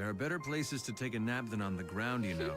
There are better places to take a nap than on the ground, you know.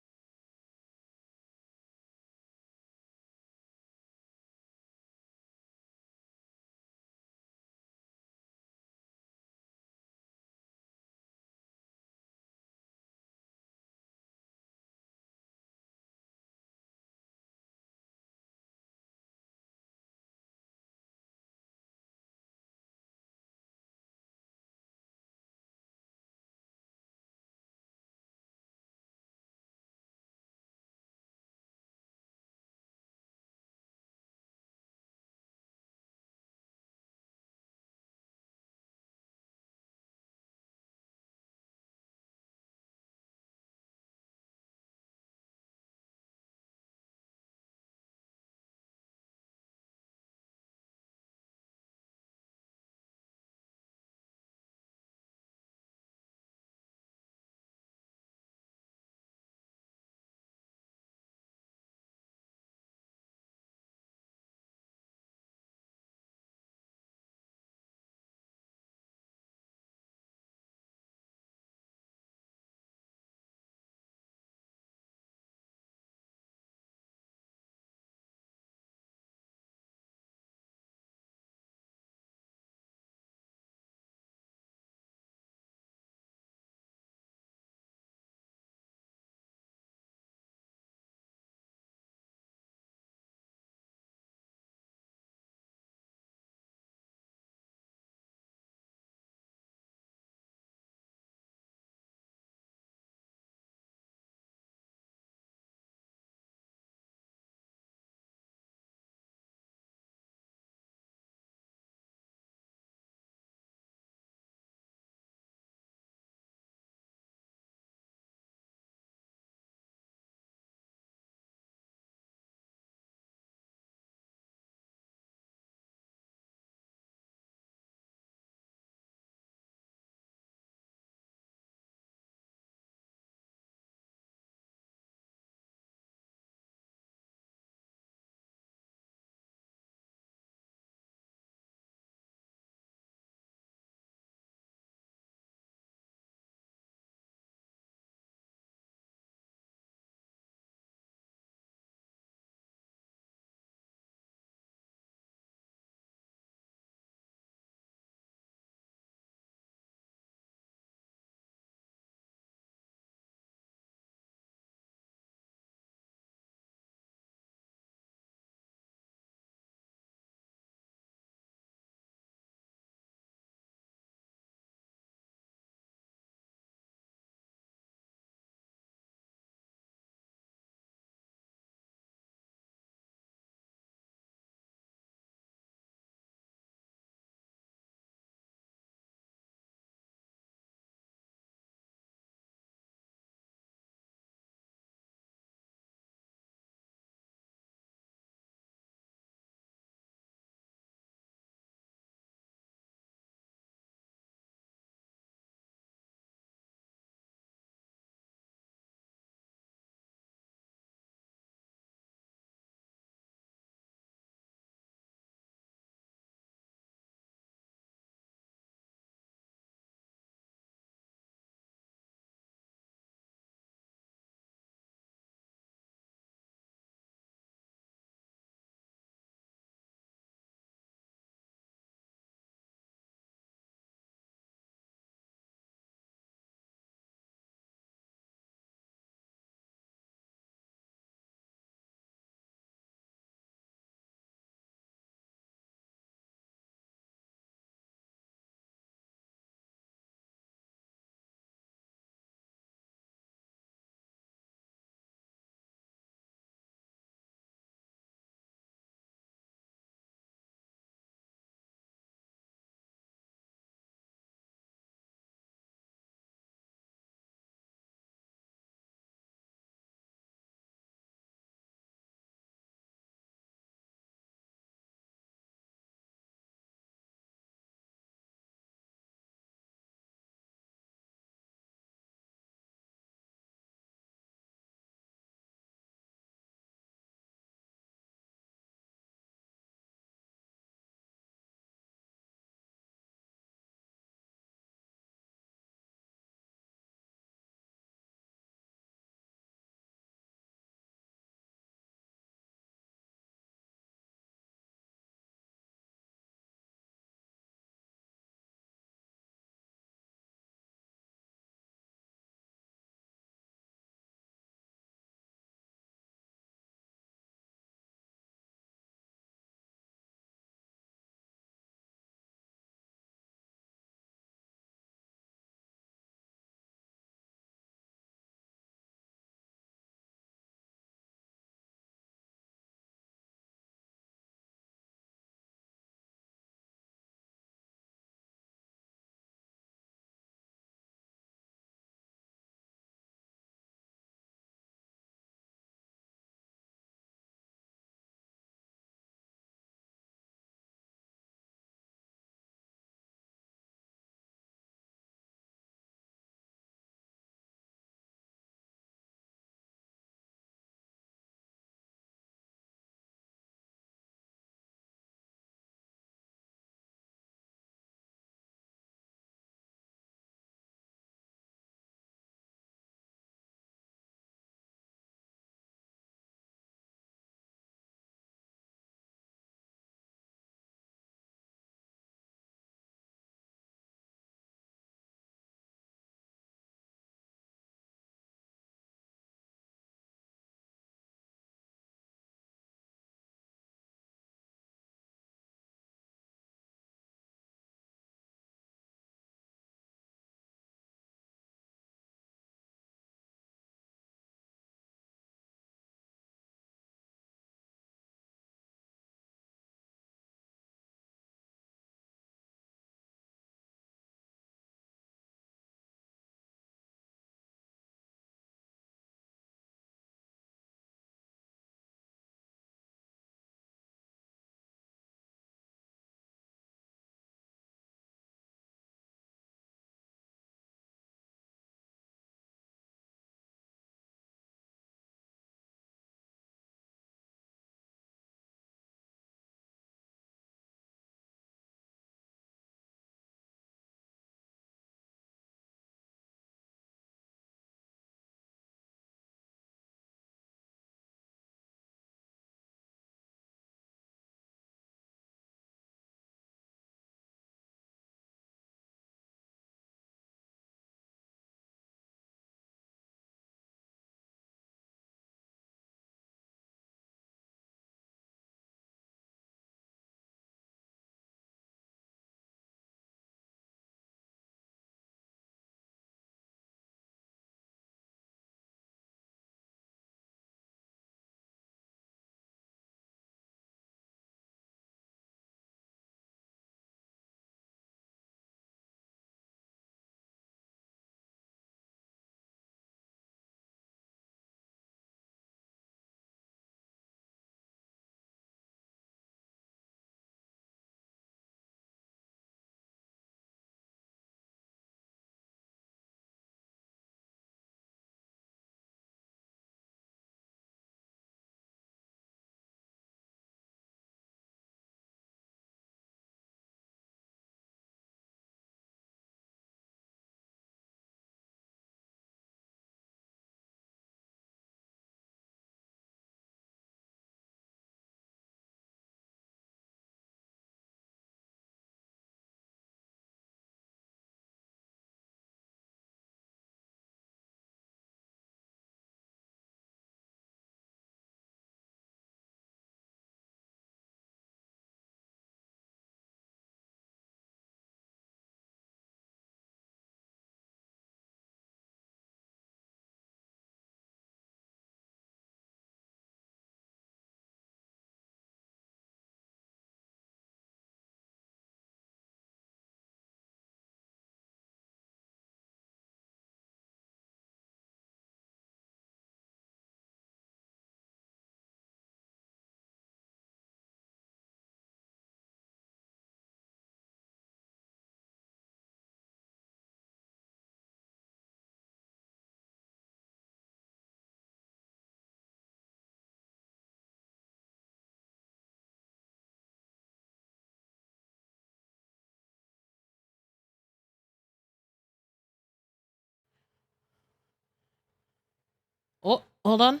hold on.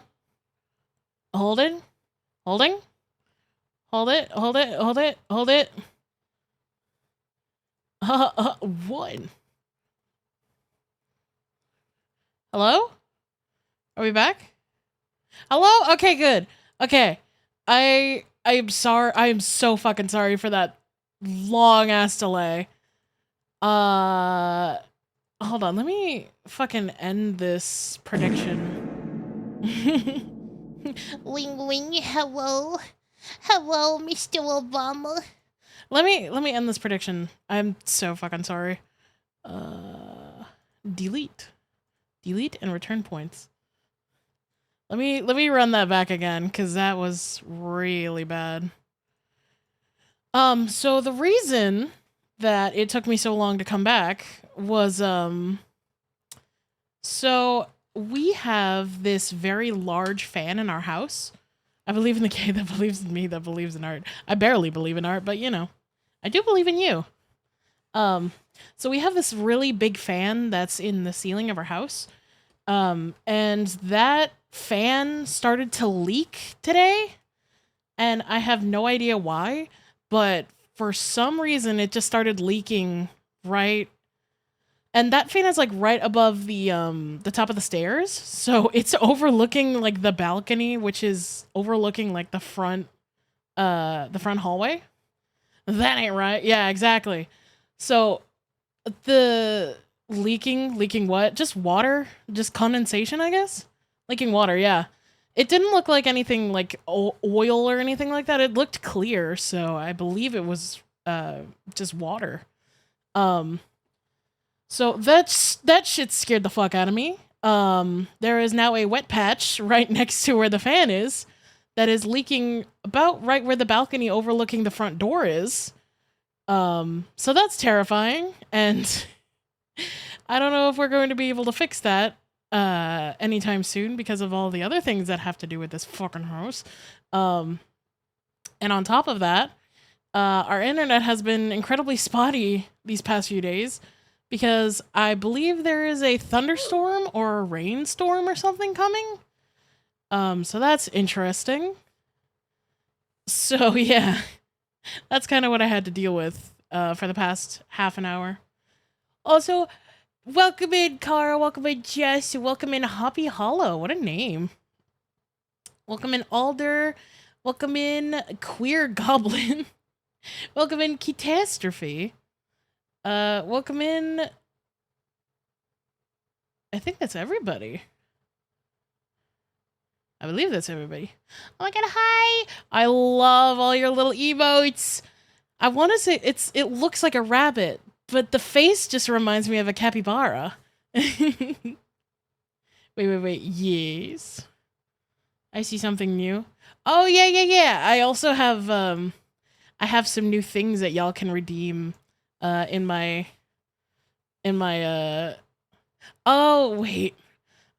Holding. Holding. Hold it. Hold it. Hold it. Hold it. What? Hello? Are we back? Hello? Okay, good. Okay. I'm sorry. I am so fucking sorry for that long ass delay. Hold on. Let me fucking end this prediction. Wing wing, hello. Hello, Mr. Obama. Let me end this prediction. I'm so fucking sorry. Delete. Delete and return points. Let me run that back again, because that was really bad. So the reason that it took me so long to come back was, so we have this very large fan in our house. I believe in the K that believes in me, that believes in art. I barely believe in art, but you know, I do believe in you. So we have this really big fan that's in the ceiling of our house. And that fan started to leak today, and I have no idea why, but for some reason it just started leaking right. And that fan is like right above the top of the stairs, so it's overlooking like the balcony, which is overlooking like the front hallway. That ain't right. Yeah, exactly. So the leaking what? Just water? Just condensation, I guess? Leaking water, yeah. It didn't look like anything like oil or anything like that. It looked clear, so I believe it was just water. So that shit scared the fuck out of me. There is now a wet patch right next to where the fan is that is leaking about right where the balcony overlooking the front door is. So that's terrifying, and I don't know if we're going to be able to fix that anytime soon because of all the other things that have to do with this fucking house. And on top of that, our internet has been incredibly spotty these past few days because I believe there is a thunderstorm or a rainstorm or something coming. So that's interesting. So yeah, that's kind of what I had to deal with for the past half an hour. Also, welcome in, Cara. Welcome in, Jess. Welcome in, Hoppy Hollow. What a name. Welcome in, Alder. Welcome in, Queer Goblin. Welcome in, Catastrophe. Welcome in. I think that's everybody. I believe that's everybody. Oh my god, hi! I love all your little emotes. I want to say it looks like a rabbit, but the face just reminds me of a capybara. wait. Yes. I see something new. Oh yeah. I also have I have some new things that y'all can redeem in my oh wait.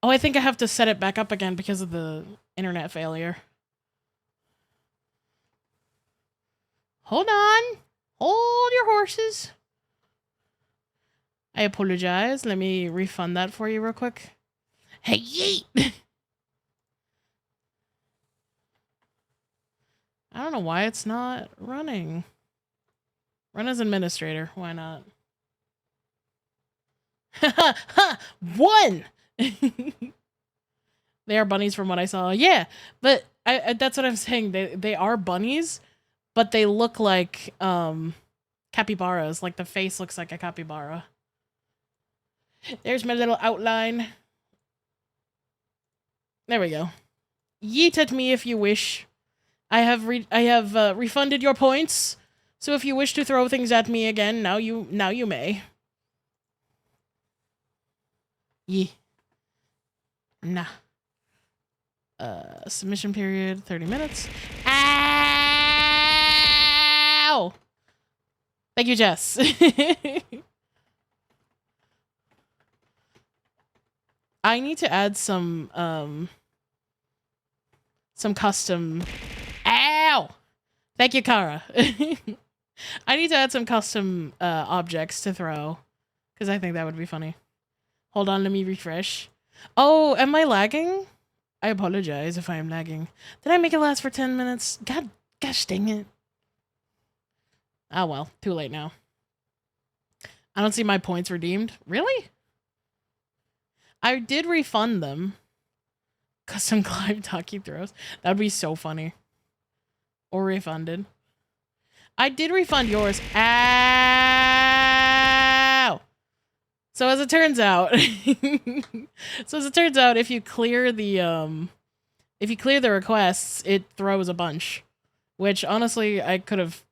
Oh, I think I have to set it back up again because of the internet failure. Hold on. Hold your horses. I apologize. Let me refund that for you real quick. Hey, yeet! I don't know why it's not running. Run as administrator. Why not? Ha ha! One! They are bunnies from what I saw. Yeah, but I that's what I'm saying. They are bunnies, but they look like capybaras. Like the face looks like a capybara. There's my little outline. There we go. Yeet at me if you wish. I have refunded your points, so if you wish to throw things at me again, now you may. Yeah. Nah. Submission period 30 minutes. Ow! Thank you, Jess. I need to add some custom. Ow! Thank you, Kara. I need to add some custom objects to throw because I think that would be funny. Hold on, let me refresh. Oh, am I lagging? I apologize if I am lagging. Did I make it last for 10 minutes? Gosh dang it. Oh well, too late now. I don't see my points redeemed. Really? I did refund them. Custom Clive Taki throws. That'd be so funny. Or refunded. I did refund yours. Ow! So as it turns out, if you clear the requests, it throws a bunch. Which honestly, I could have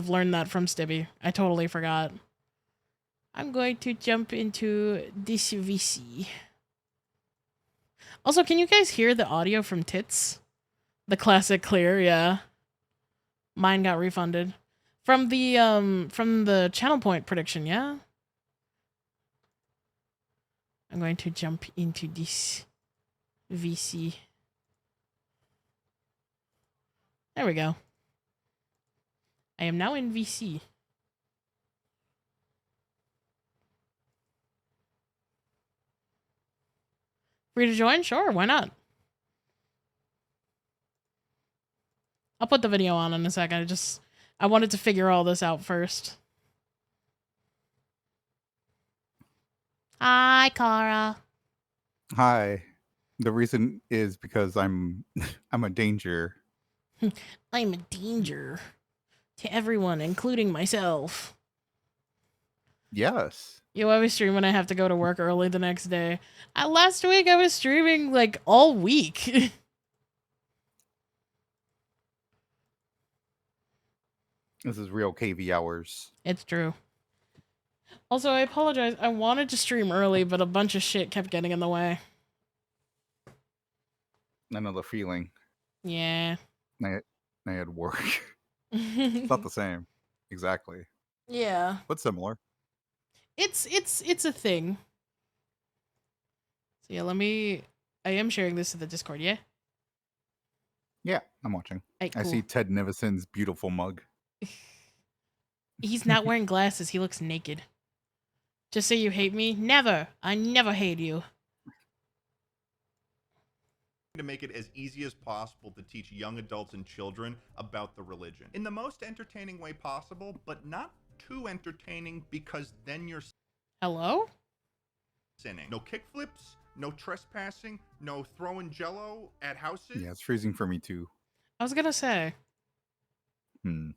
learned that from Stibby. I totally forgot. I'm going to jump into this VC. Also, can you guys hear the audio from Tits? The classic clear, yeah. Mine got refunded. From the channel point prediction, yeah? I'm going to jump into this VC. There we go. I am now in VC. Free to join? Sure, why not? I'll put the video on in a second. I wanted to figure all this out first. Hi, Kara. Hi. The reason is because I'm a danger. I'm a danger to everyone, including myself. Yes. You always stream when I have to go to work early the next day. Last week I was streaming like all week. This is real KV hours. It's true. Also, I apologize. I wanted to stream early, but a bunch of shit kept getting in the way. I know the feeling. Yeah. I had work. It's not the same. Exactly. Yeah. But similar. It's a thing. So yeah, I am sharing this to the Discord, yeah? Yeah, I'm watching. Right, I cool. see Ted Nivison's beautiful mug. He's not wearing glasses. He looks naked. Just say you hate me? Never. I never hate you. To make it as easy as possible to teach young adults and children about the religion in the most entertaining way possible, but not too entertaining because then you're Hello? sinning. No kickflips, no trespassing, no throwing jello at houses. Yeah, it's freezing for me too. I was gonna say. It's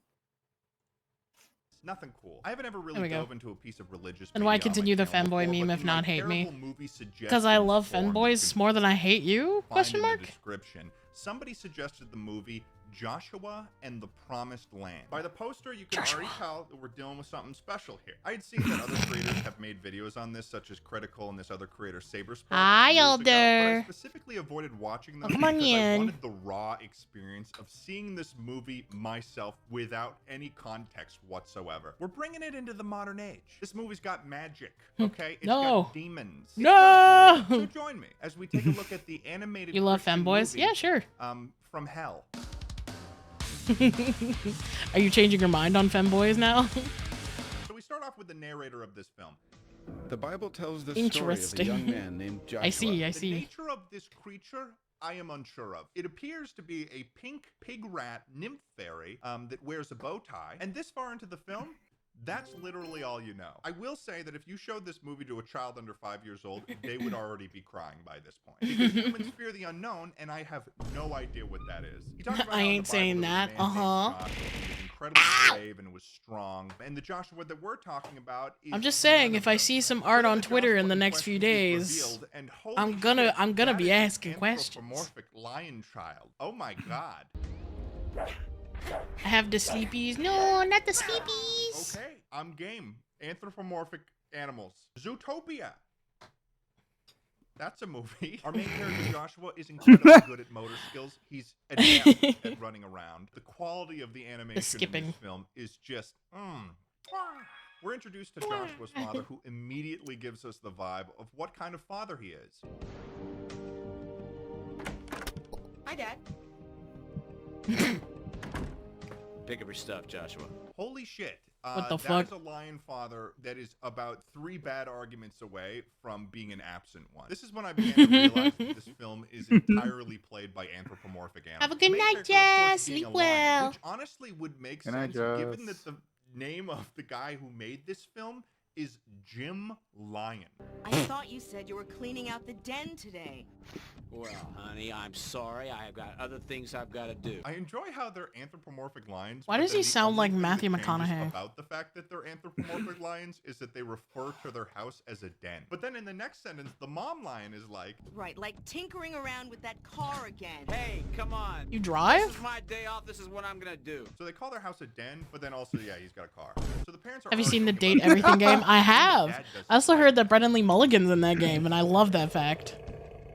nothing cool. I haven't ever There really we go. dove into a piece of religious And why media on my continue the channel fanboy before, meme but if in not my hate me? terrible movie Because I love suggestions form fanboys more than I hate you? find Question in the mark? description, somebody suggested the movie Joshua and the Promised Land. By the poster, you can already tell that we're dealing with something special here. I had seen that other creators have made videos on this, such as Critical and this other creator, Saberspark. Hi, years ago, but I Older. specifically avoided watching them Come on because I in. wanted the raw experience of seeing this movie myself without any context whatsoever. We're bringing it into the modern age. This movie's got magic, okay? It's No. got demons. It's No. got blood. So join me as we take a look at the animated You love Christian fanboys? movie, Yeah, sure. from hell. Are you changing your mind on femboys now? So we start off with the narrator of this film. The Bible tells the story of a Interesting. young man named Joshua. I see. The nature of this creature, I am unsure of. It appears to be a pink pig rat nymph fairy that wears a bow tie. And this far into the film, that's literally all you know. I will say that if you showed this movie to a child under 5 years old, they would already be crying by this point. Because humans fear the unknown, and I have no idea what that is. He talks about I how in ain't the Bible saying there was that. a man named Uh-huh. Joshua, who was incredibly brave and was strong. And the Joshua that we're talking about is I'm just saying, none if of I them. see some So art then on the Twitter in Joshua the in next few question is days, revealed, and holy I'm gonna shit, be that is asking an questions. anthropomorphic lion child. Oh my god. I have the sleepies. No, not the sleepies. Okay, I'm game. Anthropomorphic animals. Zootopia. That's a movie. Our main character Joshua is incredibly good at motor skills. He's adept at running around. The quality of the animation in skipping. this film is just We're introduced to Joshua's father, who immediately gives us the vibe of what kind of father he is. Hi, Dad. Pick up your stuff, Joshua. Holy shit. What the That fuck? is a lion father that is about 3 bad arguments away from being an absent one. This is when I began to realize that this film is entirely played by anthropomorphic animals. Have a good The main night, character, of course, Jess. being Sleep a lion, well. which honestly would make Good night, sense given Jess. that the name of the guy who made this film is Jim Lion. I thought you said you were cleaning out the den today. Well, honey, I'm sorry. I have got other things I've got to do. I enjoy how they're anthropomorphic lions. Why but does then he the sound only like thing that Matthew changes McConaughey? About the fact that they're anthropomorphic lions is that they refer to their house as a den. But then in the next sentence, the mom lion is like, Right, like tinkering around with that car again. Hey, come on. You This drive? is my day off. This is what I'm going to do. so they call their house a den, but then also, yeah, he's got a car. So the parents are Have you already seen the talking Date about Everything game? I the have. dad doesn't I also like heard that Brendan Lee Mulligan's in that game, and I love that fact.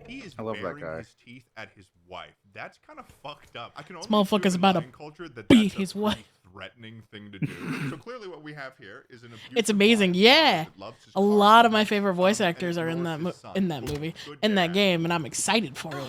He is I love that baring guy. his teeth at his wife. That's kind of fucked up. I can only motherfucker's assume in about to lion culture that beat that's his a wife. pretty threatening thing to do. So clearly what we have here is an abusive It's amazing. lion Yeah. that loves his A car lot of so my much, favorite voice and actors are in ignores that his son. in that Ooh, movie, good in that dad. game, and I'm excited for it.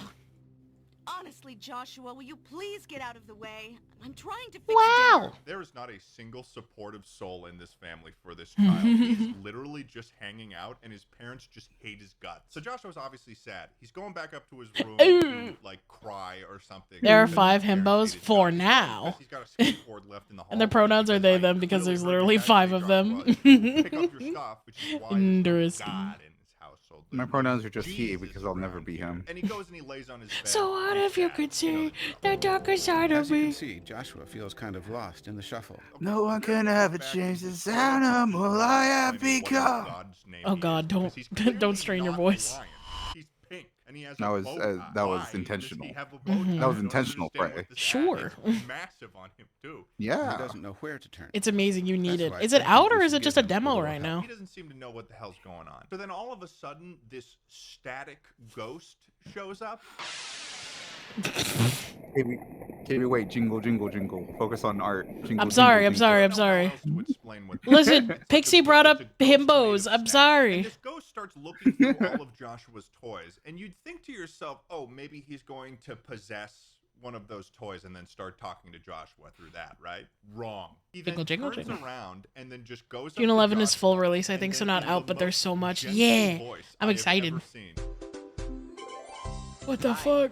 Honestly, Joshua, will you please get out of the way? I'm trying to fix Wow. dinner. There is not a single supportive soul in this family for this child. He's literally just hanging out, and his parents just hate his guts. So Joshua's obviously sad. He's going back up to his room to like cry or something. There are because 5 his parents himbos hate his for guts. now. Because he's got a skateboard left in the And their hallway pronouns are because they, I them, because clearly there's heard literally your dad 5 say of them. Joshua, pick up your stuff, which is why there's no Interesting. God in his household. My pronouns are just he Jesus because I'll never around be here. him. And he goes and he lays on his bed. So what He's if you sad. could You know see the the darker side of As you can me? see, Joshua feels kind of lost in the shuffle. drill. No one can Back ever in change his this toilet, animal I have explaining what in become. God's name Oh he God, is, don't- because he's don't clearly strain your not a voice. lion. He's pink, and he has That a was, bow that tie. was Why does intentional. he have a bow Mhm. tie? That was I don't intentional, understand Prey. what this Sure. hat is. It's massive on him too. He Yeah. doesn't know where to turn. It's amazing. You need That's it. why Is I it think out we or is should it just give a him a demo little right help. now? He doesn't seem to know what the hell's going on. So then all of a sudden, this static ghost shows up. Maybe wait, jingle, jingle, jingle. Focus on art. Jingle, I'm sorry, I'm jingle, sorry, I I'm don't know how sorry. else to explain what this Listen, is. It's Pixie a- brought it's up a ghost made himbos. of I'm static. sorry. And this ghost starts looking through all of Joshua's toys, and you'd think to yourself, oh, maybe he's going to possess one of those toys and then start talking to Joshua through that, right? Wrong. He then Jingle, jingle, turns jingle. around and then just goes June up to 11 is full Joshua, release, I and think, so then not in out, the but there's most so much. gentle Yeah. voice I'm I have excited. ever seen. What the fuck?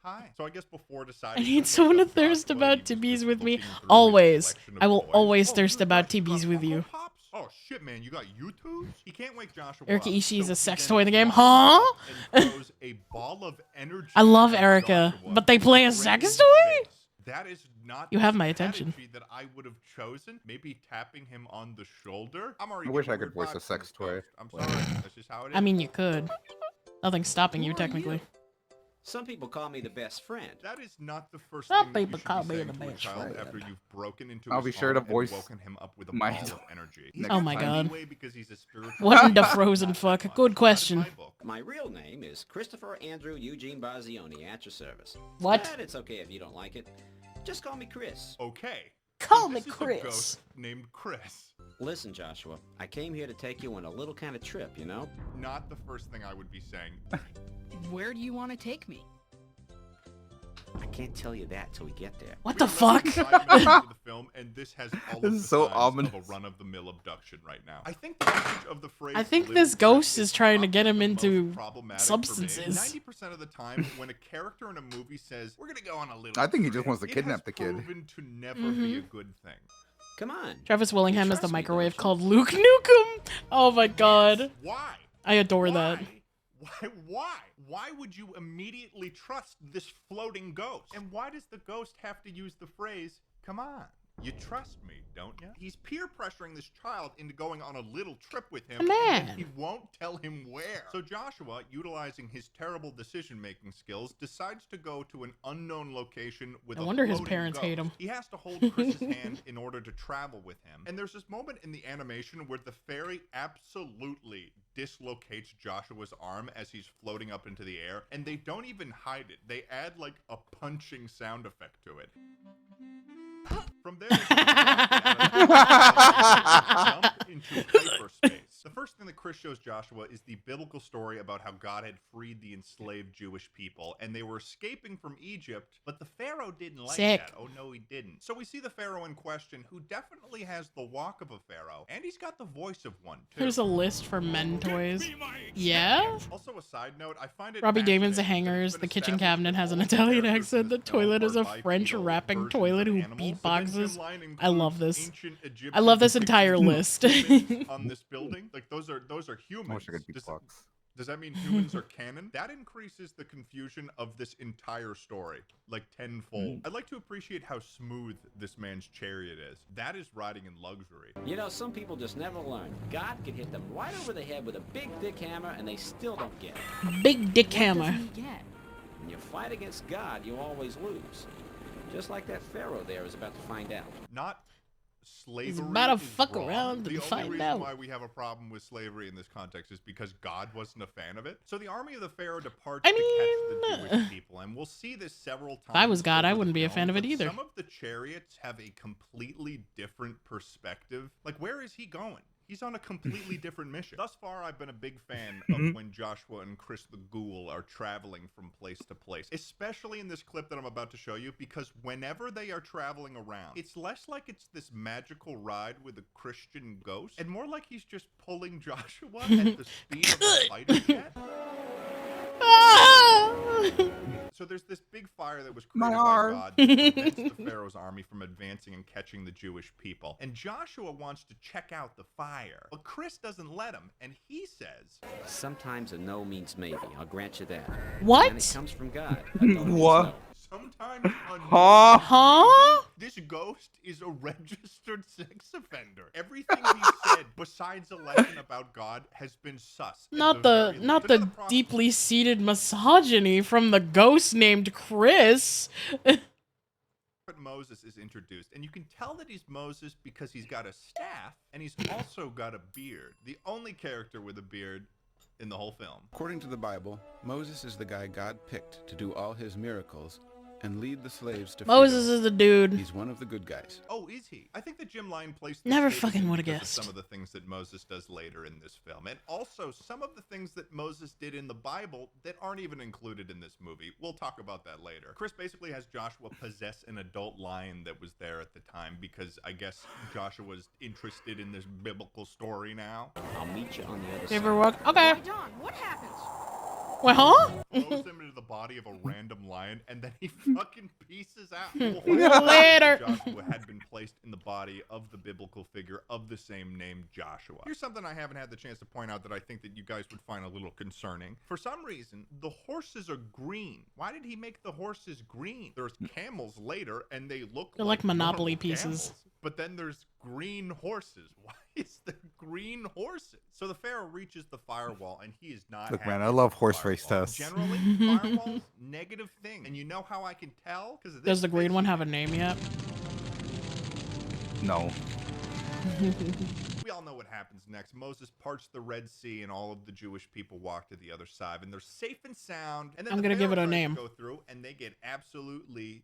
Hi. So I guess before deciding I need to someone to look up thirst Joshua, about he was TBs just with me. looking through his Always. collection of I will toys. always Oh, thirst dude, about Josh, you got TBs with Funko you. Pops? Oh shit, man, you got YouTubes? He can't wake Joshua Erica up, Ishii is so a he sex then toy in the game. walks Huh? up and throws a ball of energy I love at Erica, Joshua, but they play a right sex in his toy? face. That is not You the have my attention. strategy that I would have chosen. Maybe tapping him on the shoulder. I'm already I wish getting I could weird voice a vibes from sex this toy. ghost. I'm sorry. That's just how it is. I mean, you could. Nothing's stopping you, Who are technically. you? Some people call me the best friend. That is not the first Some thing that you people should call be me saying the to a best child friend. after you've broken into I'll his be sure to home voice and woken him up with a my- ball of energy. Next Oh my Gets god. anyway because he's a spiritual What in the being. frozen Not fuck? that much. Good Not in question. my book. My real name is Christopher Andrew Eugene Bazzioni, at your service. What? But it's okay if you don't like it. Just call me Chris. Okay. Call So me this is a Chris. ghost named Chris. Listen, Joshua, I came here to take you on a little kind of trip, you know? Not the first thing I would be saying. Where do you want to take me? I can't tell you that till we get there. What We the are less fuck? than 5 minutes into the film, and this has all This of is the so signs ominous. of a run-of-the-mill abduction right now. I think the usage of the phrase I think "living this ghost proof" is trying to get him probably the into most problematic for me. substances. 90% of the time, when a character in a movie says, "We're gonna go on a little," I think he just trip," wants to it kidnap has the kid. proven to never be a good thing. Come on. Travis Willingham You is the trust me, microwave don't you? called Luke Nukem. Oh my god. Why? I adore Why? that. Why? Why would you immediately trust this floating ghost? And why does the ghost have to use the phrase, "Come on, you trust me, don't you?" He's peer pressuring this child into going on a little trip with him, and then Man. he won't tell him where. So Joshua, utilizing his terrible decision-making skills, decides to go to an unknown location with I a wonder his floating parents hate ghost. him. He has to hold Chris's hand in order to travel with him. And there's this moment in the animation where the fairy absolutely dislocates Joshua's arm as he's floating up into the air, and they don't even hide it. They add like a punching sound effect to it. From there, they jump into hyperspace. The first thing that Chris shows Joshua is the biblical story about how God had freed the enslaved Jewish people, and they were escaping from Egypt, but the Pharaoh didn't like Sick. that. Oh, no, he didn't. So we see the Pharaoh in question, who definitely has the walk of a Pharaoh, and he's got the voice of one, too. Here's a list for men toys. Yeah? Also, a side note, I find it Robbie Damon's a fascinating that hangers. it's been The kitchen established cabinet that has an all the Italian characters in accent. The this film toilet is are a French bipedal rapping versions toilet of who animals. The beatboxes. line I love includes this. ancient Egyptian I love this entire depictions of list. humans on this building. Like, those are I humans. wish I could beatbox. Does that mean humans are canon? That increases the confusion of this entire story, like tenfold. I'd like to appreciate how smooth this man's chariot is. That is riding in luxury. You know, some people just never learn. God can hit them right over the head with a big, thick hammer, and they still don't get it. Big dick What hammer. doesn't he get? When you fight against God, you always lose. Just like that Pharaoh there is about to find out. Not slavery. He's about to is fuck wrong. around The and only find reason out. why we have a problem with slavery in this context is because God wasn't a fan of it. So the army of the Pharaoh departs I to catch the mean, Jewish people, and we'll see this several times. I was God, I over the wouldn't be a film, fan of it but either. Some of the chariots have a completely different perspective. Like, where is he going? He's on a completely different mission. Thus far, I've been a big fan of when Joshua and Chris the Ghoul are traveling from place to place, especially in this clip that I'm about to show you, because whenever they are traveling around, it's less like it's this magical ride with a Christian ghost, and more like he's just pulling Joshua at the speed of a fighter jet. So there's this big fire that was created by God that prevents the Pharaoh's army from advancing and catching the Jewish people. And Joshua wants to check out the fire, but Chris doesn't let him, and he says, Sometimes a no means maybe. I'll grant you that. What? And it comes from God. A no means What? no. sometimes Huh? Huh? this ghost is a registered sex offender. Everything he said, besides a lesson about God, has been sus. at Not very the least. not But now the problem- deeply seated misogyny from the ghost named Chris. Moses is introduced, and you can tell that he's Moses because he's got a staff and he's also got a beard. The only character with a beard in the whole film. According to the Bible, Moses is the guy God picked to do all his miracles and lead the slaves to Moses freedom. is the dude. He's one of the good guys. Oh, is he? I think that Jim Lyon placed this Never statement fucking in would've because of guessed. some of the things that Moses does later in this film, and also some of the things that Moses did in the Bible that aren't even included in this movie. We'll talk about that later. Chris basically has Joshua possess an adult lion that was there at the time because I guess Joshua's interested in this biblical story now. I'll meet you on the other Ever side. walk? Okay. Why, Don, what happens? Well, huh? Throws him into the body of a random lion, and then he fucking pieces out. Later. Joshua had been placed in the body of the biblical figure of the same name, Joshua. Here's something I haven't had the chance to point out that I think that you guys would find a little concerning. For some reason, the horses are green. Why did he make the horses green? There's camels later, and they look They're like Monopoly normal pieces. camels. But then there's green horses. Why is there green horses? So the Pharaoh reaches the firewall, and he is not Look, happy man, I with love the horse race firewall. tests. Generally, firewalls, negative thing. And you know how I can tell? Because Does the green one have a name yet? No. We all know what happens next. Moses parts the Red Sea, and all of the Jewish people walk to the other side, and they're safe and sound. And then I'm the gonna give Pharaoh it a tries to name. Go through, and they get absolutely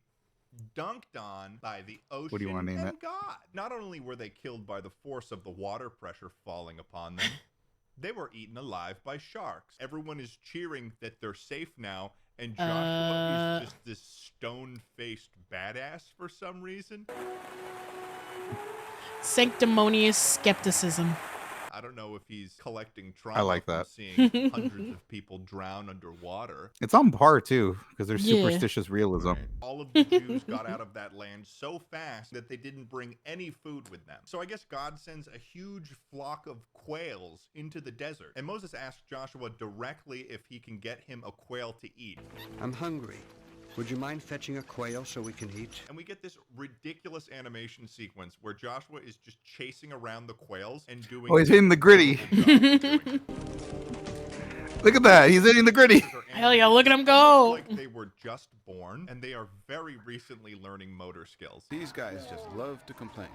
dunked on by the ocean What do you wanna name and it? God. Not only were they killed by the force of the water pressure falling upon them, they were eaten alive by sharks. Everyone is cheering that they're safe now, and Joshua is just this stone-faced badass for some reason. Sanctimonious skepticism. I don't know if he's collecting trauma I like from that. seeing hundreds of people drown underwater. It's on par too, because there's Yeah. superstitious realism. All of the Jews got out of that land so fast that they didn't bring any food with them. So I guess God sends a huge flock of quails into the desert. And Moses asks Joshua directly if he can get him a quail to eat. I'm hungry. Would you mind fetching a quail so we can eat? And we get this ridiculous animation sequence where Joshua is just chasing around the quails and doing... Oh, he's hitting the gritty. Look at that. He's hitting the gritty. Hell yeah, look at him go. Like they were just born, and they are very recently learning motor skills. These guys just love to complain.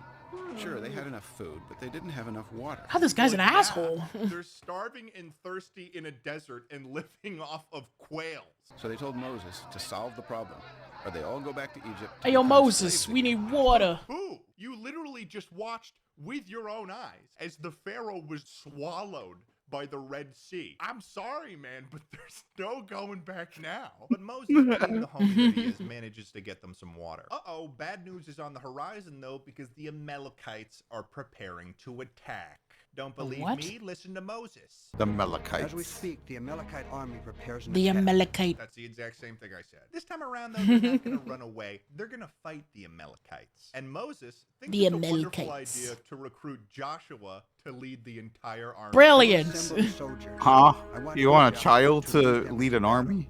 Sure, they had enough food, but they didn't have enough water. How this guy's an Well, yeah, asshole. They're starving and thirsty in a desert and living off of quails. So they told Moses to solve the problem, or they all go back to Egypt. Hey, yo, become Moses, slaves we again. need water. Who? You literally just watched with your own eyes as the Pharaoh was swallowed by the Red Sea. I'm sorry, man, but there's no going back now. But Moses, being the homie that he is, manages to get them some water. Uh-oh, bad news is on the horizon, though, because the Amalekites are preparing to attack. Don't believe me? Listen to Moses. The Amalekites. As we speak, the Amalekite army prepares an The attack. Amalekite. That's the exact same thing I said. This time around, though, they're not going to run away. They're going to fight the Amalekites. And Moses thinks The it's a wonderful Amalekites. idea to recruit Joshua to lead the entire army. Brilliant. Assemble the soldiers. Huh? I want You want a Joshua child to lead them lead an battle. army?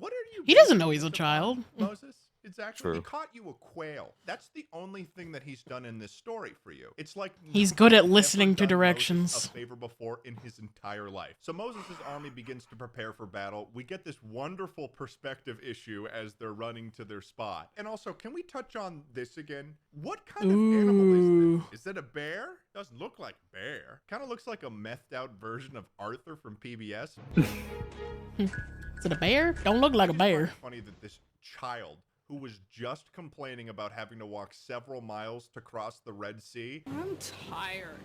What are you? He doesn't know basing he's a this child. upon, Moses. It's actually, he True. caught you a quail. That's the only thing that he's done in this story for you. It's like He's good at nobody's listening ever to done directions. Moses a favor before in his entire life. So Moses' army begins to prepare for battle. We get this wonderful perspective issue as they're running to their spot. And also, can we touch on this again? What kind of animal is this? Is it a bear? Doesn't look like a bear. Kind of looks like a methed out version of Arthur from PBS. Is it a bear? Don't look like a I just find bear. it funny that this child who was just complaining about having to walk several miles to cross the Red Sea. I'm tired.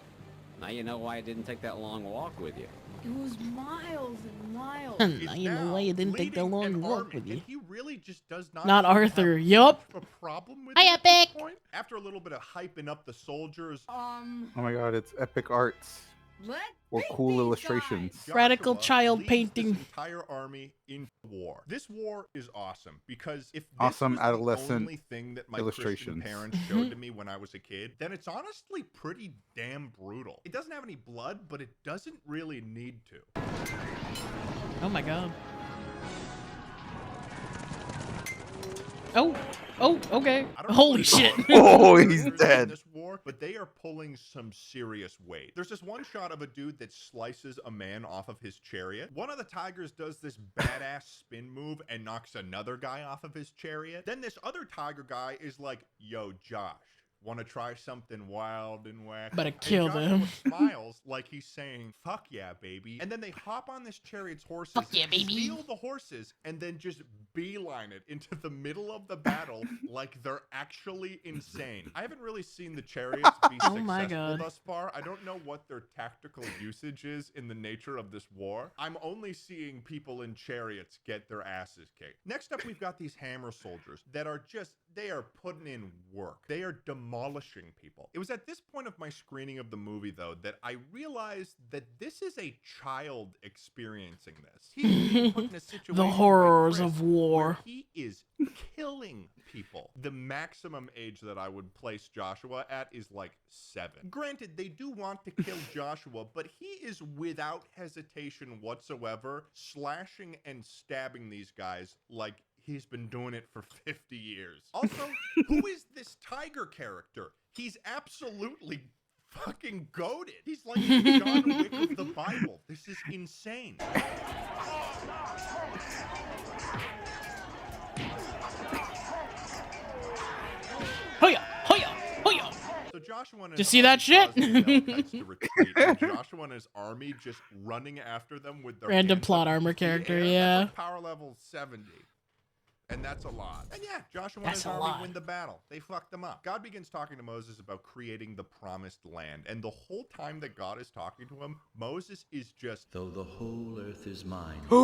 Now you know why I didn't take that long walk with you. It was miles and miles. Now is you know why you didn't take the leading long an walk army, with you. and he really just does not. Not seem to Arthur, have yup. much of a problem with Hi, it at this Epic. point. After a little bit of hyping up the soldiers, Oh my god, it's epic arts. Let's Or beat cool these illustrations. guys. Radical Joshua child leads painting. This entire army into war. This war is awesome because if this Awesome was adolescent the only thing that my Christian illustrations. parents showed to me when I was a kid, then it's honestly pretty damn brutal. It doesn't have any blood, but it doesn't really need to. Oh my god. Oh, okay. I don't know Holy what shit. Oh, he's characters in dead. This war, but they are pulling some serious weight. There's this one shot of a dude that slices a man off of his chariot. One of the tigers does this badass spin move and knocks another guy off of his chariot. Then this other tiger guy is like, "Yo, Josh, want to try something wild and wacky?" Better And kill Joshua them. smiles like he's saying, "Fuck yeah, baby." And then they hop on this chariot's horses, Fuck yeah, baby. steal the horses, and then just beeline it into the middle of the battle like they're actually insane. I haven't really seen the chariots be Oh my successful God. thus far. I don't know what their tactical usage is in the nature of this war. I'm only seeing people in chariots get their asses kicked. Next up, we've got these hammer soldiers that are just, they are putting in work. They are demolishing people. It was at this point of my screening of the movie, though, that I realized that this is a child experiencing this. He's being put in a situation The like horrors Chris, of war. where he is killing people. The maximum age that I would place Joshua at is like 7. Granted, they do want to kill Joshua, but he is without hesitation whatsoever slashing and stabbing these guys like he's been doing it for 50 years. Also, who is this tiger character? He's absolutely fucking goated. He's like the John Wick of the Bible. This is insane. Hoya, hoya, hoya. So Joshua and You his see that army shit? cause the Amalekites to retreat, and Joshua and his army just running after them with their Random hands plot up armor into the character, air. yeah. That's like power level 70. And that's a lot. And yeah, Joshua and That's his a army lot. win the battle. They fucked them up. God begins talking to Moses about creating the promised land. And the whole time that God is talking to him, Moses is just, Though the whole earth is mine, you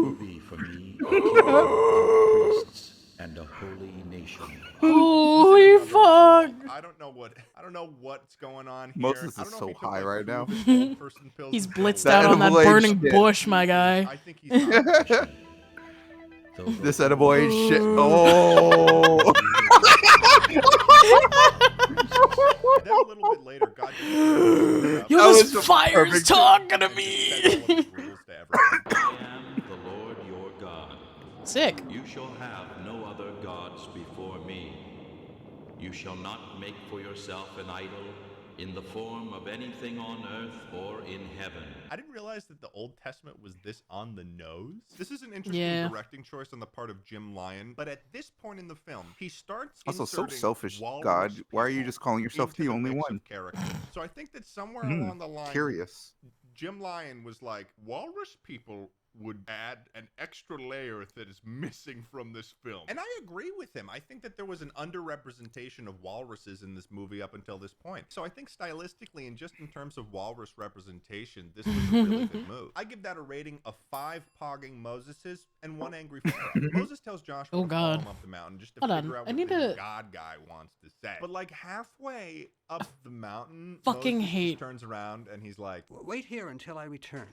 will be for me a kingdom of priests and a holy nation. Holy fuck. I don't know what's going on here. Moses I don't is know if so he took, high like, right now. 2 of his old person pills He's and blitzed pills. out on that edible age burning shit. bush, my guy. I think he's not. Though the This whole edible age shit. Ooh. Oh. Then a little bit later, God Yo, That this was the fire's perfect- talking to said all of me. his rules to everyone. I am the Lord your God. Sick. You shall have no other gods before me. You shall not make for yourself an idol in the form of anything on earth or in heaven. I didn't realize that the Old Testament was this on the nose. This is an interesting Yeah. directing choice on the part of Jim Lyon, but at this point in the film, he starts Also, so inserting selfish, walrus God. Why are you people just calling yourself into the only mix one? of characters. So I think that somewhere Hmm, along the line, Curious. Jim Lyon was like, walrus people would add an extra layer that is missing from this film. And I agree with him. I think that there was an underrepresentation of walruses in this movie up until this point. So I think stylistically and just in terms of walrus representation, this was a really good move. I give that a rating of 5 pogging Moseses and 1 angry Pharaoh. Moses tells Joshua to follow him up the mountain just to figure out what the God guy wants to say. But like halfway up the mountain, fucking Moses hate. turns around and he's like, Wait here until I return.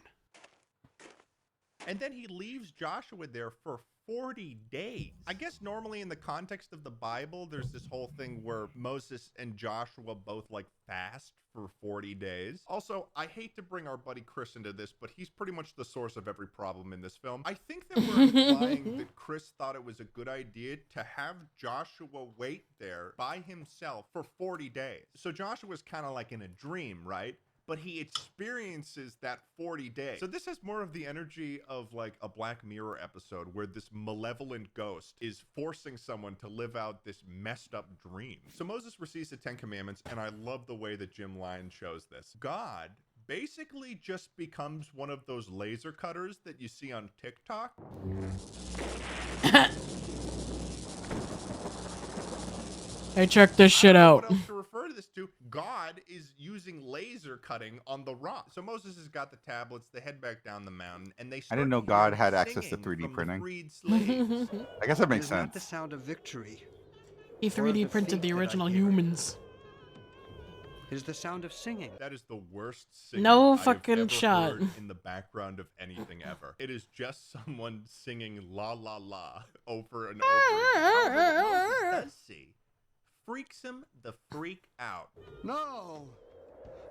and then he leaves Joshua there for 40 days. I guess normally in the context of the Bible, there's this whole thing where Moses and Joshua both like fast for 40 days. Also, I hate to bring our buddy Chris into this, but he's pretty much the source of every problem in this film. I think that we're implying that Chris thought it was a good idea to have Joshua wait there by himself for 40 days. So Joshua's kind of like in a dream, right? But he experiences that 40 days. So this has more of the energy of like a Black Mirror episode where this malevolent ghost is forcing someone to live out this messed up dream. So Moses receives the 10 Commandments, and I love the way that Jim Lyon shows this. God basically just becomes one of those laser cutters that you see on TikTok. Hey, check this shit out. What else to refer to this to? God is using laser cutting on the rock. So Moses has got the tablets. They head back down the mountain, and they. I didn't know God had access to 3D printing. I guess that makes sense. Not the sound of victory. He 3D printed the original humans. It is the sound of singing. That is the worst singing No I have fucking ever shot. heard in the background of anything ever. It is just someone singing la la la over and over. However, what Moses does see freaks him the freak out. No!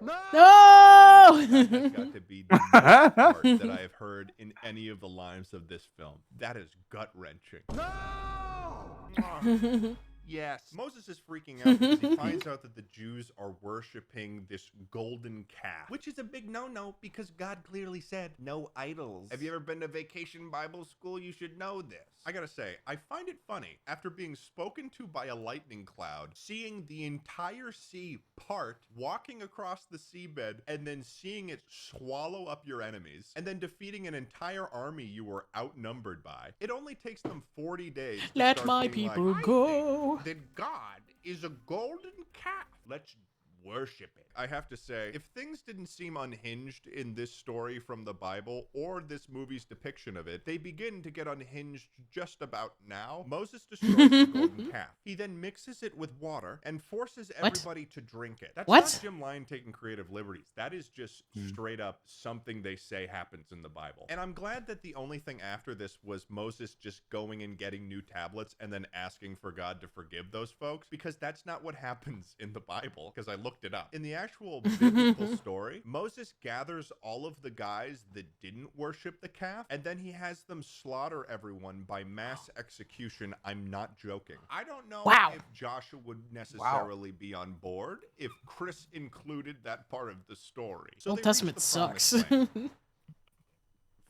No! No! That's got to be the best part that I have heard in any of the lines of this film. That is gut-wrenching. No! Yes. Moses is freaking out because he finds out that the Jews are worshiping this golden calf, which is a big no-no because God clearly said no idols. Have you ever been to Vacation Bible School? You should know this. I gotta say, I find it funny, after being spoken to by a lightning cloud, seeing the entire sea part, walking across the seabed, and then seeing it swallow up your enemies, and then defeating an entire army you were outnumbered by. It only takes them 40 days to Let start my being people like, go. that God is a golden calf. Let's worship it. I have to say, if things didn't seem unhinged in this story from the Bible or this movie's depiction of it, they begin to get unhinged just about now. Moses destroys the golden calf. He then mixes it with water and forces everybody to drink it. That's not Jim Lyon taking creative liberties. That is just straight up something they say happens in the Bible. And I'm glad that the only thing after this was Moses just going and getting new tablets and then asking for God to forgive those folks, because that's not what happens in the Bible, because I looked it up. In the actual biblical story, Moses gathers all of the guys that didn't worship the calf, and then he has them slaughter everyone by mass execution. I'm not joking. I don't know if Joshua would necessarily be on board if Chris included that part of the story. So Old Testament sucks.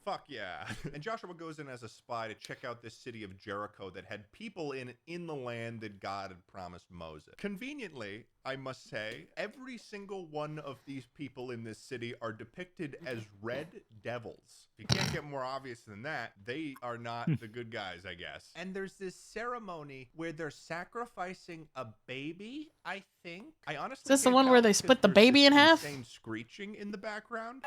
Fuck yeah. And Joshua goes in as a spy to check out this city of Jericho that had people in the land that God had promised Moses. Conveniently, I must say, every single one of these people in this city are depicted as red devils. If you can't get more obvious than that, they are not the good guys, I guess. And there's this ceremony where they're sacrificing a baby, I think. I honestly Is this the can't one tell where they because split the there's baby this in half? insane screeching in the background.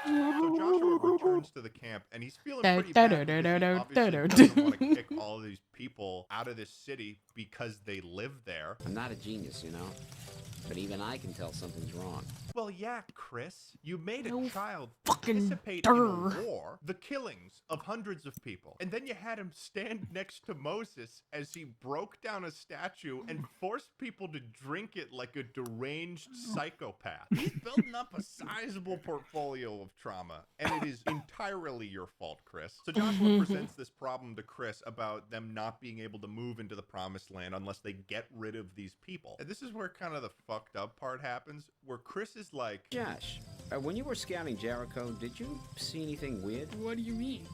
So Joshua returns to the camp, and he's feeling pretty bad because he obviously doesn't want to kick all of these people out of this city because they live there. I'm not a genius, you know, but even I can tell something's wrong. Well, yeah, Chris, you made a child fucking participate in a war, the killings of hundreds of people, and then you had him stand next to Moses as he broke down a statue and forced people to drink it like a deranged psychopath. He's building up a sizable portfolio of trauma, and it is entirely your fault, Chris. So Joshua presents this problem to Chris about them not being able to move into the promised land unless they get rid of these people. And this is where kind of the fucked up part happens, where Chris is like, Josh, when you were scouting Jericho, did you see anything weird? What do you mean?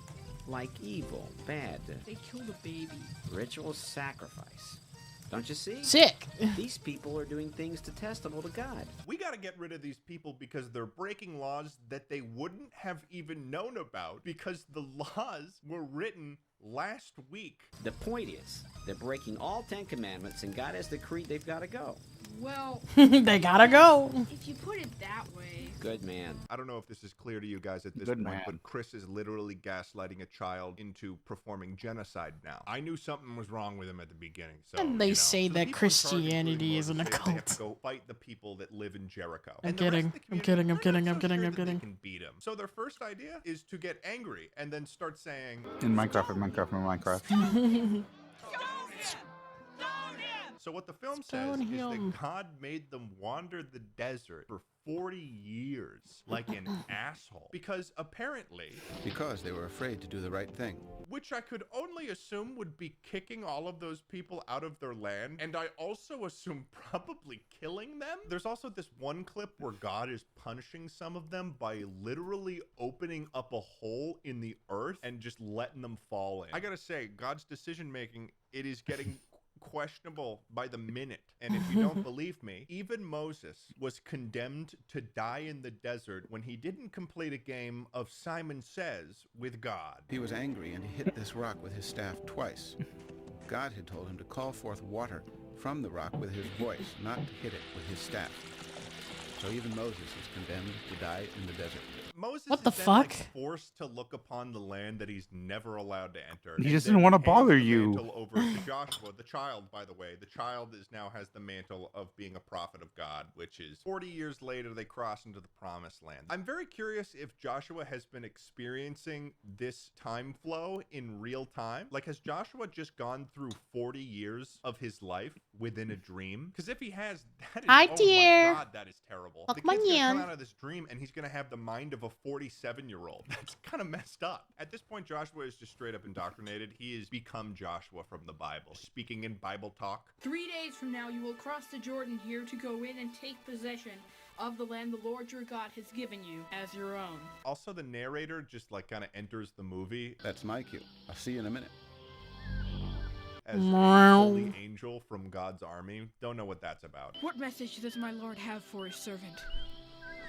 Like evil, bad, They killed a baby. ritual sacrifice. Don't you see? Sick. These people are doing things detestable to God. We got to get rid of these people because they're breaking laws that they wouldn't have even known about because the laws were written last week. The point is, they're breaking all 10 commandments, and God has decreed they've got to go. Well, They gotta go. if you put it that way. Good man. I don't know if this is clear to you guys at this Good point, man. but Chris is literally gaslighting a child into performing genocide now. I knew something was wrong with him at the beginning. So, And they you know. say So the that people in charge of Christianity doing is an Moses say They have occult. to go fight the people that live in Jericho. I'm And the rest kidding. of the I'm community, kidding. I'm they're not kidding. so I'm kidding. sure I'm that they kidding. can beat him. So their first idea is to get angry and then start saying, In Minecraft. So what the film Stone says is him. that God made them wander the desert for 40 years like an asshole. Because apparently, Because they were afraid to do the right thing. which I could only assume would be kicking all of those people out of their land, and I also assume probably killing them. There's also this one clip where God is punishing some of them by literally opening up a hole in the earth and just letting them fall in. I gotta say, God's decision making, it is getting questionable by the minute. And if you don't believe me, even Moses was condemned to die in the desert when he didn't complete a game of Simon Says with God. He was angry and he hit this rock with his staff twice. God had told him to call forth water from the rock with his voice, not to hit it with his staff. So even Moses is condemned to die in the desert. Moses What the is then, fuck? like, forced to look upon the land that he's never allowed to enter. He and just then didn't wanna hands bother the you. mantle over to Joshua, the child, by the way. The child now has the mantle of being a prophet of God, which is 40 years later they cross into the promised land. I'm very curious if Joshua has been experiencing this time flow in real time. Like, has Joshua just gone through 40 years of his life within a dream? Because if he has, that is, Hi, oh dear. my God, that is terrible. Look, The kid's gonna come man. out of this dream and he's gonna have the mind of a 47-year-old. That's kind of messed up. At this point, Joshua is just straight up indoctrinated. He has become Joshua from the Bible, speaking in Bible talk. 3 days from now, you will cross the Jordan here to go in and take possession of the land the Lord your God has given you as your own. Also, the narrator just like kind of enters the movie That's my cue. I'll see you in a minute. as a Meow. holy angel from God's army. Don't know what that's about. What message does my Lord have for his servant?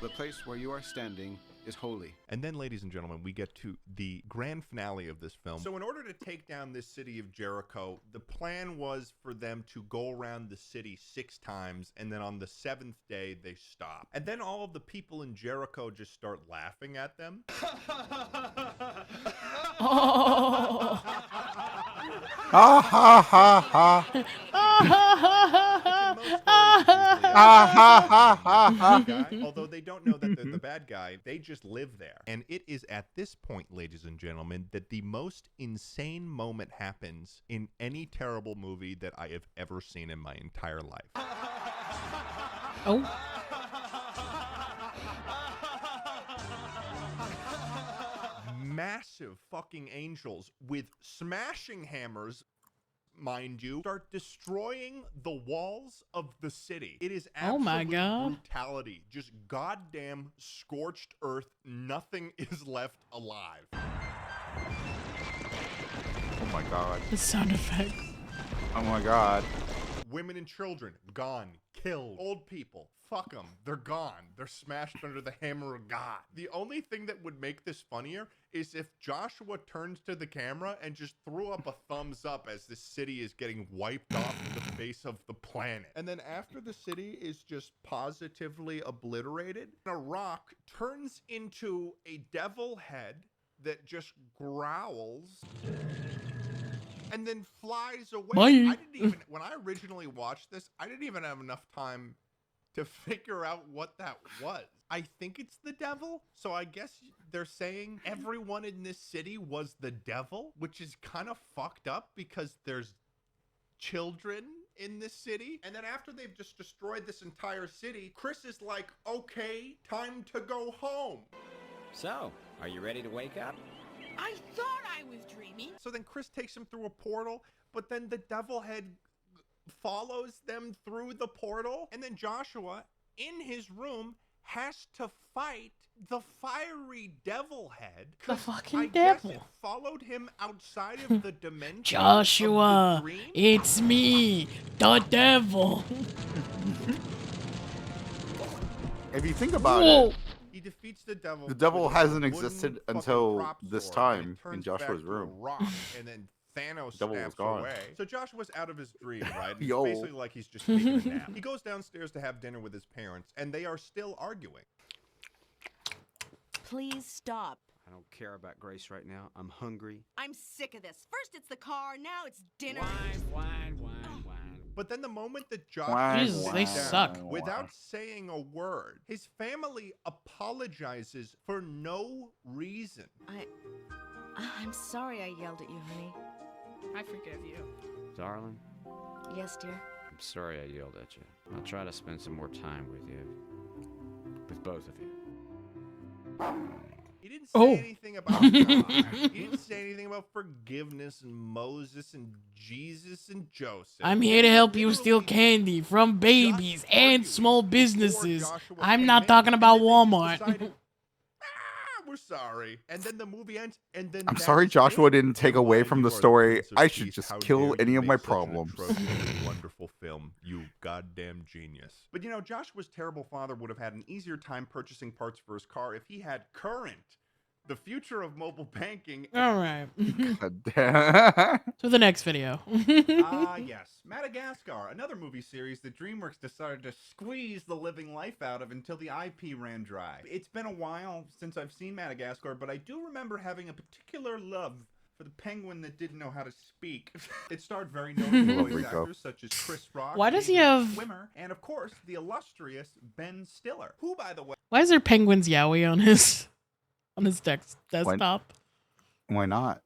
The place where you are standing is holy. And then, ladies and gentlemen, we get to the grand finale of this film. So in order to take down this city of Jericho, the plan was for them to go around the city 6 times, and then on the 7th day, they stop. And then all of the people in Jericho just start laughing at them. Oh. Ha ha ha ha. Although they don't know that they're the bad guy, they just live there. And it is at this point, ladies and gentlemen, that the most insane moment happens in any terrible movie that I have ever seen in my entire life. Oh. Massive fucking angels with smashing hammers, mind you, start destroying the walls of the city. It is Oh my absolute God. brutality. Just goddamn scorched earth. Nothing is left alive. Oh my god. The sound effects. Oh my god. Women and children, gone, killed. Old people, fuck them, they're gone. They're smashed under the hammer of God. The only thing that would make this funnier is if Joshua turns to the camera and just threw up a thumbs up as the city is getting wiped off the face of the planet. And then after the city is just positively obliterated, a rock turns into a devil head that just growls and then flies away. Bye. I didn't even, when I originally watched this, I didn't even have enough time to figure out what that was. I think it's the devil. So I guess they're saying everyone in this city was the devil, which is kind of fucked up because there's children in this city. And then after they've just destroyed this entire city, Chris is like, okay, time to go home. So, are you ready to wake up? I thought I was dreaming. So then Chris takes him through a portal, but then the devil head follows them through the portal. And then Joshua, in his room, has to fight the fiery devil head. The fucking I guess devil. it followed him outside of the dimension. Joshua, of the dream? it's me, the devil. If you think about Whoa. it, He defeats the devil. the devil with a hasn't wooden existed fucking until prop this sword, time and it in turns Joshua's back to a room. rock, and then Thanos Devil was snaps gone. away. So Joshua's out of his dream, right? And Yo. It's basically like he's just taking a nap. He goes downstairs to have dinner with his parents, and they are still arguing. Please stop. I don't care about Grace right now. I'm hungry. I'm sick of this. First it's the car, now it's dinner. Wine. But then the moment that Wah, Joshua Jesus, sits they down, suck. without saying a word, his family apologizes for no reason. I'm sorry I yelled at you, honey. I forgive you. Darling, Yes, dear. I'm sorry I yelled at you. I'll try to spend some more time with you. With both of you. He didn't say Oh. anything about God. He didn't say anything about forgiveness and Moses and Jesus and Joseph. I'm here to help you steal candy from babies and small businesses. I'm not talking about Walmart. We're sorry. And then the movie ends, and then I'm that's sorry Joshua it. didn't take And away why from you the are story. Prince of I should Peace. just How kill dare any you of my make such an problems. atrocious and wonderful film, you goddamn genius. But you know, Joshua's terrible father would have had an easier time purchasing parts for his car if he had Current, the future of mobile banking. All right. God damn. To the next video. Yes, Madagascar, another movie series that DreamWorks decided to squeeze the living life out of until the IP ran dry. It's been a while since I've seen Madagascar, but I do remember having a particular love for the penguin that didn't know how to speak. It starred very notable voice Rico. actors such as Chris Rock, Why does he David have- Schwimmer, and of course the illustrious Ben Stiller, who, by the way, Why is there penguins Yowie on his desktop? Why not?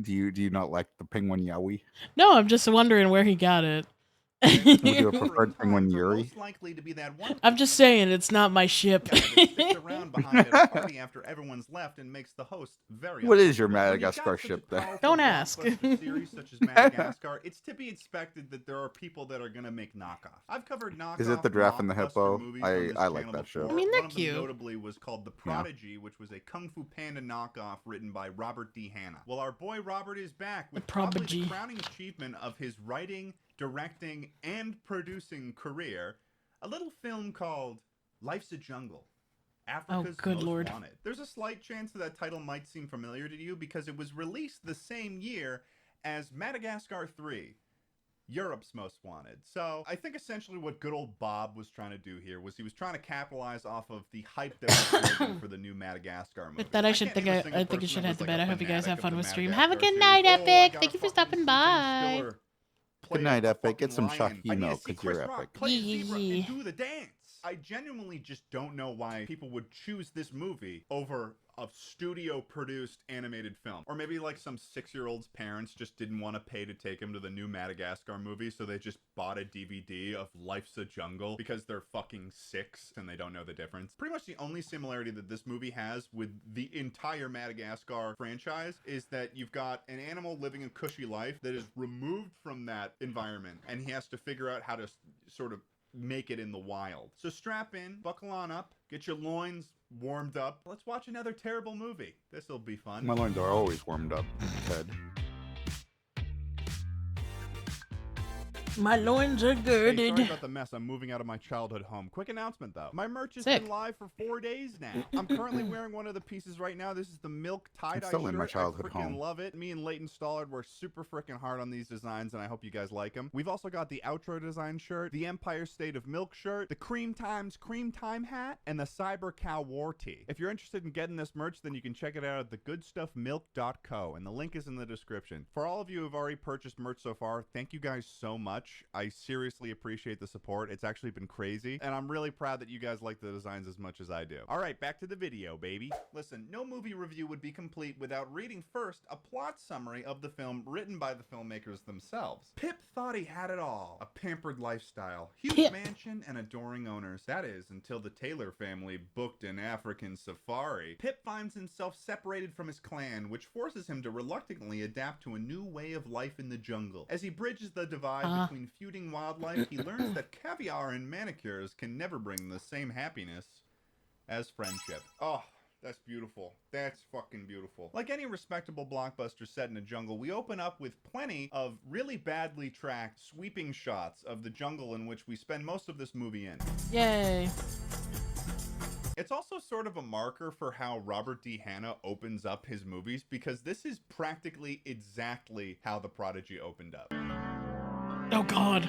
Do you not like the penguin Yowie? No, I'm just wondering where he got it. Would you have preferred penguin Yuri? most likely to be that one I'm just saying it's not my ship. guy that sticks around behind at a party after everyone's left and makes the host very What is your uncomfortable. When you've got Madagascar such a ship then? powerful Don't ask. blockbuster series such as Madagascar, it's to be expected that there are people that are gonna make knockoffs. I've covered knockoff. Is it the giraffe and the blockbuster hippo? movies on this I like channel that show. before. I mean, they're One of them cute. notably was called The Prodigy, which was a Kung Fu Panda knockoff written by Robert D. Hanna. Well, our boy Robert is back with probably Prodigy. the crowning achievement of his writing, directing, and producing career, a little film called Life's a Jungle. Africa's good Most Lord. Wanted. There's a slight chance that title might seem familiar to you because it was released the same year as Madagascar 3, Europe's Most Wanted. So I think essentially what good old Bob was trying to do here was he was trying to capitalize off of the hype that was building for the new Madagascar movie. With that, I can't think name a single I think you person should that head was to like bed. a I hope you guys fanatic have of fun the with stream. Madagascar Have a good series. night, Oh, I Epic. gotta Thank you for fucking stopping see Ben by. Stiller play Good night, a Epic. Get some fucking lion. I need Shahino, to see 'cause you're Chris Rock epic. play a zebra Yee. and do the dance. I genuinely just don't know why people would choose this movie over a studio-produced animated film. Or maybe like some 6-year-old's parents just didn't want to pay to take him to the new Madagascar movie, so they just bought a DVD of Life's a Jungle because they're fucking 6 and they don't know the difference. Pretty much the only similarity that this movie has with the entire Madagascar franchise is that you've got an animal living a cushy life that is removed from that environment, and he has to figure out how to sort of make it in the wild. So strap in, buckle on up, get your loins warmed up. Let's watch another terrible movie. This'll be fun. My loins are always warmed up, Ted. My loins are Hey, girded. sorry about the mess. I'm moving out of my childhood home. Quick announcement, though. My merch has Sick. been live for 4 days now. I'm currently wearing one of the pieces right now. This is the milk tie-dye still shirt. in my childhood I freaking home. love it. Me and Leighton Stollard were super freaking hard on these designs, and I hope you guys like them. We've also got the outro design shirt, the Empire State of Milk shirt, the Cream Times Cream Time hat, and the Cyber Cow War tee. If you're interested in getting this merch, then you can check it out at thegoodstuffmilk.co, and the link is in the description. For all of you who have already purchased merch so far, thank you guys so much. I seriously appreciate the support. It's actually been crazy, and I'm really proud that you guys like the designs as much as I do. All right, back to the video, baby. Listen, no movie review would be complete without reading first a plot summary of the film written by the filmmakers themselves. Pip thought he had it all. A pampered lifestyle, huge Pip. mansion, and adoring owners. That is, until the Taylor family booked an African safari. Pip finds himself separated from his clan, which forces him to reluctantly adapt to a new way of life in the jungle. As he bridges the divide between between feuding wildlife, he learns that caviar and manicures can never bring the same happiness as friendship. Oh, that's beautiful. That's fucking beautiful. Like any respectable blockbuster set in a jungle, we open up with plenty of really badly tracked sweeping shots of the jungle in which we spend most of this movie in. Yay. It's also sort of a marker for how Robert D. Hanna opens up his movies, because this is practically exactly how The Prodigy opened up. Oh God.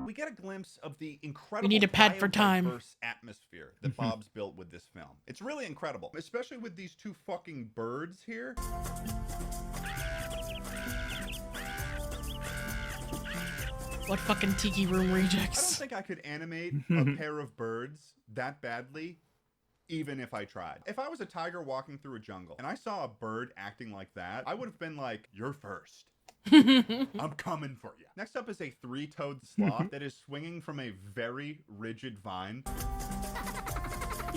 We get a glimpse of the incredible We need a pad for time. biodiverse atmosphere that Bob's built with this film. It's really incredible, especially with these two fucking birds here. What fucking tiki room I don't rejects? think I could animate a pair of birds that badly, even if I tried. If I was a tiger walking through a jungle and I saw a bird acting like that, I would have been like, you're first. I'm coming for you. Next up is a three-toed sloth that is swinging from a very rigid vine.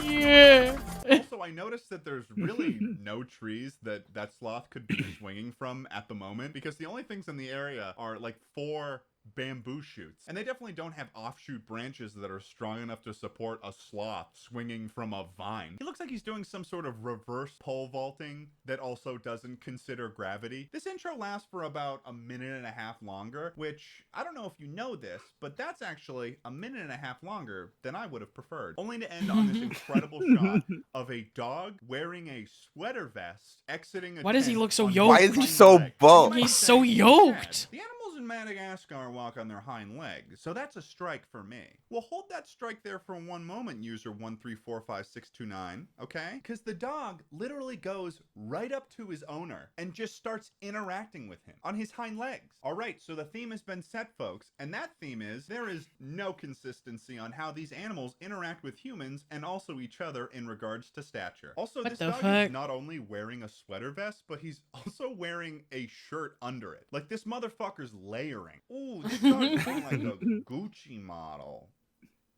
Yeah. Also, I noticed that there's really no trees that sloth could be swinging from at the moment, because the only things in the area are like 4 bamboo shoots, and they definitely don't have offshoot branches that are strong enough to support a sloth swinging from a vine. He looks like he's doing some sort of reverse pole vaulting that also doesn't consider gravity. This intro lasts for about a minute and a half longer, which I don't know if you know this, but that's actually a minute and a half longer than I would have preferred, only to end on this incredible shot of a dog wearing a sweater vest exiting a Why does he tent look so on yoked? Why is he hind so legs. buff? You might He's say so he's yoked. sad. The animals in Madagascar walk on their hind legs, so that's a strike for me. We'll hold that strike there for one moment, user 1345629, okay? Because the dog literally goes right up to his owner and just starts interacting with him on his hind legs. All right, so the theme has been set, folks, and that theme is there is no consistency on how these animals interact with humans and also each other in regards to stature. Also, What this the dog fuck? is not only wearing a sweater vest, but he's also wearing a shirt under it. Like, this motherfucker's layering. Ooh, this dog is looking like a Gucci model.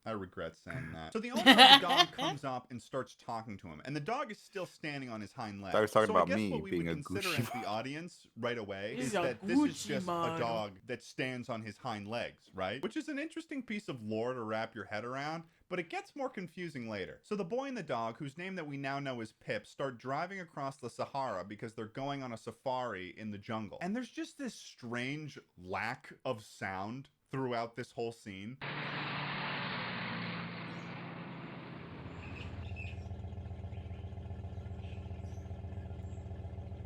I regret saying that. So the owner of the dog comes up and starts talking to him, and the dog is still standing on his hind legs. I was talking so about I guess me what we being would a consider Gucci as the audience right away He's is a that this is Gucci just model. a dog that stands on his hind legs, right? Which is an interesting piece of lore to wrap your head around, but it gets more confusing later. So the boy and the dog, whose name that we now know is Pip, start driving across the Sahara because they're going on a safari in the jungle. And there's just this strange lack of sound throughout this whole scene.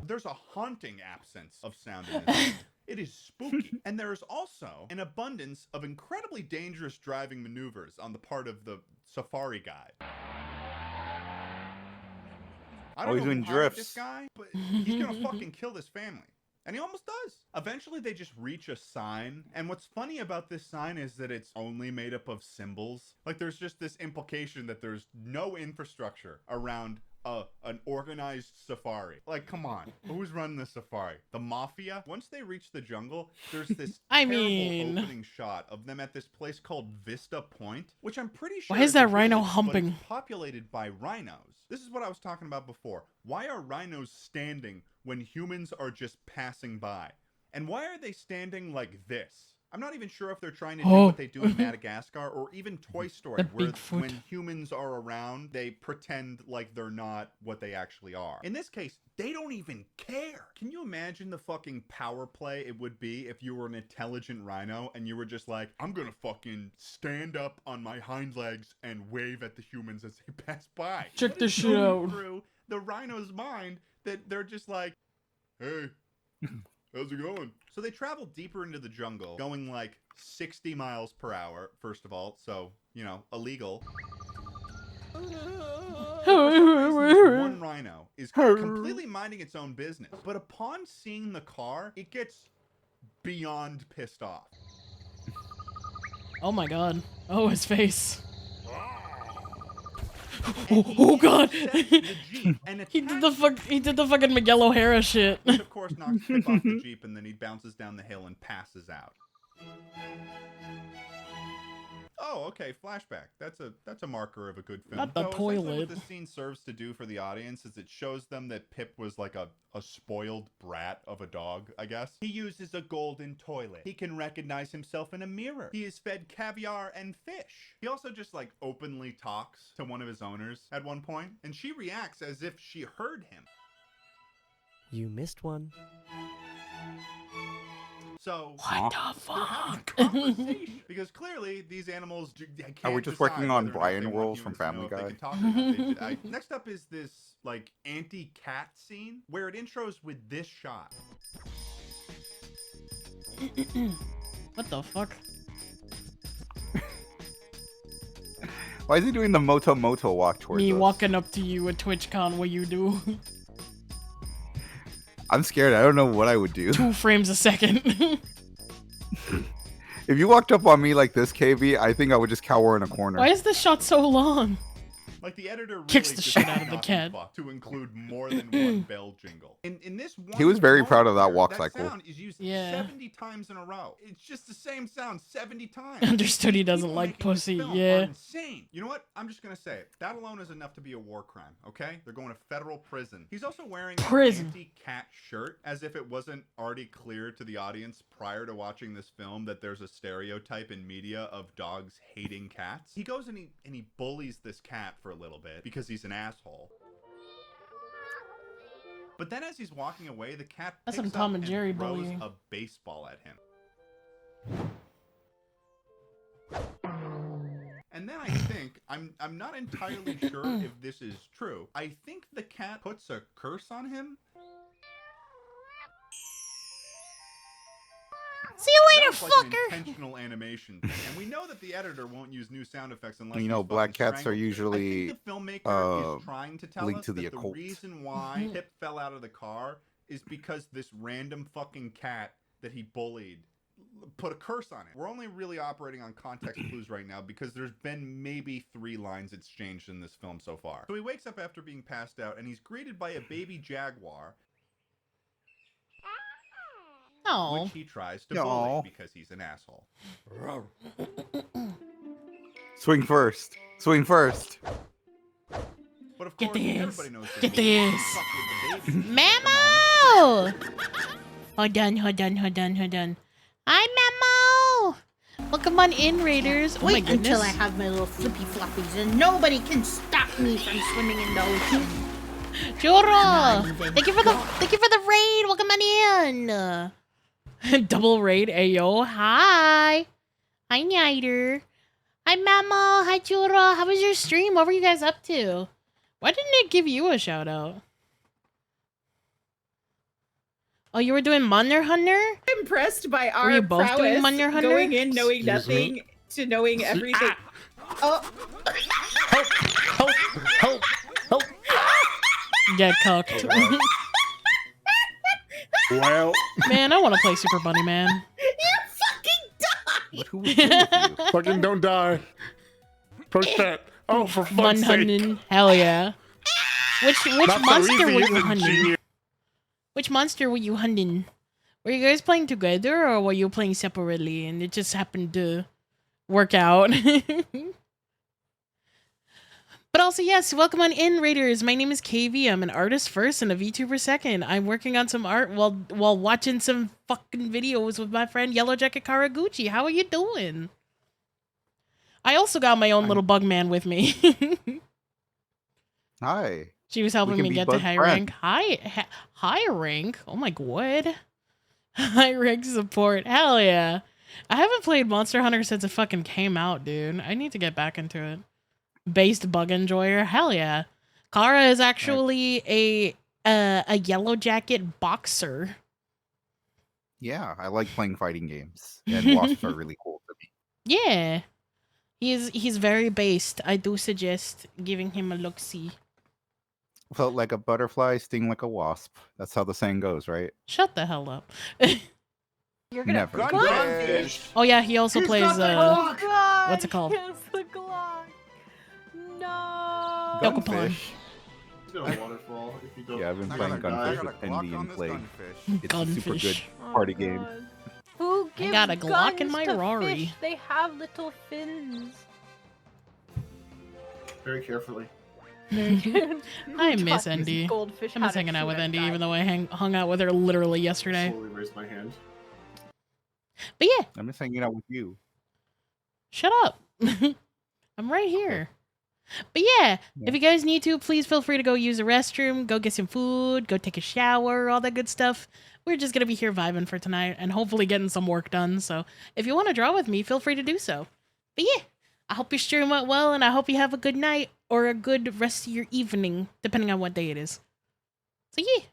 There's a haunting absence of sound in this film. It is spooky. And there is also an abundance of incredibly dangerous driving maneuvers on the part of the safari guide. I don't he's know doing who hired drifts. this guy, but he's gonna fucking kill this family. And he almost does. Eventually, they just reach a sign. And what's funny about this sign is that it's only made up of symbols. Like, there's just this implication that there's no infrastructure around an organized safari. Like, come on. Who's running the safari? The mafia? Once they reach the jungle, there's this terrible opening shot of them at this place called Vista Point, which I'm pretty sure Why is that a rhino village, but humping? it's populated by rhinos. This is what I was talking about before. Why are rhinos standing when humans are just passing by? And why are they standing like this? I'm not even sure if they're trying to do what they do in Madagascar or even Toy Story, where when humans are around, they pretend like they're not what they actually are. In this case, they don't even care. Can you imagine the fucking power play it would be if you were an intelligent rhino and you were just like, I'm gonna fucking stand up on my hind legs and wave at the humans as they pass by? Check this shit out. Through the rhino's mind that they're just like, hey, how's it going? So they travel deeper into the jungle, going like 60 miles per hour, first of all, so, you know, illegal. One rhino is completely minding its own business, but upon seeing the car, it gets beyond pissed off. Oh my god. Oh, his face. Oh god! He did the fucking Miguel O'Hara shit. Which of course knocks Pip off the Jeep, and then he bounces down the hill and passes out. Oh, okay, flashback. That's a marker of a good film. Not the So essentially toilet. what this scene serves to do for the audience is it shows them that Pip was like a spoiled brat of a dog, I guess. He uses a golden toilet. He can recognize himself in a mirror. He is fed caviar and fish. He also just like openly talks to one of his owners at one point, and she reacts as if she heard him. You missed one. So What the they're having a fuck? conversation because clearly these animals can't Are we just decide working on whether or not Brian they want roles from humans to know Family if they Guy? can talk or not. Next up is this like anti-cat scene where it intros with this shot. What the fuck? Why is he doing the Moto Moto walk towards Me us? walking up to you at TwitchCon, what you do? I'm scared. I don't know what I would do. 2 frames a second. If you walked up on me like this, KB, I think I would just cower in a corner. Why is this shot so long? Like the editor really Kicks the just shit out of the got cat. fucked to include more than one bell jingle. In this one, He was very proud of that moment walk there, cycle. That sound is used Yeah. 70 times in a row. It's just the same sound 70 times. Understood he doesn't People like making this pussy, film yeah. are insane. You know what? I'm just gonna say it. That alone is enough to be a war crime. Okay? They're going to federal prison. He's also wearing Prison. an anti-cat shirt, as if it wasn't already clear to the audience prior to watching this film that there's a stereotype in media of dogs hating cats. He goes and he bullies this cat for a little bit because he's an asshole. But then as he's walking away, the cat That's picks some Tom up and Jerry throws bullying. a baseball at him. And then I think, I'm not entirely sure if this is true. I think the cat puts a curse on him. See you later, Sounds like an fucker. intentional animation thing. And we know that the editor won't use new sound effects unless You know, he's black fucking cats are strangled. usually I think the filmmaker is uh, trying to tell linked us to the that occult. the reason why Pip fell out of the car is because this random fucking cat that he bullied put a curse on it. We're only really operating on context clues right now because there's been maybe 3 lines exchanged in this film so far. So he wakes up after being passed out and he's greeted by a baby jaguar, Oh. which he tries to Aw. bully because he's an asshole. Swing first. Swing first. But of Get course, this. everybody knows Get this. this. Fuck with the baby. Memo! Hold on. Hi, Memo! Welcome on in, Raiders. Oh my Wait goodness. until I have my little flippy floppies and nobody can stop me from swimming in the ocean. Joro! even Thank you for the raid. Welcome on in. Double raid, ayo. Hi. Hi, Nider. Hi, Memo. Hi, Joro. How was your stream? What were you guys up to? Why didn't it give you a shout out? Oh, you were doing Munner Hunter? Impressed by our you both prowess, doing Munner Hunter? going in knowing Excuse me? nothing to knowing everything. Oh, Get cooked. Well, Man, I want to play Super Bunny Man. But who was there with you? fucking don't die. Push that. Oh, for fuck's Mun sake. hunting. Hell yeah. Which Not so monster easy, were is you it, hunting? genius? Which monster were you hunting? Were you guys playing together or were you playing separately and it just happened to work out? But also, yes, welcome on in, Raiders. My name is KV. I'm an artist first and a VTuber second. I'm working on some art while watching some fucking videos with my friend Yellow Jacket Karaguchi. How are you doing? I also got my own little bug man with me. Hi. She was helping We can me be get to bug high friends. rank. High rank? Oh my god. High rank support. Hell yeah. I haven't played Monster Hunter since it fucking came out, dude. I need to get back into it. Based bug enjoyer. Hell yeah. Kara is actually a Yellow Jacket boxer. Yeah, I like playing fighting games, and wasps are really cool to me. Yeah. He's very based. I do suggest giving him a look-see. Felt like a butterfly, sting like a wasp. That's how the saying goes, right? Shut the hell up. You're gonna Never. Gunfish. Oh yeah, he also plays Oh god! what's it called? Yes, the Glock. No. Dokapon. Waterfall. If you don't, Yeah, I've been I playing got a Gunfish with Glock Envy on and this Plague. gunfish. It's a super good Gunfish. Oh, party game. God. Who I got a Glock in my Rari. Fish. They have little fins. Very carefully. I miss Endy. I miss hanging out with Endy, even though I hung out with her literally yesterday. Slowly raised my hand. But yeah. I'm just hanging out with you. Shut up. I'm right here. But yeah, if you guys need to, please feel free to go use the restroom, go get some food, go take a shower, all that good stuff. We're just going to be here vibing for tonight and hopefully getting some work done. So if you want to draw with me, feel free to do so. But yeah, I hope your stream went well and I hope you have a good night or a good rest of your evening, depending on what day it is. So yeah.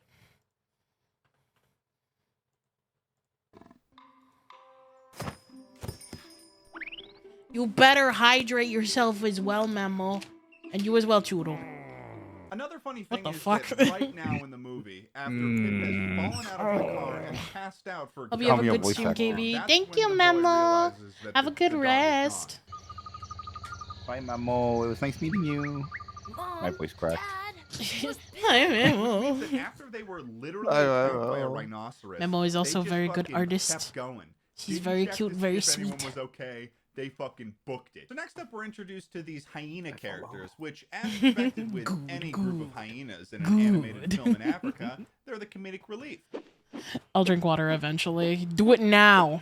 You better hydrate yourself as well, Memo. And you as well, Choodle. Another funny thing is fuck? that right now in the movie, after Pip has fallen out of the car and passed out for Hope you have a good stream, KB. Thank you, Memo. Have a good rest. Bye, Memo. It was nice meeting you. My voice cracked. Hi, Memo. After they were literally killed by a rhinoceros, Memo is also a they very just good fucking artist. kept going. She's Didn't very check cute, to see very if anyone sweet. was okay. They fucking booked it. So next up, we're introduced to these hyena characters, which, as expected with any group of hyenas in an animated film in Africa, they're the comedic relief. I'll drink water eventually. Do it now.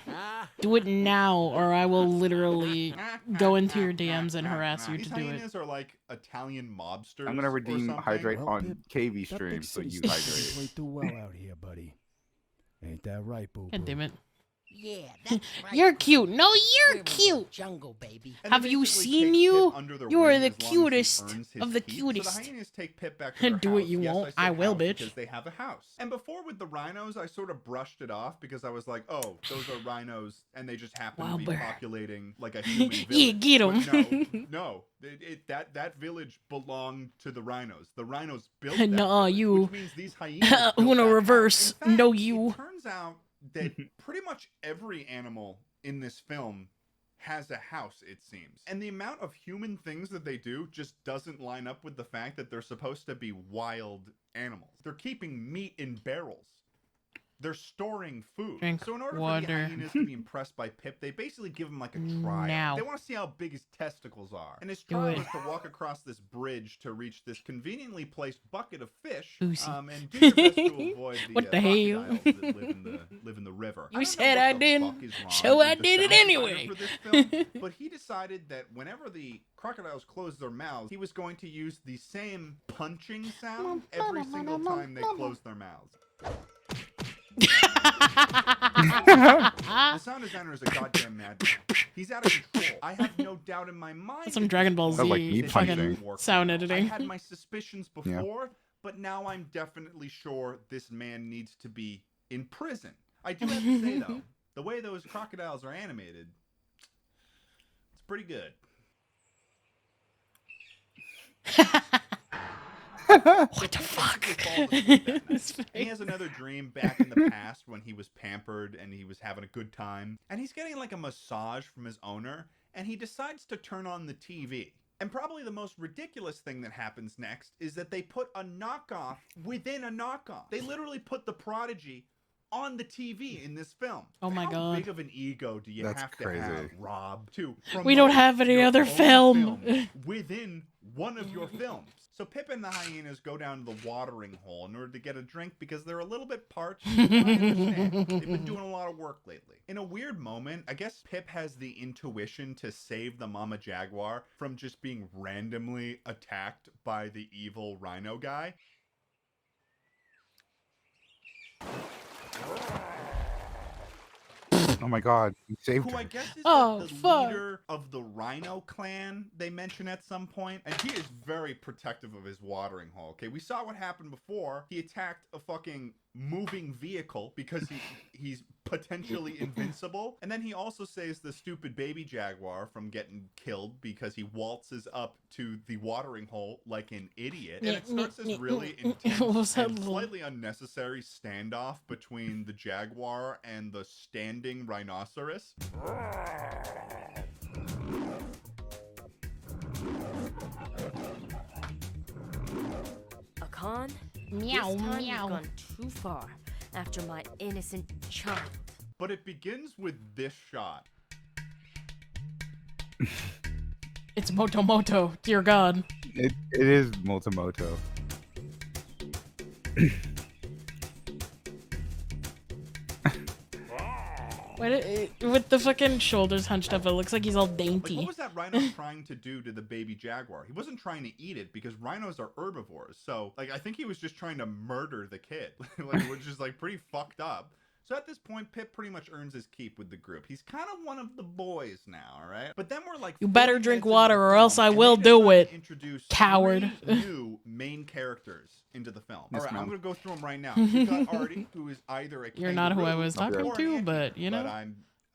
Do it now, or I will literally go into your DMs and harass you These to do it. hyenas are like Italian mobsters. I'm gonna or redeem something. hydrate on KV stream, so you hydrate. Do well out here, buddy. Ain't that right, boo? God damn it. Yeah, that's right. You're cute. No, you're cute. Jungle, baby. Have you seen you? You are the cutest of the So the cutest. hyenas take Pip back to their Do what house. you Yes, won't. said I will, house bitch. Because they have a house. And before with the rhinos, I sort of brushed it off because I was like, oh, those are rhinos, and they just happen to be Wilbur. populating like a human village. Yeah, get 'em. But no, that village belonged to the rhinos. The rhinos built that No, village, you. which means these hyenas built Uno that reverse. house. In No, fact, you. It turns out that pretty much every animal in this film has a house, it seems. And the amount of human things that they do just doesn't line up with the fact that they're supposed to be wild animals. They're keeping meat in barrels. They're storing food. Drink so in order for water. the hyenas to be impressed by Pip, they basically give him like a trial. Now. They want to see how big his testicles are. And his Do trial it. is to walk across this bridge to reach this conveniently placed bucket of fish Boozy. and do your best to avoid the What the hell? crocodiles that live in the river. You I don't know said what I the didn't, fuck is wrong so I with the did it sound anyway. designer for this film, but he decided that whenever the crocodiles closed their mouths, he was going to use the same punching sound every single time they closed their mouths. The sound designer is a goddamn madman. He's out of control. I have no doubt in my mind. That's some Dragon Ball Z Like me fucking punching. sound I editing. had my suspicions before, but now I'm definitely sure this man needs to be in prison. I do have to say though, the way those crocodiles are animated, it's pretty good. What the fuck? He has another dream back in the past when he was pampered and he was having a good time. And he's getting like a massage from his owner, and he decides to turn on the TV. And probably the most ridiculous thing that happens next is that they put a knockoff within a knockoff. They literally put the Prodigy on the TV in this film. Oh my How God. big of an ego do you That's have crazy. to have, Rob, to We don't promote have any your other own film. within one of your films? So Pip and the hyenas go down to the watering hole in order to get a drink because they're a little bit parched. I understand. They've been doing a lot of work lately. In a weird moment, I guess Pip has the intuition to save the mama jaguar from just being randomly attacked by the evil rhino guy. Oh my god, you saved Who I her. guess is Oh, the fuck. leader of the rhino clan they mention at some point. And he is very protective of his watering hole. Okay, we saw what happened before. He attacked a fucking moving vehicle because he's potentially invincible. And then he also saves the stupid baby jaguar from getting killed because he waltzes up to the watering hole like an idiot. And it starts this really intense What was that and little- slightly unnecessary standoff between the jaguar and the standing rhinoceros. Akan, Meow, this time meow. you've gone too far after my innocent child. But it begins with this shot. It's Moto. Dear God. It is Moto. With the fucking shoulders hunched up, it looks like he's all dainty. Like, what was that rhino trying to do to the baby jaguar? He wasn't trying to eat it because rhinos are herbivores. So, like, I think he was just trying to murder the kid, like, which is like pretty fucked up. So at this point, Pip pretty much earns his keep with the group. He's kind of one of the boys now, all right? But then we're like, you better drink water or else I will do it, coward. New main characters into the film. All right, I'm going to go through them right now. You got Artie, who is either a You're not who I was talking or to, an but, you know, but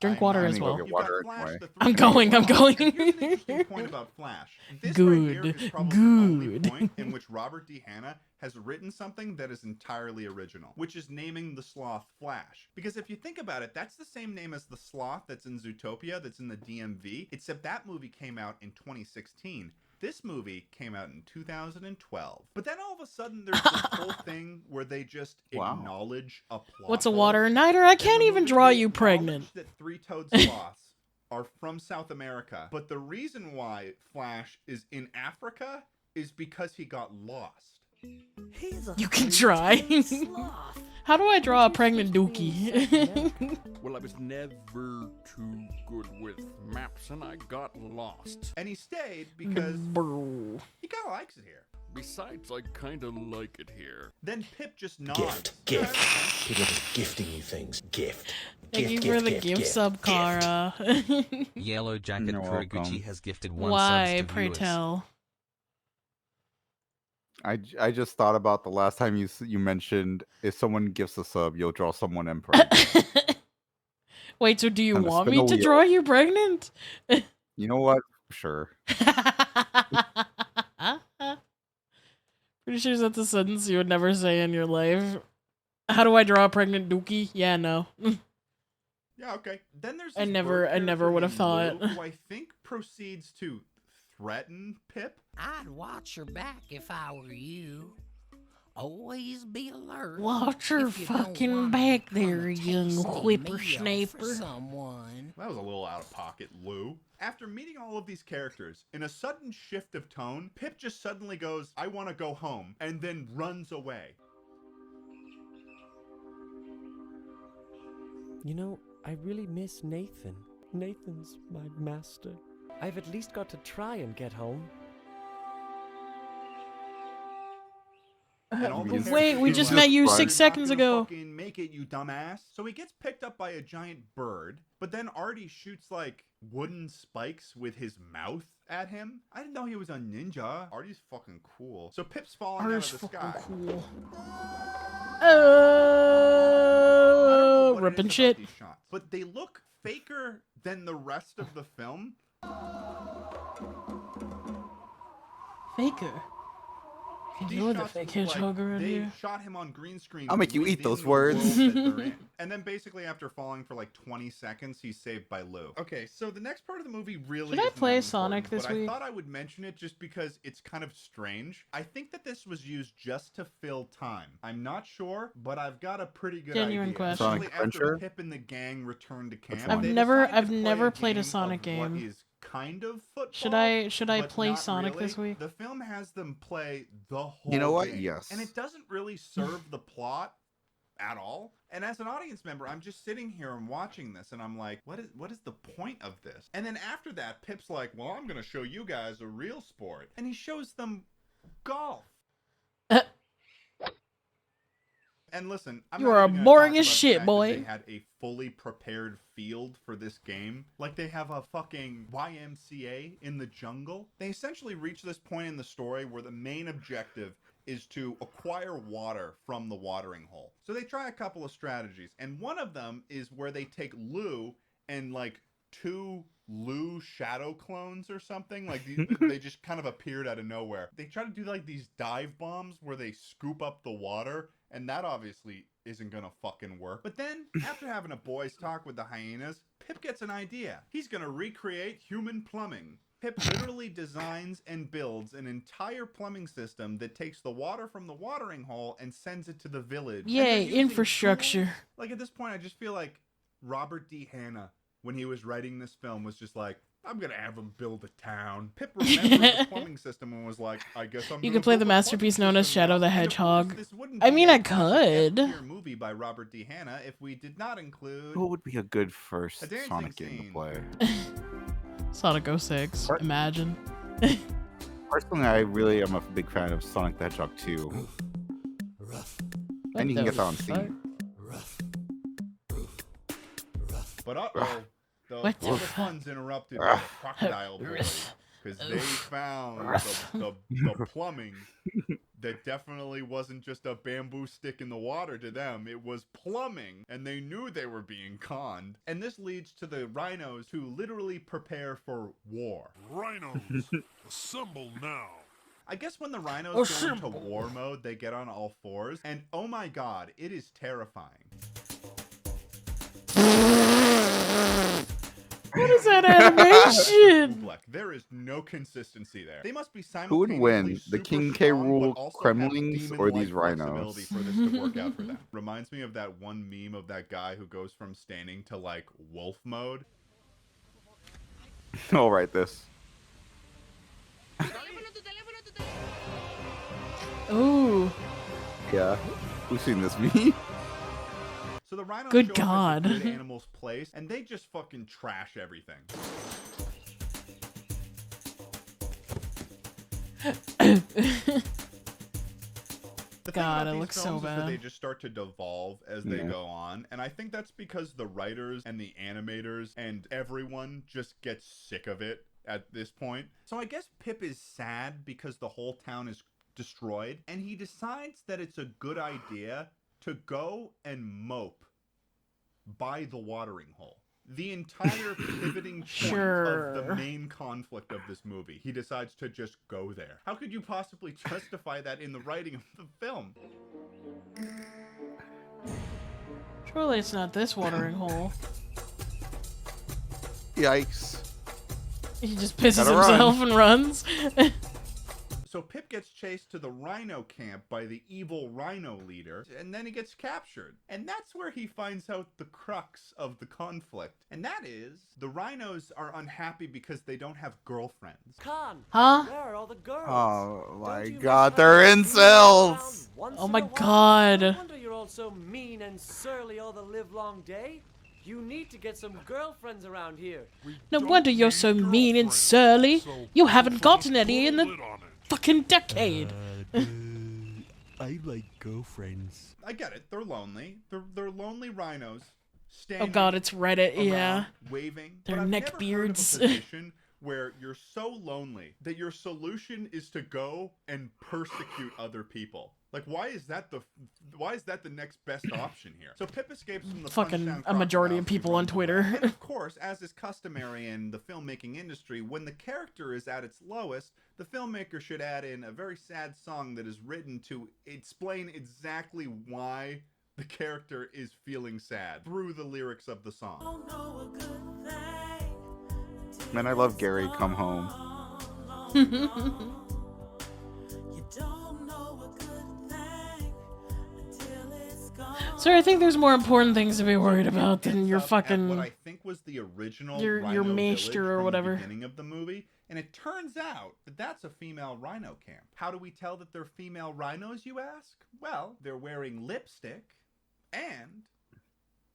drink water as well. Go get water anyway. I'm going. Here's an interesting point about Flash. This right here is probably the only point in which Robert D. Hanna has written something that is entirely original, which is naming the sloth Flash. Because if you think about it, that's the same name as the sloth that's in Zootopia, that's in the DMV, except that movie came out in 2016. This movie came out in 2012. But then all of a sudden there's this whole thing where they just acknowledge a plot. What's a water nighter? I can't even draw you pregnant. That three-toed sloths are from South America. But the reason why Flash is in Africa is because he got lost. You can try. How do I draw a pregnant dookie? Well, I was never too good with maps and I got lost. And he stayed because he kind of likes it here. Besides, I kind of like it here. Then Pip just nods. Gift. People are gifting you things. Gift. Thank you for the gift sub, Kara. Yellow Jacket Kuriguchi has gifted one Why, subs to pray viewers. tell? I just thought about the last time you mentioned if someone gifts a sub, you'll draw someone in pregnant. Wait, so do you Kinda want spin me the to wheel. draw you pregnant? You know what? Sure. Pretty sure that's a sentence you would never say in your life. How do I draw a pregnant dookie? Yeah, no. Yeah, okay. Then there's I this never bird would character have thought. Lou, who I think proceeds to threaten Pip. I'd watch your back if I were you. Always be alert. Watch your if you don't fucking wanna back become a there, young tasty meal whippersnapper. for someone. That was a little out of pocket, Lou. After meeting all of these characters, in a sudden shift of tone, Pip just suddenly goes, I want to go home, and then runs away. You know, I really miss Nathan. Nathan's my master. I've at least got to try and get home. Wait, we just Like, met you "You're 6 not seconds gonna ago. fucking make it, you dumbass. So he gets picked up by a giant bird, but then Artie shoots like wooden spikes with his mouth at him. I didn't know he was a ninja. Artie's fucking cool. So Pip's falling Artie's out of the fucking sky. cool. I don't know what it Ripping is shit. about these shots, but they look faker than the rest of the film. Faker. These You're the shots fake look hedgehog around they here. shot him on green screen. I'll make you eat within those the words. world that they're in. And then basically after falling for like 20 seconds, he's saved by Lou. Okay, so the next part of the movie really Should I isn't play that Sonic important, this but week? I thought I would mention it just because it's kind of strange. I think that this was used just to fill time. I'm not sure, but I've got a pretty good Genuine idea. question. Especially Sonic Adventure? after Pip and the gang return to camp. I've they never decided to play played a game Sonic of what game. is kind of football. Should I but play not Sonic really. this week? The film has them play the whole You know what? game, Yes. and it doesn't really serve the plot at all. And as an audience member, I'm just sitting here and watching this, and I'm like, what is the point of this? And then after that, Pip's like, well, I'm going to show you guys a real sport. And he shows them golf. And listen, I'm You not are even gonna boring talk as about the shit, fact that boy. They had a fully prepared field for this game. Like they have a fucking YMCA in the jungle. They essentially reach this point in the story where the main objective is to acquire water from the watering hole. So they try a couple of strategies, and one of them is where they take Lou and like 2 Lou shadow clones or something. Like they just kind of appeared out of nowhere. They try to do like these dive bombs where they scoop up the water, and that obviously isn't gonna fucking work. But then, after having a boys talk with the hyenas, Pip gets an idea. He's gonna recreate human plumbing. Pip literally designs and builds an entire plumbing system that takes the water from the watering hole and sends it to the village. And they're Yay, using infrastructure. tools. Like at this point, I just feel like Robert D. Hanna, when he was writing this film, was just like, I'm gonna have him build a town. Pip remembered the plumbing system and was like, I guess I'm You gonna could play build the a masterpiece plumbing known as system Shadow now." the And of course, Hedgehog. this wouldn't I be mean, a I classic could. F-tier movie by Robert D. Hanna if we did not include What would be a good first a dancing Sonic game to scene. play? Sonic 06. Imagine. Personally, I really am a big fan of Sonic the Hedgehog 2. And you can get that on Steam. But the What the fun's interrupted by the crocodile boys because they found the plumbing that definitely wasn't just a bamboo stick in the water to them. It was plumbing, and they knew they were being conned. And this leads to the rhinos to literally prepare for war. Rhinos, assemble now. I guess when the rhinos go into war mode, they get on all fours, and oh my god, it is terrifying. What is that animation? There is no consistency there. They must be Who would win, the super King K. strong, Rool but also have Kremlings or demon-like these rhinos? flexibility for this to work out for them. Reminds me of that one meme of that guy who goes from standing to like wolf mode. I'll write this. Ooh. Yeah. Who's seen this meme? So the rhinos Good show God. up at the good animal's place, and they just fucking trash everything. The thing God, about it these looks so films is that bad. they just start to devolve as they go on, and I think that's because the writers and the animators and everyone just gets sick of it at this point. So I guess Pip is sad because the whole town is destroyed, and he decides that it's a good idea to go and mope by the watering hole. The entire pivoting point of the main conflict of this movie. He decides to just go there. How could you possibly justify that in the writing of the film? Surely it's not this watering hole. Yikes. He just pisses Gotta himself and runs. So Pip gets chased to the rhino camp by the evil rhino leader, and then he gets captured. And that's where he finds out the crux of the conflict. And that is, the rhinos are unhappy because they don't have girlfriends. Khan, Huh? where are all the girls? Oh my Don't you god, miss they're having them around incels! once Oh in my a while? God. No wonder you're all so mean and surly all the livelong day. You need to get some girlfriends around here. No wonder you're so mean and surly. You haven't gotten any in the fucking decade. I like girlfriends. I get it. They're lonely. They're lonely rhinos. Standing Oh god, it's Reddit, around, yeah. waving. Their But I've neck never beards. heard of a position where you're so lonely that your solution is to go and persecute other people. Like, why is that the next best option here? So Pip escapes from the Fucking punch-down a majority of crocodiles people on and runs Twitter. away. And of course, as is customary in the filmmaking industry, when the character is at its lowest, the filmmaker should add in a very sad song that is written to explain exactly why the character is feeling sad through the lyrics of the song. Man, I love Gary Come Home. Sir, I think there's more important things to be worried about than your What fucking I think was the original your rhino maester village or from whatever. the beginning of the movie, and it turns out that that's a female rhino camp. How do we tell that they're female rhinos, you ask? Well, they're wearing lipstick, and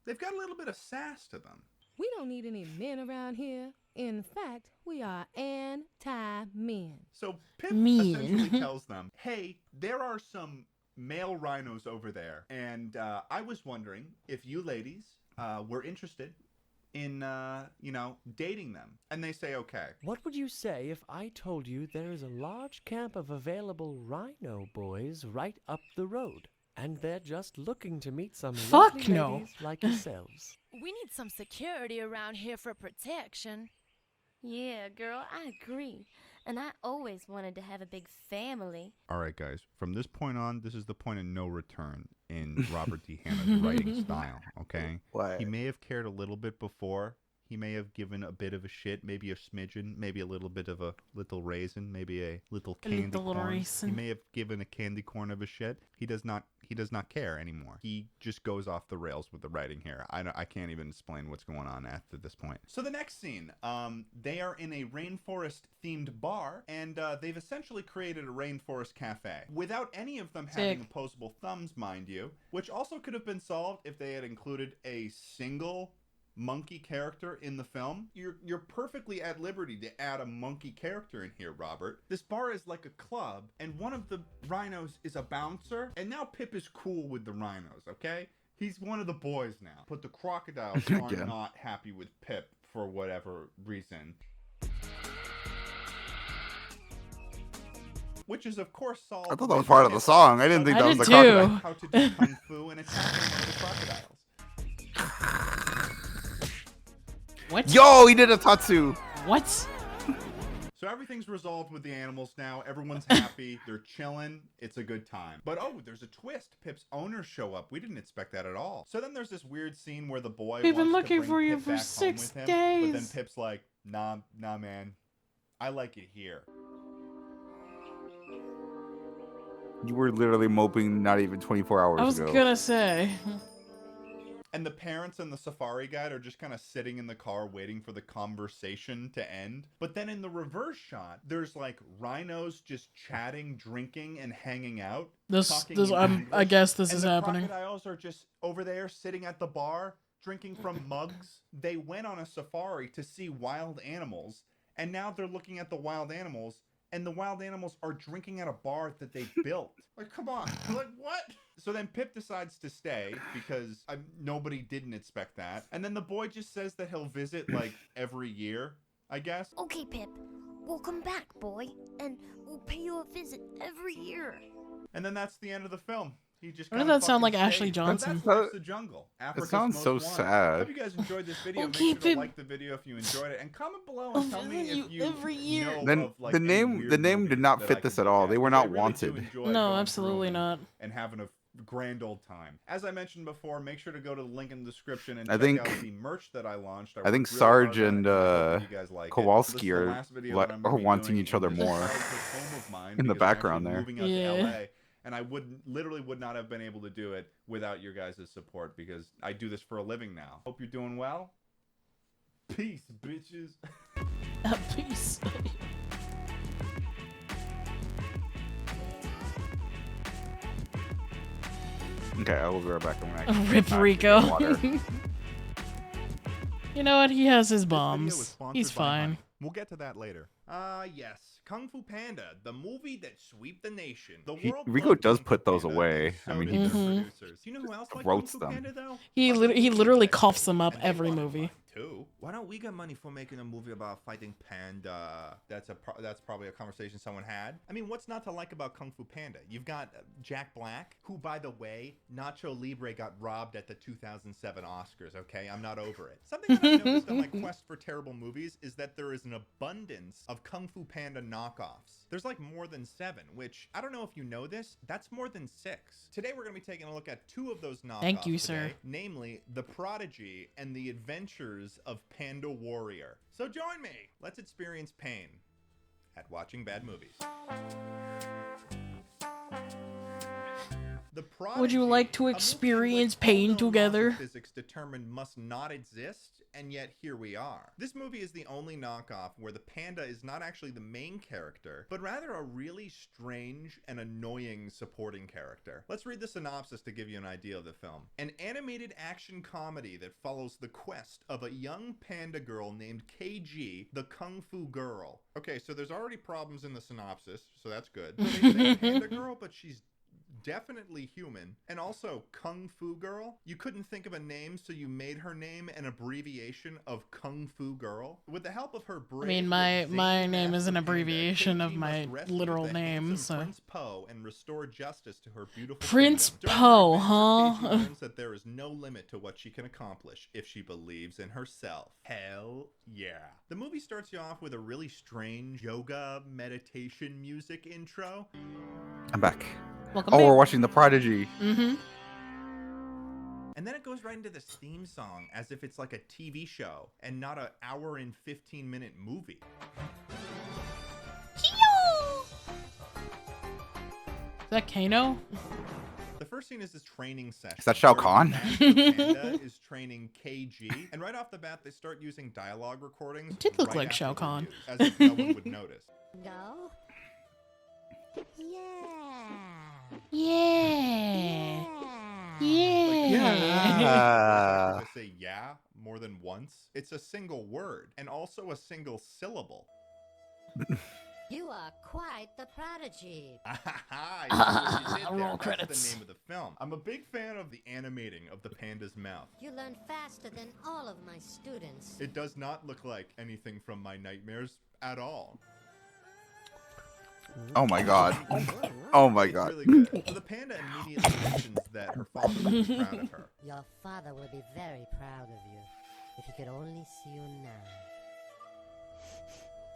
they've got a little bit of sass to them. We don't need any men around here. In fact, we are anti-men. So Pip Mean. essentially tells them, hey, there are some male rhinos over there, and I was wondering if you ladies were interested in, dating them. And they say, okay. What would you say if I told you there is a large camp of available rhino boys right up the road? And they're just looking to meet some Fuck lovely no. ladies like yourselves. We need some security around here for protection. Yeah, girl, I agree. And I always wanted to have a big family. All right, guys. From this point on, this is the point of no return in Robert D. Hanna's writing style, okay? What? He may have cared a little bit before. He may have given a bit of a shit, maybe a smidgen, maybe a little bit of a little raisin, maybe a little candy corn. raisin. He may have given a candy corn of a shit. He does not care anymore. He just goes off the rails with the writing here. I can't even explain what's going on after this point. So the next scene, they are in a rainforest themed bar, and they've essentially created a rainforest cafe without any of them having opposable thumbs, mind you, which also could have been solved if they had included a single monkey character in the film. You're perfectly at liberty to add a monkey character in here, Robert. This bar is like a club, and one of the rhinos is a bouncer, and now Pip is cool with the rhinos, okay? He's one of the boys now. But the crocodiles are not happy with Pip for whatever reason. Which is, of course, solved. I thought that was part of the song. I didn't think that was the crocodile. How to do kung fu and attacking one of the crocodiles. What? Yo, he did a tatsu. What? So everything's resolved with the animals now. Everyone's happy. They're chilling. It's a good time. But oh, there's a twist. Pip's owners show up. We didn't expect that at all. So then there's this weird scene where the boy We've been wants to looking bring for you Pip for back home 6 with him, days. But then Pip's like, nah, man. I like it here. You were literally moping not even 24 hours ago. I was gonna say. And the parents and the safari guide are just kind of sitting in the car waiting for the conversation to end. But then in the reverse shot, there's like rhinos just chatting, drinking, and hanging out. I guess this is happening. The crocodiles are just over there sitting at the bar, drinking from mugs. They went on a safari to see wild animals, and now they're looking at the wild animals, and the wild animals are drinking at a bar that they built. Like, come on. Like, what? So then Pip decides to stay because nobody didn't expect that. And then the boy just says that he'll visit like every year, I guess. Okay, Pip. We'll come back, boy, and we'll pay you a visit every year. And then that's the end of the film. He just Why does that sound like Ashley Johnson? That's the jungle. It sounds so sad. Hope you guys enjoyed this video. Okay, Make sure to Pip. like the video if you enjoyed it, and comment below and tell me if you every year. know Then of, like, the any name weird the name movies did not that I fit can this at look all. at, They were because I not really do wanted. enjoy No, going absolutely through not. And having a grand old time. As I mentioned before, make sure to go to the link in the description and I check think- out the merch that I launched. I think worked really hard Sarge on it, and I hope you guys like it. Kowalski This is the are last video that I'm gonna be wanting doing each other in this more childhood home of mine, in the because I'm background actually there. moving out to LA. And I literally would not have been able to do it without your guys' support, because I do this for a living now. Hope you're doing well. Peace, bitches. Peace. Okay, I will be right back. I'm gonna actually Rip get back to Rico. get water. You know what? He has his This video was bombs. sponsored He's by fine. Honey. We'll get to that later. Yes. Kung Fu Panda, the movie that sweep the nation. The world Rico loved does Kung Fu put those Panda, away. and so I mean, did he their Mhm. producers. You know who else liked Kung throats Fu them. Panda, though? He literally coughs them up every movie. Too. Why don't we get money for making a movie about fighting panda? That's probably a conversation someone had. I mean, what's not to like about Kung Fu Panda? You've got Jack Black, who, by the way, Nacho Libre got robbed at the 2007 Oscars. Okay, I'm not over it. Something that I've noticed on my quest for terrible movies is that there is an abundance of Kung Fu Panda knockoffs. There's like more than 7, which I don't know if you know this. That's more than 6. Today we're going to be taking a look at 2 of those knockoffs. Thank you, today, sir. namely The Prodigy and The Adventures of Panda Warrior. So join me. Let's experience pain at watching bad movies. The Prodigy, Would you like to a movie experience which pain all known laws of together? Physics determined must not exist, and yet here we are. This movie is the only knockoff where the panda is not actually the main character, but rather a really strange and annoying supporting character. Let's read the synopsis to give you an idea of the film. An animated action comedy that follows the quest of a young panda girl named KG, the Kung Fu Girl. Okay, so there's already problems in the synopsis, so that's good. They say panda girl, but she's definitely human. And also Kung Fu Girl. You couldn't think of a name, so you made her name an abbreviation of Kung Fu Girl. With the help of her I brave, mean, my name is an abbreviation of my literal name, so. Prince Po and restore justice to her beautiful Prince kingdom. Po, During her huh? adventure, Casey learns that there is no limit to what she can accomplish if she believes in herself. Hell yeah. The movie starts you off with a really strange yoga meditation music intro. I'm back. Welcome Oh, back. we're watching The Prodigy. Mm-hmm. And then it goes goes right into this theme song as if it's like a TV show and not an hour and 15-minute movie. Is that Kano? The first scene is this training session. Is that Shao where Kahn? Master Panda is training KG, and right off the bat, they start using dialogue recordings. It did look right like after Shao the Kahn. reviews, as if no one would notice. Go. Yeah. Yeah. To say yeah more than once. It's a single word and also a single syllable. You are quite the prodigy. Roll credits. That's the name of the film. I'm a big fan of the animating of the panda's mouth. You learn faster than all of my students. It does not look like anything from my nightmares at all. Oh my god. Oh my god. It's really good. So the panda immediately mentions that her father would be proud of her. Your father will be very proud of you if he could only see you now.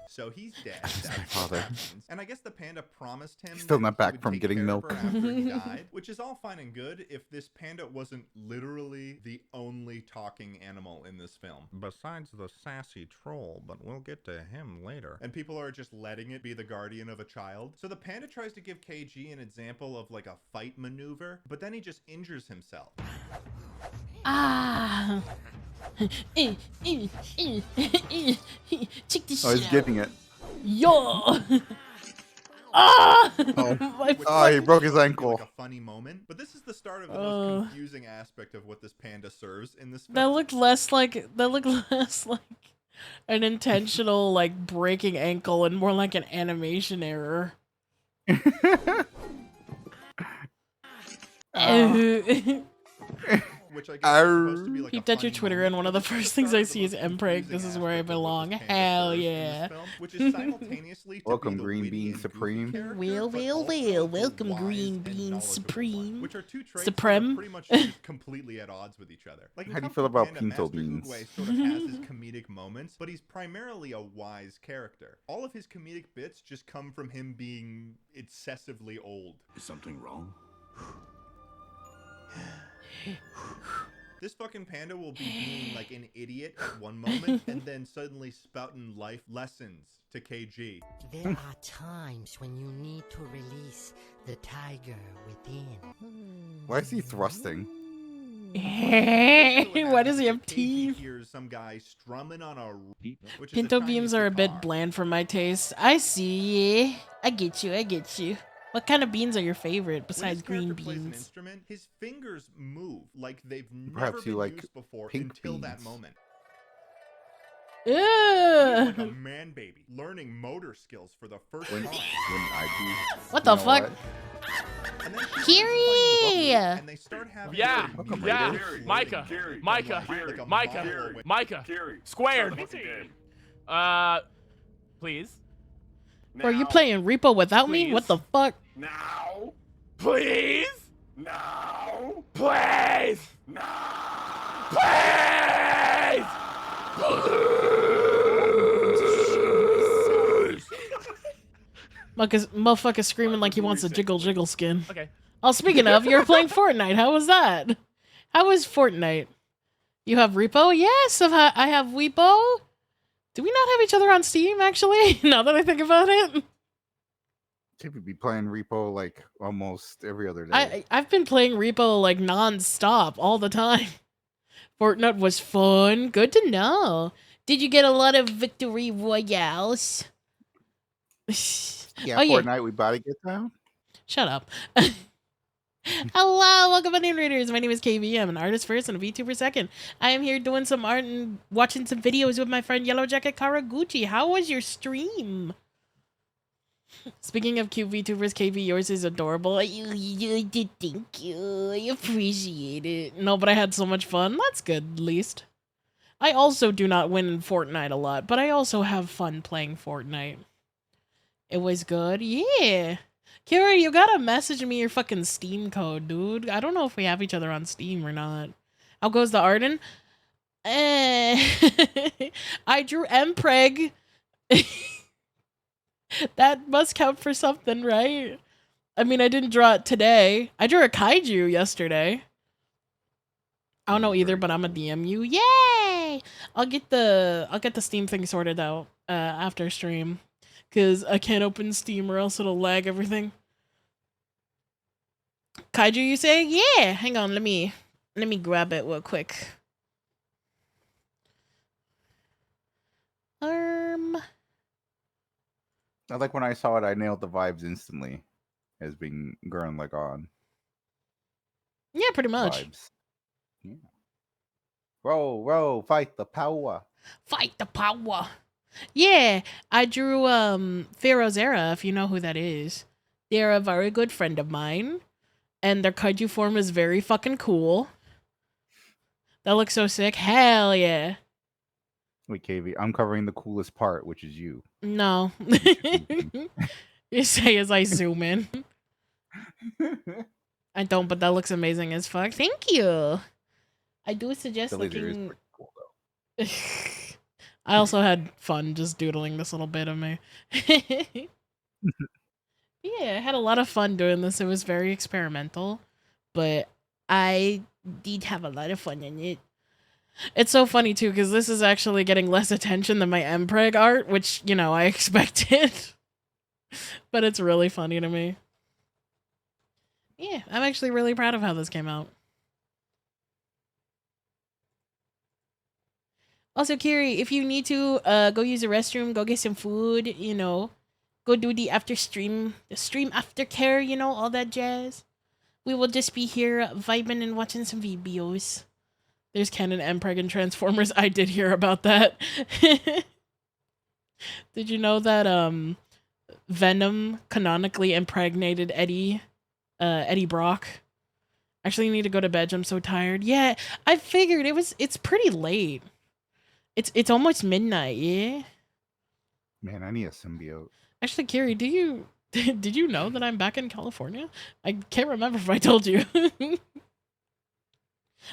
So he's dead. That's my father. And I guess the panda promised him Still that not he back would from take getting care of milk. her after he died, which is all fine and good if this panda wasn't literally the only talking animal in this film. Besides the sassy troll, but we'll get to him later. And people are just letting it be the guardian of a child. So the panda tries to give KG an example of like a fight maneuver, but then he just injures himself. Ah. Check this Oh, he's shit getting out. it. Yo. Ah. Oh, he broke his ankle. Like a funny moment, but this is the start of the most confusing aspect of what this panda serves in this film. That looked less like an intentional like breaking ankle and more like an animation error. Which I guess is supposed to be like Peeped a at your funny Twitter, moment, and one of the but this first things the I start see is of the most Mpreg. This confusing is where I aspect of what belong. this panda Hell serves in yeah. this film, which is simultaneously to Welcome, be the Green witty Bean and goofy Supreme. character, Well, but well, also well. the Welcome, wise Green and Bean knowledgeable Supreme. one, which are two traits that are Supreme. pretty much just completely at odds with each other. Like in How do you Kung feel Fu about Panda, pinto Master beans? Oogway sort of has his comedic moments, but he's primarily a wise character. All of his comedic bits just come from him being excessively old. Is something wrong? This fucking panda will be being like an idiot at one moment and then suddenly spouting life lessons to KG. There are times when you need to release the tiger within. Why is he thrusting? Why does he have KG teeth? hears some guy strumming on a which is Pinto a Chinese beans are a guitar. bit bland for my taste. I see. I get you. I get you. What kind of beans are your favorite When besides this green character plays an beans? instrument, his fingers move like they've never Perhaps you been like used before pink until that beans. moment. Ew. Like a man baby, learning motor skills for the first time. Wouldn't I be? What the You know fuck? And then she Kiri! and they start having Yeah, like yeah. floating Micah, like Micah, a Micah, model with- Micah. Squared. Please. Bro, you playing Repo without me? What the fuck? Now. Please. Now. Please. Now. Please. Motherfucker screaming like he wants a jiggle jiggle skin. Okay. Oh, speaking of, you're playing Fortnite. How was that? How was Fortnite? You have Repo? Yes, I have Weepo. Do we not have each other on Steam, actually? Now that I think about it. Should be playing Repo like almost every other day. I've been playing Repo like non-stop all the time. Fortnite was fun. Good to know. Did you get a lot of victory royales? Yeah, Oh, yeah. Fortnite, we about to get down. Shut up. Hello, welcome on in readers. My name is KV. I'm an artist first and a VTuber second. I am here doing some art and watching some videos with my friend Yellow Jacket Karaguchi. How was your stream? Speaking of cute VTubers, KV, yours is adorable. Thank you. I appreciate it. No, but I had so much fun. That's good, at least. I also do not win in Fortnite a lot, but I also have fun playing Fortnite. It was good. Yeah. Kira, you gotta message me your fucking Steam code, dude. I don't know if we have each other on Steam or not. How goes the Arden? I drew Mpreg. That must count for something, right? I mean, I didn't draw it today. I drew a kaiju yesterday. I don't know either, but I'm a DM you. Yay! I'll get the Steam thing sorted out after stream, cause I can't open Steam or else it'll lag everything. Kaiju, you say? Yeah. Hang on, let me grab it real quick. I like when I saw it, I nailed the vibes instantly as being Gurren Lagann. Yeah, pretty much. Vibes. Yeah. Row, fight the power. Fight the power. Yeah, I drew Pharaoh's Era, if you know who that is. They're a very good friend of mine, and their kaiju form is very fucking cool. That looks so sick. Hell yeah. Wait, KV, I'm covering the coolest part, which is you. No. You say as I zoom in. I don't, but that looks amazing as fuck. Thank you. I do suggest The laser is looking. pretty cool, though. I also had fun just doodling this little bit of me. Yeah, I had a lot of fun doing this. It was very experimental, but I did have a lot of fun in it. It's so funny too, because this is actually getting less attention than my Mpreg art, which, you know, I expected. But it's really funny to me. Yeah, I'm actually really proud of how this came out. Also, Kiri, if you need to go use the restroom, go get some food, you know, go do the stream aftercare, you know, all that jazz. We will just be here vibing and watching some videos. There's Canon Mpreg and Transformers. I did hear about that. Did you know that Venom canonically impregnated Eddie Brock? Actually, I need to go to bed. I'm so tired. Yeah, I figured it's pretty late. It's almost midnight, yeah? Man, I need a symbiote. Actually, Kiri, did you know that I'm back in California? I can't remember if I told you.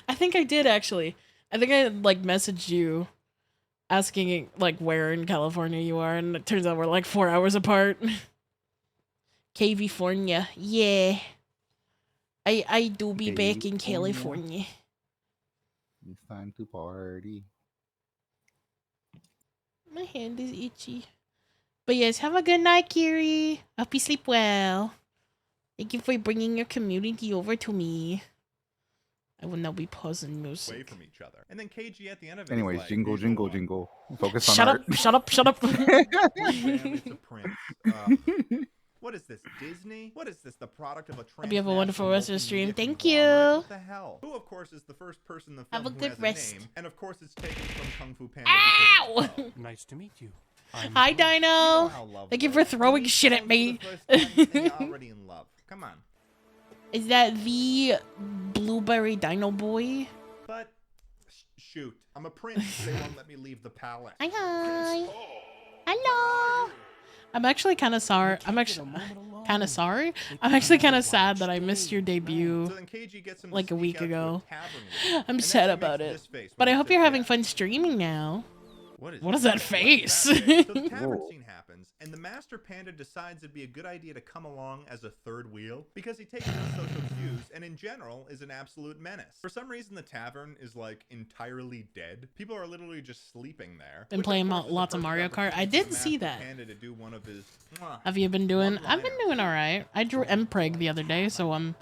I think I did, actually. I think I, like, messaged you asking, like, where in California you are, and it turns out we're, like, 4 hours apart. California, yeah. I do be back in California. It's time to party. My hand is itchy. But yes, have a good night, Kiri. Hope you sleep well. Thank you for bringing your community over to me. I will now be pausing music. Away from each other. And then KG at the end of it. Anyways, jingle, jingle, jingle. Focus on Shut art. up, shut up, shut up. It's a prince. What is this, Disney? What is this, the product of a Hope you have a wonderful rest of the stream. Thank you. What the hell? Who, of course, is the first person in the film Have a who good has rest. a name, and of course it's taken from Kung Fu Panda. Ow! Nice to meet you. Hi, Dino. Thank you for throwing shit at me. You're already in love. Come on. Is that the Blueberry Dino Boy? But shoot, I'm a prince. They won't let me leave the palace. Hi. Hello. I'm actually kind of sorry. I'm actually kind of sorry. I'm actually kind of sad that I missed your debut like a week ago. I'm sad about it. But I hope you're having fun streaming now. What is that face? So the tavern scene happens, and the master panda decides it'd be a good idea to come along as a third wheel because he takes no social cues and in general is an absolute menace. For some reason, the tavern is like entirely dead. People are literally just sleeping there. Been playing lots of Mario Kart. I did see that. Have you been doing? I've been doing all right. I drew Mpreg the other day, so I'm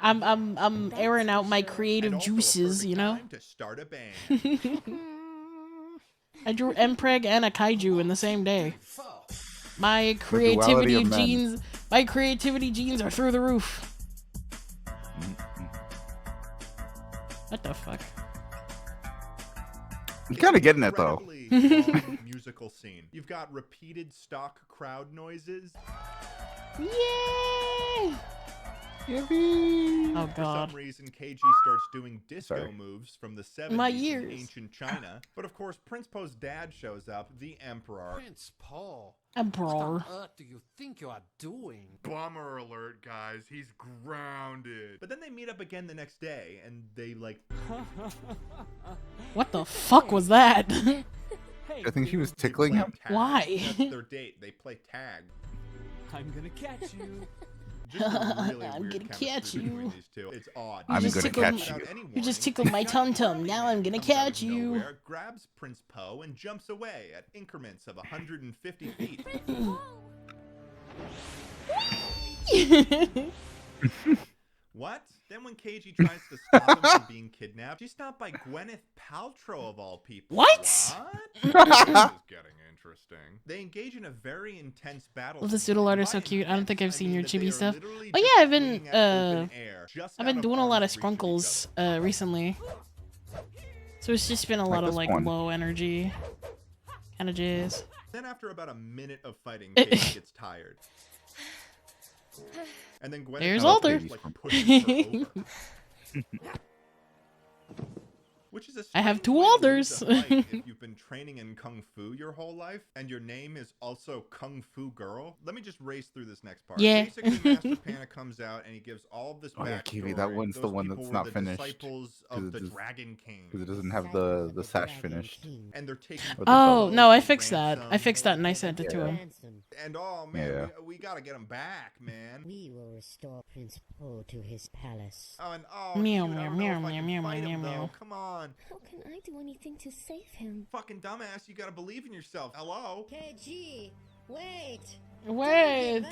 I'm airing out my creative juices, you know. To start a band. I drew Mpreg and a kaiju in the same day. My creativity genes are through the roof. What the fuck? I'm kind of getting it though. Musical scene. You've got repeated stock crowd noises. Yay! Oh god. For some reason, KG starts doing disco moves from the 70s My in ears. ancient China. But of course, Prince Po's dad shows up, the Emperor. Prince Paul. Emperor. What on earth do you think you are doing? Bummer alert, guys. He's grounded. But then they meet up again the next day, and they like... What the fuck was that? I think she was tickling him. Why? That's their date. They play tag. I'm gonna catch you. Just a really I'm weird gonna chemistry catch between you. these two. It's odd. I'm just gonna tickled catch me. you. You just tickled my tum-tum. Now I'm gonna Comes out catch of you. nowhere, grabs Prince Poe and jumps away at increments of 150 feet. What? Then when KG tries to stop him from being kidnapped, she's stopped by Gwyneth Paltrow of all people. What? This is getting interesting. They engage in a very intense battle. Well, the pseudo art is so cute. I don't think I've seen your chibi stuff. Oh yeah, I've been doing a lot of scrunkles recently. So it's just been a lot of like low energy kind of jizz. Then after about a minute of fighting, KG gets tired. And then Gwyneth There's Paltrow, Alder. like, pushes her over. Which is a I have strange two way to Alders. lose a fight if you've been training in Kung Fu your whole life, and your name is also Kung Fu Girl. Let me just race through this next part. Yeah. Basically, Master Panda comes out and he gives all of this Oh yeah, backstory. Kiwi, that one's the Those one people that's were not the finished. disciples of the Dragon King. Because it doesn't have the sash finished. And they're taking Oh no, I fixed that. I fixed that and I sent it to him. And oh man, Yeah. we gotta get him back, man. We will restore Prince Po to his palace. Oh, and oh, Meow, shoot, I meow, don't know meow, if I can meow, fight meow, him, meow, though. meow. Come on. How can I do anything to save him? Fucking dumbass, you gotta believe in yourself. Hello? KG, wait! Wait.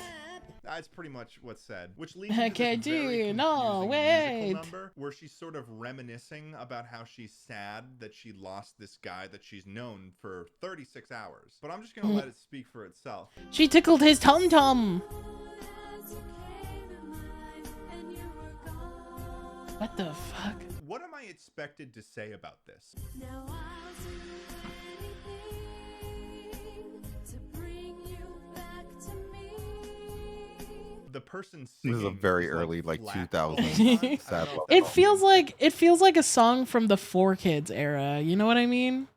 That's pretty much what's said. Which leads to Okay, this very dude, no, confusing wait. musical number where she's sort of reminiscing about how she's sad that she lost this guy that she's known for 36 hours. But I'm just gonna let it speak for itself. She tickled his tum-tum. What the fuck? What am I expected to say about this? The person singing This is a very is, early, like flat. 2000s sad love It song. feels like a song from the 4Kids era. You know what I mean?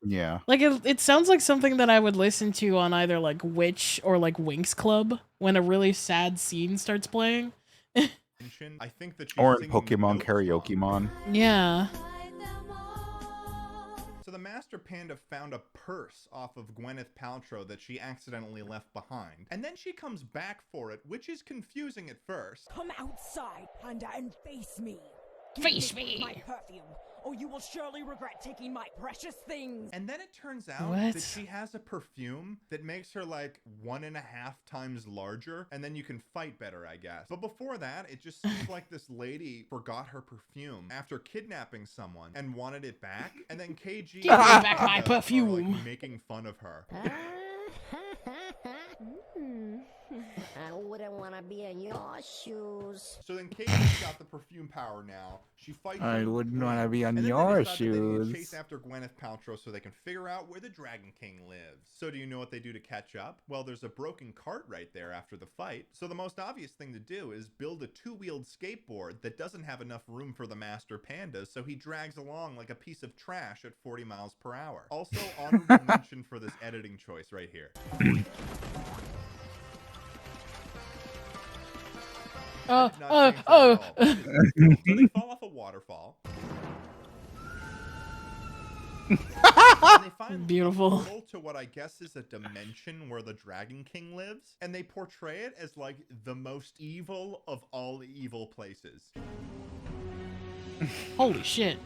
Yeah. Like it sounds like something that I would listen to on either like Witch or like Winx Club when a really sad scene starts playing. I think that she's Or in singing Pokemon notes Karaoke Mon. Yeah. So the Master Panda found a purse off of Gwyneth Paltrow that she accidentally left behind. And then she comes back for it, which is confusing at first. Come outside, Panda, and face me. Face Give me. my perfume, or you will surely regret taking my precious things. And then it turns out What? that she has a perfume that makes her like 1.5 times larger, and then you can fight better, I guess. But before that, it just seems like this lady forgot her perfume after kidnapping someone and wanted it back, and then KG Give me back my are, perfume. like, making fun of her. I wouldn't want to be in your shoes. So then KG's got the perfume power now. She fights. I her wouldn't with want to Gwyneth, be on and then they your decide that they need to shoes. chase after Gwyneth Paltrow so they can figure out where the Dragon King lives. So do you know what they do to catch up? Well, there's a broken cart right there after the fight. So the most obvious thing to do is build a two-wheeled skateboard that doesn't have enough room for the Master Panda, so he drags along like a piece of trash at 40 miles per hour. Also, honorable mention for this editing choice right here. Oh. So they fall off a waterfall. And they find Beautiful. a portal to what I guess is a dimension where the Dragon King lives, and they portray it as like the most evil of all evil places. Holy shit.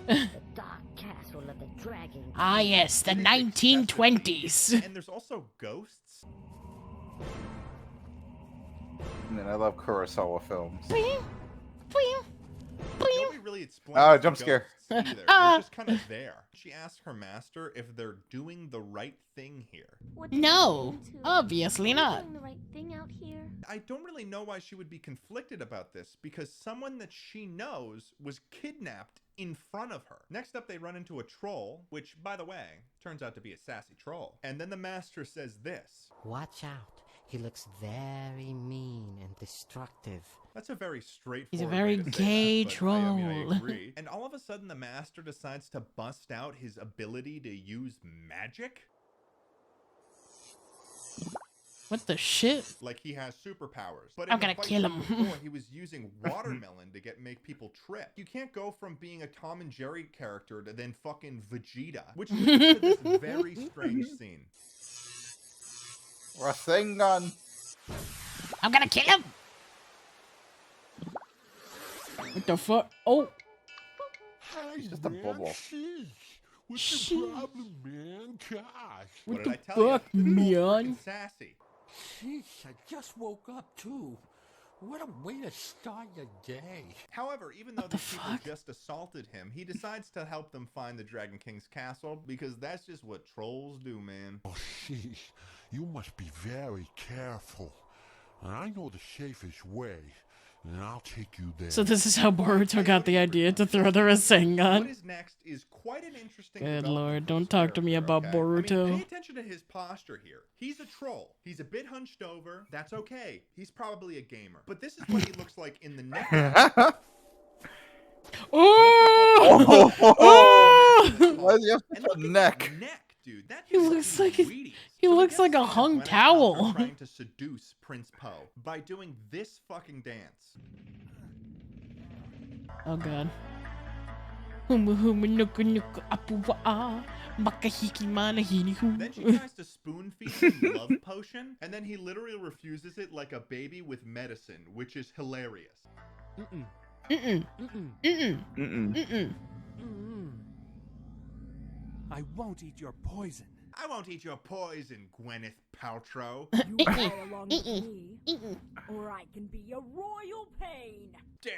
The dark castle of the dragon. Ah yes, the 1920s. And there's also ghosts. And then I love Kurosawa films. Nobody really explains Ah, the jump scare. ghosts either. They're just kind of there. She asks her master if they're doing the right thing here. No, obviously not. Doing the right thing out here. I don't really know why she would be conflicted about this, because someone that she knows was kidnapped in front of her. Next up, they run into a troll, which, by the way, turns out to be a sassy troll. And then the master says this. Watch out. He looks very mean and destructive. That's a very straightforward He's a very way to say gay that, but I mean, I troll. agree. And all of a sudden, the master decides to bust out his ability to use magic. What the shit? Like he has superpowers. But I'm in the gonna fight kill scene him. before, he was using watermelon to make people trip. You can't go from being a Tom and Jerry character to then fucking Vegeta, which leads to this very strange scene. Rasengan. I'm gonna kill him. What the fuck? Oh. He's just a bubble. What's the problem, man? Gosh. What did I the tell fuck, you? man? Freaking sassy. Jeez, I just woke up too. What a way to start your day. However, even though these people just assaulted him, he decides to help them find the Dragon King's castle because that's just what trolls do, man. Oh, sheesh. You must be very careful. And I know the safest way. And I'll take you there. So this is how Boruto got the idea to throw the Rasengan. What is next is quite an interesting Good development lord, for don't this talk to me character, about okay? Boruto. I mean, pay attention to his posture here. He's a troll. He's a bit hunched over. That's okay. He's probably a gamer. But this is what he looks like in the neck. Oh! Why does he have such a neck? Dude, that He looks like he looks like a hung towel. Trying to seduce Prince Po by doing this fucking dance. Oh god. Then she tries to spoon feed him love potion, and then he literally refuses it like a baby with medicine, which is hilarious. I won't eat your poison. I won't eat your poison, Gwyneth Paltrow. You follow along with me, or I can be a royal pain. Damn.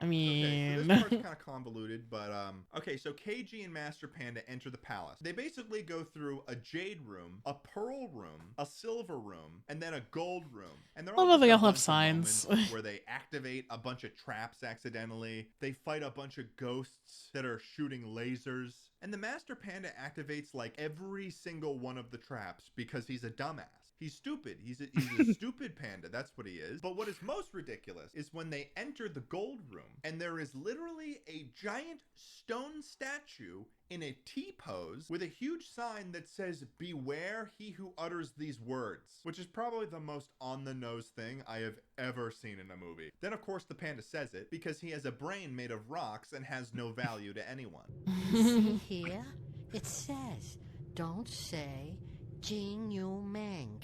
I mean, okay, so this part's kind of convoluted, but okay, so KG and Master Panda enter the palace. They basically go through a jade room, a pearl room, a silver room, and then a gold room. And they're all although they all just a have bunch of signs. moments where they activate a bunch of traps accidentally. They fight a bunch of ghosts that are shooting lasers. And the Master Panda activates like every single one of the traps because he's a dumbass. He's stupid. He's a stupid panda. That's what he is. But what is most ridiculous is when they enter the gold room and there is literally a giant stone statue in a T-pose with a huge sign that says, "Beware he who utters these words," which is probably the most on-the-nose thing I have ever seen in a movie. Then, of course, the panda says it because he has a brain made of rocks and has no value to anyone. See here? It says, don't say Jing Yu Meng.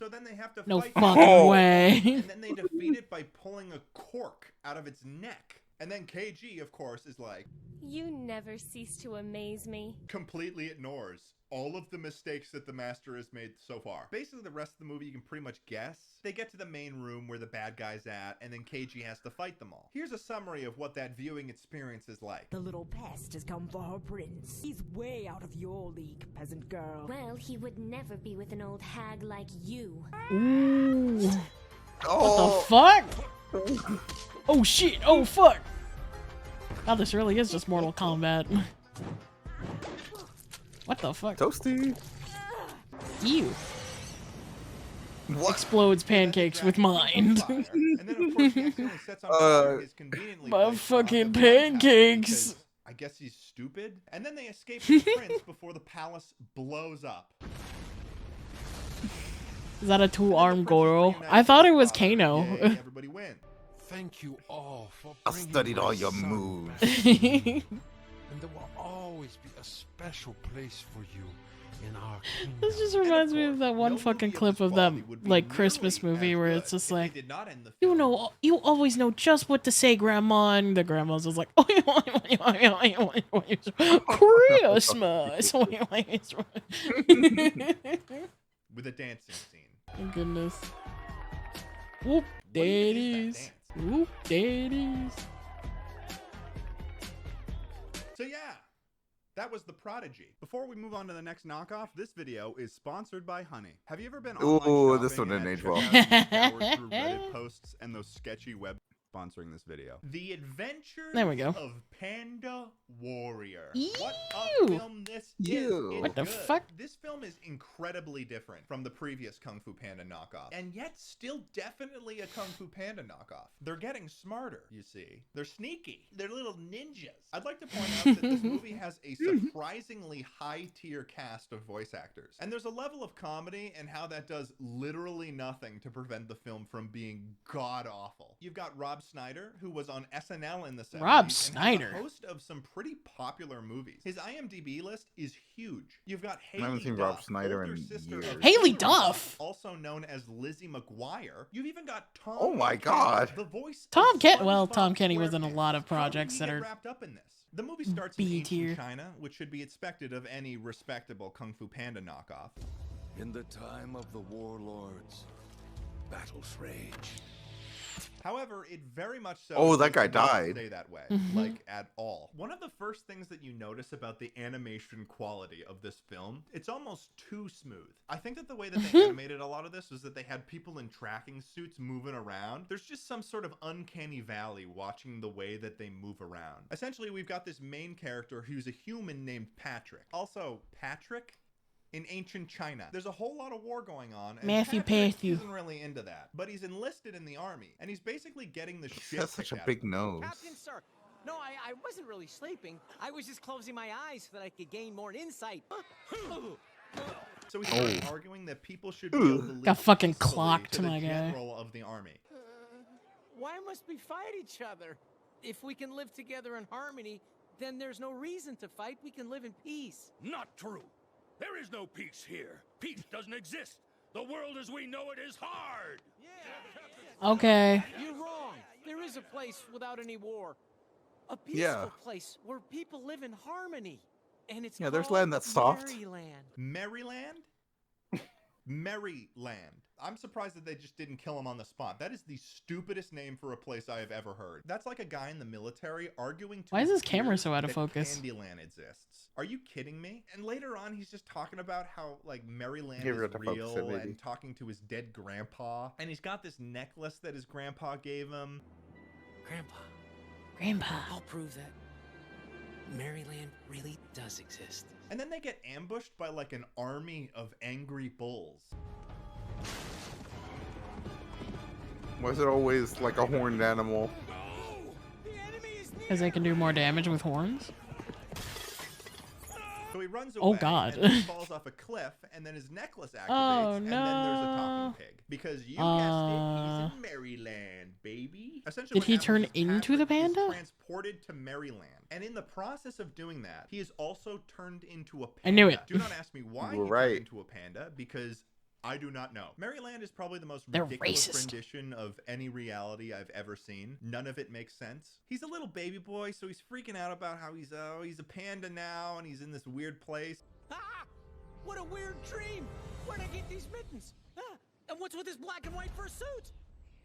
So then they have to No fight fucking way. And then they defeat it by pulling a cork out of its neck. And then KG, of course, is like, You never cease to amaze me. completely ignores all of the mistakes that the master has made so far. Basically, the rest of the movie you can pretty much guess. They get to the main room where the bad guy's at, and then KG has to fight them all. Here's a summary of what that viewing experience is like. The little pest has come for her prince. He's way out of your league, peasant girl. Well, he would never be with an old hag like you. Ooh. What the fuck? Oh shit, oh fuck. Now this really is just Mortal Kombat. What the fuck? Toasty. Ew. What? Explodes pancakes with mind. And then, of course, he accidentally sets on fire his conveniently My placed fucking rocket launch pad pancakes. because I guess he's stupid. And then they escape the prince before the palace blows up. Is that a two-armed Goro? I thought it was Kano. Yay, everybody wins. Thank you all for I bringing studied all my your son moves. back. And there will always be a special place for you in our kingdom. This just reminds me of that one fucking clip of that like Christmas movie where it's just like, you always know just what to say, Grandma, and the grandma's just like, Christmas. With a dancing scene. Oh goodness. Whoop daddies. Whoop daddies. So yeah, that was The Prodigy. Before we move on to the next knockoff, this video is sponsored by Honey. Have you ever been online Ooh, this shopping one and didn't had age well. checkouts scoured through Reddit posts and those sketchy web sponsoring this video? The Adventures There we go. of Panda Warrior. Ew. What a film this is. It's What the good. fuck? This film is incredibly different from the previous Kung Fu Panda knockoff, and yet still definitely a Kung Fu Panda knockoff. They're getting smarter, you see. They're sneaky. They're little ninjas. I'd like to point out that this movie has a surprisingly high-tier cast of voice actors, and there's a level of comedy and how that does literally nothing to prevent the film from being god-awful. You've got Rob Snyder, who was on SNL in the 70s. Rob and Snyder. the host of some pretty popular movies. His IMDb list is huge. You've got I haven't Haley seen Duff, Rob Snyder older in sister years. of Haley Hilary Duff? also known as Lizzie McGuire. You've even got Tom. Oh my Kenny, God. the voice Tom of Kenny. Well, SpongeBob Tom Kenny was in a SquarePants. lot of How did projects he that get are wrapped up in this? The movie starts B in ancient tier. China, which should be expected of any respectable Kung Fu Panda knockoff. In the time of the warlords, battles rage. However, it very much so. Oh, that does guy not died. Stay that way, Mhm. like at all. One of the first things that you notice about the animation quality of this film, it's almost too smooth. I think that the way that they animated a lot of this was that they had people in tracking suits moving around. There's just some sort of uncanny valley watching the way that they move around. Essentially, we've got this main character who's a human named Patrick. Also, Patrick in ancient China. There's a whole lot of war going on, and Matthew Patrick Patthew. isn't really into that. But he's enlisted in the army, and he's basically getting the He shit has such kicked a out big of him. nose. Captain, sir. No, I wasn't really sleeping. I was just closing my eyes so that I could gain more insight. So he started arguing that people should be able to live Got fucking peacefully clocked, to the my guy. general of the army. Why must we fight each other? If we can live together in harmony, then there's no reason to fight. We can live in peace. Not true. There is no peace here. Peace doesn't exist. The world as we know it is hard. Okay. You're wrong. There is a place without any war. A peaceful Yeah. place where people live in harmony. And it's Yeah, there's called land that's soft. Maryland. Maryland? Maryland. I'm surprised that they just didn't kill him on the spot. That is the stupidest name for a place I have ever heard. That's like a guy in the military arguing to Why is his his camera peers so out of that focus? Candyland exists. Are you kidding me? And later on, he's just talking about how like Maryland Give her is to focus it, real maybe. and talking to his dead grandpa. And he's got this necklace that his grandpa gave him. Grandpa. I'll prove that Maryland really does exist. And then they get ambushed by like an army of angry bulls. Was it always like a horned animal? Because they can do more damage with horns. So he runs Oh, away God. and then falls off a cliff, and then his necklace activates, Oh, and then there's a talking no. pig. Because you guessed it, he's in Maryland, baby. Essentially, Did what he happens turn is into the Patrick is panda? transported to Maryland. And in the process of doing that, he is also turned into a panda. I knew it. Do not ask me why You were he right. turned into a panda, because I do not know. Maryland is probably the most They're ridiculous racist. rendition of any reality I've ever seen. None of it makes sense. He's a little baby boy, so he's freaking out about how he's a panda now, and he's in this weird place. Ah! What a weird dream! Where'd I get these mittens? Ah! And what's with this black and white fursuit?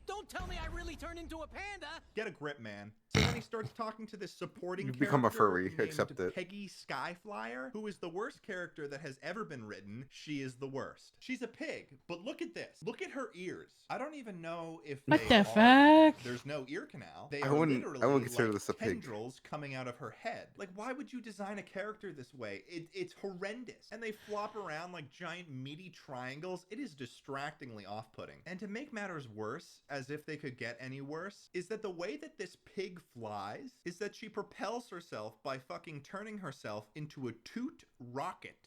Don't tell me I really turned into a panda! Get a grip, man. So then he starts talking to this supporting You've become a character furry, named accept it. Peggy Skyflyer, who is the worst character that has ever been written. She is the worst. She's a pig, but look at this. Look at her ears. I don't even know if What they the are- fuck? There's no ear canal. They I are wouldn't literally consider like this a pig. tendrils coming out of her head. Like, why would you design a character this way? It's horrendous. And they flop around like giant meaty triangles. It is distractingly off-putting. And to make matters worse, as if they could get any worse, is that the way that this pig flies is that she propels herself by fucking turning herself into a toot rocket.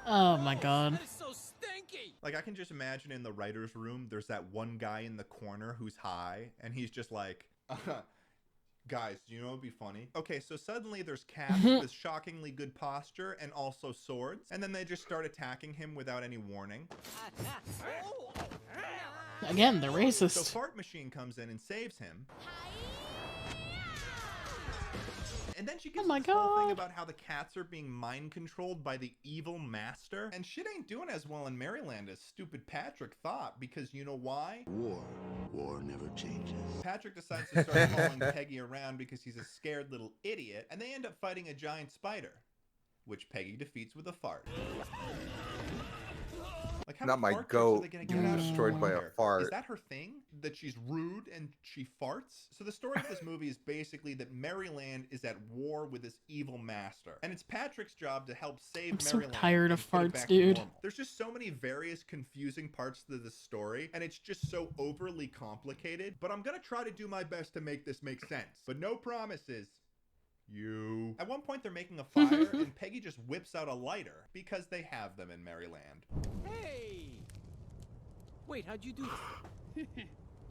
Oh my god. That is so stinky! Like, I can just imagine in the writer's room, there's that one guy in the corner who's high, and he's just like, guys, do you know what'd be funny? Okay, so suddenly there's cats with shockingly good posture and also swords, and then they just start attacking him without any warning. Again, they're So racist. Fart Machine comes in and saves him. And then she gets my this whole thing God. about how the cats are being mind controlled by the evil master. And shit ain't doing as well in Maryland as stupid Patrick thought, because you know why? War never changes. Patrick decides to start following Peggy around because he's a scared little idiot, and they end up fighting a giant spider, which Peggy defeats with a fart. Like, how Not many my fart jokes goat are they gonna get getting out of destroyed by a her? fart. Is that her thing? That she's rude and she farts? So the story of this movie is basically that Maryland is at war with this evil master. And it's Patrick's job to help save I'm so Maryland. tired and of put it farts, back to dude. normal. There's just so many various confusing parts to this story, and it's just so overly complicated. But I'm gonna try to do my best to make this make sense. But no promises. At one point they're making a fire and Peggy just whips out a lighter because they have them in Maryland. Hey! Wait, how'd you do this?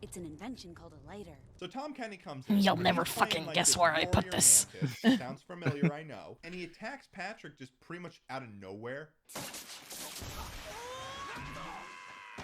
It's an invention called a lighter. So Tom Kenny comes in. You'll and never he's playing, fucking like, guess this where I put warrior this. mantis. Sounds familiar, I know. And he attacks Patrick just pretty much out of nowhere.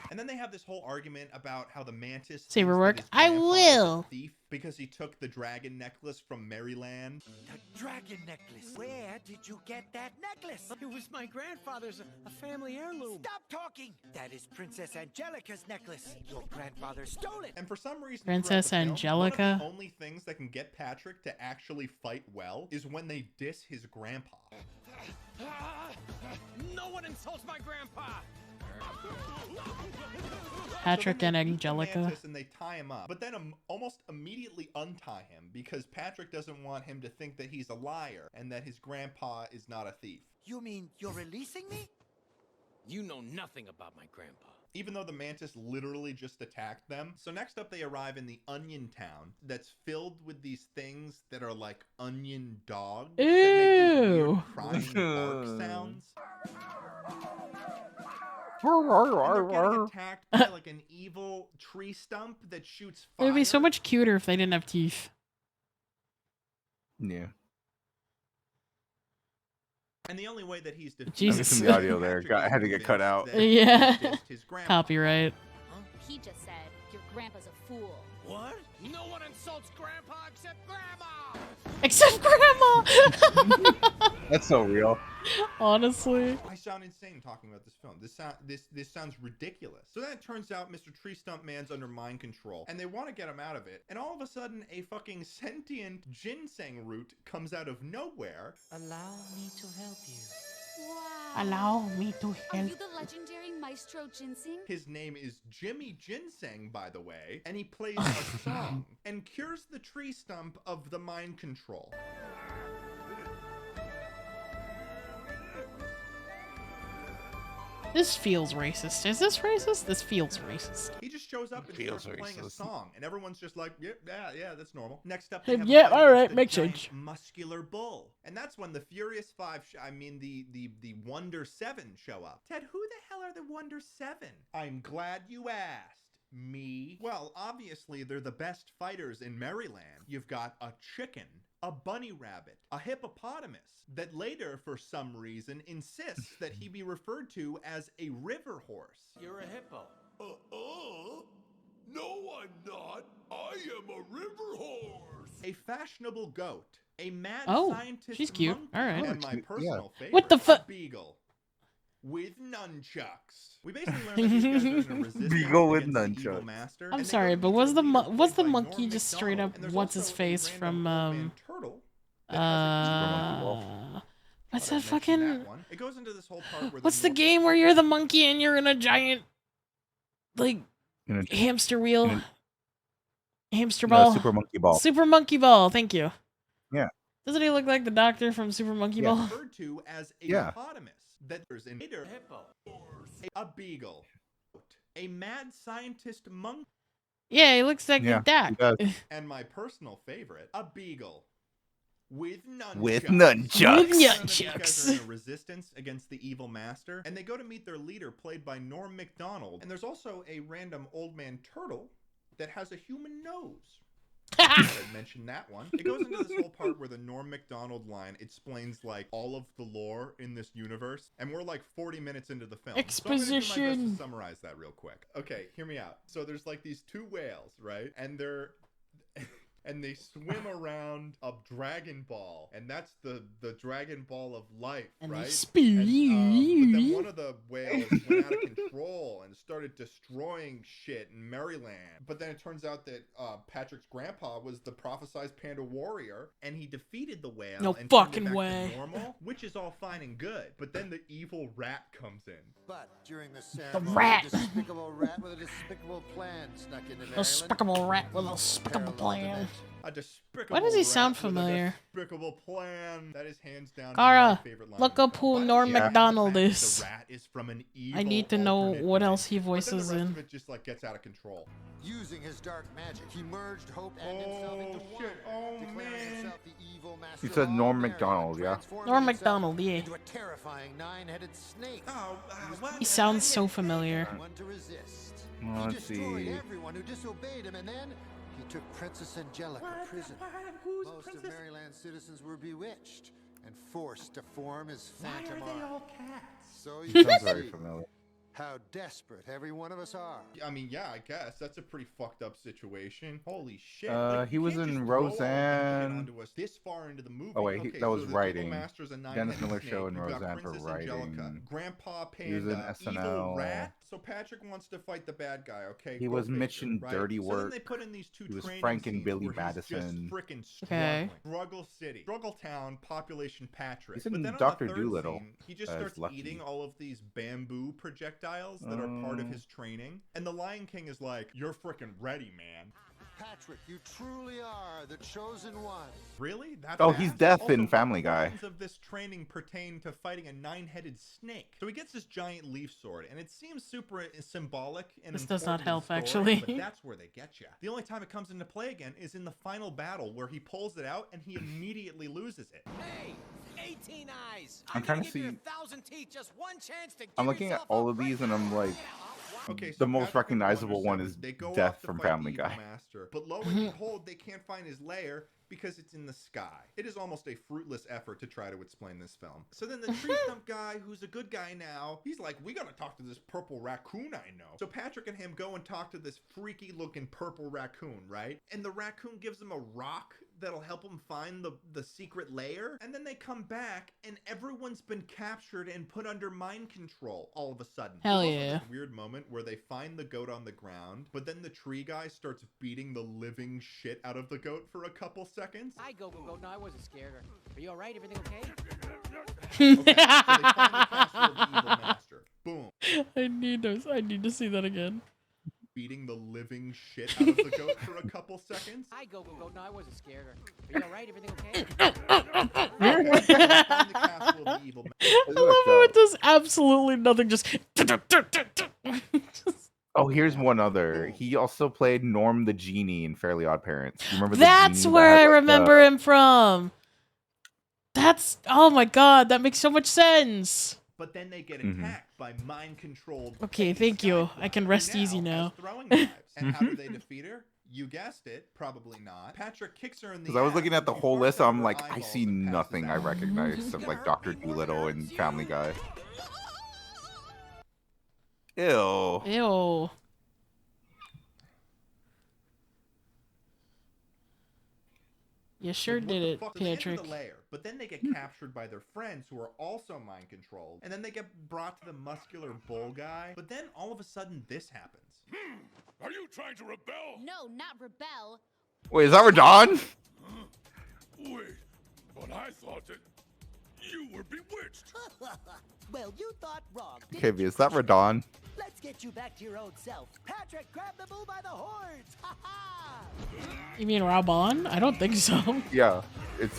And then they have this whole argument about how the mantis Saber thinks work. that his I grandpa is a will. thief because he took the dragon necklace from Maryland. The dragon necklace. Where did you get that necklace? It was my grandfather's, a family heirloom. Stop talking! That is Princess Angelica's necklace. Your grandfather stole it. And for some reason, Princess throughout the film, Angelica? one of the only things that can get Patrick to actually fight well is when they diss his grandpa. No one insults my grandpa! Patrick and The Angelica. mantis and they tie him up, but then almost immediately untie him because Patrick doesn't want him to think that he's a liar and that his grandpa is not a thief. You mean you're releasing me? You know nothing about my grandpa. Even though the mantis literally just attacked them. So next up they arrive in the onion town that's filled with these things that are like onion dogs. Ew. That make these weird crying bark sounds. And they're getting attacked by like an evil tree stump that shoots It fire. would be so much cuter if they didn't have teeth. Yeah. And the only way that he's defeated Jesus. The audio there had to get cut out. Yeah. His grandpa. Copyright. He just said your grandpa's a fool. What? No one insults grandpa except grandma! Except grandma! That's so real. Honestly. I sound insane talking about this film. This sounds ridiculous. So then it turns out Mr. Tree Stump Man's under mind control, and they want to get him out of it. And all of a sudden, a fucking sentient ginseng root comes out of nowhere. Allow me to help you. Wow. Allow me to Are help. you the legendary Maestro Ginseng? His name is Jimmy Ginseng, by the way, and he plays a song and cures the tree stump of the mind control. This feels racist. Is this racist? This feels racist. He just shows up and Feels starts playing a racist. song, and everyone's just like, yeah, that's normal. Next up, they have a Yeah, fight all right, against a make giant change. muscular bull, and that's when the Furious Five, the Wonder Seven show up. Ted, who the hell are the Wonder Seven? I'm glad you asked. Me? Well, obviously they're the best fighters in Maryland. You've got a chicken, a bunny rabbit, a hippopotamus that later, for some reason, insists that he be referred to as a river horse. You're a hippo. No, I'm not. I am a river horse. A fashionable goat, a mad Oh, scientist she's cute. monkey, All right. and my personal favorite, What the a beagle with nunchucks. We basically learned that these guys are in a resistance Beagle with against the evil nunchucks. master, I'm and they sorry, go but to was the meet mo- their was the leader, played by monkey Norm just straight Macdonald, up and there's what's his also a face random from old man turtle that has a what's Thought that I'd mention fucking that one. It goes into this whole part where what's the game where you're the monkey and you're in a giant like In a- hamster wheel? in Hamster No, ball. Super Monkey Ball. Super Monkey Ball, thank you. Yeah. Doesn't he look like the doctor from Super Monkey Yeah. Ball? referred to as a Yeah. hippopotamus. That there's an hippo, a beagle, a mad scientist monkey, Yeah, he looks like Yeah, a duck. he does. and my personal favorite, a beagle with nunchucks. With nunchucks. With These guys nunchucks. are in a resistance against the evil master, and they go to meet their leader, played by Norm Macdonald. And there's also a random old man turtle that has a human nose. I mentioned that one. It goes into this whole part where the Norm Macdonald line explains like all of the lore in this universe, and we're like 40 minutes into the film. So I'm gonna do my best Exposition. to summarize that real quick. Okay, hear me out. So there's like these two whales, right? And they're and they swim around a Dragon Ball, and that's the Dragon Ball of life, And right? they spew. But then one of the whales went out of control and started destroying shit in Maryland. But then it turns out that Patrick's grandpa was the prophesized panda warrior, and he defeated the whale. No and fucking turned it back way. to normal, which is all fine and good. But then the evil rat comes in. But during the ceremony, rat. a despicable rat with a despicable plan snuck into Maryland. Despicable rat with a despicable plan. A despicable Why does he rat sound with a familiar? Despicable plan. That is hands down Kara, my favorite line. look up who Norm Yeah. Macdonald The is. rat is from an evil I need to know alternate what else he dimension. But then voices the rest in. of it just like gets out of control. Using his dark magic, he merged hope and himself into one, declaring himself the evil master You said of all Norm Maryland, Macdonald, yeah? transforming Norm himself Macdonald, yeah. into a terrifying nine-headed snake. Oh, He sounds so familiar. One to resist. Well, He let's destroyed see. everyone who disobeyed him, and then he took Princess Angelica prisoner. Most of Maryland's citizens were bewitched and forced to form his phantom Why are they army. all cats? So you Sounds can very see familiar. how desperate every one of us are. I mean, yeah, I guess that's a pretty fucked up situation. Holy shit! He you was can't in just throw all this shit Roseanne. onto us this far into the movie. Oh wait, Okay, that was so the writing. Duel Master's a Dennis nine-headed Miller snake. Show and You've got Roseanne for Princess Angelica, writing. Grandpa He was in Panda, Evil SNL. Rat. So Patrick wants to fight the bad guy. Okay, He go was figure, Mitch in right? Dirty So then Work. they put in these two He was training Frank and scenes Billy where Madison. he's just freaking Okay. struggling. Struggle City, Struggle Town, population Patrick. He's in But then Dr. on the third Dolittle scene, he just as starts Lucky. eating all of these bamboo projectiles that are part of his training. And the Lion King is like, "You're freaking ready, man." Patrick, you truly are the chosen one. Really? That's Oh, he's fast? deaf Also, in Family what Guy. portions of this training pertain to fighting a nine-headed snake. So he gets this giant leaf sword, and it seems super symbolic and This does not important to help, the story, actually. But that's where they get you. The only time it comes into play again is in the final battle, where he pulls it out and he immediately loses it. Hey, 18 eyes. I'm trying to give your see. 1,000 teeth just one chance to I'm give looking at yourself all a of these and I'm like, Okay, so the most Patrick and recognizable Wonder one Seven, is they go Death off to from fight Family the Evil Guy. Master, but lo and behold, they can't find his lair because it's in the sky. It is almost a fruitless effort to try to explain this film. So then the tree stump guy, who's a good guy now, he's like, "We gotta talk to this purple raccoon I know." So Patrick and him go and talk to this freaky looking purple raccoon, right? And the raccoon gives him a rock that'll help him find the secret lair. And then they come back and everyone's been captured and put under mind control all of a sudden. Hell There's also yeah. this weird moment where they find the goat on the ground, but then the tree guy starts beating the living shit out of the goat for a couple seconds. Hi, go. No, I wasn't scared. Are you all right? Everything okay? Okay, so they find the castle of the evil master. Boom. I need to see that again. Beating the living shit out of the goat for a couple seconds. Hi, go. No, I wasn't scared. Are you all right? Everything okay? Okay, so they find the castle of the evil master. I love how it does absolutely nothing. Just Oh, here's one other. He also played Norm the Genie in Fairly Odd Parents. You remember the that's genie where that I had, like, remember him from. That's oh my god, that makes so much sense. But then they get Mhm. attacked by mind-controlled. Okay, thank you. I can rest easy now. Throwing knives. And how do they defeat her? You guessed it, probably not. Patrick kicks her in the Because I was ass looking at and the she whole farts list, out I'm her like, I eyeballs see and passes nothing I out. recognize of like Dr. Dolittle and Family Guy. Ew. Ew. You sure What did the it, fuck? So they enter Patrick. the lair, but then they get captured by their friends who are also mind controlled, and then they get brought to the muscular bull guy. But then all of a sudden, this happens. Are you trying to rebel? No, not rebel. Wait, is that Radon? Wait, but I thought that you were bewitched. Well, you thought wrong. Okay, is that Radon? Let's get you back to your old self. Patrick, grab the bull by the horns. Ha ha! You mean Rabon? I don't think so. Yeah, it's.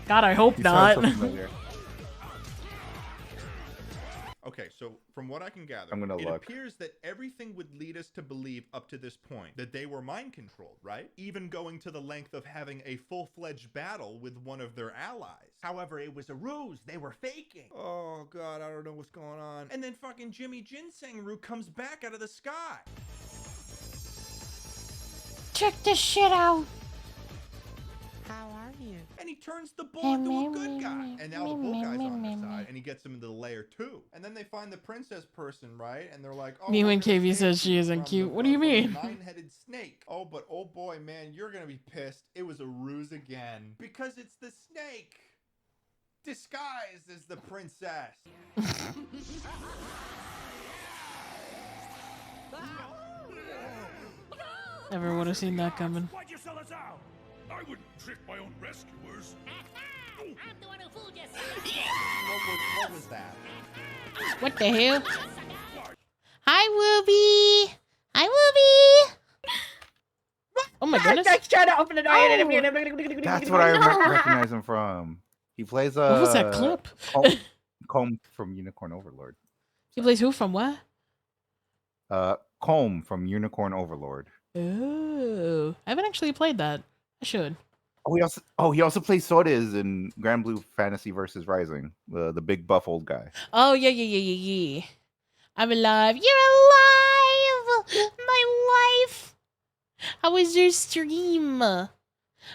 God, I hope He sounds not. so familiar. Okay, so from what I can gather, I'm gonna it look. appears that everything would lead us to believe up to this point that they were mind controlled, right? Even going to the length of having a full-fledged battle with one of their allies. However, it was a ruse. They were faking. Oh, God, I don't know what's going on. And then fucking Jimmy Ginseng Root comes back out of the sky. Check this shit out. How are you? And he turns the bull into a good guy. And now the bull guy's on their side, and he gets him into the lair too. And then they find the princess person, right? And they're like, "Oh, Me we're when gonna KV save says she you isn't from cute. the- What do you from the mean? Nine-headed snake. Oh, but oh boy, man, you're gonna be pissed. It was a ruse again because it's the snake disguised as the princess. Never would have seen that coming. Why'd you sell us out? I wouldn't trick my own rescuers. I'm the one who fooled you. What was that? What the hell? Hi, Wooby. Hi, Wooby. Oh my goodness. I tried to open the door. That's what I recognize him from. He plays What was that clip? Comb from Unicorn Overlord. He plays who from what? Comb from Unicorn Overlord. Oh, I haven't actually played that. I should. He also plays Sodas in Grand Blue Fantasy versus Rising. The big buff old guy. Oh yeah. I'm alive. You're alive! My life! How was your stream?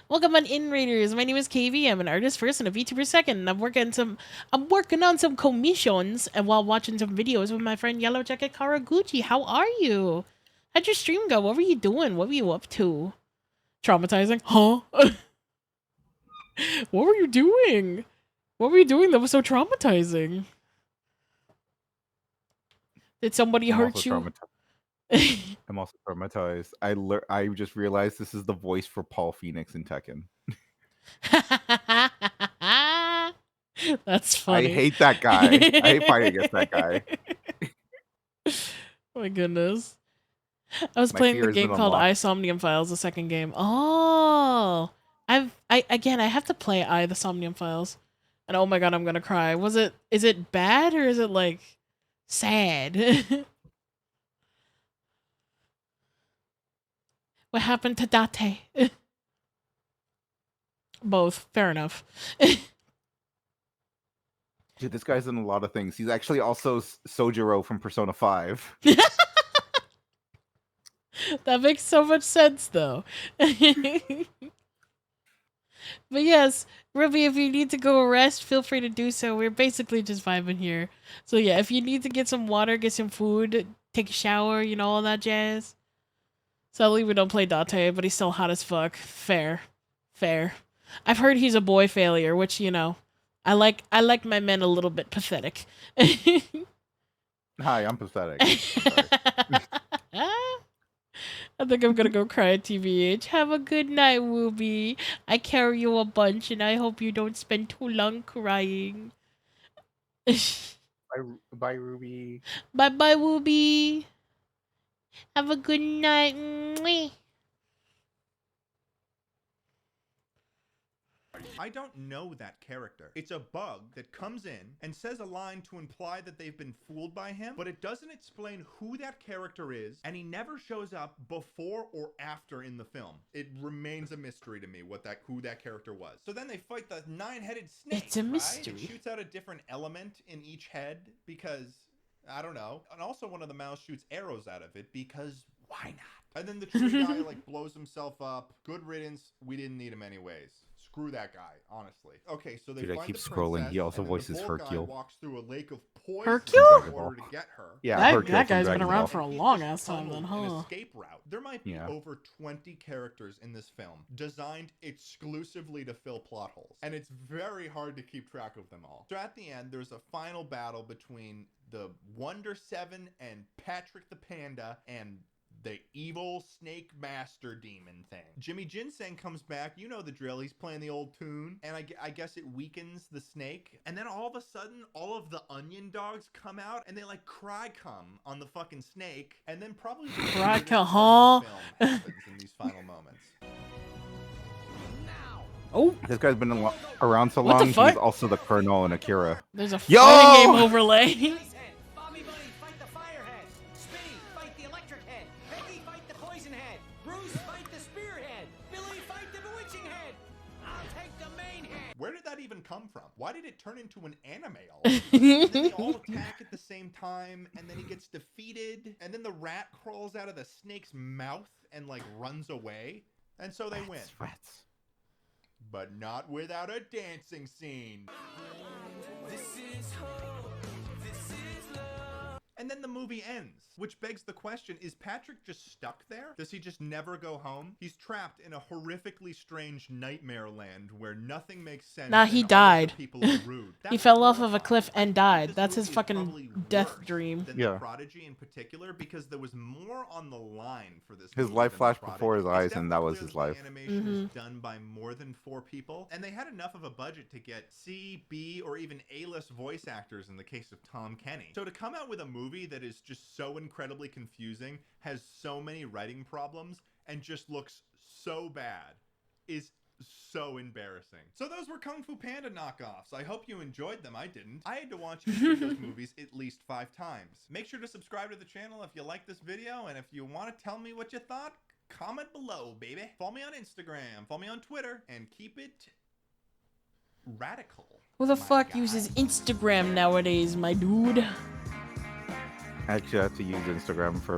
Welcome on In Raiders. My name is KV. I'm an artist first and a VTuber second. And I'm working on some commissions and while watching some videos with my friend Yellow Jacket Karaguchi. How are you? How'd your stream go? What were you doing? What were you up to? Traumatizing? Huh? What were you doing? What were you doing that was so traumatizing? Did somebody hurt you? I'm also traumatized. I just realized this is the voice for Paul Phoenix in Tekken. That's funny. I hate that guy. I hate fighting against that guy. Oh my goodness. I was playing the game called Somnium Files, the second game. Oh, I have to play the Somnium Files, and oh my god, I'm gonna cry. Is it bad or is it like sad? What happened to Date? Both. Fair enough. Dude, this guy's in a lot of things. He's actually also Sojiro from Persona 5. That makes so much sense, though. But yes, Ruby, if you need to go rest, feel free to do so. We're basically just vibing here. So yeah, if you need to get some water, get some food, take a shower, all that jazz. Sadly, we don't play Date, but he's still hot as fuck. Fair. I've heard he's a boy failure, which, I like my men a little bit pathetic. Hi, I'm pathetic. I think I'm gonna go cry at TVH. Have a good night, Wooby. I carry you a bunch, and I hope you don't spend too long crying. Bye, Ruby. Bye, Wooby. Have a good night. Mwah. I don't know that character. It's a bug that comes in and says a line to imply that they've been fooled by him, but it doesn't explain who that character is, and he never shows up before or after in the film. It remains a mystery to me who that character was. So then they fight the 9-headed snake. It's a mystery. Right? It shoots out a different element in each head because, I don't know. And also one of the mouths shoots arrows out of it because why not? And then the tree guy blows himself up. Good riddance. We didn't need him anyways. Screw that guy, honestly. Okay, so they Dude, find I keep the scrolling. He also and voices the Hercule. guy walks through a lake of poison Hercule? in order to get her. Yeah, that guy's been around for a long ass time then, huh? An escape route. There might be over 20 characters in this film designed exclusively to fill plot holes, and it's very hard to keep track of them all. So at the end, there's a final battle between the Wonder 7 and Patrick the Panda and the evil snake master demon thing. Jimmy Ginseng comes back. You know the drill. He's playing the old tune. And I guess it weakens the snake. And then all of a sudden, all of the onion dogs come out and they cry come on the fucking snake. And then probably the cry come, huh? Happens in these final moments. Oh, this guy's been around so long. He's also the Colonel in Akira. There's a fighting game overlay. Where did that even come from? Why did it turn into an anime all of a sudden? And then they all attack at the same time, and then he gets defeated, and then the rat crawls out of the snake's mouth and runs away, and so they win. Rats. But not without a dancing scene. This is hope. This is love. And then the movie ends, which begs the question, is Patrick just stuck there? Does he just never go home? He's trapped in a horrifically strange nightmare land where nothing makes sense. Nah, he died. He fell off of a cliff and died. That's his fucking death dream. Than the Prodigy in particular, because there was more on the line for this. His life flashed before his eyes, and that was his life. Animation is done by more than 4 people, and they had enough of a budget to get C, B, or even A-list voice actors in the case of Tom Kenny. So to come out with a movie that is just so incredibly confusing, has so many writing problems, and just looks so bad is so embarrassing. So those were Kung Fu Panda knockoffs. I hope you enjoyed them. I didn't. I had to watch each of those movies at least 5 times. Make sure to subscribe to the channel if you like this video, and if you want to tell me what you thought, comment below, baby. Follow me on Instagram, follow me on Twitter, and keep it radical. Who the fuck uses Instagram nowadays, my dude? Actually, I have to use Instagram for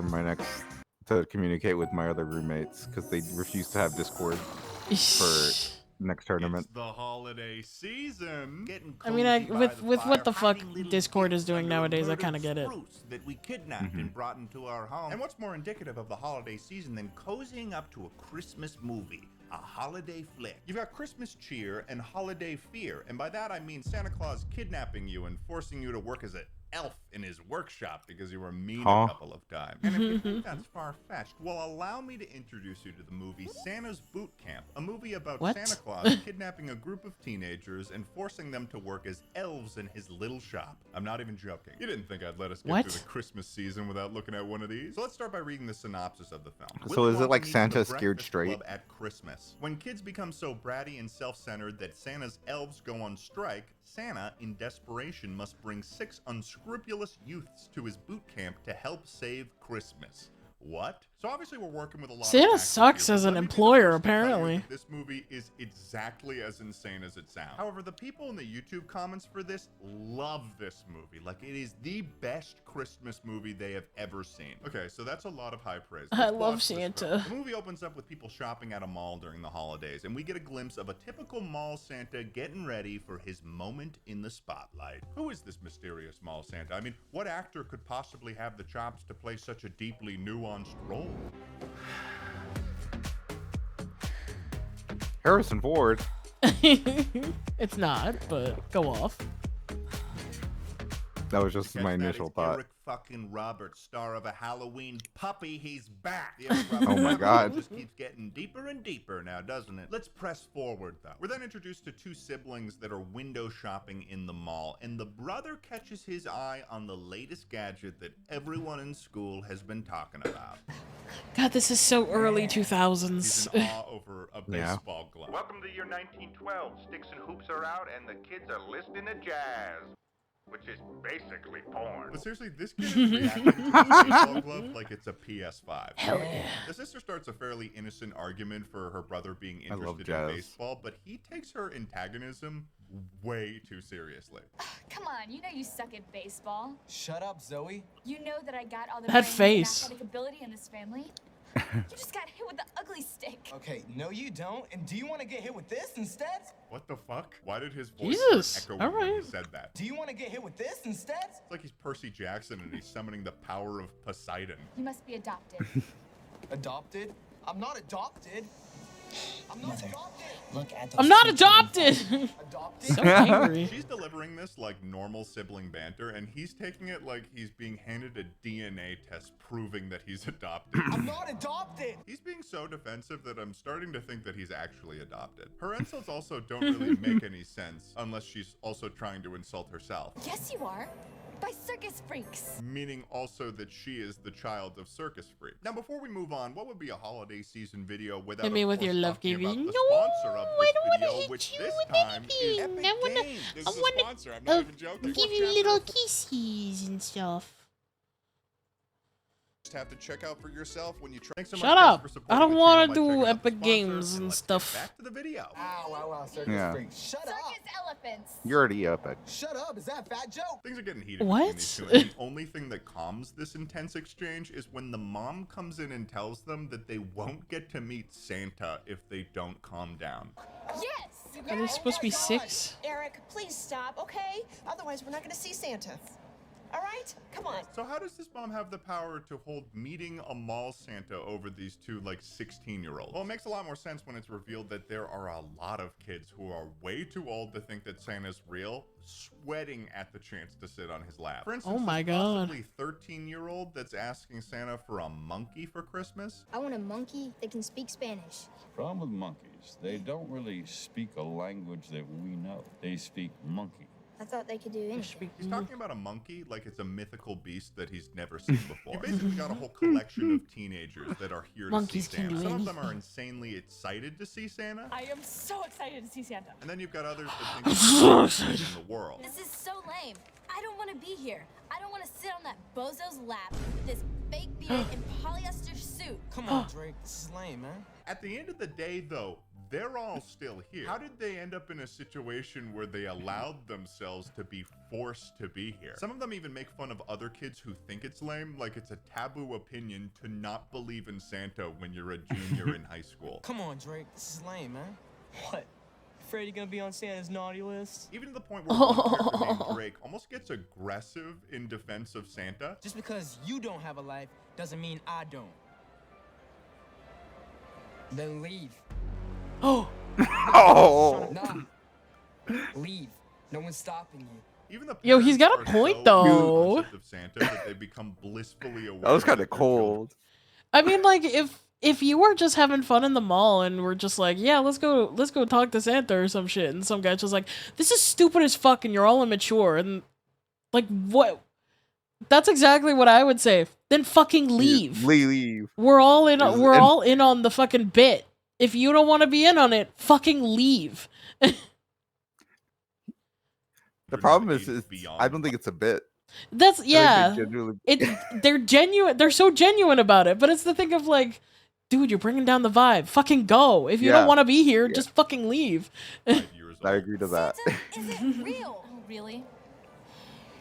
to communicate with my other roommates because they refuse to have Discord for next tournament. It's the holiday season. Getting I mean, cozy by with what the fuck hiding little Discord is gifts doing under nowadays, I murdered kind of get it. spruce that we kidnapped and brought into our home. And what's more indicative of the holiday season than cozying up to a Christmas movie? A holiday flick. You've got Christmas cheer and holiday fear. And by that I mean Santa Claus kidnapping you and forcing you to work as an elf in his workshop because you were mean a couple of times. And if you think that's far-fetched, well, allow me to introduce you to the movie Santa's Boot Camp, a movie about Santa Claus kidnapping a group of teenagers and forcing them to work as elves in his little shop. I'm not even joking. You didn't think I'd let us get through the Christmas season without looking at one of these? So let's start by reading the synopsis of the film. So is it like Santa Scared Straight? At Christmas. When kids become so bratty and self-centered that Santa's elves go on strike, Santa, in desperation, must bring 6 unscrupulous youths to his boot camp to help save Christmas. What? So obviously we're working with a lot Santa of sucks as an employer, apparently. This movie is exactly as insane as it sounds. However, the people in the YouTube comments for this love this movie. Like, it is the best Christmas movie they have ever seen. Okay, so that's a lot of high praise. I love Santa. The movie opens up with people shopping at a mall during the holidays, and we get a glimpse of a typical mall Santa getting ready for his moment in the spotlight. Who is this mysterious mall Santa? I mean, what actor could possibly have the chops to play such a deeply nuanced role? Harrison Ford. It's not, but go off. That was just my initial thought. Eric fucking Roberts, star of A Halloween Puppy, he's back. Oh my God. Just keeps getting deeper and deeper now, doesn't it? Let's press forward, though. We're then introduced to 2 siblings that are window shopping in the mall, and the brother catches his eye on the latest gadget that everyone in school has been talking about. God, this is so early 2000s. He's in awe over a baseball glove. Welcome to the year 1912. Sticks and hoops are out, and the kids are listening to jazz. Which is basically porn. But seriously, this kid is reacting to the baseball glove like it's a PS5. Hell yeah. The sister starts a fairly innocent argument for her brother being I love interested in jazz. baseball, but he takes her antagonism way too seriously. Come on, you know you suck at baseball. Shut up, Zoe. You know that I got all the That brains and face. athletic ability in this family. You just got hit with the ugly stick. Okay, no you don't. And do you want to get hit with this instead? What the fuck? Why did his voice Jesus. echo All when he right. said that? Do you want to get hit with this instead? It's like he's Percy Jackson and he's summoning the power of Poseidon. You must be adopted. Adopted? I'm not adopted. I'm not adopted. Look at I'm not adopted. Adopted? So angry. She's delivering this like normal sibling banter, and he's taking it like he's being handed a DNA test proving that he's adopted. I'm not adopted. He's being so defensive that I'm starting to think that he's actually adopted. Her insults also don't really make any sense unless she's also trying to insult herself. Yes, you are. By circus freaks. Meaning also that she is the child of circus freak. Now, before we move on, what would be a holiday season video without Hit me of with course, your love talking about giving. the No, sponsor of I this don't wanna video, hit which you this with time is anything. Epic I wanna- Games. This I is wanna, a sponsor. I'm not even joking. give you little kisses and stuff. Just have to check out for yourself when you try. Thanks so Shut much, guys, up. for I supporting don't the want channel to by do checking out the Epic sponsor, Games and let's get stuff. Back to the video. Ow, circus Yeah. freak. Shut up. Circus elephants. You're already epic. Shut up. Is that a fat joke? Things are getting heated What? between these two, and the only thing that calms this intense exchange is when the mom comes in and tells them that they won't get to meet Santa if they don't calm down. Yes. Are they supposed to be 6? Eric, please stop, okay? Otherwise, we're not going to see Santa. All right? Come on. So how does this mom have the power to hold meeting a mall Santa over these two, like, 16-year-olds? Well, it makes a lot more sense when it's revealed that there are a lot of kids who are way too old to think that Santa's real, sweating at the chance to sit on his lap. For instance, Oh my this God. possibly 13-year-old that's asking Santa for a monkey for Christmas. I want a monkey that can speak Spanish. Problem with monkeys, they don't really speak a language that we know. They speak monkey. I thought they could do anything. He's talking about a monkey like it's a mythical beast that he's never seen before. You basically got a whole collection of teenagers that are here Monkeys to see can Santa. do Some of them are anything. insanely excited to see Santa. I am so excited to see Santa. And then you've got others that think he's the best in the world. This is so lame. I don't want to be here. I don't want to sit on that bozo's lap with this fake beard and polyester suit. Come on, Drake. This is lame, man. At the end of the day, though, they're all still here. How did they end up in a situation where they allowed themselves to be forced to be here? Some of them even make fun of other kids who think it's lame, like it's a taboo opinion to not believe in Santa when you're a junior in high school. Come on, Drake. This is lame, man. What? Afraid you're gonna be on Santa's naughty list? Even to the point where one character named Drake almost gets aggressive in defense of Santa. Just because you don't have a life doesn't mean I don't. Then leave. Oh. Oh. Nah. Leave. No one's stopping you. Even the Yo, he's got a parents are point, so though. concept of Santa that they become blissfully aware. That was kind that of their cold. I mean, like, if you were just having fun in the mall and we're just like, yeah, let's go talk to Santa or some shit, and some guy's just like, this is stupid as fuck and you're all immature, and like, what? That's exactly what I would say. Then fucking leave. Leave. We're all in on the fucking bit. If you don't want to be in on it, fucking leave. The problem is I don't think it's a bit. That's yeah. Genuinely... They're genuine. They're so genuine about it. But it's the thing of like, dude, you're bringing down the vibe. Fucking go. If you don't want to be here, just fucking leave. I agree to that. Isn't real. Oh, really?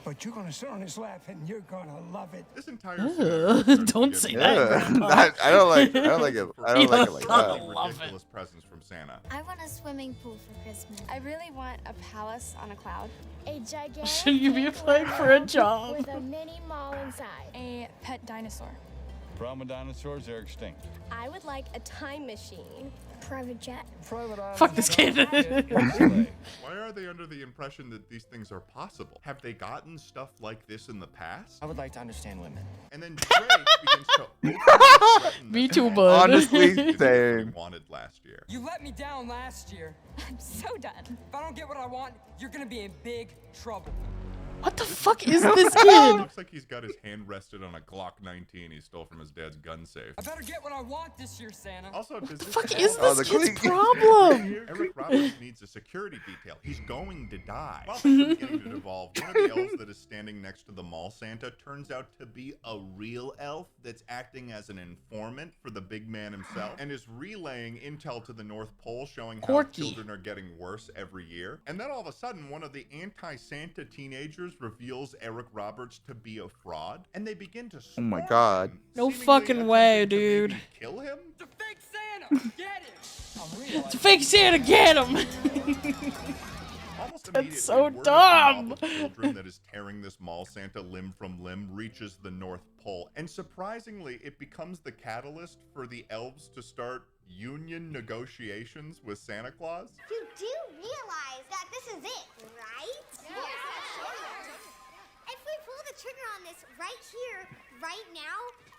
But you're gonna sit on his lap and you're gonna love it. This entire don't say that. I don't like it. I don't like it like that. Ridiculous presents from Santa. I want a swimming pool for Christmas. I really want a palace on a cloud. A gigantic Should you be applying for a job? with a mini mall inside. A pet dinosaur. Problem with dinosaurs, they're extinct. I would like a time machine. Private jet. Fuck this kid. Why are they under the impression that these things are possible? Have they gotten stuff like this in the past? I would like to understand women. And then Drake begins to openly threaten Me the too, fans bud. Honestly, that same. he wanted last year. You let me down last year. I'm so done. If I don't get what I want, you're gonna be in big trouble. What the fuck is this kid? Looks like he's got his hand rested on a Glock 19 he stole from his dad's gun safe. I better get what I want this year, Santa. Also, does this Fuck is Oh, this the kid's clean- problem? Eric Roberts needs a security detail. He's going to die. While things are beginning to devolve, one of the elves that is standing next to the mall Santa turns out to be a real elf that's acting as an informant for the big man himself and is relaying intel to the North Pole showing how Corky. children are getting worse every year. And then all of a sudden, one of the anti-Santa teenagers reveals Eric Roberts to be a fraud, and they begin to Oh my swarm God. him, No seemingly fucking way, attempting to maybe dude. kill him? It's a fake Santa. Get it. It's a fake Santa, get him! Almost That's immediately, so word of the dumb. mob of children that is tearing this mall Santa limb from limb reaches the North Pole, and surprisingly, it becomes the catalyst for the elves to start union negotiations with Santa Claus. You do realize that this is it, right? Yeah. If we pull the trigger on this right here, right now,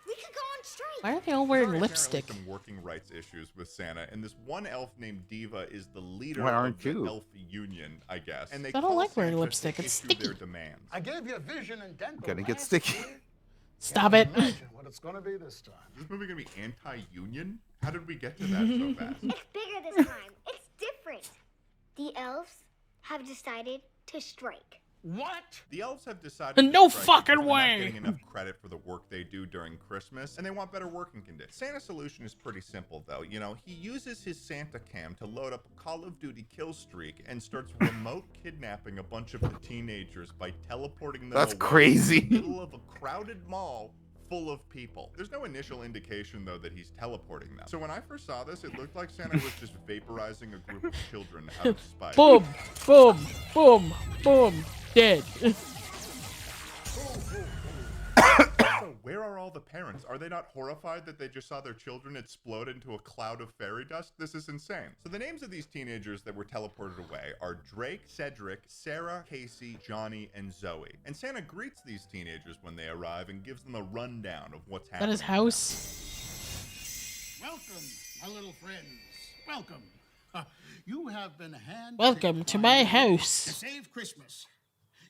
we could go on strike. Why are they all wearing There are lipstick? apparently some working rights issues with Santa, and this one elf named Diva is the leader Why of aren't the you? elf union, I guess. And they I don't call like wearing Santa to lipstick, it's issue sticky. their demands. I gave you a vision and dental. Gonna get last sticky. year. Stop it. Imagine what it's gonna be this time. Is this movie gonna be anti-union? How did we get to that so fast? It's bigger this time. It's different. The elves have decided to strike. What? The elves have decided No to strike fucking because they're way. not getting enough credit for the work they do during Christmas, and they want better working conditions. Santa's solution is pretty simple, though. You know, he uses his Santa cam to load up a Call of Duty kill streak and starts remote kidnapping a bunch of the teenagers by teleporting them That's away crazy. in the middle of a crowded mall full of people. There's no initial indication, though, that he's teleporting them. So when I first saw this, it looked like Santa was just vaporizing a group of children out of spite. Boom, boom, boom, boom, dead. So where are all the parents? Are they not horrified that they just saw their children explode into a cloud of fairy dust? This is insane. So the names of these teenagers that were teleported away are Drake, Cedric, Sarah, Casey, Johnny, and Zoe. And Santa greets these teenagers when they arrive and gives them a rundown of what's That happening. his house. Welcome, my little friends. Welcome. You have been handpicked Welcome to by my me house. To save Christmas.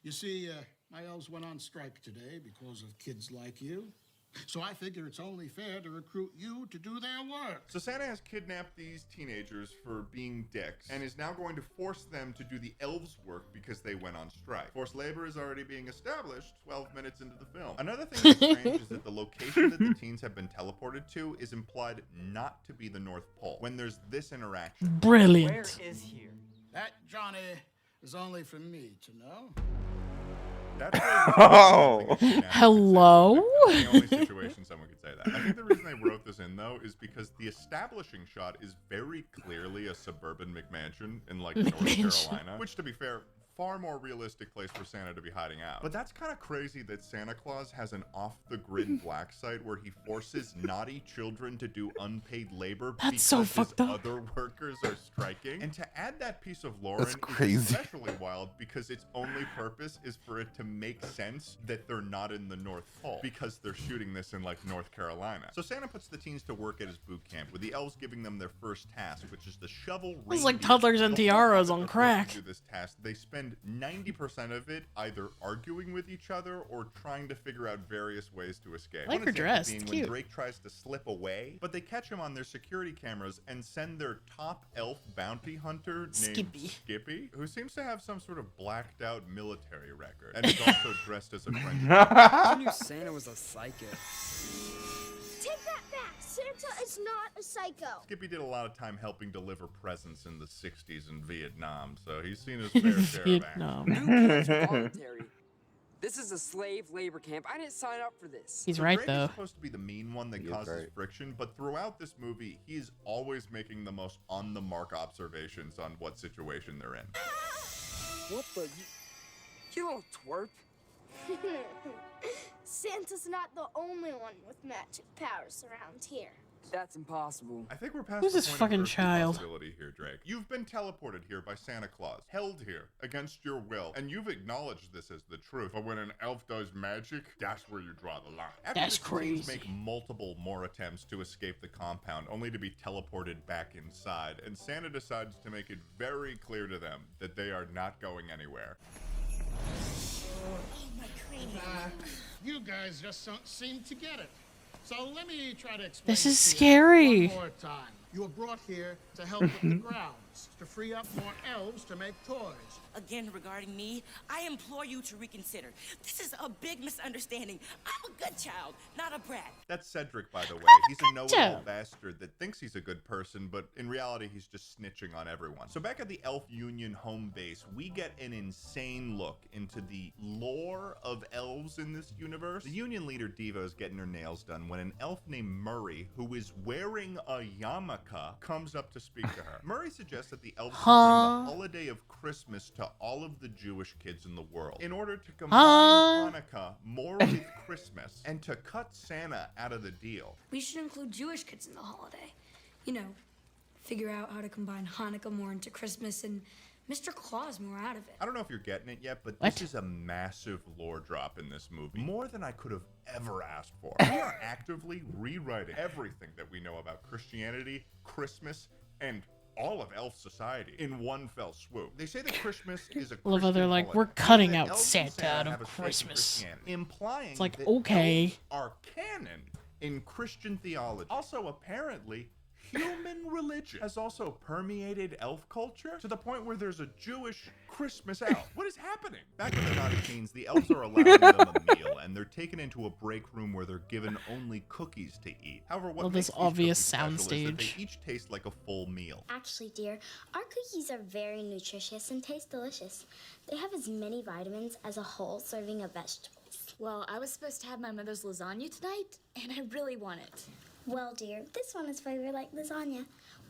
You see, my elves went on strike today because of kids like you. So I figure it's only fair to recruit you to do their work. So Santa has kidnapped these teenagers for being dicks and is now going to force them to do the elves' work because they went on strike. Forced labor is already being established 12 minutes into the film. Another thing that's strange is that the location that the teens have been teleported to is implied not to be the North Pole when there's this interaction. Brilliant. Where is here? That, Johnny, is only for me to know. That's Hello? the only situation someone could say that. I think the reason they wrote this in, though, is because the establishing shot is very clearly a suburban McMansion in, like, North Carolina, which, to be fair, far more realistic place for Santa to be hiding out. But that's kind of crazy that Santa Claus has an off-the-grid black site where he forces naughty children to do unpaid labor because so fucked up. other workers are striking. And to add that piece of lore in is especially wild because its only purpose is for it to make sense that they're not in the North Pole because they're shooting this in, like, North Carolina. So Santa puts the teens to work at his boot camp with the elves giving them their first task, which is to shovel reindeer. It's like toddlers and tiaras on crack. To do this task, they spend 90% of it either arguing with each other or trying to figure out various ways to escape. I like her dress. It's When cute. Drake tries to slip away, but they catch him on their security cameras and send their top elf bounty hunter named Skippy, who seems to have some sort of blacked out military record and is also dressed as a French. I knew Santa was a psycho. Take that back! Santa is not a psycho! Skippy did a lot of time helping deliver presents in the 60s in Vietnam, so he's seen his fair share of action. Boot camp's voluntary. This is a slave labor camp. I didn't sign up for this. He's So right, Drake though. is supposed to be the mean one that causes friction, but throughout this movie, he's always making the most on-the-mark observations on what situation they're in. What the? You little twerp. Santa's not the only one with magic powers around here. That's impossible. I think we're past Who's the this point fucking of earthly child? possibility here, Drake. You've been teleported here by Santa Claus, held here against your will, and you've acknowledged this as the truth. But when an elf does magic, that's where you draw the line. After That's this, the teens crazy. make multiple more attempts to escape the compound, only to be teleported back inside, and Santa decides to make it very clear to them that they are not going anywhere. You guys just don't seem to get it. So let me try to explain. This is it to you scary. one more time. You were brought here to help with the grounds, to free up more elves to make toys. Again, regarding me, I implore you to reconsider. This is a big misunderstanding. I'm a good child, not a brat. That's Cedric, by the way. He's a know-it-all bastard that thinks he's a good person, but in reality, he's just snitching on everyone. So back at the Elf Union home base, we get an insane look into the lore of elves in this universe. The Union leader, Diva, is getting her nails done when an elf named Murray, who is wearing a yarmulke, comes up to speak to her. Murray suggests that the elves should bring the holiday of Christmas to all of the Jewish kids in the world in order to combine Hanukkah more with Christmas and to cut Santa out of the deal. We should include Jewish kids in the holiday. You know, figure out how to combine Hanukkah more into Christmas and Mr. Claus more out of it. I don't know if you're getting it yet, but this is a massive lore drop in this movie. More than I could have ever asked for. We are actively rewriting everything that we know about Christianity, Christmas, and all of elf society in one fell swoop. They say that Christmas is a Love how they're like, holiday, we're cutting that out elves and Santa out have of a stake in Christmas. Christianity, implying It's like, that okay. elves are canon in Christian theology. Also, apparently, human religion has also permeated elf culture to the point where there's a Jewish Christmas elf. What is happening? Back in the naughty teens, the elves are allowing them a meal, and they're taken into a break room where they're given only cookies to eat. However, what Love makes this these obvious cookies special is that soundstage. they each taste like a full meal. Actually, dear, our cookies are very nutritious and taste delicious. They have as many vitamins as a whole serving of vegetables. Well, I was supposed to have my mother's lasagna tonight, and I really want it. Well, dear, this one is flavored like lasagna.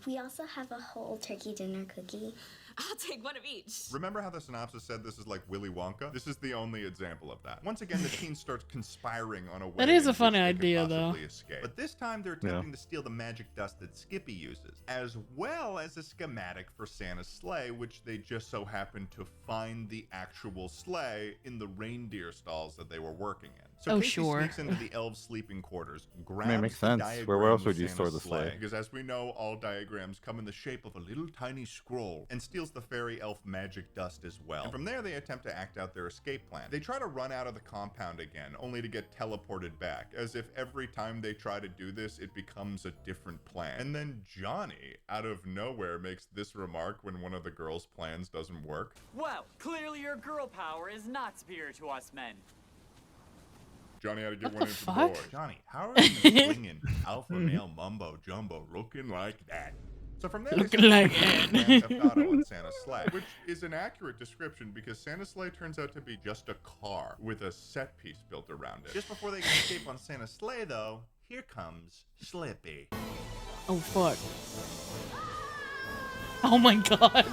We also have a whole turkey dinner cookie. I'll take one of each. Remember how the synopsis said this is like Willy Wonka? This is the only example of that. Once again, the team starts conspiring on a way That is in a funny which they can idea, though. possibly escape. But this time, they're attempting to steal the magic dust that Skippy uses, as well as a schematic for Santa's sleigh, which they just so happen to find the actual sleigh in the reindeer stalls that they were working in. So Casey sure. sneaks into the elves' sleeping quarters, grabs I mean, it makes the sense. diagram Where else of would you Santa's store the sleigh? Because as we know, all diagrams come in the shape of a little tiny scroll, and steals the fairy elf magic dust as well. And from there, they attempt to act out their escape plan. They try to run out of the compound again, only to get teleported back, as if every time they try to do this, it becomes a different plan. And then Johnny, out of nowhere, makes this remark when one of the girls' plans doesn't work. Well, clearly your girl power is not superior to us men. Johnny had to get What one the in for the fuck? boy. Johnny, how are you swinging alpha male mumbo jumbo looking like that? So from there, Looking they like start that. Grand Theft Auto on Santa's sleigh, which is an accurate description because Santa's sleigh turns out to be just a car with a set piece built around it. Just before they can escape on Santa's sleigh, though, here comes Slippy. Oh fuck. Oh my god.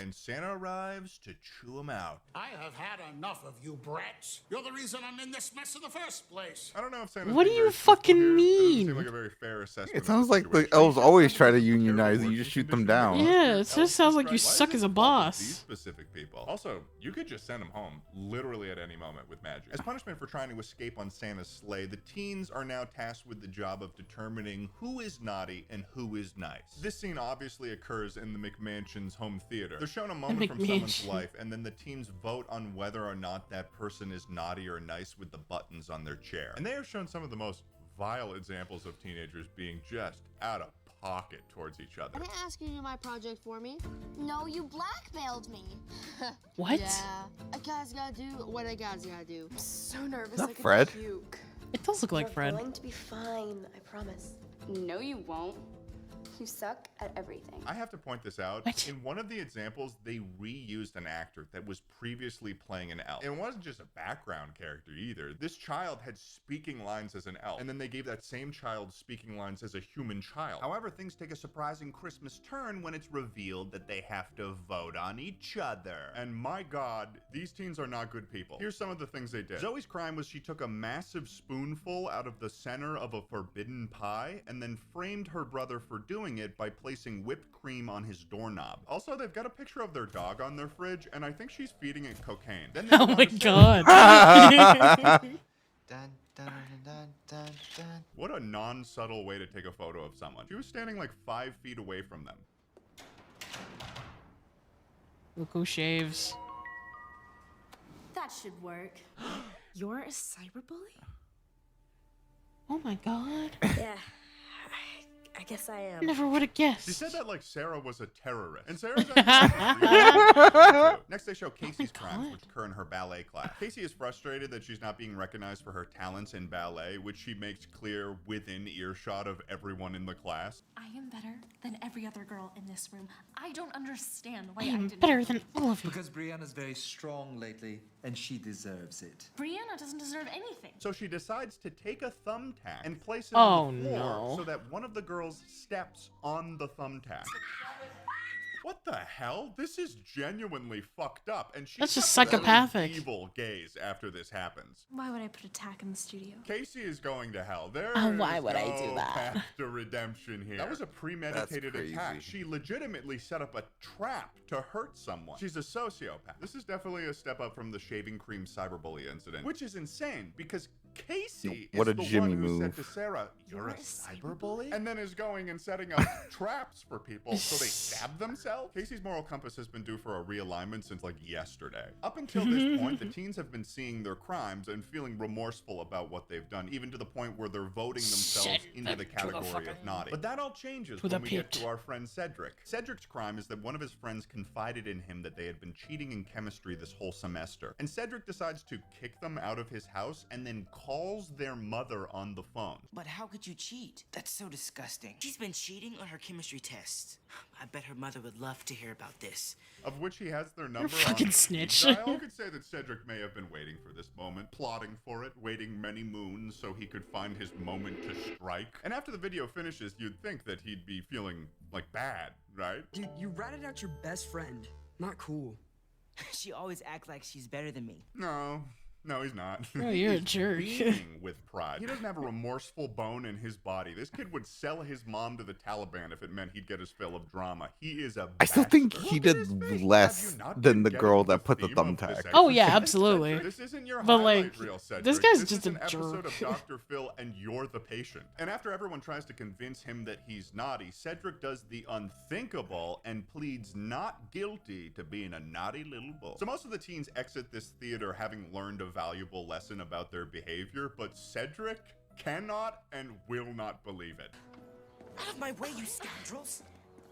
And Santa arrives to chew him out. I have had enough of you brats. You're the reason I'm in this mess in the first place. I don't know if Santa's What do being you very truthful fucking here. That doesn't mean? seem like a very fair assessment It of sounds like the situation. elves always try to unionize and you just shoot them down. Yeah, it just sounds like you Why suck is as it a the fault of boss. These specific people. Also, you could just send them home literally at any moment with magic. As punishment for trying to escape on Santa's sleigh, the teens are now tasked with the job of determining who is naughty and who is nice. This scene obviously occurs in the McMansion's home theater. They're shown a moment from someone's life, and then the teens vote on whether or not that person is naughty or nice with the buttons on their chair. And they have shown some of the most vile examples of teenagers being just out of pocket towards each other. Can I ask you to do my project for me? No, you blackmailed me. What? Yeah, a guy's gotta do what a guy's gotta do. I'm so nervous. Is that I could Fred? puke. It does look like Fred. I'm going to be fine. I promise. No, you won't. You suck at everything. I have to point this out. What? In one of the examples, they reused an actor that was previously playing an elf. And it wasn't just a background character either. This child had speaking lines as an elf, and then they gave that same child speaking lines as a human child. However, things take a surprising Christmas turn when it's revealed that they have to vote on each other. And my God, these teens are not good people. Here's some of the things they did. Zoe's crime was she took a massive spoonful out of the center of a forbidden pie and then framed her brother for doing it by placing whipped cream on his doorknob. Also, they've got a picture of their dog on their fridge, and I think she's feeding it cocaine. Then they Oh go my to god. Dun, dun, dun, dun, dun, dun. What a non-subtle way to take a photo of someone. She was standing like 5 feet away from them. Look who shaves. That should work. You're a cyberbully? Oh my god. Yeah. I guess I am. Never would have guessed. She said that like Sarah was a terrorist. And Sarah's actually Next, they show Casey's crimes, which occur in her ballet class. Casey is frustrated that she's not being recognized for her talents in ballet, which she makes clear within earshot of everyone in the class. I am better than every other girl in this room. I don't understand why I I am didn't. better than all of you. Because Brianna's very strong lately, and she deserves it. Brianna doesn't deserve anything. So she decides to take a thumbtack and place it Oh, on the floor no. so that one of the girls steps on the thumbtack. What the hell? This is genuinely fucked up, and she's That's just got this psychopathic. evil gaze after this happens. Why would I put a tack in the studio? Casey is going to hell. There Why is would I no do that? path to redemption here. That was a premeditated That's attack. crazy. She legitimately set up a trap to hurt someone. She's a sociopath. This is definitely a step up from the shaving cream cyberbully incident, which is insane because Casey What is a the Jimmy one who move. said to Sarah, "You're a cyberbully?" And then is going and setting up traps for people so they stab themselves. Casey's moral compass has been due for a realignment since like yesterday. Up until this point, the teens have been seeing their crimes and feeling remorseful about what they've done, even to the point where they're voting themselves into the category of naughty. But that all changes when we get to our friend Cedric. Cedric's crime is that one of his friends confided in him that they had been cheating in chemistry this whole semester. And Cedric decides to kick them out of his house and then calls their mother on the phone. But how could you cheat? That's so disgusting. She's been cheating on her chemistry tests. I bet her mother would love to hear about this. Of which he has their number fucking on snitch. speed dial. You could say that Cedric may have been waiting for this moment, plotting for it, waiting many moons so he could find his moment to strike. And after the video finishes, you'd think that he'd be feeling like bad, right? Dude, you ratted out your best friend. Not cool. She always acts like she's better than me. No, he's not. Oh, you're a He's jerk. beaming with pride. He doesn't have a remorseful bone in his body. This kid would sell his mom to the Taliban if it meant he'd get his fill of drama. He is a I still think bastard. he did less than the girl that put the thumbtack. Oh yeah, absolutely. This isn't your But highlight like, reel, Cedric. this guy's This just is a an episode jerk. of Dr. Phil and you're the patient. And after everyone tries to convince him that he's naughty, Cedric does the unthinkable and pleads not guilty to being a naughty little boy. So most of the teens exit this theater having learned a valuable lesson about their behavior, but Cedric cannot and will not believe it. Out of my way, you scoundrels.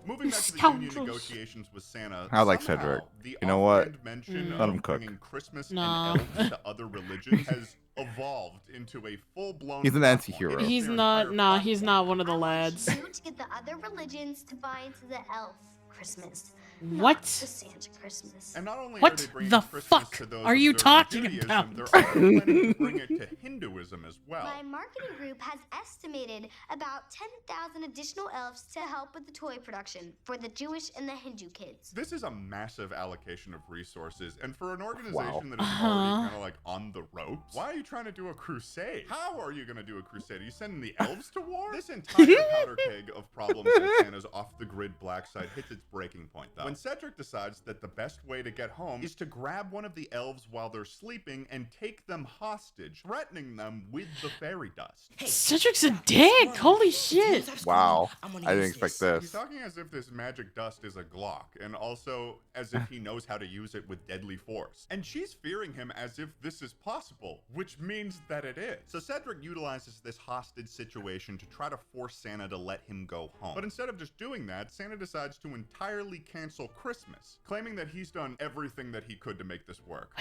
Moving back to the union negotiations with Santa, I like somehow Cedric. the You know what? offhand mention Let him of cook. bringing Christmas Nah. and elves to other religions has evolved into a full-blown. He's an anti-hero. He's not. Nah, he's not one of the lads. You to get the other religions to buy into the elf Christmas. What? Not the Santa Christmas. And not only What are they bringing the Christmas fuck to those are you observing talking Judaism, about? They're also planning to bring it to Hinduism as well. My marketing group has estimated about 10,000 additional elves to help with the toy production for the Jewish and the Hindu kids. This is a massive allocation of resources, and for an organization Wow. that is already kind of like on the ropes, why are you trying to do a crusade? How are you going to do a crusade? Are you sending the elves to war? This entire powder keg of problems at Santa's off-the-grid black site hits its breaking point, though. When Cedric decides that the best way to get home is to grab one of the elves while they're sleeping and take them hostage, threatening them with the fairy dust. Cedric's a dick. Holy shit. Wow. I didn't expect He's this. talking as if this magic dust is a Glock, and also as if he knows how to use it with deadly force. And she's fearing him as if this is possible, which means that it is. So Cedric utilizes this hostage situation to try to force Santa to let him go home. But instead of just doing that, Santa decides to entirely cancel Christmas, claiming that he's done everything that he could to make this work.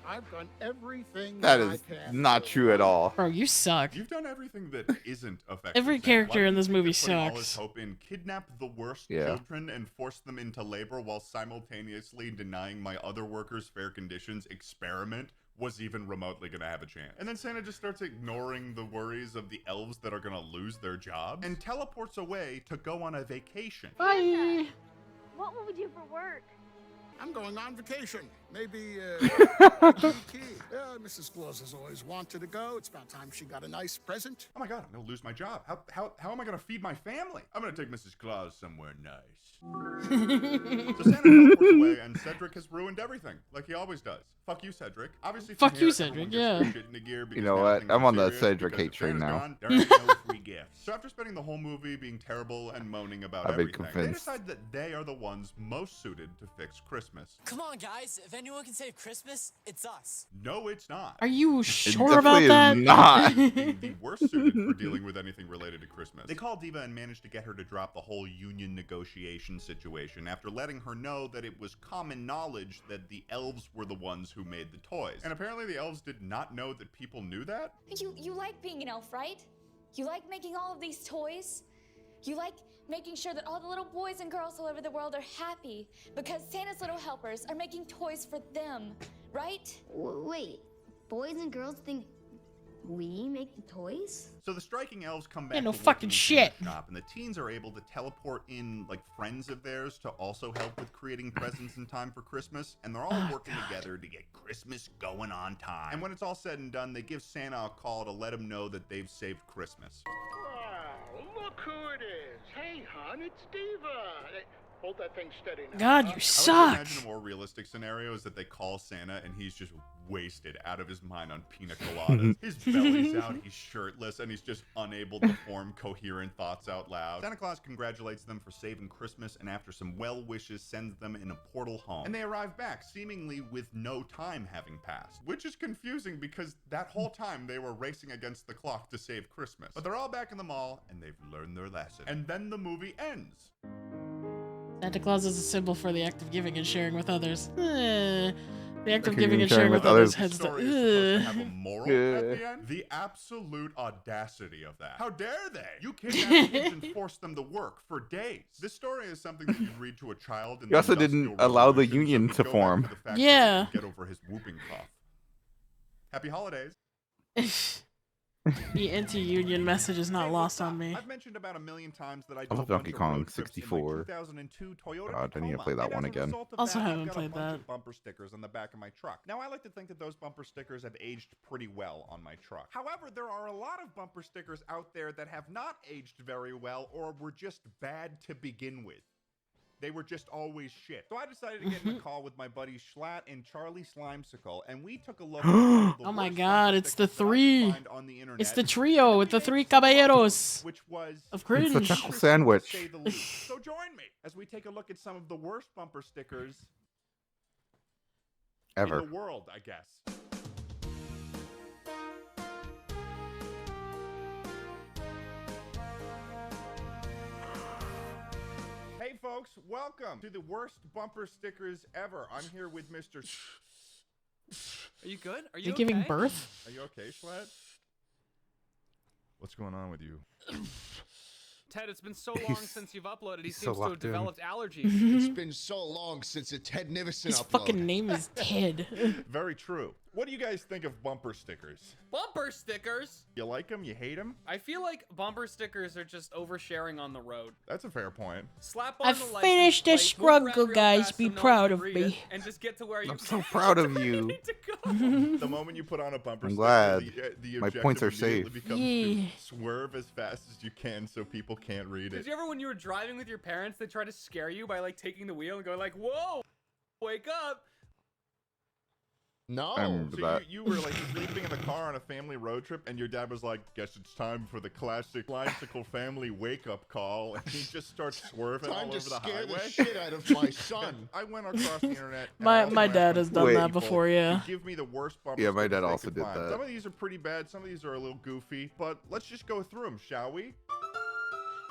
I've done everything That I is can. not true at all. Bro, you suck. You've done everything that isn't effective. Every Santa. character Why do in you this think movie you're putting all his sucks. hope in kidnap the worst Yeah. children and force them into labor while simultaneously denying my other workers fair conditions experiment was even remotely gonna have a chance. And then Santa just starts ignoring the worries of the elves that are gonna lose their jobs and teleports away to go on a vacation. Bye. What will we do for work? I'm going on vacation. Maybe, key. Mrs. Claus has always wanted to go. It's about time she got a nice present. Oh my god, I'm gonna lose my job. How am I gonna feed my family? I'm gonna take Mrs. Claus somewhere nice. So Santa teleports away and Cedric has ruined everything, like he always does. Fuck you, Cedric. Obviously, from Fuck here, you, Cedric, everyone gets yeah. their shit into gear because You know now what? things I'm are on the serious, Cedric because hate if train Santa's now. gone, there ain't no free gifts. So after spending the whole movie being terrible and moaning about I've been everything, they convinced. decide that they are the ones most suited to fix Christmas. Come on, guys. If anyone can save Christmas, it's us. No, it's not. Are you sure definitely about is that? not. Being the worst suited for dealing with anything related to Christmas. They call Diva and manage to get her to drop the whole union negotiation situation after letting her know that it was common knowledge that the elves were the ones who made the toys. And apparently the elves did not know that people knew that. You like being an elf, right? You like making all of these toys? You like making sure that all the little boys and girls all over the world are happy because Santa's little helpers are making toys for them, right? Wait, boys and girls think we make the toys? So the striking elves come back Yeah, no to work fucking in shit. Santa's shop, and the teens are able to teleport in like friends of theirs to also help with creating presents in time for Christmas, and they're all working together to get Christmas going on time. And when it's all said and done, they give Santa a call to let him know that they've saved Christmas. Wow, look who it is. Hey, hon, it's Diva. Hey, hold that thing steady now. God, you I like to suck. imagine a more realistic scenario is that they call Santa and he's just wasted out of his mind on pina coladas. His belly's out, he's shirtless, and he's just unable to form coherent thoughts out loud. Santa Claus congratulates them for saving Christmas and after some well wishes sends them in a portal home. And they arrive back seemingly with no time having passed, which is confusing because that whole time they were racing against the clock to save Christmas. But they're all back in the mall and they've learned their lesson. And then the movie ends. Santa Claus is a symbol for the act of giving and sharing with others. The act of Okay, giving and sharing sharing with with others others. has The story is supposed to have a the. moral at the end. The absolute audacity of that. How dare they? You kidnap kids and force them to work for days. This story is something that you'd read to a child in You also the Industrial didn't allow the Revolution, so union he'd to go back form. to the factory Yeah. and get over his whooping cough. Happy holidays. The anti-union message is not lost on me. I've mentioned about 1,000,000 times that I I do a love bunch Donkey of Kong road trips in my 64. 2002 Toyota God, I need to Tacoma. play that And one as a again. result of Also that, haven't I've got played a bunch that. of bumper stickers on the back of my truck. Now, I like to think that those bumper stickers have aged pretty well on my truck. However, there are a lot of bumper stickers out there that have not aged very well or were just bad to begin with. They were just always shit. So I decided to get in a call with my buddies Schlatt and Charlie Slimesicle, and we took a look at some of the Oh my worst god, bumper it's the stickers that I could three. find on the internet. It's the trio with the three caballeros Which was of It's cringe. the chuckle sandwich. to say the least. So join me as we take a look at some of the worst bumper stickers Ever. in the world, I guess. Hey folks, welcome to the worst bumper stickers ever. I'm here with Mr. Are you good? Are Are you you giving okay? birth? Are you okay, Schlatt? What's going on with you? Ted, it's been so long since you've uploaded. He he's so seems to have locked in. developed allergies. It's been so long since a Ted Nivison His upload. fucking name is Ted. Very true. What do you guys think of bumper stickers? Bumper stickers? You like them? You hate them? I feel like bumper stickers are just oversharing on the road. That's a fair point. Slap on I've the license finished the plate, move around struggle, real guys. fast Be so no one proud can of read me. it, and just get to where you I'm so proud of where you. need to go. The moment you put on a bumper I'm sticker, glad. the My objective points are immediately safe. becomes Yeah. to swerve as fast as you can so people can't read Did it. you ever, when you were driving with your parents, they try to scare you by like taking the wheel and going like, "Whoa, wake up"? No. I remember So that. you were like sleeping in the car on a family road trip, and your dad was like, "Guess it's time for the classic bicycle family wake-up call," and he just starts swerving Time all to over the scare highway. the shit out of my son. I went across the internet. and My- I also my asked dad my has done people that before, yeah. to give me the worst bumper Yeah, my stickers dad they also could did find. that. Some of these are pretty bad. Some of these are a little goofy, but let's just go through them, shall we?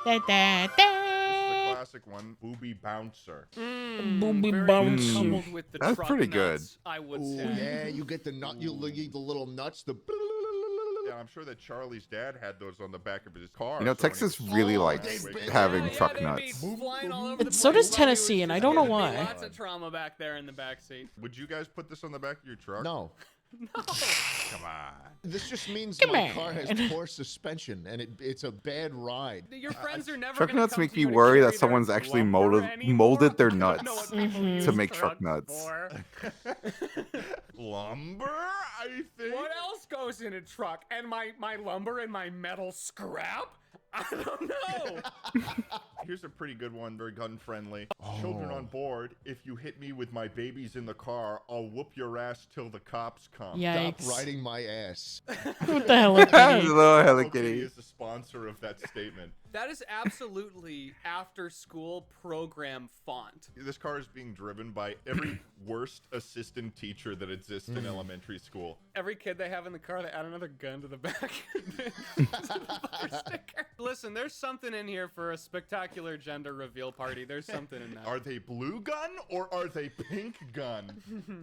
Da, da, This is the da. classic one, Booby Bouncer. Booby Very bounce. coupled with the That's truck pretty nuts, I would Ooh, say. yeah, you get the nut, you eat the little nuts, the. Yeah, I'm sure that Charlie's dad had those on the back of his car. You know, so when he Texas was really flying likes around, waking having up- truck they'd nuts. be flying all over the So place. does Tennessee, and I don't know There'd be why. Lots of trauma back there in the backseat. Would you guys put this on the back of your truck? No. Come on. This just means Come my on. car has poor suspension and it's a bad ride. Your friends are never Truck gonna nuts come make to me you to worry carry that someone's their actually lumber molded their anymore. I don't know nuts what people Mhm. use to make trucks truck nuts. for. Lumber, I think. What else goes in a truck? And my lumber and my metal scrap? I don't know. Here's a pretty good one, very gun friendly. Children on board, if you hit me with my babies in the car, I'll whoop your ass till the cops come. Yikes. Stop riding my ass. What the hell, Kitty? Hello, Hello Hello Kitty. is the sponsor of that statement. That is absolutely after school program font. This car is being driven by every worst assistant teacher that exists in elementary school. Every kid they have in the car, they add another gun to the back. To the bumper sticker. Listen, there's something in here for a spectacular gender reveal party. There's something in that. Are they blue gun or are they pink gun?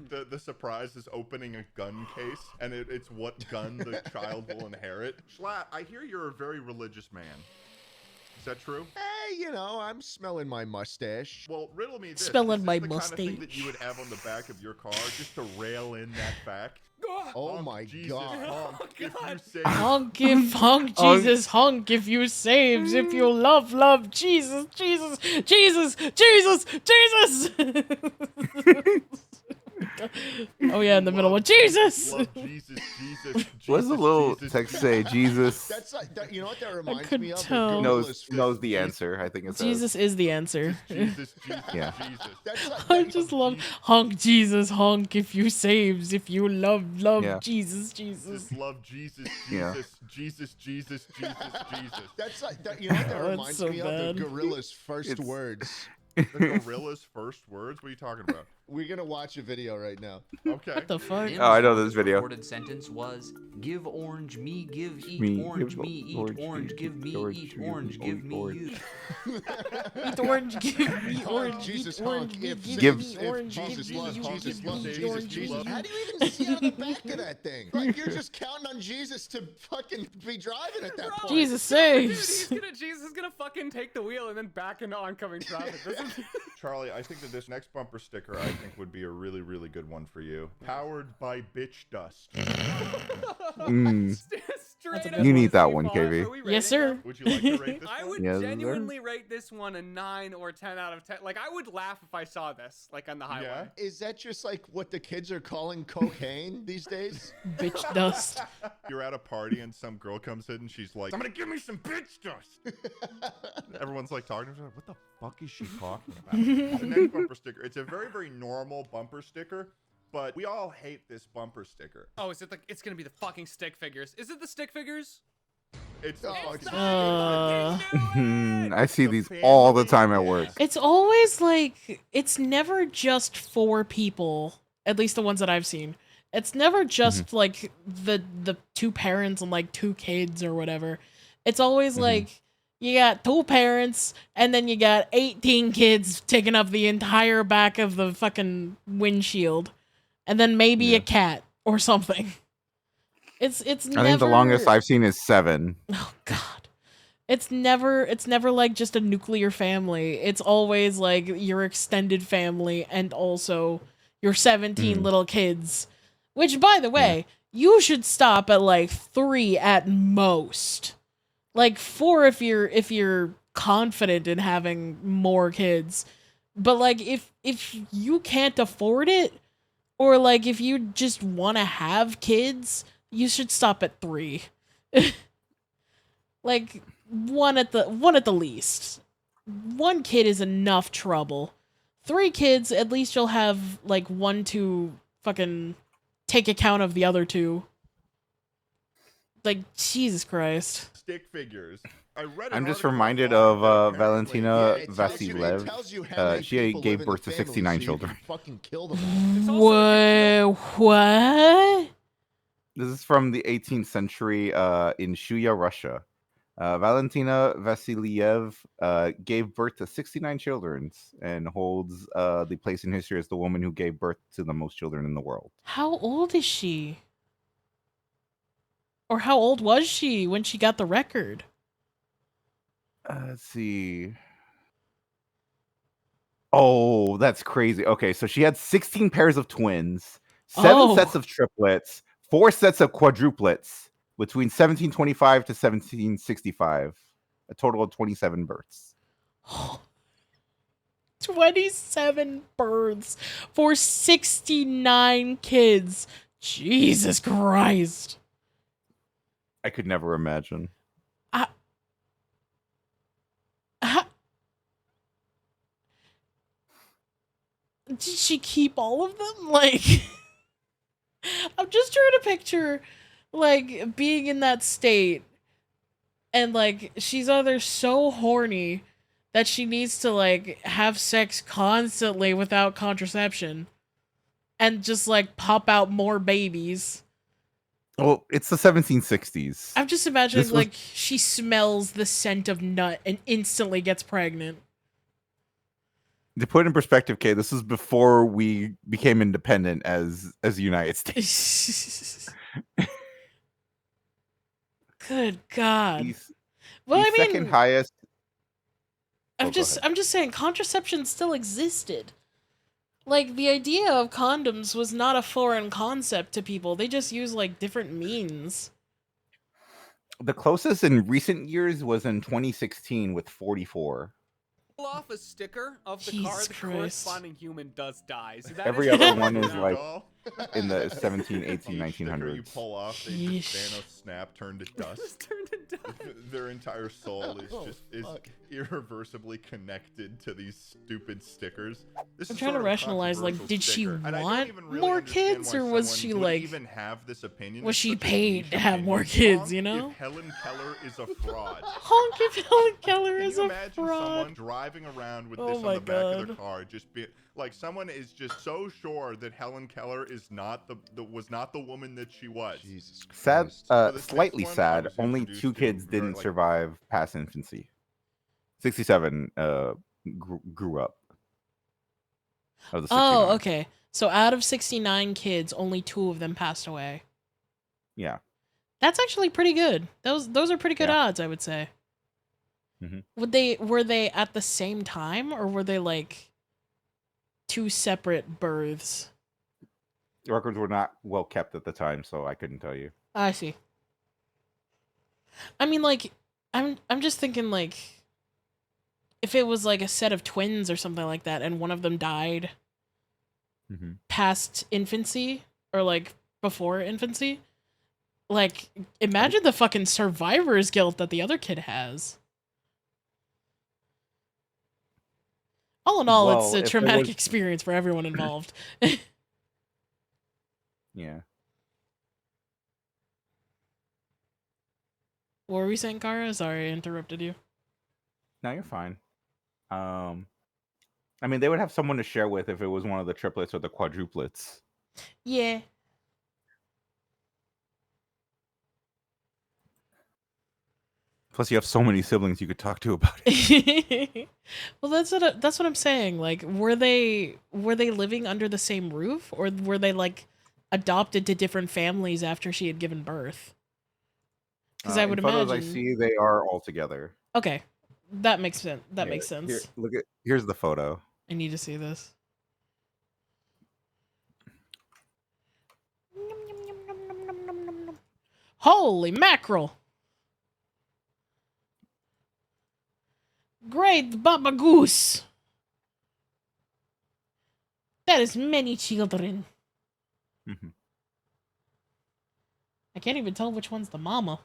The surprise is opening a gun case, and it's what gun the child will inherit. Schlatt, I hear you're a very religious man. Is that true? Hey, you know, I'm smelling my mustache. Well, riddle me this. Smelling Is this my the kind of thing that mustache. you would have on the back of your car just to rail in that fact? Oh Honk, my Jesus, God. honk, if you say Honk if honk Jesus honk if you saves if you love Jesus Jesus Jesus Jesus Jesus. Oh yeah, in the middle one, Jesus. Love Jesus, Jesus, What does the Jesus, little Jesus, text Jesus. say? Jesus That's like, that, you know what that reminds couldn't me of? tell. knows the answer. I think it says. Jesus is the answer. Jesus, Jesus, Yeah. Jesus. That's like, I just love honk Jesus honk if you saves if you love Yeah. Jesus Jesus. Just love Jesus, Yeah. Jesus, Jesus, Jesus, Jesus. That's like, that, you know what that Oh, it's reminds so me of? bad. The gorilla's first It's- words. The gorilla's first words? What are you talking about? We're gonna watch a video right now. Okay. What the fuck? Oh, I know this video. Recorded sentence was: "Give orange, me give eat Me, orange, give me eat orange, orange, me, give me orange, eat me, orange, give me orange. you." Eat orange, give me orange. Jesus eat orange, honk, if give Jesus- me if orange. Jesus give loves, me Jesus give loves, me Jesus, orange, Jesus. give How me- do you even see out of the back of that thing? Like you're just counting on Jesus to fucking be driving at that point. Jesus Dude, saves. Jesus is gonna fucking take the wheel and then back into oncoming traffic. This is Charlie, I think that this next bumper sticker I think would be a really, really good one for you. Powered by bitch dust. Mm. That's a Straight good You one. need that NBC one, font. KV. Are we Yes, rating sir. them? Would you like to rate this I one? would Yes, sir. genuinely rate this one a 9 or 10 out of 10. Like, I would laugh if I saw this, like, on the highway. Yeah. Is that just like what the kids are calling cocaine these days? Bitch dust. You're at a party and some girl comes in and she's like, "I'm gonna give me some bitch dust." Everyone's like talking to her. What the fuck is she talking about? The next bumper sticker. It's a very, very normal bumper sticker, but we all hate this bumper sticker. Oh, is it the? It's gonna be the fucking stick figures. Is it the stick figures? It's the fucking I see these all the time at work. It's always like, it's never just 4 people, at least the ones that I've seen. It's never just like the 2 parents and like 2 kids or whatever. It's always like, you got 2 parents and then you got 18 kids taking up the entire back of the fucking windshield. And then maybe a cat or something. It's never... I think the longest I've seen is 7. Oh God. It's never like just a nuclear family. It's always like your extended family and also your 17 little kids. Which, by the way, you should stop at like 3 at most. Like 4 if you're confident in having more kids. But like if you can't afford it, or like if you just want to have kids, you should stop at 3. Like one at the least. 1 kid is enough trouble. 3 kids, at least you'll have like 1 to fucking take account of the other 2. Like, Jesus Christ. Stick figures. I'm just reminded of Valentina Vasiliev. She gave birth to 69 children. Fucking kill them. Whoa, what? This is from the 18th century in Shuya, Russia. Valentina Vasiliev gave birth to 69 children and holds the place in history as the woman who gave birth to the most children in the world. How old is she? Or how old was she when she got the record? Let's see. Oh, that's crazy. Okay, so she had 16 pairs of twins, 7 sets of triplets, 4 sets of quadruplets between 1725 to 1765. A total of 27 births. 27 births for 69 kids. Jesus Christ. I could never imagine. Did she keep all of them? Like, I'm just trying to picture, like, being in that state, and, like, she's either so horny that she needs to, like, have sex constantly without contraception, and just, like, pop out more babies. Well, it's the 1760s. I'm just imagining, like, she smells the scent of nut and instantly gets pregnant. To put it in perspective, Kay, this is before we became independent as the United States. Good God. Well, I mean, second highest. I'm just saying, contraception still existed. Like, the idea of condoms was not a foreign concept to people. They just used, like, different means. The closest in recent years was in 2016 with 44. Pull off a sticker of the Jesus car, the Christ. corresponding human does die. So that Every is other one is like in the 17, 18, Each sticker 1900s. you pull off, they just Thanos snap, turn to dust. Their entire soul is irreversibly connected to these stupid stickers. This I'm is trying to sort of a rationalize, like, controversial did she sticker, and I don't want even really more understand kids, why or was someone she, would like, even have this opinion. was It's she such a paid niche to have opinion. more kids, you know? If Helen Keller is a fraud. Honk if Helen Keller Can is you a imagine fraud. someone driving around with Oh this on my the back of the God. car, just be like, someone is just so sure that Helen Keller is not was not the woman that she was. Jesus Christ. Sad, So this slightly next one, I sad. was Only introduced 2 to kids very, didn't like- survive past infancy. 67 grew up. Of the 69. Oh, okay. So out of 69 kids, only 2 of them passed away. Yeah. That's actually pretty good. Those are pretty good odds, I would say. Mm-hmm. Were they at the same time, or were they like 2 separate births? The records were not well kept at the time, so I couldn't tell you. I see. I mean, like, I'm just thinking, like, if it was like a set of twins or something like that, and one of them died past infancy or like before infancy, like, imagine the fucking survivor's guilt that the other kid has. All in all, it's Well, a if there traumatic was- experience for everyone involved. Yeah. What were we saying, Kara? Sorry, I interrupted you. No, you're fine. I mean, they would have someone to share with if it was one of the triplets or the quadruplets. Yeah. Plus, you have so many siblings you could talk to about it. Well, that's what I'm saying. Like, were they living under the same roof, or were they like adopted to different families after she had given birth? Because I would in photos imagine. I see they are all together. Okay, that makes sense. That Yeah, makes sense. Here's the photo. I need to see this. Holy mackerel! Great Baba Goose! That is many children. I can't even tell which one's the mama.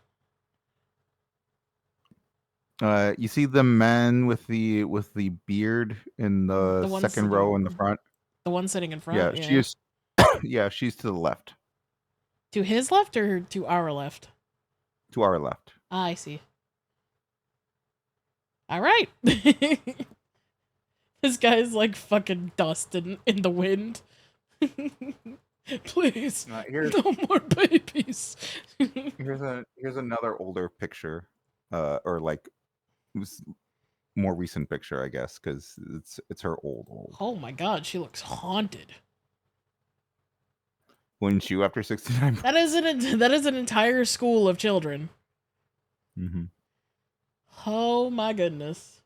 You see the man with the beard in the one second row in the front. The one sitting in front. Yeah, Yeah, she is. Yeah, she's to the left. To his left or to our left? To our left. Ah, I see. All right. This guy's like fucking dust in the wind. Please, no more babies. Here's another older picture, or like more recent picture, I guess, because it's her old. Oh my god, she looks haunted. Wouldn't you after 69? That is an entire school of children. Mm-hmm. Oh my goodness.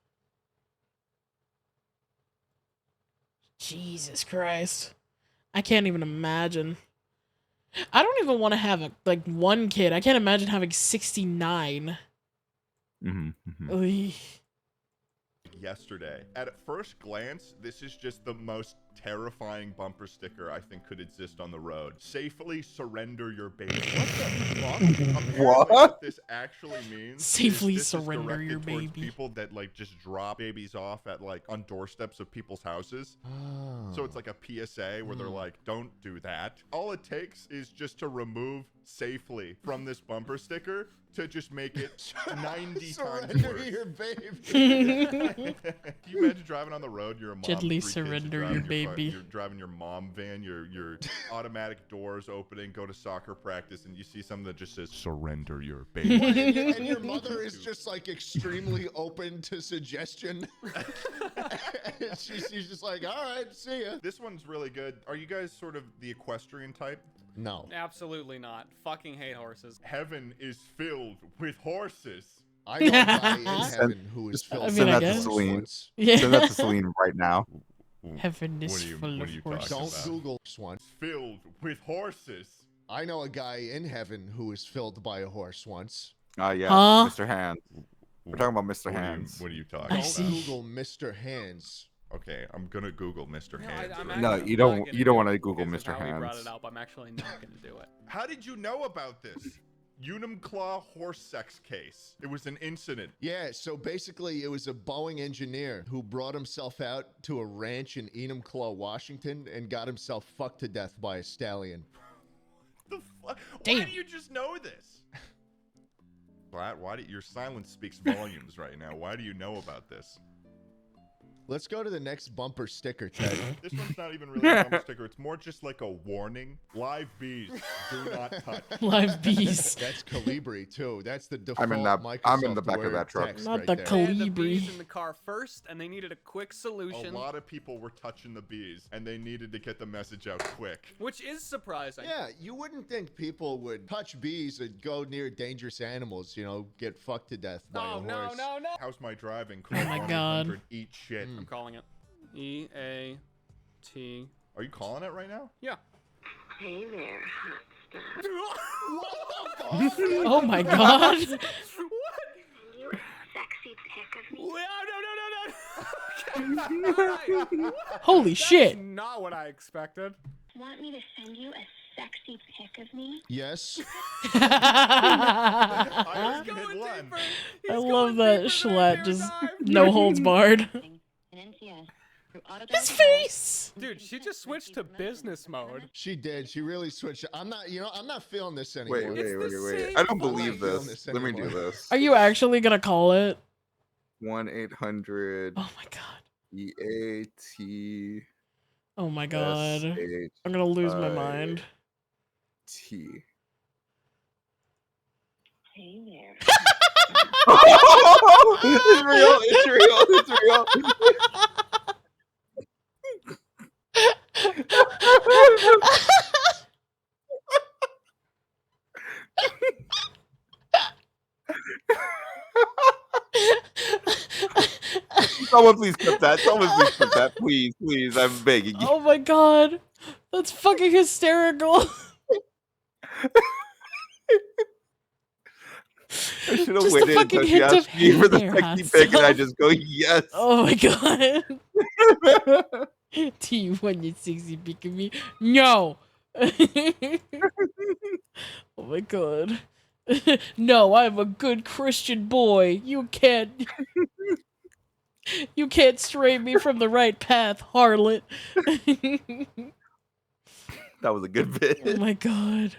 Jesus Christ. I can't even imagine. I don't even want to have like one kid. I can't imagine having 69. Oy. Yesterday. At first glance, this is just the most terrifying bumper sticker I think could exist on the road. Safely surrender your baby. What the fuck? Apparently what this actually means Safely is surrender directed your towards baby. people that like just drop babies off at like on doorsteps of people's houses. So it's like a PSA where they're like, don't do that. All it takes is just to remove safely from this bumper sticker to just make it 90 times worse. your baby. Can you imagine driving on the road? You're a mom. Gently 3 kids, you're surrender driving your baby. You're driving your mom van. Your automatic doors opening. Go to soccer practice, and you see something that just says "Surrender your baby." And your mother is just like extremely open to suggestion. she's just like, all right, see ya. This one's really good. Are you guys sort of the equestrian type? No. Absolutely not. Fucking hate horses. Heaven is filled with horses. I know a guy in heaven who is filled Send with that to horse Celine. once. Yeah. Send that to Celine right now. Heaven is full of horses. Don't Google this one. Filled with horses. I know a guy in heaven who was filled by a horse once. Yeah, Huh? Mr. Hands. We're talking about Mr. Hands. What are you talking I about? see. Google Mr. Hands. Okay, I'm gonna Google Mr. Hands. No, you don't want to Google Mr. How he brought Hands. it up, I'm actually not going to do it. How did you know about this? Unimclaw horse sex case. It was an incident. Yeah, so basically it was a Boeing engineer who brought himself out to a ranch in Enumclaw, Washington, and got himself fucked to death by a stallion. The fuck? Why Damn. do you just know this? Blatt, why do your silence speaks volumes right now? Why do you know about this? Let's go to the next bumper sticker, Ted. This one's not even really a bumper sticker. It's more just like a warning. Live bees, do not touch. Live bees. That's Calibri too. That's the default I'm in the Microsoft back of Word that truck. text Not right the there. They had the Calibri. bees in the car first, and they needed a quick A solution, lot of people were touching the bees, and they needed to get the message out quick. which is surprising. Yeah, you wouldn't think people would touch bees and go near dangerous animals, you know, get fucked to death by a Oh, horse. no. How's my driving? Oh my God. 1-800 Eat shit. I'm calling it. E-A-T. Are you calling it right now? Yeah. Hey there, hot Oh my god. Sexy pic of me. No. Holy shit. Not what I expected. Want me to send you a sexy pic of me? Yes. I love that Schlatt just no holds barred. His face! Dude, she just switched to business mode. She did. She really switched. I'm not feeling this anymore. Wait. I don't believe this. Let me do this. Are you actually gonna call it? 1-800. Oh my god. EAT. Oh my god. I'm gonna lose my mind. T. Hey there. It's real. It's real. It's real. Someone please clip that. Someone please clip that. Please, please. I'm begging you. Oh my god. That's fucking hysterical. I should have Just the waited fucking until she hint of asked me for the hair sexy hot pic and I stuff. just go, yes. Oh my god. Do you want your sexy pic of me? No. Oh my god. No, I'm a good Christian boy. You can't stray me from the right path, harlot. That was a good bit. Oh my god.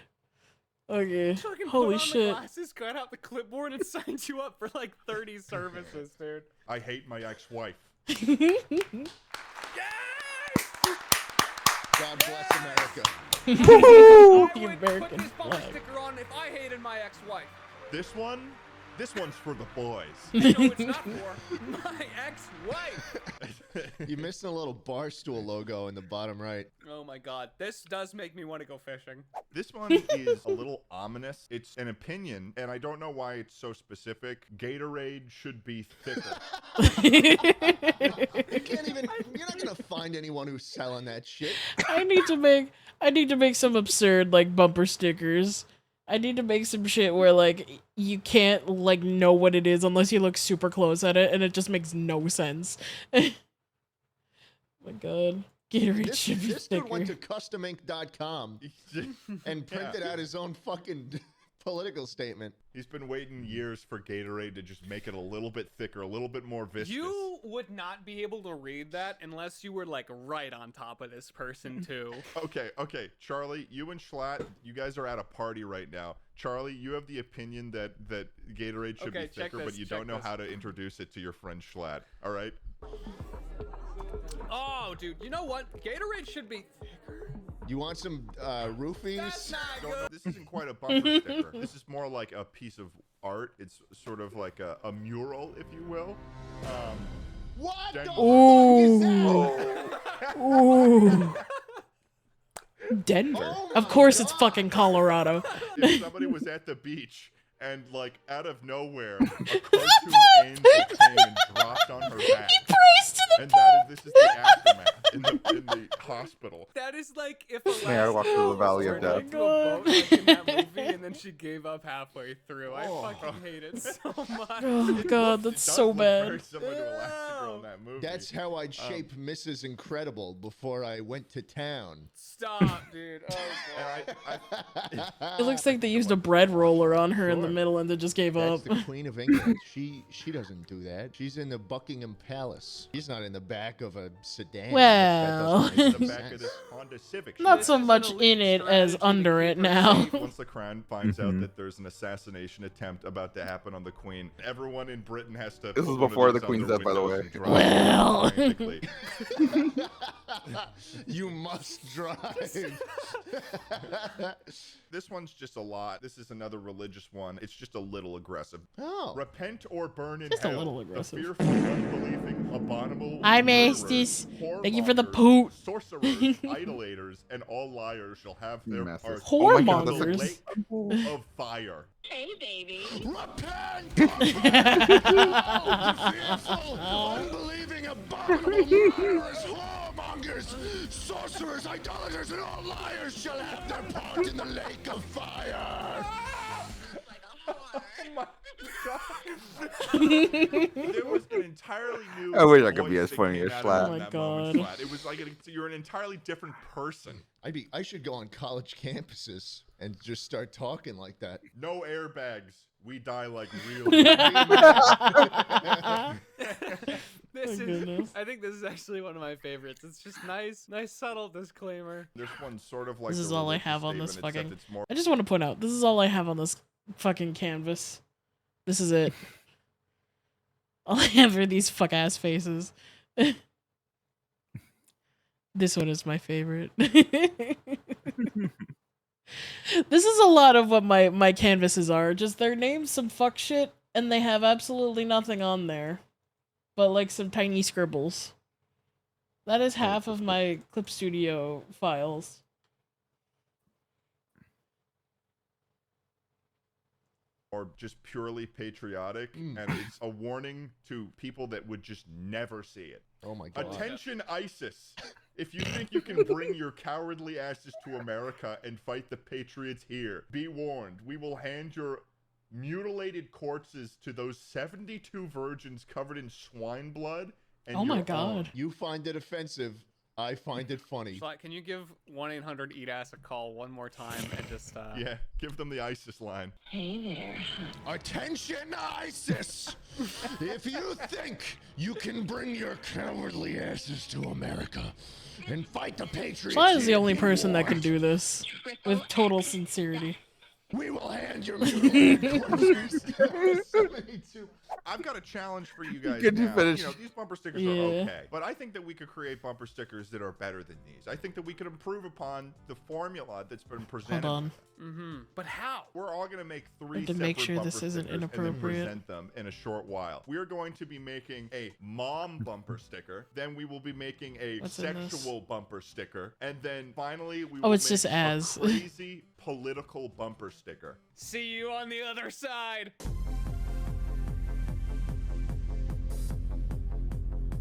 Okay. Fucking Holy put on shit. the glasses, cut out the clipboard, and signed you up for like 30 services, dude. I hate my ex-wife. God bless America. The I would American put this bumper flag. sticker on if I hated my ex-wife. This one's for the boys. No, it's not for my ex-wife. You're missing a little Barstool logo in the bottom right. Oh my god, this does make me want to go fishing. This one is a little ominous. It's an opinion, and I don't know why it's so specific. Gatorade should be thicker. You can't even. You're not gonna find anyone who's selling that shit. I need to make some absurd like bumper stickers. I need to make some shit where like you can't like know what it is unless you look super close at it and it just makes no sense. Oh my god. Gatorade should be This thicker. dude went to customink.com and printed out his own fucking political statement. He's been waiting years for Gatorade to just make it a little bit thicker, a little bit more viscous. You would not be able to read that unless you were like right on top of this person too. Okay, Charlie, you and Schlatt, you guys are at a party right now. Charlie, you have the opinion that Gatorade should be thicker, but you don't know how to introduce it to your friend Schlatt. All right? Oh, dude, you know what? Gatorade should be thicker. You want some roofies? That's not good. This isn't quite a bumper sticker. This is more like a piece of art. It's sort of like a mural, if you will. What the Ooh. Ooh. Denver. Of course it's fucking Colorado. If somebody was at the beach and, like, out of nowhere, a cartoon angel came and dropped on her back. He prays to the and this is the aftermath in the hospital. That is like if a May I walk through the valley of death? into a boat like in that movie and then she gave up halfway through. I fucking hate it so much. Oh god, that's so Very bad. similar to Elastigirl in that movie. That's how I'd shape Mrs. Incredible before I went to town. Stop, dude. Oh god. It looks like they used a bread roller on her in the middle and then just gave That's up. the Queen of England. She doesn't do that. She's in the Buckingham Palace. She's not in the back of a sedan. Well. That doesn't the make back of sense. this Honda Civic. Not so much in it as under it now. Once the Crown finds out that there's an assassination attempt about to happen on the Queen, everyone in Britain has to. This put is one of before these the Queen's under death, by the windows way. and drive Well. frantically. You must drive. This one's just a lot. This is another religious one. It's just a little aggressive. Oh. Repent or burn in Just a hell. little aggressive. The fearful, unbelieving, abominable. Hi, murderers, Masties. Thank you for the whoremongers, poot. Sorcerers, idolaters, and all liars shall have their Masses. parts Whoremongers. in the lake of fire. Hey, baby. Repent! Fearful, unbelieving, abominable, murderous, whoremongers! mongers, sorcerers, idolaters, and all liars shall have their part in the lake of fire. Oh my god. There was an entirely new I wish I could be voice as that funny came as out of Schlatt. him in Oh my that moment, God. Schlatt. It was like you're an entirely different person. I should go on college campuses and just start talking like that. No airbags. We die like real. This Oh, is. goodness. I think this is actually one of my favorites. It's just nice, subtle disclaimer. This one's sort of like This is the all I religious have on this statement, fucking. except it's more I just want to point out, this is all I have on this fucking canvas. This is it. All I have are these fuck ass faces. This one is my favorite. This is a lot of what my canvases are. Just their names, some fuck shit, and they have absolutely nothing on there. But like some tiny scribbles. That is half of my Clip Studio files. or just purely patriotic, and it's a warning to people that would just never see it. Oh my god. Attention, ISIS. If you think you can bring your cowardly asses to America and fight the patriots here, be warned. We will hand your mutilated corpses to those 72 virgins covered in swine blood. And Oh my your god. own. You find it offensive. I find it funny. Schlatt, can you give 1-800-EAT-ASS a call one more time and just Yeah, give them the ISIS line. Hey there. Attention, ISIS! If you think you can bring your cowardly asses to America and fight the patriots, Schlatt is the here, only be person that can warned. do this with total sincerity. We will hand your mutilated corpses to 72. I've got a challenge for you guys Could you now. finish? You know, these bumper stickers Yeah. are okay, but I think that we could create bumper stickers that are better than these. I think that we could improve upon the formula that's been presented. Hold on. Mm-hmm. But how? We're all going to make three And to separate make sure bumper this isn't stickers and then inappropriate. present them in a short while. We're going to be making a mom bumper sticker, then we will be making a What's in this? sexual bumper sticker, and then finally we Oh, will it's make just a as. crazy political bumper sticker. See you on the other side.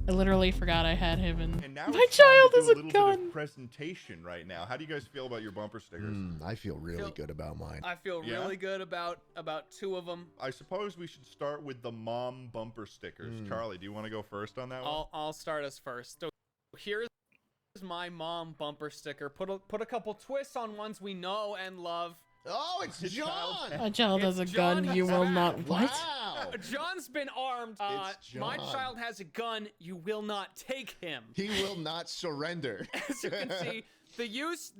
I literally forgot I had him in. And now My it's time child to is do a a little bit gun. of presentation right now. How do you guys feel about your bumper stickers? I feel really good about mine. I feel Yeah? really good about two of them. I suppose we should start with the mom bumper stickers. Charlie, do you want to go first on that one? I'll start us first. So here's my mom bumper sticker. Put a couple twists on ones we know and love. Oh, it's John! My child has a It's gun. John You will back. not. What? Wow! John's been armed. It's My John. child has a gun. You will not take him. He will not surrender. As you can see, the use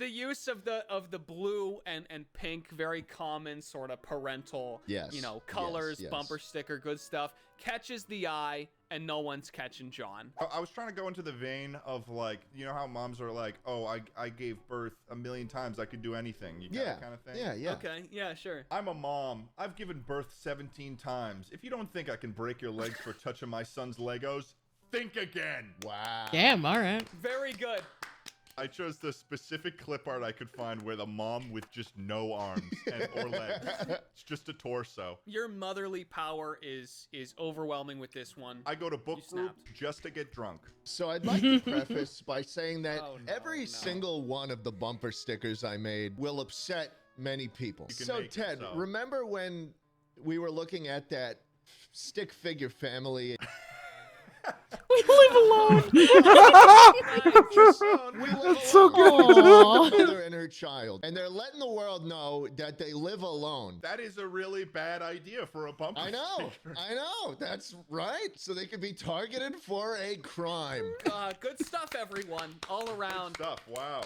of the blue and pink, very common sort of parental, Yes, colors, yes. bumper sticker, good stuff, catches the eye, and no one's catching John. I was trying to go into the vein of, like, you know how moms are like, oh, I gave birth 1,000,000 times, I could do anything. You got Yeah, that kind of thing? yeah. Okay, yeah, sure. I'm a mom. I've given birth 17 times. If you don't think I can break your legs for touching my son's Legos, think again. Wow. Damn. All right. Very good. I chose the specific clip art I could find with a mom with just no arms or legs. It's just a torso. Your motherly power is overwhelming with this one. I go to book You group snapped. just to get drunk. So I'd like to preface by saying that Oh, no, every no. single one of the bumper stickers I made will upset many people. You can So make it Ted, so. remember when we were looking at that stick figure family? We live alone. That's so good. Mother and her child, and they're letting the world know that they live alone. That is a really bad idea for a bumper I know, sticker. I know. That's right. So they could be targeted for a crime. Good stuff, everyone, all around. Stuff. Wow.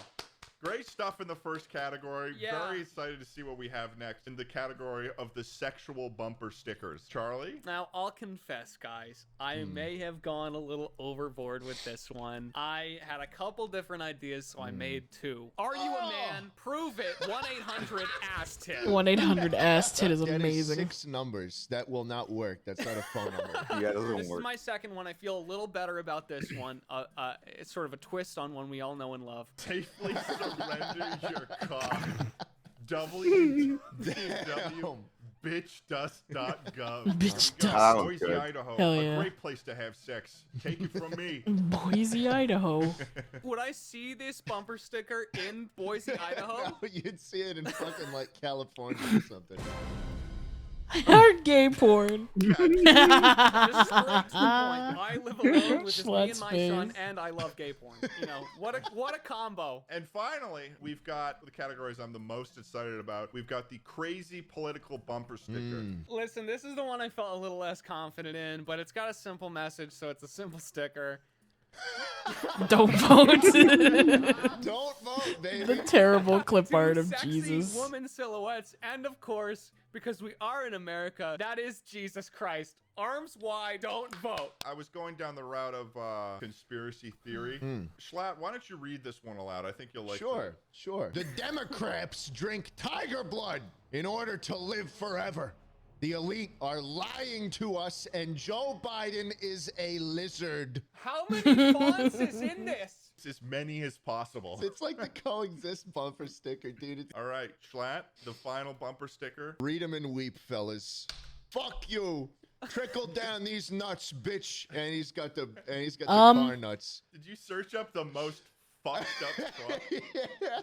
Great stuff in the first category. Yeah. Very excited to see what we have next in the category of the sexual bumper stickers. Charlie? Now, I'll confess, guys, I may have gone a little overboard with this one. I had a couple different ideas, so I made two. Are you a man? Prove it. 1-800-ASS-TIT. 1-800-ASS-TIT is That amazing. 6 numbers. That will not work. That's not a phone number. Yeah, it doesn't This work. is my second one. I feel a little better about this one. It's sort of a twist on one we all know and love. Safely surrender your cock. WWW. Bitchdust.gov. Bitchdust. Boise, good. Idaho. Hell A yeah. great place to have sex. Take it from me. Boise, Idaho. Would I see this bumper sticker in Boise, Idaho? No, you'd see it in fucking like California or something. Hard gay porn. Just straight to the point. I live alone with just me and Schlutz my face. son, and I love gay porn. You know, what a combo. And finally, we've got the categories I'm the most excited about. We've got the crazy political bumper sticker. Listen, this is the one I felt a little less confident in, but it's got a simple message, so it's a simple sticker. Don't vote. Don't vote, baby. The terrible clip Two art of sexy Jesus. woman silhouettes, and of course, because we are in America, that is Jesus Christ. Arms wide, don't vote. I was going down the route of conspiracy theory. Schlatt, why don't you read this one aloud? I think you'll like it. Sure. The Democrats drink tiger blood in order to live forever. The elite are lying to us, and Joe Biden is a lizard. How many fonts is in this? It's as many as possible. It's like the coexist bumper sticker, dude. All right, Schlatt, the final bumper sticker. Read them and weep, fellas. Fuck you. Trickle down these nuts, bitch. And he's got the car nuts. Did you search up the most fucked up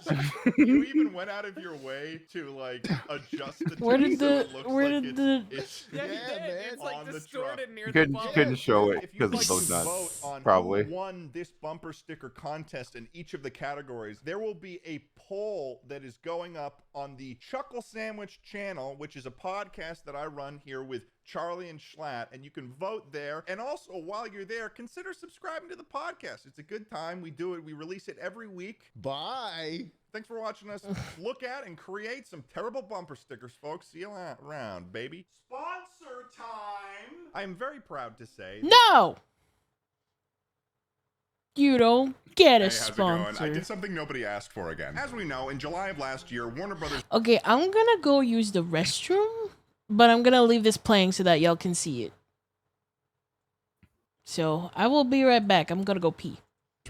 stuff? You even went out of your way to like adjust the Where text did so the- it looks where like did it's Yeah, he did. It's like on the distorted near You the couldn't, bumper. couldn't show it If because you'd of like those to nuts. vote on Probably. who won this bumper sticker contest in each of the categories, there will be a poll that is going up on the Chuckle Sandwich channel, which is a podcast that I run here with Charlie and Schlatt, and you can vote there. And also, while you're there, consider subscribing to the podcast. It's a good time. We do it. We release it every week. Bye. Thanks for watching us look at and create some terrible bumper stickers, folks. See you around, baby. Sponsor time. I am very proud to say. No! You don't get a Hey, how's it going? I sponsor. did something nobody asked for again. As we know, in July of last year, Warner Brothers. Okay, I'm gonna go use the restroom, but I'm gonna leave this playing so that y'all can see it. So I will be right back. I'm gonna go pee.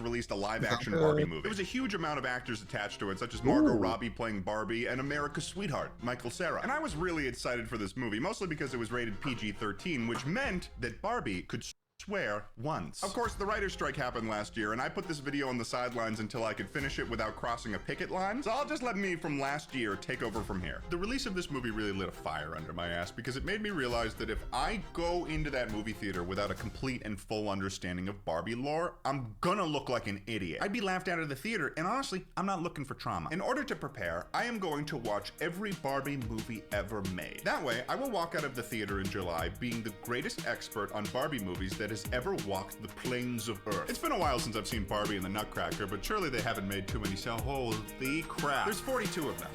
Released a live-action Barbie movie. There was a huge amount of actors attached to it, such as Margot Robbie playing Barbie and America's sweetheart, Michael Cera. And I was really excited for this movie, mostly because it was rated PG-13, which meant that Barbie could swear once. Of course, the writer's strike happened last year, and I put this video on the sidelines until I could finish it without crossing a picket line, so I'll just let me from last year take over from here. The release of this movie really lit a fire under my ass because it made me realize that if I go into that movie theater without a complete and full understanding of Barbie lore, I'm gonna look like an idiot. I'd be laughed out of the theater, and honestly, I'm not looking for trauma. In order to prepare, I am going to watch every Barbie movie ever made. That way, I will walk out of the theater in July being the greatest expert on Barbie movies that has ever walked the plains of Earth. It's been a while since I've seen Barbie and the Nutcracker, but surely they haven't made too many, so holy crap. There's 42 of them.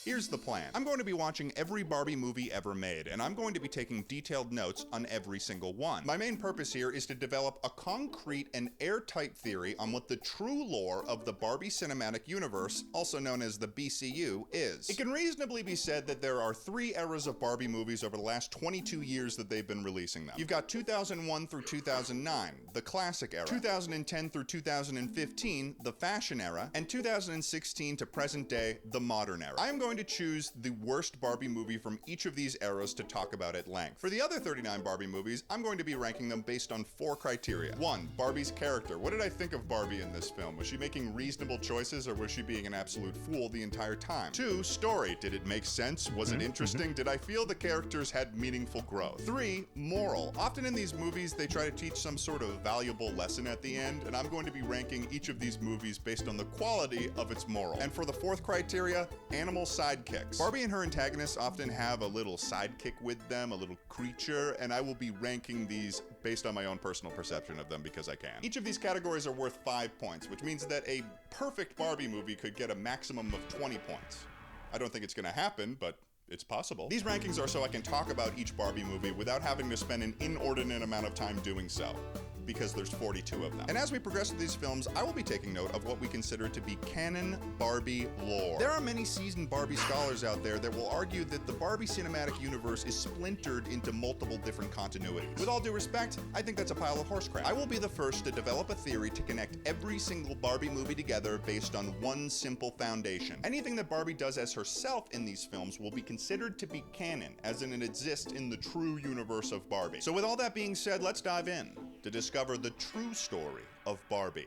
Here's the plan. I'm going to be watching every Barbie movie ever made, and I'm going to be taking detailed notes on every single one. My main purpose here is to develop a concrete and airtight theory on what the true lore of the Barbie cinematic universe, also known as the BCU, is. It can reasonably be said that there are 3 eras of Barbie movies over the last 22 years that they've been releasing them. You've got 2001 through 2009, the classic era, 2010 through 2015, the fashion era, and 2016 to present day, the modern era. I am going to choose the worst Barbie movie from each of these eras to talk about at length. For the other 39 Barbie movies, I'm going to be ranking them based on 4 criteria. 1, Barbie's character. What did I think of Barbie in this film? Was she making reasonable choices, or was she being an absolute fool the entire time? 2, story. Did it make sense? Was it interesting? Did I feel the characters had meaningful growth? 3, moral. Often in these movies, they try to teach some sort of valuable lesson at the end, and I'm going to be ranking each of these movies based on the quality of its moral. And for the 4th criteria, animal sidekicks. Barbie and her antagonists often have a little sidekick with them, a little creature, and I will be ranking these based on my own personal perception of them because I can. Each of these categories are worth 5 points, which means that a perfect Barbie movie could get a maximum of 20 points. I don't think it's gonna happen, but It's possible. These rankings are so I can talk about each Barbie movie without having to spend an inordinate amount of time doing so, because there's 42 of them. And as we progress through these films, I will be taking note of what we consider to be canon Barbie lore. There are many seasoned Barbie scholars out there that will argue that the Barbie cinematic universe is splintered into multiple different continuities. With all due respect, I think that's a pile of horse crap. I will be the first to develop a theory to connect every single Barbie movie together based on one simple foundation. Anything that Barbie does as herself in these films will be considered to be canon, as in it exists in the true universe of Barbie. So with all that being said, let's dive in to discover the true story of Barbie.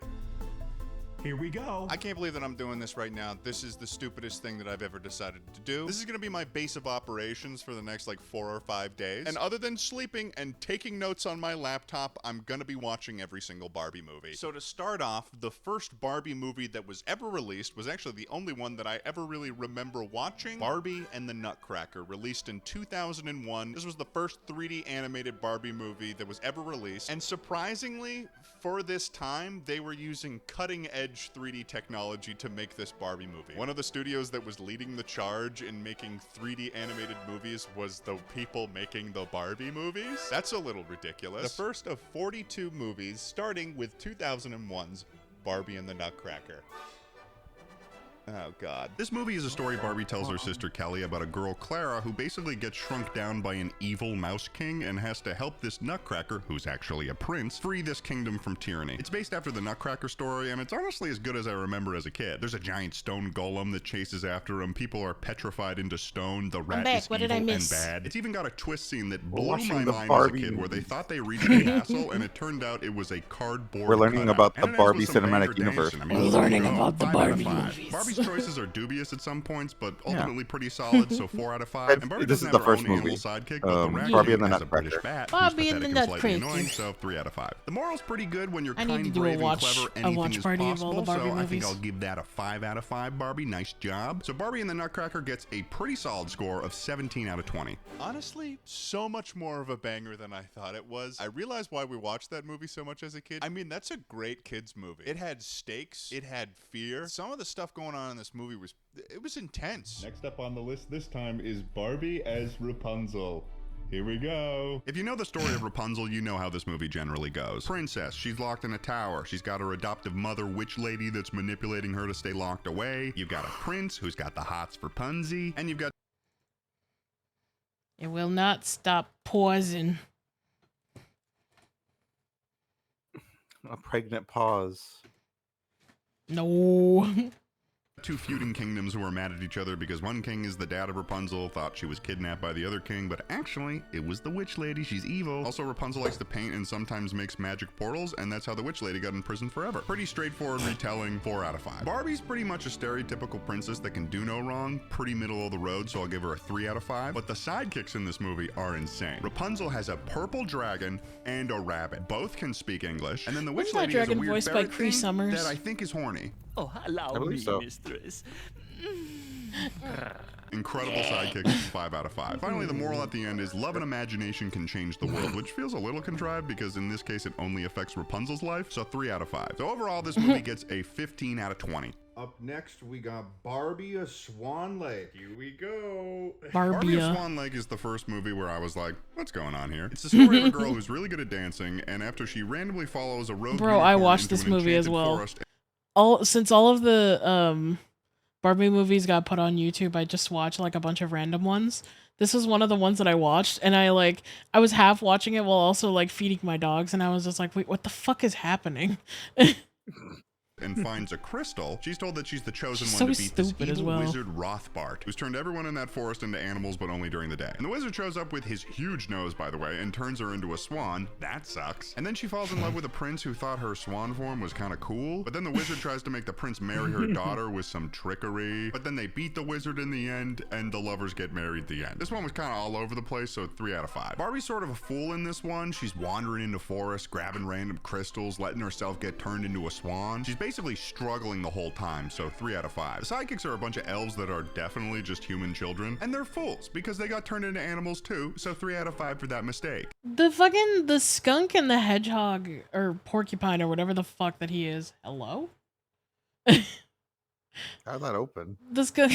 Here we go. I can't believe that I'm doing this right now. This is the stupidest thing that I've ever decided to do. This is gonna be my base of operations for the next like 4 or 5 days. And other than sleeping and taking notes on my laptop, I'm gonna be watching every single Barbie movie. So to start off, the first Barbie movie that was ever released was actually the only one that I ever really remember watching. Barbie and the Nutcracker, released in 2001. This was the first 3D animated Barbie movie that was ever released. And surprisingly, for this time, they were using cutting-edge 3D technology to make this Barbie movie. One of the studios that was leading the charge in making 3D animated movies was the people making the Barbie movies. That's a little ridiculous. The first of 42 movies, starting with 2001's Barbie and the Nutcracker. Oh, God. This movie is a story Barbie tells her sister Kelly about a girl, Clara, who basically gets shrunk down by an evil mouse king and has to help this Nutcracker, who's actually a prince, free this kingdom from tyranny. It's based after the Nutcracker story, and it's honestly as good as I remember as a kid. There's a giant stone golem that chases after him. People are petrified into stone. The rat is evil and bad. It's even got a twist scene that blew my mind as a kid, where they thought they reached the castle, and it turned out it was a cardboard We're learning cutout. about the And it ends Barbie with some cinematic banger universe. dancing. I mean, We're learning about the 5 out of Barbie 5. movies. Barbie's choices are dubious at some points, but ultimately pretty solid, so 4 out of 5. And Barbie This doesn't is the have her first own animal movie. sidekick, but the rat Barbie king and the has a British Nutcracker. bat, Barbie who's and the pathetic and slightly Nutcracker. annoying, so 3 out of 5. The moral's pretty good when you're I need kind, to do a brave, and watch- clever. a Anything watch is party of all the possible, Barbie so I think movies. I'll give that a 5 out of 5, Barbie. Nice job. So Barbie and the Nutcracker gets a pretty solid score of 17 out of 20. Honestly, so much more of a banger than I thought it was. I realized why we watched that movie so much as a kid. I mean, that's a great kids movie. It had stakes, it had fear. Some of the stuff going on in this movie was intense. Next up on the list this time is Barbie as Rapunzel. Here we go. If you know the story of Rapunzel, you know how this movie generally goes. Princess, she's locked in a tower. She's got her adoptive mother, witch lady, that's manipulating her to stay locked away. You've got a prince who's got the hots for Punzi. And you've got... It will not stop pausing. A pregnant pause. No. two feuding kingdoms who are mad at each other because one king is the dad of Rapunzel, thought she was kidnapped by the other king, but actually, it was the witch lady. She's evil. Also, Rapunzel likes to paint and sometimes makes magic portals, and that's how the witch lady got in prison forever. Pretty straightforward retelling, 4 out of 5. Barbie's pretty much a stereotypical princess that can do no wrong, pretty middle of the road, so I'll give her a 3 out of 5. But the sidekicks in this movie are insane. Rapunzel has a purple dragon and a rabbit. Both can speak English, and then the witch Wasn't that lady has a dragon weird voiced by ferret Cree thing Summers? that I think is horny. Oh, allow I me, believe so. mistress. Incredible sidekicks, 5 out of 5. Finally, the moral at the end is love and imagination can change the world, which feels a little contrived because in this case it only affects Rapunzel's life, so 3 out of 5. So overall, this movie gets a 15 out of 20. Up next, we got Barbie a Swan Lake. Here we go. Barbie of Swan Lake is the first movie where I was like, what's going on here? It's the story of a girl who's really good at dancing, and after she randomly follows a road Bro, I unicorn watched into this an movie as enchanted well. forest. Since all of the Barbie movies got put on YouTube, I just watched like a bunch of random ones. This was one of the ones that I watched, and I was half watching it while also like feeding my dogs, and I was just like, wait, what the fuck is happening? And finds a crystal. She's told that she's the chosen She's one so to beat this stupid as evil well. wizard Rothbart, who's turned everyone in that forest into animals, but only during the day. And the wizard shows up with his huge nose, by the way, and turns her into a swan. That sucks. And then she falls in love with a prince who thought her swan form was kind of cool, but then the wizard tries to make the prince marry her daughter with some trickery, but then they beat the wizard in the end, and the lovers get married at the end. This one was kind of all over the place, so 3 out of 5. Barbie's sort of a fool in this one. She's wandering into forests, grabbing random crystals, letting herself get turned into a swan. She's basically struggling the whole time, so 3 out of 5. The sidekicks are a bunch of elves that are definitely just human children, and they're fools because they got turned into animals too, so 3 out of 5 for that mistake. The skunk and the hedgehog or porcupine or whatever the fuck that he is. Hello? How's that open? This guy,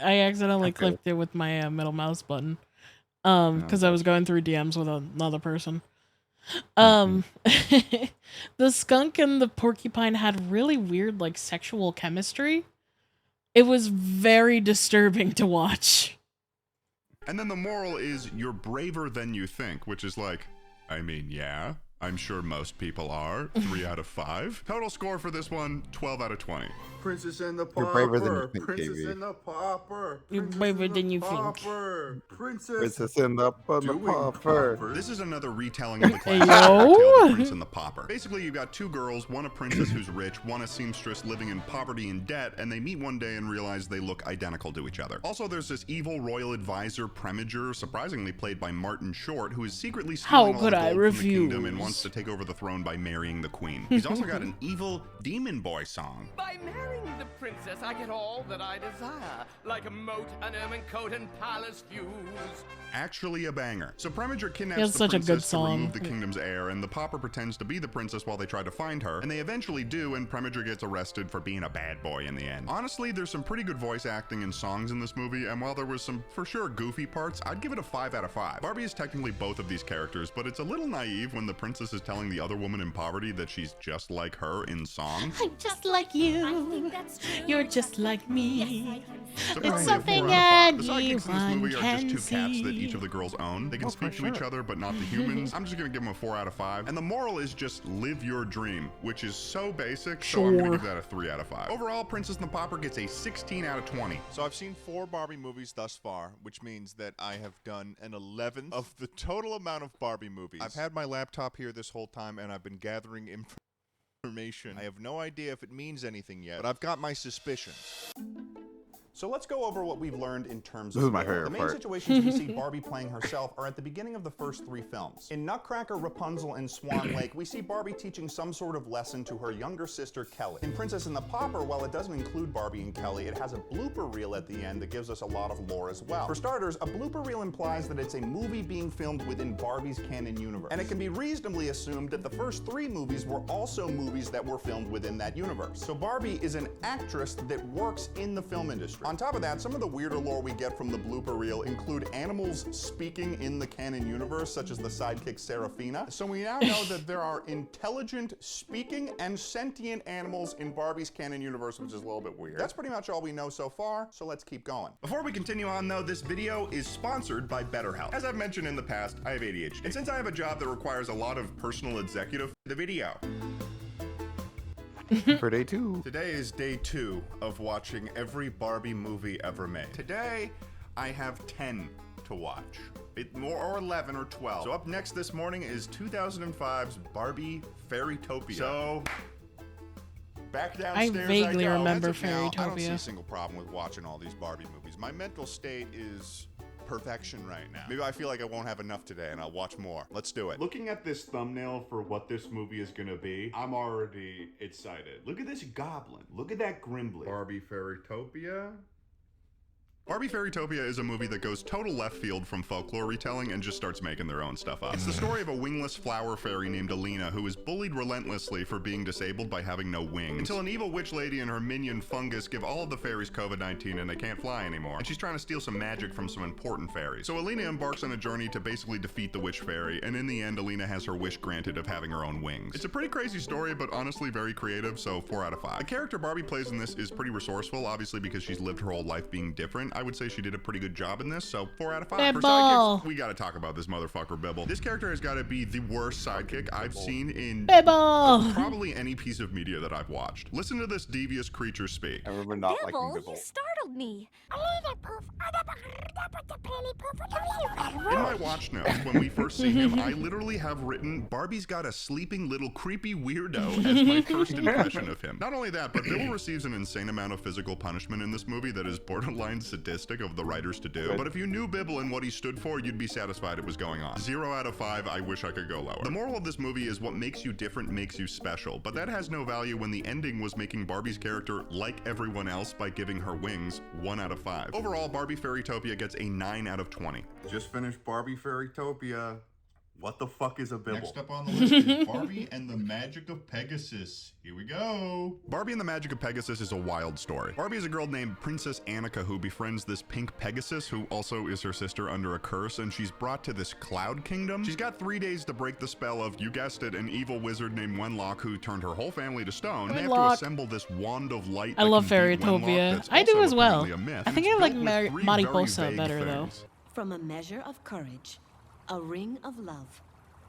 I accidentally clicked it with my middle mouse button. Because I was going through DMs with another person. The skunk and the porcupine had really weird, like, sexual chemistry. It was very disturbing to watch. And then the moral is you're braver than you think, which is like, I mean, yeah, I'm sure most people are. 3 out of 5. Total score for this one, 12 out of 20. Princess and the Pauper. You're braver than you think, Princess KB. and the Pauper. You're braver than you think. Pauper. Princess and the Pauper. This is another retelling of the classic Yo. tale, The Prince and the Pauper. Basically, you've got 2 girls, one a princess who's rich, one a seamstress living in poverty and debt, and they meet one day and realize they look identical to each other. Also, there's this evil royal advisor, Preminger, surprisingly played by Martin Short, who is secretly stealing all the gold from the kingdom and wants to take over the throne by marrying the queen. He's also got an evil demon boy song. By marrying the princess, I get all that I desire, like a moat, an ermine coat, and palace views. Actually a banger. So Preminger It's kidnaps the such a good princess to song. remove the kingdom's heir, and the pauper pretends to be the princess while they try to find her, and they eventually do, and Preminger gets arrested for being a bad boy in the end. Honestly, there's some pretty good voice acting and songs in this movie, and while there was some, for sure, goofy parts, I'd give it a 5 out of 5. Barbie is technically both of these characters, but it's a little naive when the princess is telling the other woman in poverty that she's just like her in song. I'm just like you. You're just like me. So It's probably a something 4 out of 5. The sidekicks in this anyone movie are just 2 can cats that see. each of the girls own. They can speak to each other, but not the humans. I'm just gonna give them a 4 out of 5. And the moral is just live your dream, which is so basic, so I'm gonna Sure. give that a 3 out of 5. Overall, Princess and the Pauper gets a 16 out of 20. So I've seen 4 Barbie movies thus far, which means that I have done an 11th of the total amount of Barbie movies. I've had my laptop here this whole time, and I've been gathering information. I have no idea if it means anything yet, but I've got my suspicions. So let's go over what we've learned in terms This of is my lore. favorite The main part. situations we see Barbie playing herself are at the beginning of the first 3 films. In Nutcracker, Rapunzel, and Swan Lake, we see Barbie teaching some sort of lesson to her younger sister, Kelly. In Princess and the Pauper, while it doesn't include Barbie and Kelly, it has a blooper reel at the end that gives us a lot of lore as well. For starters, a blooper reel implies that it's a movie being filmed within Barbie's canon universe. And it can be reasonably assumed that the first 3 movies were also movies that were filmed within that universe. So Barbie is an actress that works in the film industry. On top of that, some of the weirder lore we get from the blooper reel include animals speaking in the canon universe, such as the sidekick Serafina. So we now know that there are intelligent, speaking, and sentient animals in Barbie's canon universe, which is a little bit weird. That's pretty much all we know so far, so let's keep going. Before we continue on though, this video is sponsored by BetterHelp. As I've mentioned in the past, I have ADHD. And since I have a job that requires a lot of personal executive, the video. For day 2. Today is day 2 of watching every Barbie movie ever made. Today, I have 10 to watch. Or 11 or 12. So up next this morning is 2005's Barbie Fairytopia. So back downstairs I vaguely go. remember As of now, I don't see a Fairytopia. single problem with watching all these Barbie movies. My mental state is perfection right now. Maybe I feel like I won't have enough today and I'll watch more. Let's do it. Looking at this thumbnail for what this movie is gonna be, I'm already excited. Look at this goblin. Look at that Grimbley. Barbie Fairytopia. Barbie Fairytopia is a movie that goes total left field from folklore retelling and just starts making their own stuff up. It's the story of a wingless flower fairy named Alina who is bullied relentlessly for being disabled by having no wings, until an evil witch lady and her minion Fungus give all of the fairies COVID-19 and they can't fly anymore. And she's trying to steal some magic from some important fairies. So Alina embarks on a journey to basically defeat the witch fairy, and in the end, Alina has her wish granted of having her own wings. It's a pretty crazy story, but honestly very creative, so 4 out of 5. The character Barbie plays in this is pretty resourceful, obviously because she's lived her whole life being different. I would say she did a pretty good job in this, so 4 out of 5. For Bibble. sidekicks, we gotta talk about this motherfucker, Bibble. This character has gotta be the worst sidekick I've seen in Bibble. probably any piece of media that I've watched. Listen to this devious creature speak. I remember not liking Bibble, Bibble. you startled me. In my watch notes, when we first see him, I literally have written, Barbie's got a sleeping little creepy weirdo as my first impression of him. Not only that, but Bibble receives an insane amount of physical punishment in this movie that is borderline sadistic of the writers to do. But if you knew Bibble and what he stood for, you'd be satisfied it was going on. 0 out of 5, I wish I could go lower. The moral of this movie is what makes you different makes you special, but that has no value when the ending was making Barbie's character like everyone else by giving her wings. 1 out of 5. Overall, Barbie Fairytopia gets a 9 out of 20. Just finished Barbie Fairytopia. What the fuck is a bibble? Next up on the list is Barbie and the Magic of Pegasus. Here we go. Barbie and the Magic of Pegasus is a wild story. Barbie is a girl named Princess Annika who befriends this pink Pegasus, who also is her sister under a curse, and she's brought to this cloud kingdom. She's got 3 days to break the spell of, you guessed it, an evil wizard named Wenlock who turned her whole family to stone. And they have to assemble this wand of light. I love Fairytopia. I do as well. I think I like Mariposa better though. From a measure of courage, a ring of love,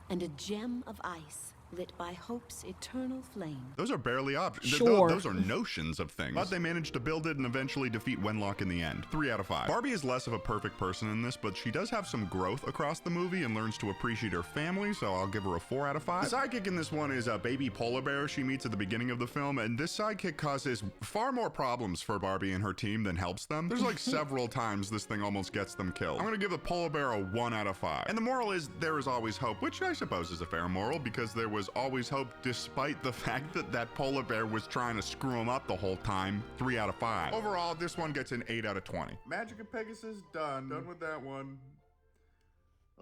and a gem of ice lit by hope's eternal flame. Those are barely options. Sure. Those are notions of things. But they managed to build it and eventually defeat Wenlock in the end. 3 out of 5. Barbie is less of a perfect person in this, but she does have some growth across the movie and learns to appreciate her family, so I'll give her a 4 out of 5. The sidekick in this one is a baby polar bear she meets at the beginning of the film, and this sidekick causes far more problems for Barbie and her team than helps them. There's like several times this thing almost gets them killed. I'm gonna give the polar bear a 1 out of 5. And the moral is, there is always hope, which I suppose is a fair moral, because there was always hope despite the fact that that polar bear was trying to screw him up the whole time. 3 out of 5. Overall, this one gets an 8 out of 20. Magic of Pegasus, done with that one.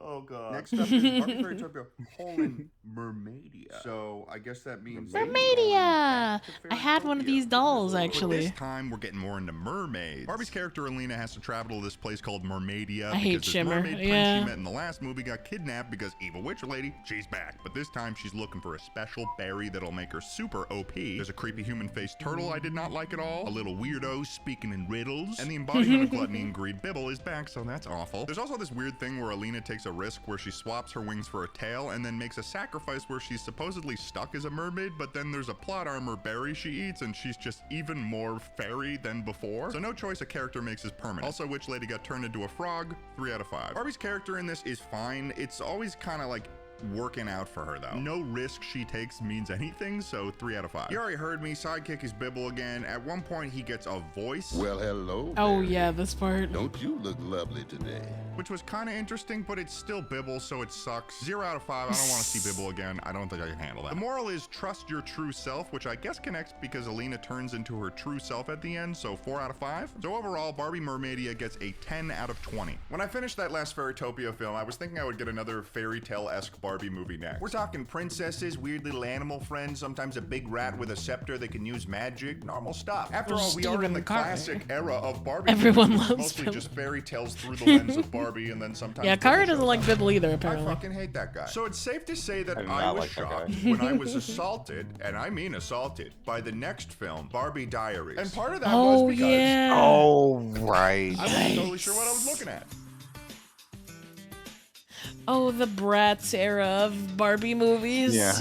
Oh god. Next up is Barbie Fairytopia Mermaidia. So I guess that means Mermaidia! I had one of these dolls actually. This time we're getting more into mermaids. Barbie's character Alina has to travel to this place called Mermaidia. I hate because Shimmer. This mermaid prince Yeah. she met in the last movie got kidnapped because evil witch lady, she's back. But this time she's looking for a special berry that'll make her super OP. There's a creepy human-faced turtle I did not like at all. A little weirdo speaking in riddles. And the embodiment of gluttony and greed, Bibble, is back, so that's awful. There's also this weird thing where Alina takes a risk where she swaps her wings for a tail and then makes a sacrifice where she's supposedly stuck as a mermaid, but then there's a plot armor berry she eats and she's just even more fairy than before. So no choice a character makes is permanent. Also, Witch Lady got turned into a frog. 3 out of 5. Barbie's character in this is fine. It's always kind of like working out for her though. No risk she takes means anything, so 3 out of 5. You already heard me, sidekick is Bibble again. At one point he gets a voice. Well, hello. Oh yeah, this part. Don't you look lovely today? Which was kind of interesting, but it's still Bibble, so it sucks. 0 out of 5. I don't want to see Bibble again. I don't think I can handle that. The moral is trust your true self, which I guess connects because Alina turns into her true self at the end, so 4 out of 5. So overall, Barbie Mermaidia gets a 10 out of 20. When I finished that last Fairytopia film, I was thinking I would get another fairy tale-esque Barbie movie next. We're talking princesses, weird little animal friends, sometimes a big rat with a scepter that can use magic, normal stuff. After all, we are in the classic era of Barbie. Everyone movies. loves Mostly Bibble. just fairy tales through the lens of Barbie, and then sometimes Yeah, Bibble Kara shows doesn't like up. Bibble either, I apparently. fucking hate that guy. So it's safe to say that I do I not was like that shocked guy. when I was assaulted, and I mean assaulted, by the next film, Barbie Diaries. And part of that Oh, was because yeah. Oh, right. I wasn't totally sure what I was looking at. Oh, the Bratz era of Barbie movies. Yeah.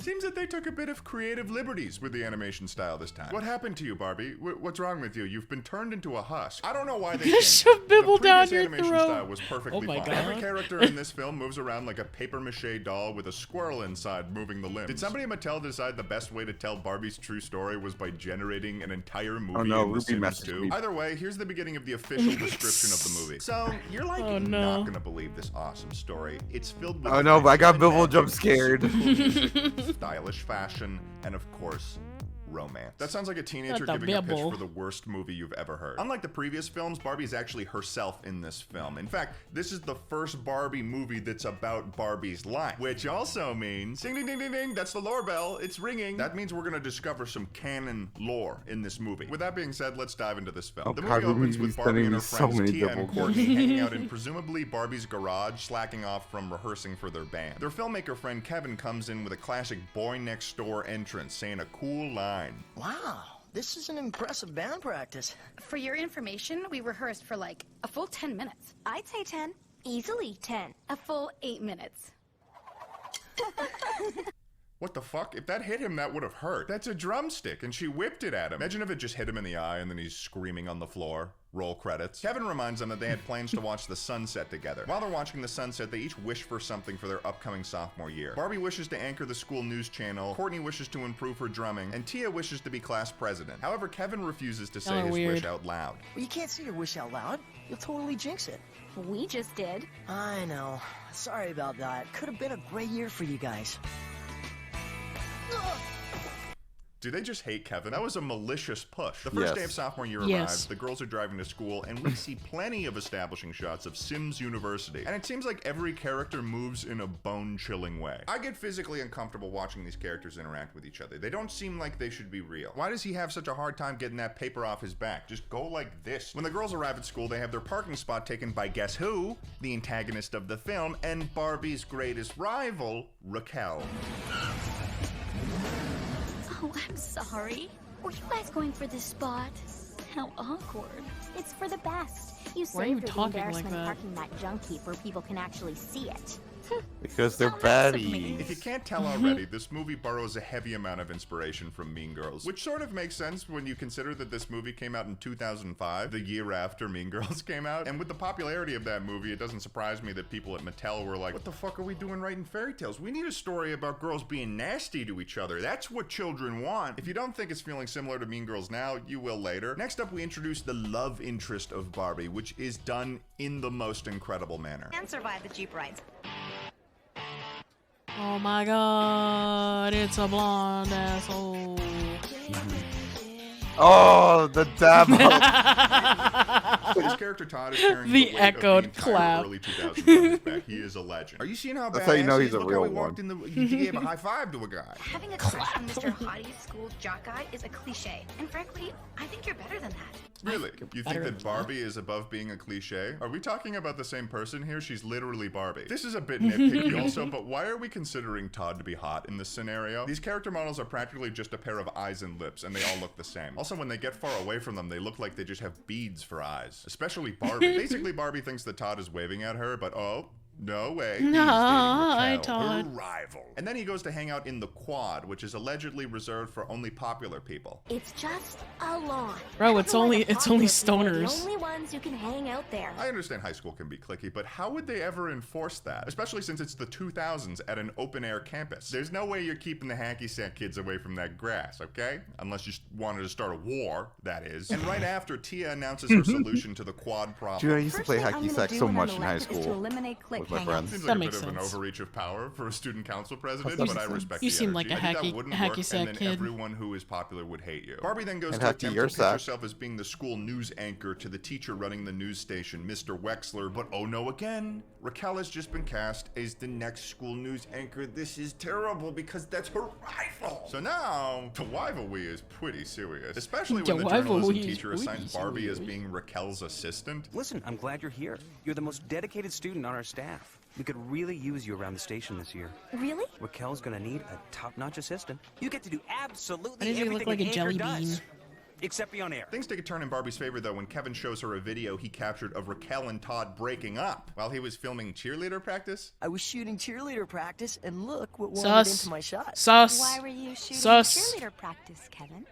Seems that they took a bit of creative liberties with the animation style this time. What happened to you, Barbie? What's wrong with you? You've been turned into a husk. I don't know why they Gonna changed shove it. Bibble The down previous your animation throat. style was perfectly Oh my fine. God. Every character in this film moves around like a papier-mâché doll with a squirrel inside moving the limbs. Did somebody at Mattel decide the best way to tell Barbie's true story was by generating an entire movie Oh no, in The Ruby Sims messaged 2? me. Either way, here's the beginning of the official description of the movie. So, you're like Oh, no. not gonna believe this awesome story. It's filled with Oh no, but I got adventure Bibble and jump magic, scared. super cool music, stylish fashion, and of course, romance. That sounds like a teenager Not the giving a pitch Bibble. for the worst movie you've ever heard. Unlike the previous films, Barbie is actually herself in this film. In fact, this is the first Barbie movie that's about Barbie's life, which also means ding ding ding ding ding, that's the lore bell, it's ringing. That means we're gonna discover some canon lore in this movie. With that being said, let's dive into this film. Oh The God, movie opens Ruby's with Barbie and her sending me so friends many Tia and Bibble Courtney gifts. hanging out in presumably Barbie's garage, slacking off from rehearsing for their band. Their filmmaker friend Kevin comes in with a classic boy next door entrance, saying a cool line. Wow, this is an impressive band practice. For your information, we rehearsed for like a full 10 minutes. I'd say 10. Easily 10. A full 8 minutes. What the fuck? If that hit him, that would have hurt. That's a drumstick, and she whipped it at him. Imagine if it just hit him in the eye and then he's screaming on the floor. Roll credits. Kevin reminds them that they had plans to watch the sunset together. While they're watching the sunset, they each wish for something for their upcoming sophomore year. Barbie wishes to anchor the school news channel, Courtney wishes to improve her drumming, and Tia wishes to be class president. However, Kevin refuses to say Y'all are his weird. wish out loud. Well, you can't say your wish out loud. You'll totally jinx it. We just did. I know. Sorry about that. Could have been a great year for you guys. Do they just hate Kevin? That was a malicious push. The first day of sophomore year arrives, the girls are driving to school, and we see plenty of establishing shots of Sims University. And it seems like every character moves in a bone-chilling way. I get physically uncomfortable watching these characters interact with each other. They don't seem like they should be real. Why does he have such a hard time getting that paper off his back? Just go like this. When the girls arrive at school, they have their parking spot taken by guess who? The antagonist of the film, and Barbie's greatest rival, Raquel. Oh, I'm sorry. Were you guys going for this spot? How awkward. It's for the best. You Why are you saved the talking like embarrassment that? parking that junkie where people can actually see it. Because they're baddies. If you can't tell already, this movie borrows a heavy amount of inspiration from Mean Girls, which sort of makes sense when you consider that this movie came out in 2005, the year after Mean Girls came out. And with the popularity of that movie, it doesn't surprise me that people at Mattel were like, what the fuck are we doing writing fairy tales? We need a story about girls being nasty to each other. That's what children want. If you don't think it's feeling similar to Mean Girls now, you will later. Next up, we introduce the love interest of Barbie, which is done in the most incredible manner. And survive the Jeep rides. Oh my god, it's a blonde asshole. Oh, the dab. His character Todd is carrying The the weight echoed of the entire clap. early 2000s on his back. He is a legend. Are you seeing how That's badass how you know he he's is? a Look real how he walked in he gave a high five to a guy. Having a crush on Mr. Hottie's school jock guy is a cliche. And frankly, I think you're better than that. Really? You think better that than Barbie is above being a cliche? Are we talking about the same person here? She's literally Barbie. This is a bit nitpicky also, but why are we considering Todd to be hot in this scenario? These character models are practically just a pair of eyes and lips, and they all look the same. Also, when they get far away from them, they look like they just have beads for eyes. Especially Barbie. Basically, Barbie thinks that Todd is waving at her, but oh, no way. He's dating Raquel, her rival. And then he goes to hang out in the quad, which is allegedly reserved for only popular people. It's just a lawn. Bro, it's only Stoners. stoners. The only ones who can hang out there. I understand high school can be cliquey, but how would they ever enforce that? Especially since it's the 2000s at an open-air campus. There's no way you're keeping the hacky sack kids away from that grass, okay? Unless you wanted to start a war, that is. And right after, Tia announces her solution to the quad problem. Dude, I used to play hacky sack so much in high school with my friends. Seems like a bit of an overreach of power for a student council president, but I respect You the seem energy. like a I think that hacky- wouldn't hacky work, sack and then kid. everyone who is popular would hate you. Barbie then goes And to hacky attempt to your pitch sack. herself as being the school news anchor to the teacher running the news station, Mr. Wexler, but oh no again. Raquel has just been cast as the next school news anchor. This is terrible because that's her rival. So now, the rivalry is pretty serious, especially when the journalism teacher assigns Barbie as being Raquel's assistant. Listen, I'm glad you're here. You're the most dedicated student on our staff. We could really use you around the station this year. Really? Raquel's gonna need a top-notch assistant. You get to do absolutely Why does he everything look like an a anchor jelly does. bean? Except be on air. Things take a turn in Barbie's favor, though, when Kevin shows her a video he captured of Raquel and Todd breaking up while he was filming cheerleader practice. I was shooting cheerleader practice, and look what wandered Sus. into my shot. Sus. Why were you shooting Sus. cheerleader practice, Kevin?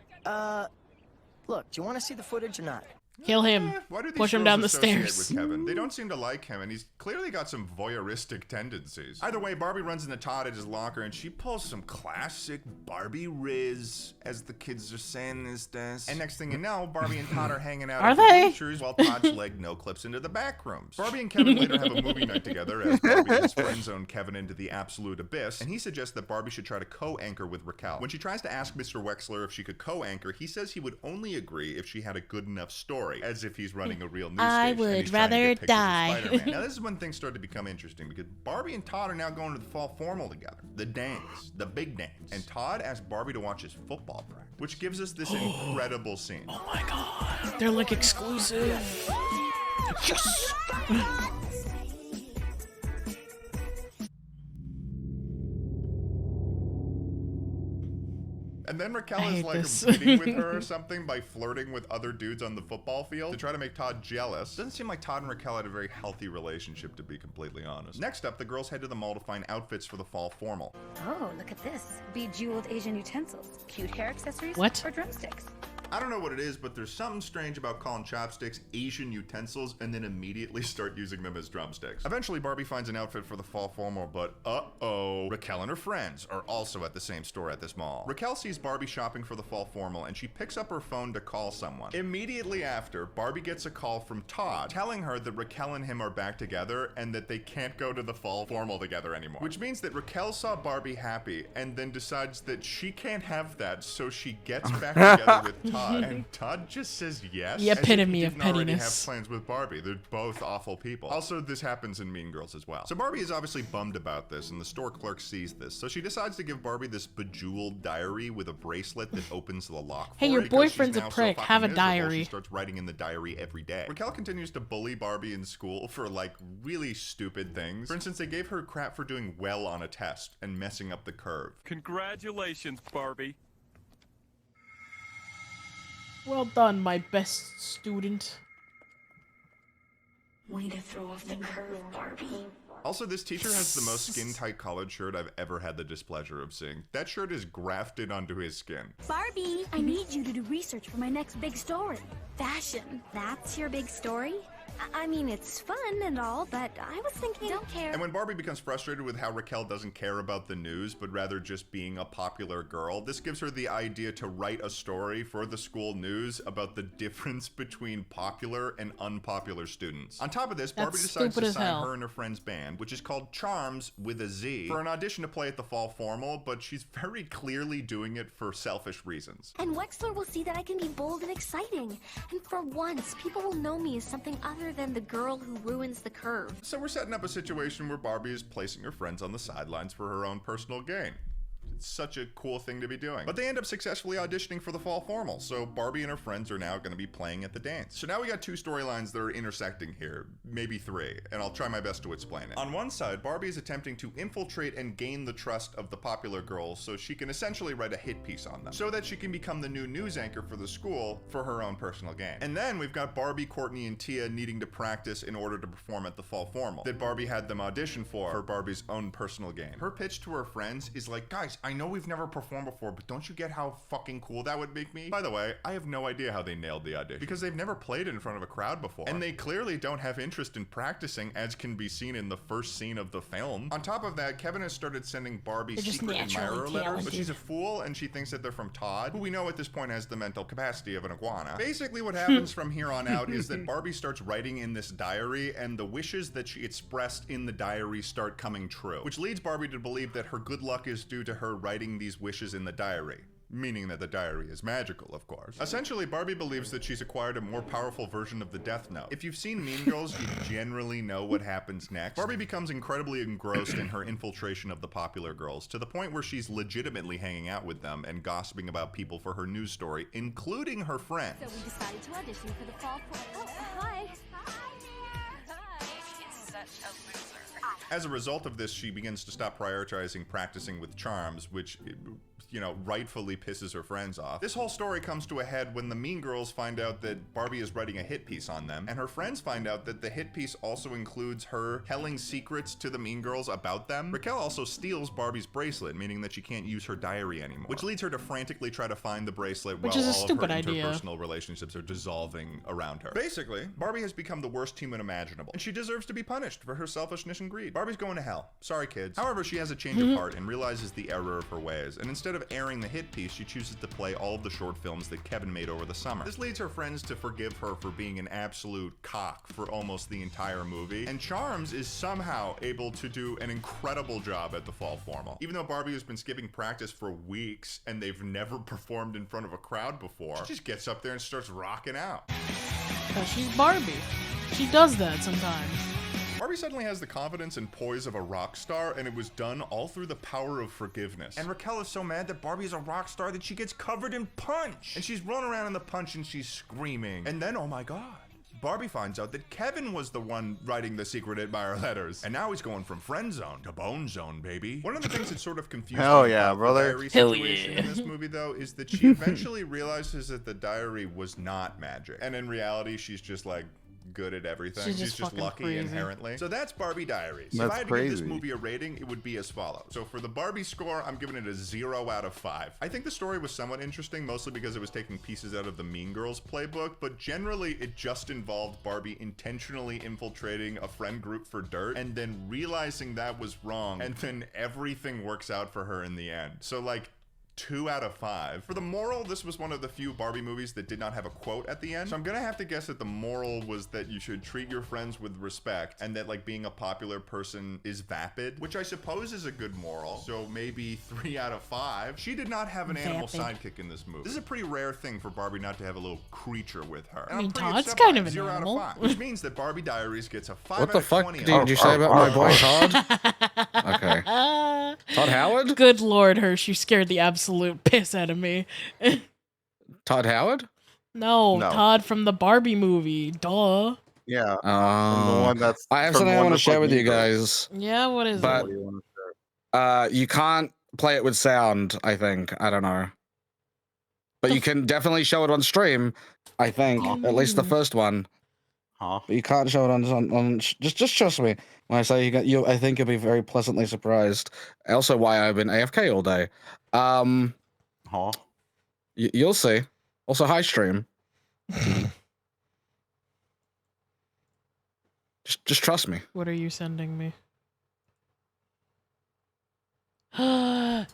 Look, do you want to see the footage or not? Kill him. Why do these Push him girls down the associate stairs. with Kevin? They don't seem to like him, and he's clearly got some voyeuristic tendencies. Either way, Barbie runs into Todd at his locker, and she pulls some classic Barbie riz, as the kids are saying these days. And next thing you know, Barbie and Todd are hanging out Are at they? the bleachers while Todd's leg no-clips into the back rooms. Barbie and Kevin later have a movie night together, as Barbie has friend-zoned Kevin into the absolute abyss, and he suggests that Barbie should try to co-anchor with Raquel. When she tries to ask Mr. Wexler if she could co-anchor, he says he would only agree if she had a good enough story, as if he's running a real news I station, and would he's trying to rather get pictures of die. Spider-Man. Now this is when things start to become interesting, because Barbie and Todd are now going to the fall formal together. The dance, the big dance. And Todd asks Barbie to watch his football practice, which gives us this incredible scene. Oh my god. They're like exclusive. Yes. And then Raquel I is hate like this. pleading with her or something by flirting with other dudes on the football field to try to make Todd jealous. Doesn't seem like Todd and Raquel had a very healthy relationship, to be completely honest. Next up, the girls head to the mall to find outfits for the fall formal. Oh, look at this. Bejeweled Asian utensils, cute hair accessories, What? or drumsticks. I don't know what it is, but there's something strange about calling chopsticks Asian utensils and then immediately start using them as drumsticks. Eventually, Barbie finds an outfit for the fall formal, but uh-oh. Raquel and her friends are also at the same store at this mall. Raquel sees Barbie shopping for the fall formal, and she picks up her phone to call someone. Immediately after, Barbie gets a call from Todd telling her that Raquel and him are back together and that they can't go to the fall formal together anymore. Which means that Raquel saw Barbie happy and then decides that she can't have that, so she gets back together with Todd. And Todd just says yes. The epitome as if he of didn't already pettiness. have plans with Barbie. They're both awful people. Also, this happens in Mean Girls as well. So Barbie is obviously bummed about this, and the store clerk sees this. So she decides to give Barbie this bejeweled diary with a bracelet that opens the lock. Hey, for your her because she's boyfriend's a now so prick. fucking Have a miserable, diary. She starts writing in the diary every day. Raquel continues to bully Barbie in school for like really stupid things. For instance, they gave her crap for doing well on a test and messing up the curve. Congratulations, Barbie. Well done, my best student. Way to throw off the curve, Barbie. Also, this teacher has the most skin-tight collared shirt I've ever had the displeasure of seeing. That shirt is grafted onto his skin. Barbie, I need you to do research for my next big story. Fashion. That's your big story? I mean, it's fun and all, but I was thinking... Don't care. And when Barbie becomes frustrated with how Raquel doesn't care about the news, but rather just being a popular girl, this gives her the idea to write a story for the school news about the difference between popular and unpopular students. On top of this, Barbie decides to sign her and her friend's band, which is called Charms with a Z, for an audition to play at the fall formal, but she's very clearly doing it for selfish reasons. And Wexler will see that I can be bold and exciting. And for once, people will know me as something other than the girl who ruins the curve. So we're setting up a situation where Barbie is placing her friends on the sidelines for her own personal gain. It's such a cool thing to be doing. But they end up successfully auditioning for the fall formal, so Barbie and her friends are now going to be playing at the dance. So now we got two storylines that are intersecting here, maybe three, and I'll try my best to explain it. On one side, Barbie is attempting to infiltrate and gain the trust of the popular girls so she can essentially write a hit piece on them, so that she can become the new news anchor for the school for her own personal gain. And then we've got Barbie, Courtney, and Tia needing to practice in order to perform at the fall formal that Barbie had them audition for Barbie's own personal gain. Her pitch to her friends is like, guys, I know we've never performed before, but don't you get how fucking cool that would make me? By the way, I have no idea how they nailed the audition, because they've never played in front of a crowd before, and they clearly don't have interest in practicing, as can be seen in the first scene of the film. On top of that, Kevin has started sending Barbie secret admirer letters, but she's a fool, and she thinks that they're from Todd, who we know at this point has the mental capacity of an iguana. Basically what happens from here on out is that Barbie starts writing in this diary, and the wishes that she expressed in the diary start coming true, which leads Barbie to believe that her good luck is due to her writing these wishes in the diary. Meaning that the diary is magical, of course. Essentially, Barbie believes that she's acquired a more powerful version of the Death Note. If you've seen Mean Girls, you generally know what happens next. Barbie becomes incredibly engrossed in her infiltration of the popular girls, to the point where she's legitimately hanging out with them and gossiping about people for her news story, including her friends. So we decided to audition for the fall formal. Oh, hi. Such a loser. As a result of this, she begins to stop prioritizing practicing with Charms, which, you know, rightfully pisses her friends off. This whole story comes to a head when the Mean Girls find out that Barbie is writing a hit piece on them, and her friends find out that the hit piece also includes her telling secrets to the Mean Girls about them. Raquel also steals Barbie's bracelet, meaning that she can't use her diary anymore, which leads her to frantically try to find the bracelet while all of her interpersonal relationships are dissolving around her. Basically, Barbie has become the worst human imaginable, and she deserves to be punished for her selfishness and greed. Barbie's going to hell. Sorry, kids. However, she has a change of heart and realizes the error of her ways, and instead of airing the hit piece, she chooses to play all of the short films that Kevin made over the summer. This leads her friends to forgive her for being an absolute cock for almost the entire movie, and Charms is somehow able to do an incredible job at the fall formal. Even though Barbie has been skipping practice for weeks and they've never performed in front of a crowd before, she just gets up there and starts rocking out. She's Barbie. She does that sometimes. Barbie suddenly has the confidence and poise of a rock star, and it was done all through the power of forgiveness. And Raquel is so mad that Barbie is a rock star that she gets covered in punch. And she's rolling around in the punch and she's screaming. And then, oh my god, Barbie finds out that Kevin was the one writing the secret admirer letters. And now he's going from friend zone to bone zone, baby. One of the things that sort of confused me about the diary situation in this movie, though, is that she eventually realizes that the diary was not magic. And in reality, she's just like good at everything. She's She's just fucking lucky crazy. inherently. So that's Barbie Diaries. That's if I had to give this crazy. movie a rating, it would be as follows. So for the Barbie score, I'm giving it a 0 out of 5. I think the story was somewhat interesting, mostly because it was taking pieces out of the Mean Girls playbook, but generally it just involved Barbie intentionally infiltrating a friend group for dirt and then realizing that was wrong, and then everything works out for her in the end. So like 2 out of 5. For the moral, this was one of the few Barbie movies that did not have a quote at the end. So I'm gonna have to guess that the moral was that you should treat your friends with respect, and that like being a popular person is vapid, which I suppose is a good moral. So maybe 3 out of 5. She did not have an animal sidekick in this movie. This is a pretty rare thing for Barbie not to have a little creature with her. And I mean, I'm pretty Todd's upset kind by of it. an 0 animal. out of 5, which means that Barbie Diaries gets a 5 What out the of fuck 20. did you say about my boy Todd? Okay. Todd Howard? Good Lord, Hirsch, you scared the absolute piss out of me. Todd Howard? No, No. Todd from the Barbie movie. Duh. Yeah. From the one that's I have from something the I one want to that's share like with you Mean Girls. guys. Yeah, what is But it? you can't play it with sound, I think. I don't know. But you can definitely show it on stream, I think. At least the first one. Huh? But you can't show it on just trust me when I say I think you'll be very pleasantly surprised. Also why I've been AFK all day. Huh? You'll see. Also, hi stream. just trust me. What are you sending me?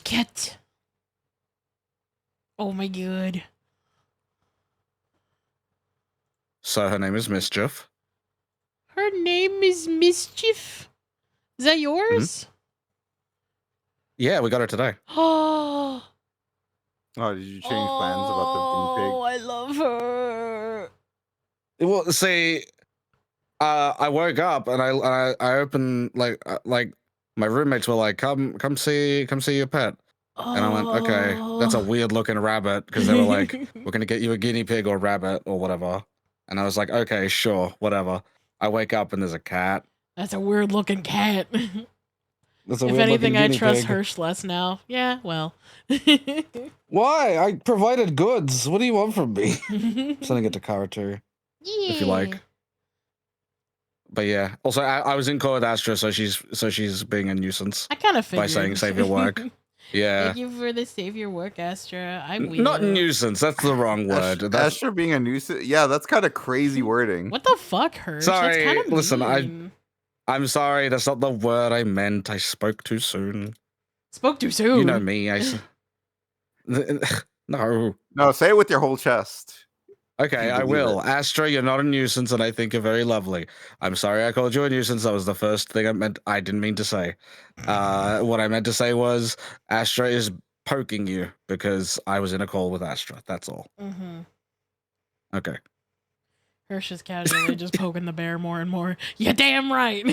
Cat. Oh my god. So her name is Mischief. Her name is Mischief. Is that yours? Yeah, we got her today. Oh, Oh, did you change plans about the guinea I love her. Well, see, I woke up and I opened like my roommates were like, come see your pet, and I went, okay, that's a weird looking rabbit, because they were like, we're gonna get you a guinea pig or rabbit or whatever, and I was like, okay, sure, whatever. I wake up and there's a cat. That's a weird looking cat. That's a If weird anything, looking I guinea trust pig. Hirsch less now. Yeah, well. Why? I provided goods. What do you want from me? Sending it to Kara too, if you like. But yeah. Also, I was in call with Astra, so she's being a nuisance. I kind of by figured. saying save your work. Yeah. Thank you for the save your work, Astra. I will. Not nuisance. That's the wrong word. That's Astra being a nuisance. Yeah, that's kind of crazy wording. What the fuck, Hirsch? sorry. That's kind of Listen, mean. I'm sorry. That's not the word I meant. I spoke too soon. Spoke too soon. You know me. No. No, say it with your whole chest. Okay, I will. Astra, you're not a nuisance, and I think you're very lovely. I'm sorry I called you a nuisance. That was the first thing I meant. I didn't mean to say. What I meant to say was Astra is poking you because I was in a call with Astra. That's all. Mm-hmm. Okay. Hirsch is casually just poking the bear more and more. You're damn right.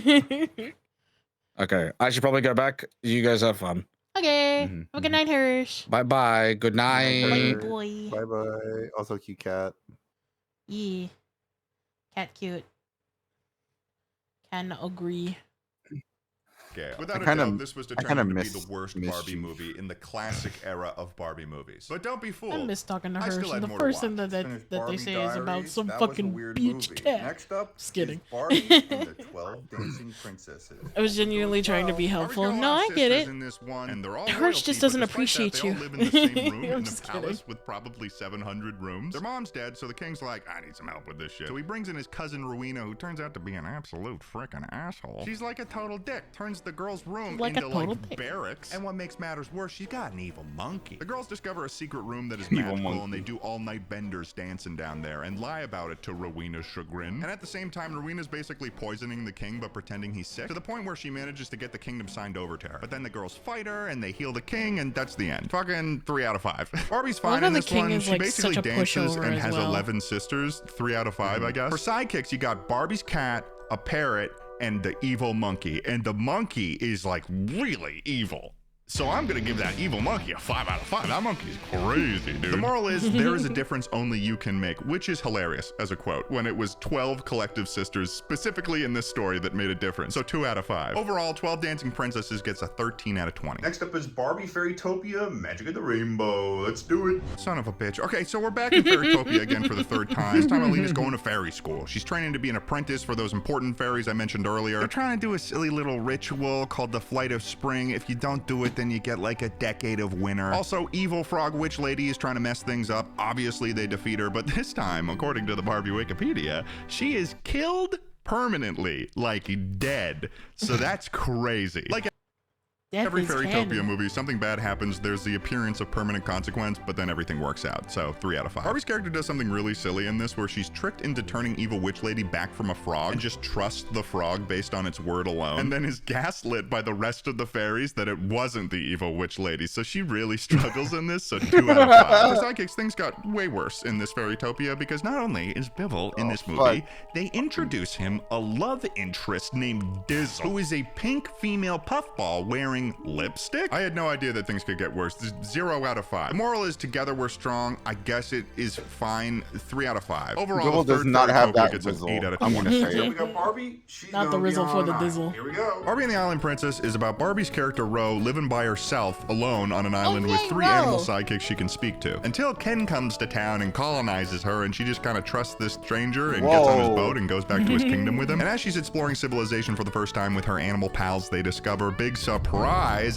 Okay. I should probably go back. You guys have fun. Okay. Have a good night, Hirsch. Bye-bye. Good night. Boy. Bye bye. Also, cute cat. Yeah. Cat cute. Can agree. Yeah. Without I a kinda- doubt, this was I kinda determined to be miss the worst Mischief. Barbie movie in the classic era of Barbie movies. But don't be fooled. I miss talking to I Hirsch, still had and the more to first thing watch. that they say is about some That was a fucking weird beach movie. cat. Next up Just kidding. is Barbie and the 12 Dancing Princesses. I was genuinely trying to be helpful. No, I get it. In this one, and they're all Hirsch royalty, just doesn't but despite appreciate that, they all you. live in the same room I'm in a just palace kidding. with probably 700 rooms. Their mom's dead, so the king's like, I need some help with this shit. So he brings in his cousin Rowena, who turns out to be an absolute frickin' asshole. She's like a total dick. Turns the girl's room Like a into total like dick. barracks. And what makes matters worse, she's got an evil monkey. The girls discover a secret room that is Evil magical, monkey. and they do all-night benders dancing down there and lie about it to Rowena's chagrin. And at the same time, Rowena's basically poisoning the king but pretending he's sick, to the point where she manages to get the kingdom signed over to her. But then the girls fight her and they heal the king, and that's the end. Fucking 3 out of 5. Barbie's I love fine how in the this king one. is, She like, basically such a dances pushover and as has well. 11 sisters. 3 out of 5, I guess. For sidekicks, you got Barbie's cat, a parrot, and the evil monkey. And the monkey is like really evil. So I'm gonna give that evil monkey a 5 out of 5. That monkey's crazy, dude. The moral is there is a difference only you can make, which is hilarious as a quote, when it was 12 collective sisters specifically in this story that made a difference. So 2 out of 5. Overall, 12 Dancing Princesses gets a 13 out of 20. Next up is Barbie Fairytopia, Magic of the Rainbow. Let's do it. Son of a bitch. Okay, so we're back in Fairytopia again for the 3rd time. This time Alina's going to fairy school. She's training to be an apprentice for those important fairies I mentioned earlier. They're trying to do a silly little ritual called the Flight of Spring. If you don't do it, then you get like a decade of winter. Also, evil frog witch lady is trying to mess things up. Obviously, they defeat her, but this time, according to the Barbie Wikipedia, she is killed permanently, like dead. So that's crazy. Like every Fairytopia movie, something bad happens, there's the appearance of permanent consequence, but then everything works out. So 3 out of 5. Barbie's character does something really silly in this where she's tricked into turning evil witch lady back from a frog and just trusts the frog based on its word alone, and then is gaslit by the rest of the fairies that it wasn't the evil witch lady. So she really struggles in this, so 2 out of 5. For sidekicks, things got way worse in this Fairytopia because not only is Bibble in this movie, they introduce him a love interest named Dizzle, who is a pink female puffball wearing lipstick. I had no idea that things could get worse. 0 out of 5. The moral is together we're strong. I guess it is fine. 3 out of 5. Overall, the does not have that gets an Rizzle. 8 out of I'm 20. gonna say So it. we got Barbie. She's Not the gonna be Rizzle for on the an Dizzle. island. Here we go. Barbie and the Island Princess is about Barbie's character Ro living by herself alone on an island with yay, 3 Ro. animal sidekicks she can speak to. Until Ken comes to town and colonizes her, and she just kind of trusts this stranger and gets on his boat and goes back to his kingdom with him. And as she's exploring civilization for the first time with her animal pals, they discover, big surprise,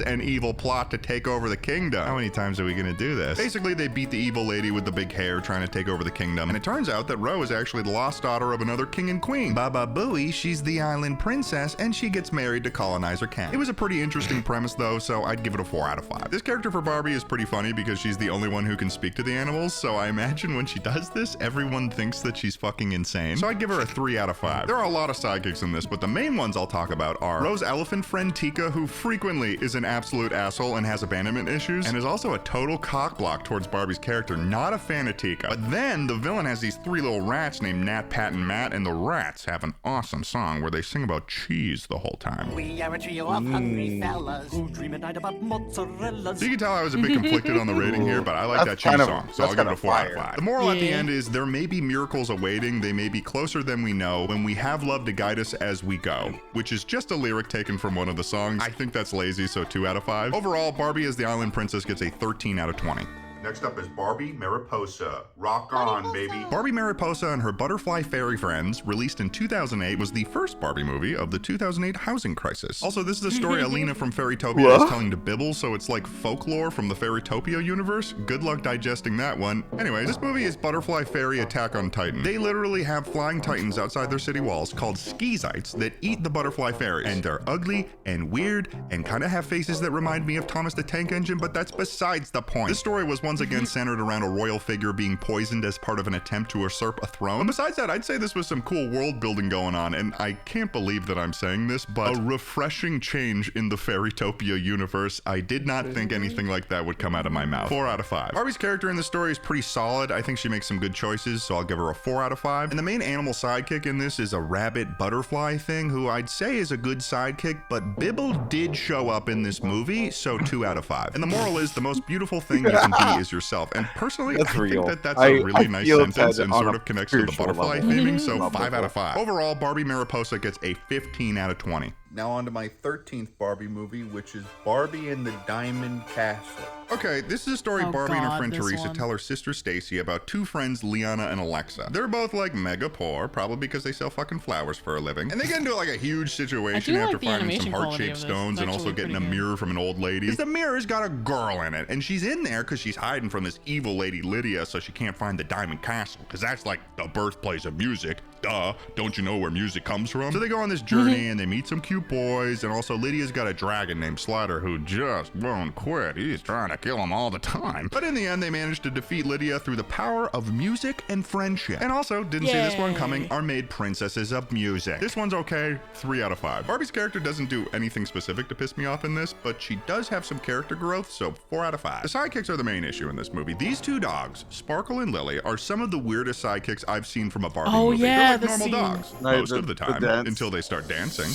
an evil plot to take over the kingdom. How many times are we gonna do this? Basically, they beat the evil lady with the big hair trying to take over the kingdom, and it turns out that Ro is actually the lost daughter of another king and queen. Baba Booey, she's the island princess, and she gets married to colonizer Ken. It was a pretty interesting premise though, so I'd give it a 4 out of 5. This character for Barbie is pretty funny because she's the only one who can speak to the animals, so I imagine when she does this, everyone thinks that she's fucking insane. So I'd give her a 3 out of 5. There are a lot of sidekicks in this, but the main ones I'll talk about are Ro's elephant friend Tika, who frequently is an absolute asshole and has abandonment issues, and is also a total cockblock towards Barbie's character. Not a fan of Tika. But then the villain has these 3 little rats named Nat, Pat, and Matt, and the rats have an awesome song where they sing about cheese the whole time. We are a trio of hungry fellas who dream at night about mozzarellas. So you can tell I was a bit conflicted on the rating here, but I like that cheese song, so I'll give it a 4 out of 5. The moral at the end is there may be miracles awaiting, they may be closer than we know, when we have love to guide us as we go, which is just a lyric taken from one of the songs. I think that's lazy, so 2 out of 5. Overall, Barbie as the Island Princess gets a 13 out of 20. Next up is Barbie Mariposa. Rock on, baby. Barbie Mariposa and Her Butterfly Fairy Friends, released in 2008, was the first Barbie movie of the 2008 housing crisis. Also, this is a story Alina from Fairytopia is telling to Bibble, so it's like folklore from the Fairytopia universe. Good luck digesting that one. Anyways, this movie is Butterfly Fairy Attack on Titan. They literally have flying titans outside their city walls called skeezites that eat the butterfly fairies. And they're ugly and weird and kind of have faces that remind me of Thomas the Tank Engine, but that's besides the point. This story was once again centered around a royal figure being poisoned as part of an attempt to usurp a throne. But besides that, I'd say this was some cool world building going on, and I can't believe that I'm saying this, but a refreshing change in the Fairytopia universe. I did not think anything like that would come out of my mouth. 4 out of 5. Barbie's character in the story is pretty solid. I think she makes some good choices, so I'll give her a 4 out of 5. And the main animal sidekick in this is a rabbit butterfly thing, who I'd say is a good sidekick, but Bibble did show up in this movie, so 2 out of 5. And the moral is the most beautiful thing you can be is yourself. And personally, I think that that's a really nice sentence and sort of connects to the butterfly theming, so 5 out of 5. Overall, Barbie Mariposa gets a 15 out of 20. Now on to my 13th Barbie movie, which is Barbie and the Diamond Castle. Okay, this is a story Barbie and her friend Teresa tell her sister Stacy about 2 friends, Liana and Alexa. They're both like mega poor, probably because they sell fucking flowers for a living. And they get into like a huge situation after finding some heart-shaped stones and also getting a mirror from an old lady. Because the mirror's got a girl in it, and she's in there because she's hiding from this evil lady Lydia, so she can't find the Diamond Castle, because that's like the birthplace of music. Duh, don't you know where music comes from? So they go on this journey and they meet some cute boys, and also Lydia's got a dragon named Slider who just won't quit. He's trying to kill him all the time. But in the end, they managed to defeat Lydia through the power of music and friendship. And also, didn't see this one coming, are made princesses of music. This one's okay, 3 out of 5. Barbie's character doesn't do anything specific to piss me off in this, but she does have some character growth, so 4 out of 5. The sidekicks are the main issue in this movie. These 2 dogs, Sparkle and Lily, are some of the weirdest sidekicks I've seen from a Barbie movie. They're like normal dogs, most of the time, until they start dancing.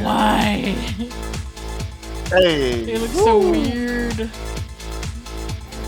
Why? Hey. They look so weird.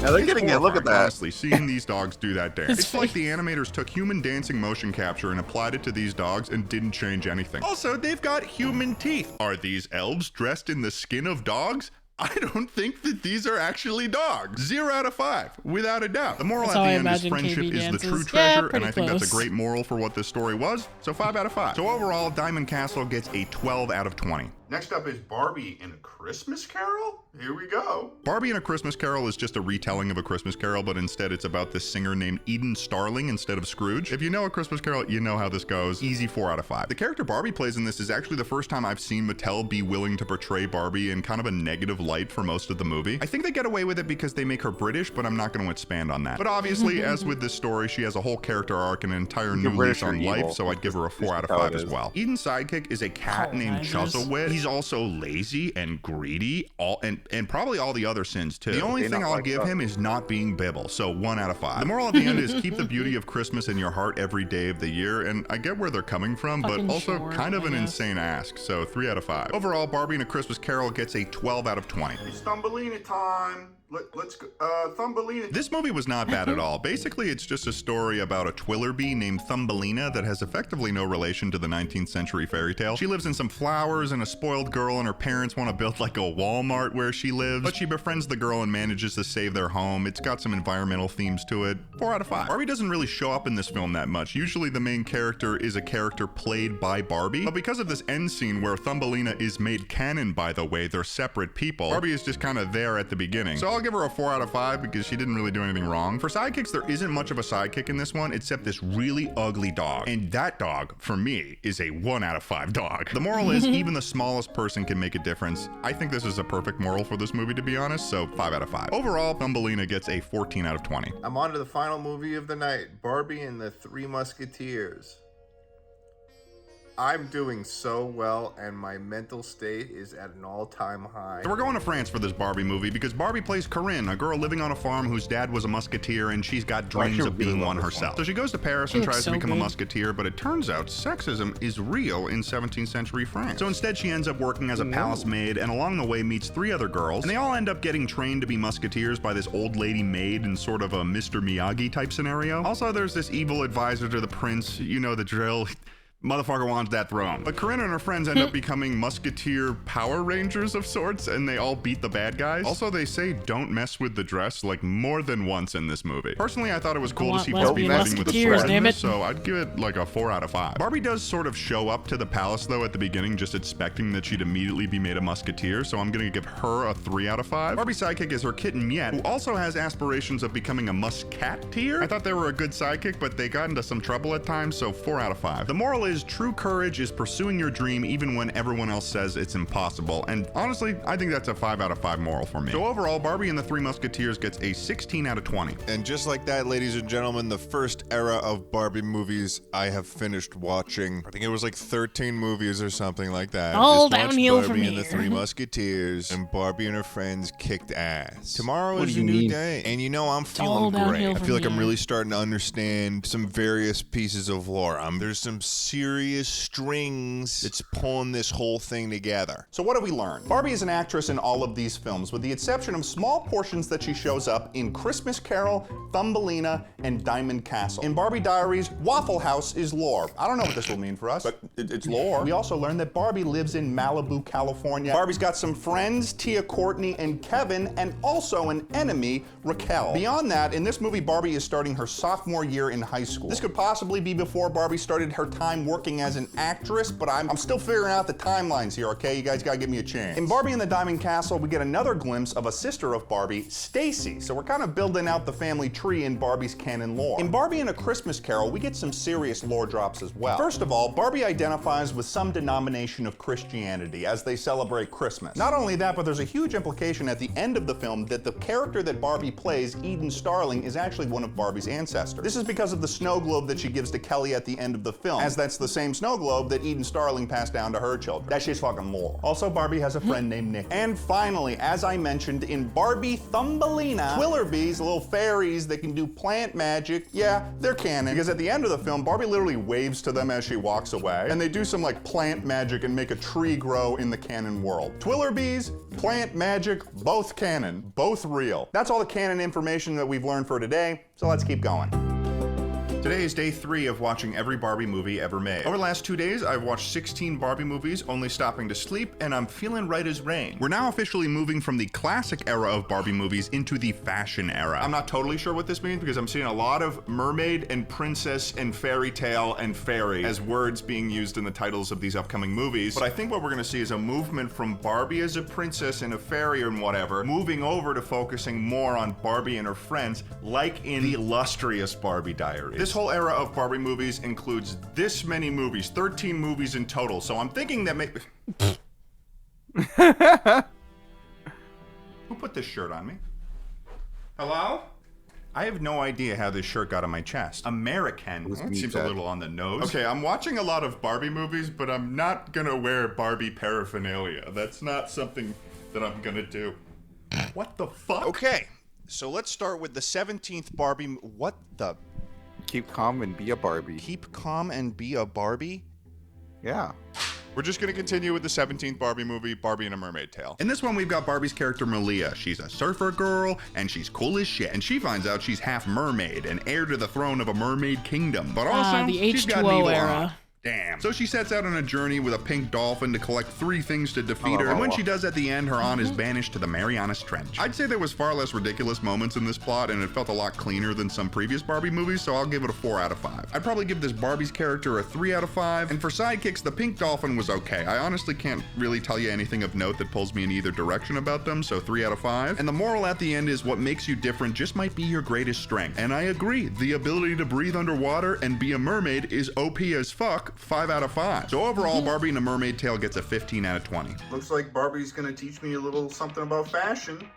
Now they're getting it. Look at that. Honestly, seeing these dogs do that dance. His It's like the animators took human dancing motion capture and applied it to these dogs and didn't change anything. Also, they've got human teeth. Are these elves dressed in the skin of dogs? I don't think that these are actually dogs. 0 out of 5, without a doubt. The moral That's at how the I end is imagine friendship KB is the true dances. Yeah, treasure, and pretty I think that's a close. great moral for what this story was. So 5 out of 5. So overall, Diamond Castle gets a 12 out of 20. Next up is Barbie in A Christmas Carol. Here we go. Barbie in A Christmas Carol is just a retelling of A Christmas Carol, but instead it's about this singer named Eden Starling instead of Scrooge. If you know A Christmas Carol, you know how this goes. Easy 4 out of 5. The character Barbie plays in this is actually the first time I've seen Mattel be willing to portray Barbie in kind of a negative light for most of the movie. I think they get away with it because they make her British, but I'm not going to expand on that. But obviously, as with this story, she has a whole character arc and an entire new lease on life, so I'd give her a 4 out of 5 as well. Eden's sidekick is a cat named Chuzzlewit. He's also lazy and greedy, and probably all the other sins too. The only thing I'll give him is not being Bibble, so 1 out of 5. The moral at the end is keep the beauty of Christmas in your heart every day of the year, and I get where they're coming from, but also kind of an insane ask, so 3 out of 5. Overall, Barbie in A Christmas Carol gets a 12 out of 20. It's Thumbelina time. Let's go. Thumbelina. This movie was not bad at all. Basically, it's just a story about a Twillerby named Thumbelina that has effectively no relation to the 19th century fairy tale. She lives in some flowers and a spoiled girl, and her parents want to build like a Walmart where she lives, but she befriends the girl and manages to save their home. It's got some environmental themes to it. 4 out of 5. Barbie doesn't really show up in this film that much. Usually the main character is a character played by Barbie, but because of this end scene where Thumbelina is made canon, by the way, they're separate people, Barbie is just kind of there at the beginning. So I'll give her a 4 out of 5 because she didn't really do anything wrong. For sidekicks, there isn't much of a sidekick in this one except this really ugly dog. And that dog, for me, is a 1 out of 5 dog. The moral is even the smallest person can make a difference. I think this is a perfect moral for this movie, to be honest, so 5 out of 5. Overall, Thumbelina gets a 14 out of 20. I'm on to the final movie of the night, Barbie and the Three Musketeers. I'm doing so well, and my mental state is at an all-time high. So we're going to France for this Barbie movie because Barbie plays Corinne, a girl living on a farm whose dad was a musketeer, and she's got dreams of being one herself. So she goes to Paris and tries to become a musketeer, but it turns out sexism is real in 17th century France. So instead she ends up working as a palace maid, and along the way meets 3 other girls, and they all end up getting trained to be musketeers by this old lady maid in sort of a Mr. Miyagi type scenario. Also, there's this evil advisor to the prince, you know the drill. Motherfucker wants that throne. But Corinne and her friends end up becoming musketeer Power Rangers of sorts, and they all beat the bad guys. Also, they say don't mess with the dress like more than once in this movie. Personally, I thought it was cool to see Barbie fighting with a sword in this, so I'd give it like a 4 out of 5. Barbie does sort of show up to the palace though at the beginning, just expecting that she'd immediately be made a musketeer, so I'm gonna give her a 3 out of 5. Barbie's sidekick is her kitten Miette, who also has aspirations of becoming a musketeer. I thought they were a good sidekick, but they got into some trouble at times, so 4 out of 5. The moral is true courage is pursuing your dream even when everyone else says it's impossible, and honestly, I think that's a 5 out of 5 moral for me. So overall, Barbie and the Three Musketeers gets a 16 out of 20. And just like that, ladies and gentlemen, the first era of Barbie movies I have finished watching. I think it was like 13 movies or something like that. All Just watched downhill from Barbie and the here. Three Musketeers, and Barbie and her friends kicked ass. Tomorrow What is do a you new mean? day, and you know I'm all feeling great. downhill I from feel like I'm here. really starting to understand some various pieces of lore. There's some serious strings that's pulling this whole thing together. So what have we learned? Barbie is an actress in all of these films, with the exception of small portions that she shows up in Christmas Carol, Thumbelina, and Diamond Castle. In Barbie Diaries, Waffle House is lore. I don't know what this will mean for us, but it's lore. We also learned that Barbie lives in Malibu, California. Barbie's got some friends, Tia, Courtney, and Kevin, and also an enemy, Raquel. Beyond that, in this movie, Barbie is starting her sophomore year in high school. This could possibly be before Barbie started her time working as an actress, but I'm still figuring out the timelines here, okay? You guys gotta give me a chance. In Barbie and the Diamond Castle, we get another glimpse of a sister of Barbie, Stacy. So we're kind of building out the family tree in Barbie's canon lore. In Barbie and A Christmas Carol, we get some serious lore drops as well. First of all, Barbie identifies with some denomination of Christianity as they celebrate Christmas. Not only that, but there's a huge implication at the end of the film that the character that Barbie plays, Eden Starling, is actually one of Barbie's ancestors. This is because of the snow globe that she gives to Kelly at the end of the film, as that that's the same snow globe that Eden Starling passed down to her children. That shit's fucking lore. Also, Barbie has a friend named Nick. And finally, as I mentioned, in Barbie Thumbelina, Twillerbees, little fairies that can do plant magic, yeah, they're canon. Because at the end of the film, Barbie literally waves to them as she walks away, and they do some like plant magic and make a tree grow in the canon world. Twillerbees, plant magic, both canon, both real. That's all the canon information that we've learned for today, so let's keep going. Today is day 3 of watching every Barbie movie ever made. Over the last 2 days, I've watched 16 Barbie movies, only stopping to sleep, and I'm feeling right as rain. We're now officially moving from the classic era of Barbie movies into the fashion era. I'm not totally sure what this means because I'm seeing a lot of mermaid and princess and fairy tale and fairy as words being used in the titles of these upcoming movies. But I think what we're gonna see is a movement from Barbie as a princess and a fairy and whatever, moving over to focusing more on Barbie and her friends, like in the illustrious Barbie Diaries. This whole era of Barbie movies includes this many movies, 13 movies in total, so I'm thinking that maybe... Who put this shirt on me? Hello? I have no idea how this shirt got on my chest. American. That seems a little on the nose. Okay, I'm watching a lot of Barbie movies, but I'm not gonna wear Barbie paraphernalia. That's not something that I'm gonna do. What the fuck? Okay, so let's start with the 17th Barbie. What the... Keep calm and be a Barbie. Keep calm and be a Barbie? Yeah. We're just gonna continue with the 17th Barbie movie, Barbie and a Mermaid Tale. In this one, we've got Barbie's character Malia. She's a surfer girl, and she's cool as shit. And she finds out she's half mermaid and heir to the throne of a mermaid kingdom. But also, the she's got an H2O evil era. aunt. Damn. So she sets out on a journey with a pink dolphin to collect 3 things to defeat her, and when she does at the end, her aunt is banished to the Marianas Trench. I'd say there was far less ridiculous moments in this plot, and it felt a lot cleaner than some previous Barbie movies, so I'll give it a 4 out of 5. I'd probably give this Barbie's character a 3 out of 5, and for sidekicks, the pink dolphin was okay. I honestly can't really tell you anything of note that pulls me in either direction about them, so 3 out of 5. And the moral at the end is what makes you different just might be your greatest strength. And I agree, the ability to breathe underwater and be a mermaid is OP as fuck, 5 out of 5. So overall, Barbie and a Mermaid Tale gets a 15 out of 20. Looks like Barbie's gonna teach me a little something about fashion.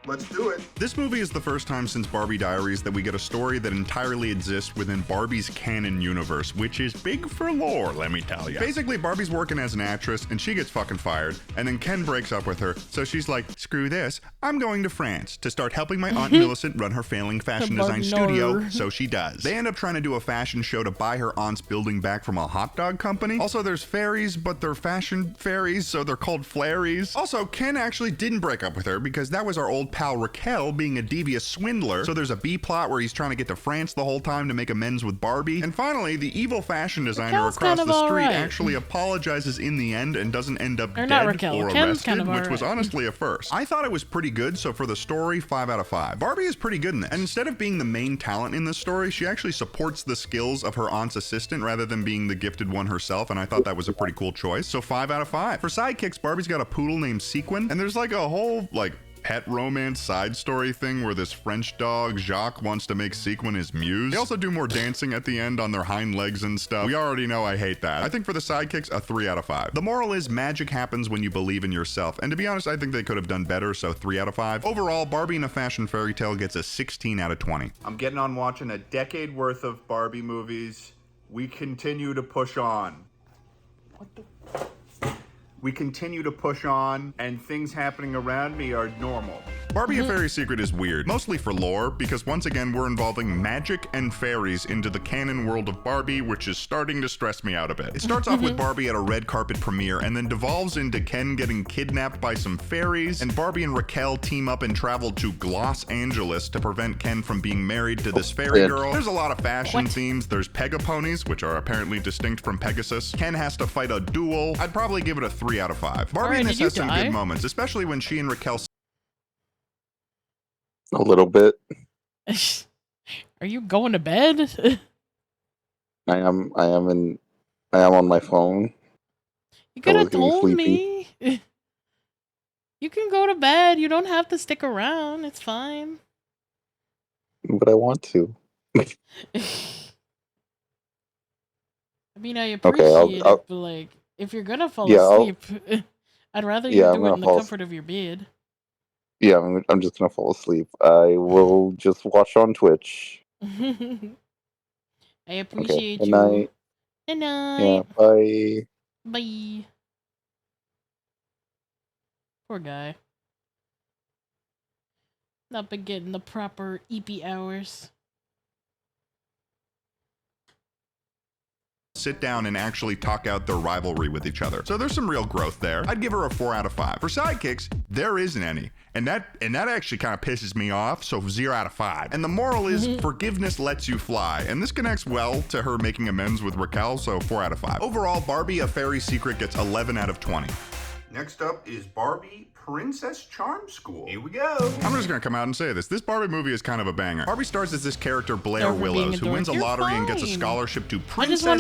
Let's do it. This movie is the first time since Barbie Diaries that we get a story that entirely exists within Barbie's canon universe, which is big for lore, let me tell you. Basically, Barbie's working as an actress, and she gets fucking fired, and then Ken breaks up with her, so she's like, screw this, I'm going to France to start helping my Aunt Millicent run her failing fashion design studio, so she does. They end up trying to do a fashion show to buy her aunt's building back from a hot dog company. Also, there's fairies, but they're fashion fairies, so they're called flairies. Also, Ken actually didn't break up with her, because that was our old pal Raquel being a devious swindler, so there's a B plot where he's trying to get to France the whole time to make amends with Barbie. And finally, the evil fashion designer Raquel's across kind of the street alright. actually apologizes in the end and doesn't end up Or dead not Raquel, or Ken's arrested, kind of which was alright. honestly a first. I thought it was pretty good, so for the story, 5 out of 5. Barbie is pretty good in this, and instead of being the main talent in this story, she actually supports the skills of her aunt's assistant rather than being the gifted one herself, and I thought that was a pretty cool choice, so 5 out of 5. For sidekicks, Barbie's got a poodle named Sequin, and there's like a whole, pet romance side story thing where this French dog, Jacques, wants to make Sequin his muse. They also do more dancing at the end on their hind legs and stuff. We already know I hate that. I think for the sidekicks, a 3 out of 5. The moral is magic happens when you believe in yourself, and to be honest, I think they could have done better, so 3 out of 5. Overall, Barbie and a Fashion Fairy Tale gets a 16 out of 20. I'm getting on watching a decade worth of Barbie movies. We continue to push on. We continue to push on, and things happening around me are normal. Barbie A Fairy Secret is weird, mostly for lore, because once again we're involving magic and fairies into the canon world of Barbie, which is starting to stress me out a bit. It starts off with Barbie at a red carpet premiere, and then devolves into Ken getting kidnapped by some fairies, and Barbie and Raquel team up and travel to Los Angeles to prevent Ken from being married to this fairy girl. There's a lot of fashion themes. There's Pegaponies, which are apparently distinct from Pegasus. Ken has to fight a duel. I'd probably give it a 3 out of 5. Barbie in this has some good moments, especially when she and Raquel... A little bit. Are you going to bed? I am on my phone. You could have was getting told sleepy. me. You can go to bed. You don't have to stick around. It's fine. But I want to. I mean, I appreciate Okay, I'll- it, but like, if you're gonna fall Yeah, I'll- asleep, I'd rather you Yeah, I'm do it gonna in the fall comfort of your bed. Yeah, I'm just gonna fall asleep. I will just watch on Twitch. I Okay, appreciate good you. night. Good night. Yeah, bye. Bye. Poor guy. Not been getting the proper EP hours. Sit down and actually talk out their rivalry with each other. So there's some real growth there. I'd give her a 4 out of 5. For sidekicks, there isn't any. And that actually kind of pisses me off, so 0 out of 5. And the moral is forgiveness lets you fly. And this connects well to her making amends with Raquel, so 4 out of 5. Overall, Barbie A Fairy Secret gets 11 out of 20. Next up is Barbie Princess Charm School. Here we go. I'm just gonna come out and say this. This Barbie movie is kind of a banger. Barbie stars as this character Blair Willows, who wins a lottery and gets a scholarship to Princess Charm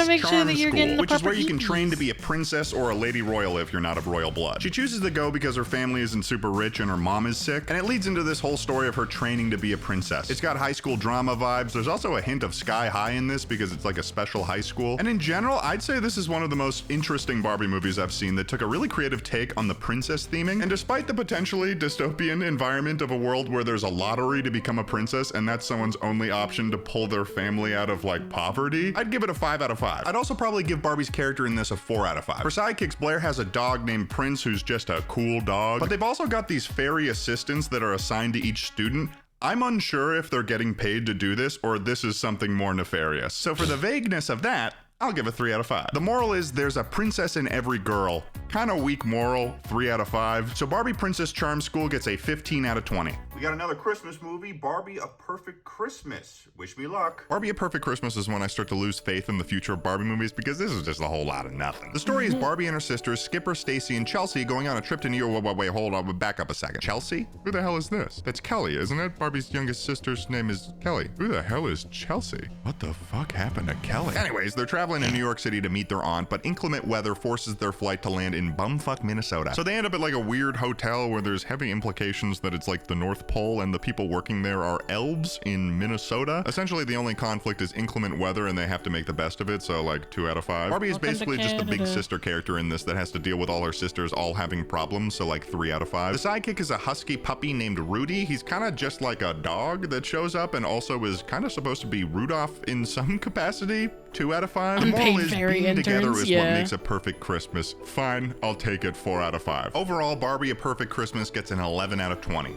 School, which is where you can train to be a princess or a lady royal if you're not of royal blood. She chooses to go because her family isn't super rich and her mom is sick, and it leads into this whole story of her training to be a princess. It's got high school drama vibes. There's also a hint of Sky High in this because it's like a special high school. And in general, I'd say this is one of the most interesting Barbie movies I've seen that took a really creative take on the princess theming. And despite the potentially dystopian environment of a world where there's a lottery to become a princess and that's someone's only option to pull their family out of like poverty, I'd give it a 5 out of 5. I'd also probably give Barbie's character in this a 4 out of 5. For sidekicks, Blair has a dog named Prince who's just a cool dog, but they've also got these fairy assistants that are assigned to each student. I'm unsure if they're getting paid to do this or this is something more nefarious. So for the vagueness of that, I'll give a 3 out of 5. The moral is there's a princess in every girl. Kind of weak moral, 3 out of 5. So Barbie Princess Charm School gets a 15 out of 20. We got another Christmas movie, Barbie A Perfect Christmas. Wish me luck. Barbie A Perfect Christmas is when I start to lose faith in the future of Barbie movies because this is just a whole lot of nothing. The story is Barbie and her sisters, Skipper, Stacy, and Chelsea going on a trip to New York. Wait, hold on, back up a second. Chelsea? Who the hell is this? That's Kelly, isn't it? Barbie's youngest sister's name is Kelly. Who the hell is Chelsea? What the fuck happened to Kelly? Anyways, they're traveling to New York City to meet their aunt, but inclement weather forces their flight to land in bumfuck Minnesota. So they end up at like a weird hotel where there's heavy implications that it's like the North Pole and the people working there are elves in Minnesota. Essentially, the only conflict is inclement weather and they have to make the best of it, so like 2 out of 5. Barbie is basically just the big sister character in this that has to deal with all her sisters all having problems, so like 3 out of 5. The sidekick is a husky puppy named Rudy. He's kind of just like a dog that shows up and also is kind of supposed to be Rudolph in some capacity. 2 out of 5. The moral is being together is what makes a perfect Christmas. Fine, I'll take it 4 out of 5. Overall, Barbie A Perfect Christmas gets an 11 out of 20.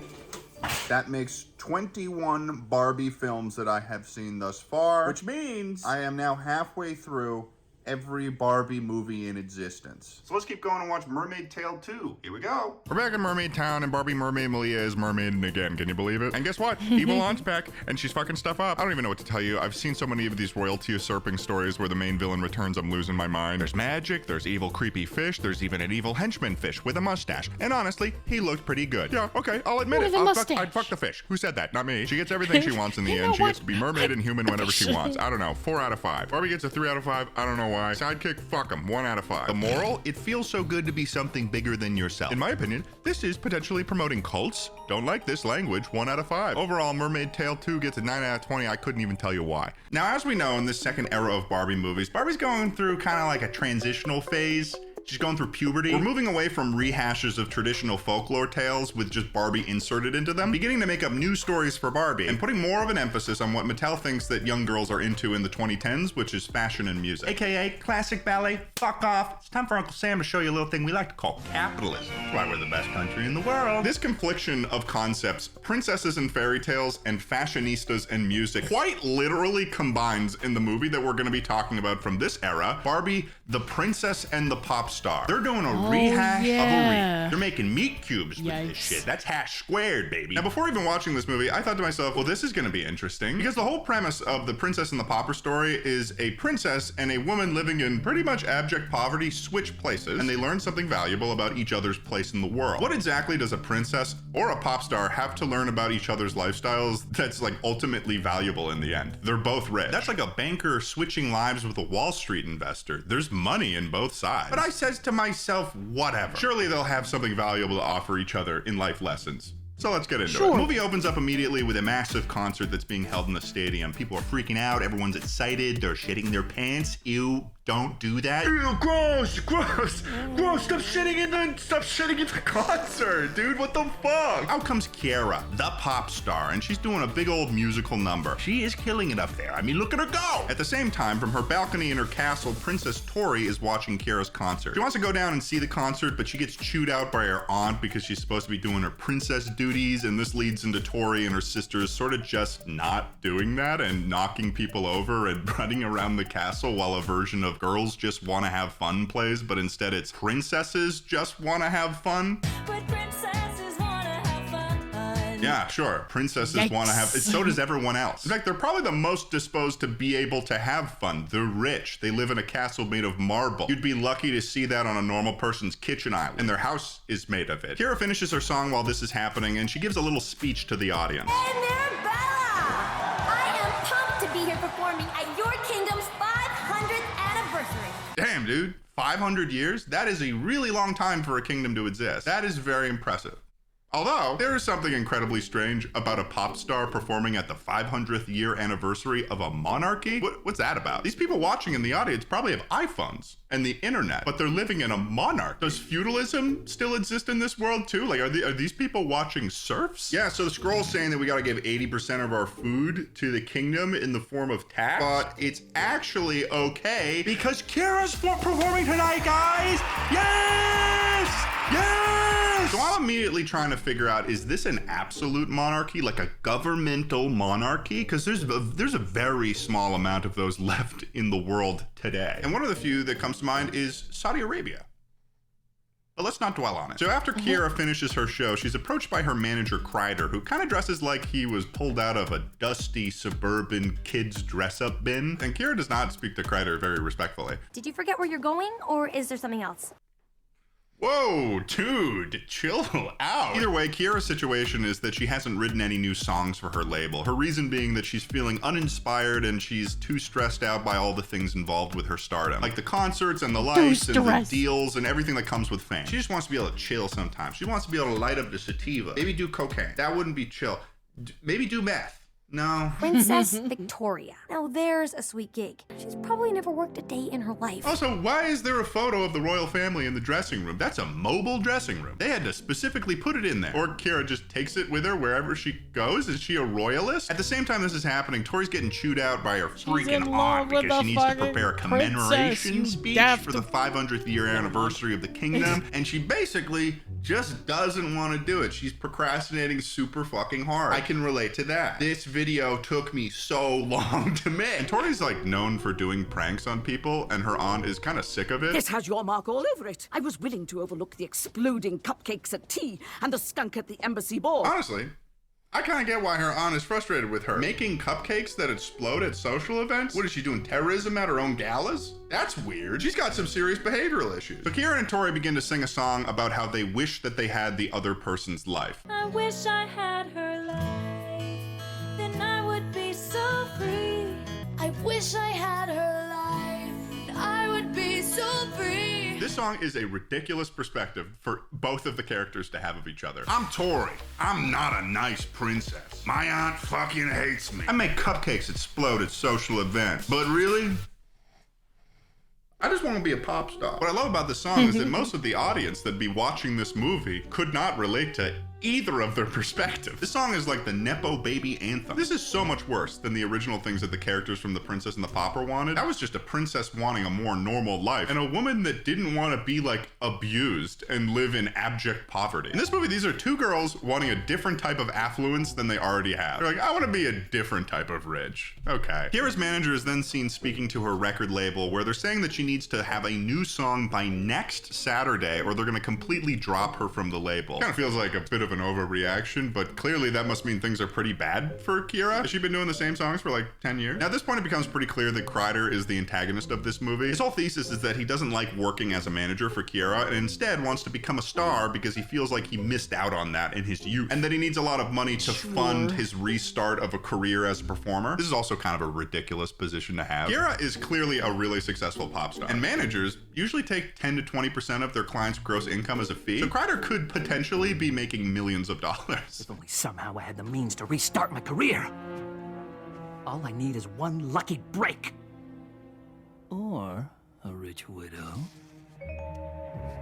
That makes 21 Barbie films that I have seen thus far, which means I am now halfway through every Barbie movie in existence. So let's keep going and watch Mermaid Tale 2. Here we go. We're back in Mermaid Town and Barbie Mermaid Malia is mermaiding again. Can you believe it? And guess what? Evil Aunt's back and she's fucking stuff up. I don't even know what to tell you. I've seen so many of these royalty usurping stories where the main villain returns. I'm losing my mind. There's magic, there's evil creepy fish, there's even an evil henchman fish with a mustache. And honestly, he looked pretty good. Yeah, okay, I'll admit it. I'd fuck the fish. Who said that? Not me. She gets everything she wants in the end. She gets to be mermaid and human whenever she wants. I don't know. 4 out of 5. Barbie gets a 3 out of 5. I don't know why. Sidekick, fuck him. 1 out of 5. The moral? It feels so good to be something bigger than yourself. In my opinion, this is potentially promoting cults. Don't like this language. 1 out of 5. Overall, Mermaid Tale 2 gets a 9 out of 20. I couldn't even tell you why. Now, as we know, in this second era of Barbie movies, Barbie's going through kind of like a transitional phase. She's going through puberty. We're moving away from rehashes of traditional folklore tales with just Barbie inserted into them, beginning to make up new stories for Barbie, and putting more of an emphasis on what Mattel thinks that young girls are into in the 2010s, which is fashion and music. AKA classic ballet, fuck off. It's time for Uncle Sam to show you a little thing we like to call capitalism. That's why we're the best country in the world. This confliction of concepts, princesses and fairy tales, and fashionistas and music, quite literally combines in the movie that we're going to be talking about from this era, Barbie, the Princess and the Pop Star. They're doing a rehash of a rehash. They're making meat cubes with this shit. That's hash squared, baby. Now, before even watching this movie, I thought to myself, well, this is going to be interesting because the whole premise of the Princess and the Pauper story is a princess and a woman living in pretty much abject poverty switch places, and they learn something valuable about each other's place in the world. What exactly does a princess or a pop star have to learn about each other's lifestyles that's like ultimately valuable in the end? They're both rich. That's like a banker switching lives with a Wall Street investor. There's money in both sides. But I says to myself, whatever. Surely they'll have something valuable to offer each other in life lessons. So let's get into it. The movie opens up immediately with a massive concert that's being held in the stadium. People are freaking out. Everyone's excited. They're shitting their pants. Ew. don't do that. Ew, gross, gross, gross. Stop shitting in the concert, dude. What the fuck? Out comes Kiara, the pop star, and she's doing a big old musical number. She is killing it up there. I mean, look at her go. At the same time, from her balcony in her castle, Princess Tori is watching Kiara's concert. She wants to go down and see the concert, but she gets chewed out by her aunt because she's supposed to be doing her princess duties, and this leads into Tori and her sisters sort of just not doing that and knocking people over and running around the castle while a version of Girls Just Want to Have Fun plays, but instead it's Princesses Just Want to Have Fun. But princesses wanna have fun. Yeah, sure. Princesses want to have, so does everyone else. In fact, they're probably the most disposed to be able to have fun. They're rich. They live in a castle made of marble. You'd be lucky to see that on a normal person's kitchen island, and their house is made of it. Kiara finishes her song while this is happening, and she gives a little speech to the audience. Hey, Mirabella! I am pumped to be here performing at your kingdom's 500th anniversary. Damn, dude. 500 years? That is a really long time for a kingdom to exist. That is very impressive. Although, there is something incredibly strange about a pop star performing at the 500th year anniversary of a monarchy. What's that about? These people watching in the audience probably have iPhones and the internet, but they're living in a monarch. Does feudalism still exist in this world too? Like, are these people watching serfs? Yeah, so the scroll's saying that we gotta give 80% of our food to the kingdom in the form of tax, but it's actually okay because Kiara's performing tonight, guys! Yes! Yes! So I'm immediately trying to figure out, is this an absolute monarchy, like a governmental monarchy? Because there's a very small amount of those left in the world today. And one of the few that comes to mind is Saudi Arabia. But let's not dwell on it. So after Kiara finishes her show, she's approached by her manager, Kreider, who kind of dresses like he was pulled out of a dusty suburban kids dress-up bin. And Kiara does not speak to Kreider very respectfully. Did you forget where you're going, or is there something else? Whoa, dude, chill out. Either way, Kiara's situation is that she hasn't written any new songs for her label. Her reason being that she's feeling uninspired and she's too stressed out by all the things involved with her stardom. Like the concerts and the lights and the deals and everything that comes with fame. She just wants to be able to chill sometimes. She wants to be able to light up the sativa. Maybe do cocaine. That wouldn't be chill. Maybe do meth. No. Princess Victoria. Now there's a sweet gig. She's probably never worked a day in her life. Also, why is there a photo of the royal family in the dressing room? That's a mobile dressing room. They had to specifically put it in there. Or Kiara just takes it with her wherever she goes? Is she a royalist? At the same time this is happening, Tori's getting chewed out by her freaking aunt because she needs to prepare a commemoration speech for the 500th year anniversary of the kingdom, and she basically just doesn't want to do it. She's procrastinating super fucking hard. I can relate to that. This video took me so long to make. And Tori's like known for doing pranks on people, and her aunt is kind of sick of it. This has your mark all over it. I was willing to overlook the exploding cupcakes at tea and the skunk at the embassy ball. Honestly, I kind of get why her aunt is frustrated with her. Making cupcakes that explode at social events? What is she doing, terrorism at her own galas? That's weird. She's got some serious behavioral issues. So Kiara and Tori begin to sing a song about how they wish that they had the other person's life. I wish I had her life, then I would be so free. I wish I had her life, I would be so free. This song is a ridiculous perspective for both of the characters to have of each other. I'm Tori. I'm not a nice princess. My aunt fucking hates me. I make cupcakes explode at social events. But really, I just want to be a pop star. What I love about this song is that most of the audience that'd be watching this movie could not relate to either of their perspective. This song is like the Nepo baby anthem. This is so much worse than the original things that the characters from The Princess and the Pauper wanted. That was just a princess wanting a more normal life, and a woman that didn't want to be like abused and live in abject poverty. In this movie, these are two girls wanting a different type of affluence than they already have. They're like, I want to be a different type of rich. Okay. Kiara's manager is then seen speaking to her record label where they're saying that she needs to have a new song by next Saturday or they're going to completely drop her from the label. Kind of feels like a bit of an overreaction, but clearly that must mean things are pretty bad for Kiara. Has she been doing the same songs for like 10 years? Now at this point it becomes pretty clear that Kreider is the antagonist of this movie. His whole thesis is that he doesn't like working as a manager for Kiara and instead wants to become a star because he feels like he missed out on that in his youth and that he needs a lot of money to fund his restart of a career as a performer. This is also kind of a ridiculous position to have. Kiara is clearly a really successful pop star, and managers usually take 10 to 20% of their clients' gross income as a fee. So Kreider could potentially be making millions of dollars. If only somehow I had the means to restart my career. All I need is one lucky break. Or A rich widow?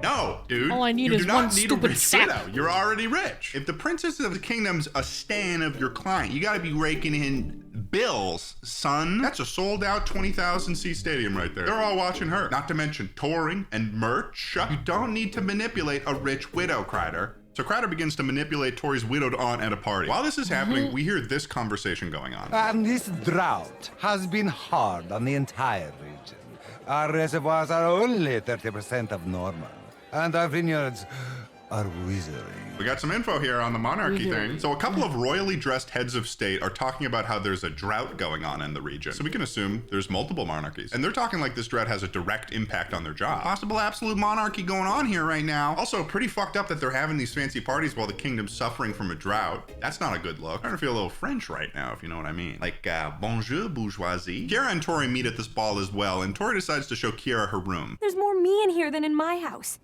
No, dude. All I need you is do one not need a stupid rich sap. widow. You're already rich. If the Princess of the Kingdom's a stan of your client, you gotta be raking in bills, son. That's a sold out 20,000 seat stadium right there. They're all watching her. Not to mention touring and merch. You don't need to manipulate a rich widow, Kreider. So Kreider begins to manipulate Tori's widowed aunt at a party. While this is happening, we hear this conversation going on. And this drought has been hard on the entire region. Our reservoirs are only 30% of normal, and our vineyards are withering. We got some info here on the monarchy thing. So a couple of royally dressed heads of state are talking about how there's a drought going on in the region. So we can assume there's multiple monarchies. And they're talking like this drought has a direct impact on their job. Possible absolute monarchy going on here right now. Also pretty fucked up that they're having these fancy parties while the kingdom's suffering from a drought. That's not a good look. I'm starting to feel a little French right now, if you know what I mean. Like, bonjour, bourgeoisie. Kiera and Tori meet at this ball as well, and Tori decides to show Kiera her room. There's more me in here than in my house.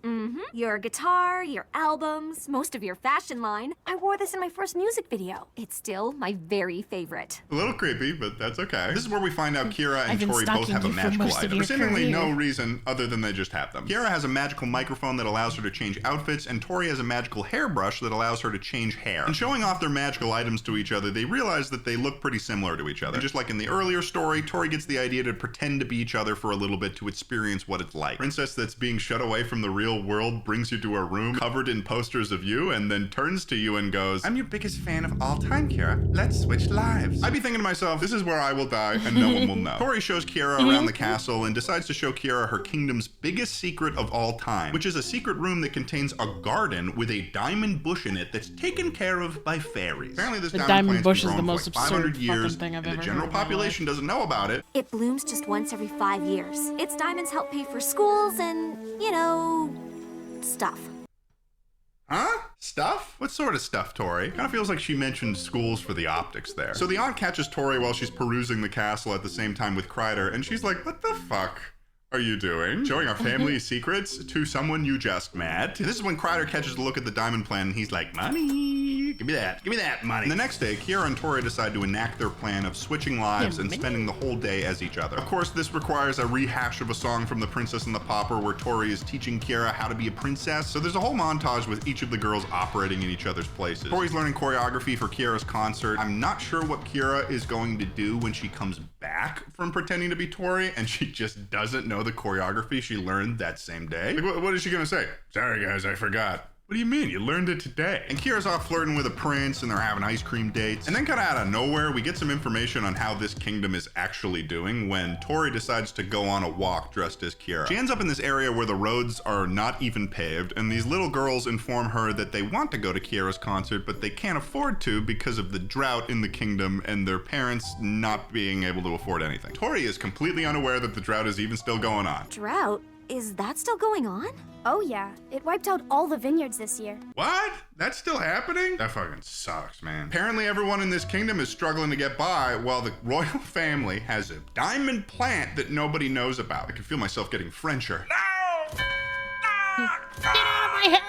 Your guitar, your albums, most of your fashion line. I wore this in my first music video. It's still my very favorite. A little creepy, but that's okay. This is where we find out Kiera and I've been Tori both stalking have a you for magical most of item. your For seemingly no career. reason other than they just have them. Kiera has a magical microphone that allows her to change outfits, and Tori has a magical hairbrush that allows her to change hair. And showing off their magical items to each other, they realize that they look pretty similar to each other. And just like in the earlier story, Tori gets the idea to pretend to be each other for a little bit to experience what it's like. Princess that's being shut away from the real world brings you to her room covered in posters of you and then turns to you and goes, "I'm your biggest fan of all time, Kiera. Let's switch lives." I'd be thinking to myself, this is where I will die and no one will know. Tori shows Kiera around the castle and decides to show Kiera her kingdom's biggest secret of all time, which is a secret room that contains a garden with a diamond bush in it that's taken care of by fairies. Apparently this The diamond diamond plant's bush been is the growing most for like absurd 500 years, fucking thing I've and ever the general heard in my life. population doesn't know about it. It blooms just once every 5 years. Its diamonds help pay for schools and, you know, stuff. Huh? Stuff? What sort of stuff, Tori? Kind of feels like she mentioned schools for the optics there. So the aunt catches Tori while she's perusing the castle at the same time with Kreider, and she's like, "What the fuck are you doing? Showing our family secrets to someone you just met?" This is when Kreider catches a look at the diamond plan, and he's like, "Money! Give me that money." And the next day, Kiera and Tori decide to enact their plan of switching lives and spending the whole day as each other. Of course, this requires a rehash of a song from The Princess and the Pauper where Tori is teaching Kiera how to be a princess. So there's a whole montage with each of the girls operating in each other's places. Tori's learning choreography for Kiera's concert. I'm not sure what Kiera is going to do when she comes back from pretending to be Tori and she just doesn't know the choreography she learned that same day. Like, what is she gonna say? "Sorry guys, I forgot." What do you mean? You learned it today. And Kiera's off flirting with a prince and they're having ice cream dates. And then kind of out of nowhere, we get some information on how this kingdom is actually doing when Tori decides to go on a walk dressed as Kiera. She ends up in this area where the roads are not even paved, and these little girls inform her that they want to go to Kiera's concert, but they can't afford to because of the drought in the kingdom and their parents not being able to afford anything. Tori is completely unaware that the drought is even still going on. Drought? Is that still going on? Oh yeah, it wiped out all the vineyards this year. What? That's still happening? That fucking sucks, man. Apparently everyone in this kingdom is struggling to get by while the royal family has a diamond plant that nobody knows about. I can feel myself getting Frencher. Get out of my head!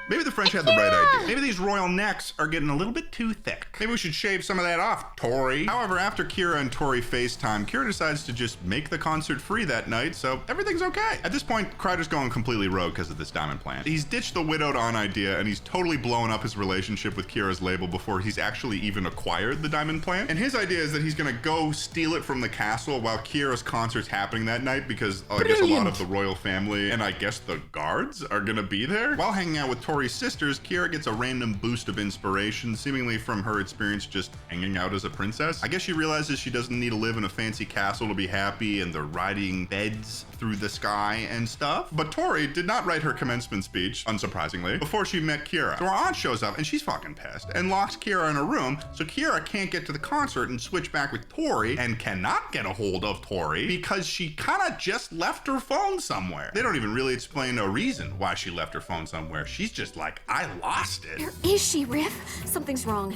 Maybe the French had the right idea. Maybe these royal necks are getting a little bit too thick. Maybe we should shave some of that off, Tori. However, after Kiera and Tori FaceTime, Kiera decides to just make the concert free that night, so everything's okay. At this point, Kreider's going completely rogue because of this diamond plant. He's ditched the widowed aunt idea, and he's totally blown up his relationship with Kiera's label before he's actually even acquired the diamond plant. And his idea is that he's gonna go steal it from the castle while Kiera's concert's happening that night because I guess a lot of the royal family and I guess the guards are gonna be there. While hanging out with Tori's sisters, Kiera gets a random boost of inspiration, seemingly from her experience just hanging out as a princess. I guess she realizes she doesn't need to live in a fancy castle to be happy, and they're riding beds through the sky and stuff. But Tori did not write her commencement speech, unsurprisingly, before she met Kiera. So her aunt shows up, and she's fucking pissed, and locks Kiera in a room, so Kiera can't get to the concert and switch back with Tori, and cannot get a hold of Tori because she kinda just left her phone somewhere. They don't even really explain a reason why she left her phone somewhere. She's just like, "I lost it." Where is she, Riff? Something's wrong.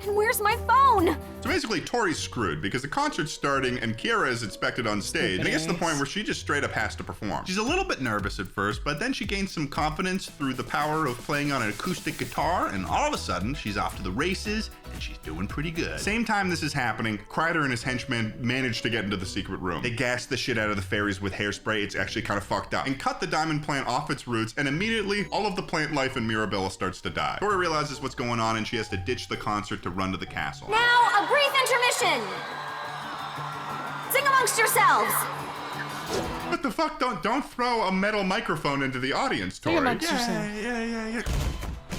And where's my phone? So basically, Tori's screwed because the concert's starting and Kiera is expected on stage. And it gets to the point where she just straight up has to perform. She's a little bit nervous at first, but then she gains some confidence through the power of playing on an acoustic guitar, and all of a sudden, she's off to the races, and she's doing pretty good. Same time this is happening, Kreider and his henchmen manage to get into the secret room. They gas the shit out of the fairies with hairspray. It's actually kind of fucked up. And cut the diamond plant off its roots, and immediately all of the plant life in Mirabella starts to die. Tori realizes what's going on, and she has to ditch the concert to run to the castle. Now, a brief intermission! Sing amongst yourselves! What the fuck? Don't throw a metal microphone into the audience, Tori. Yeah.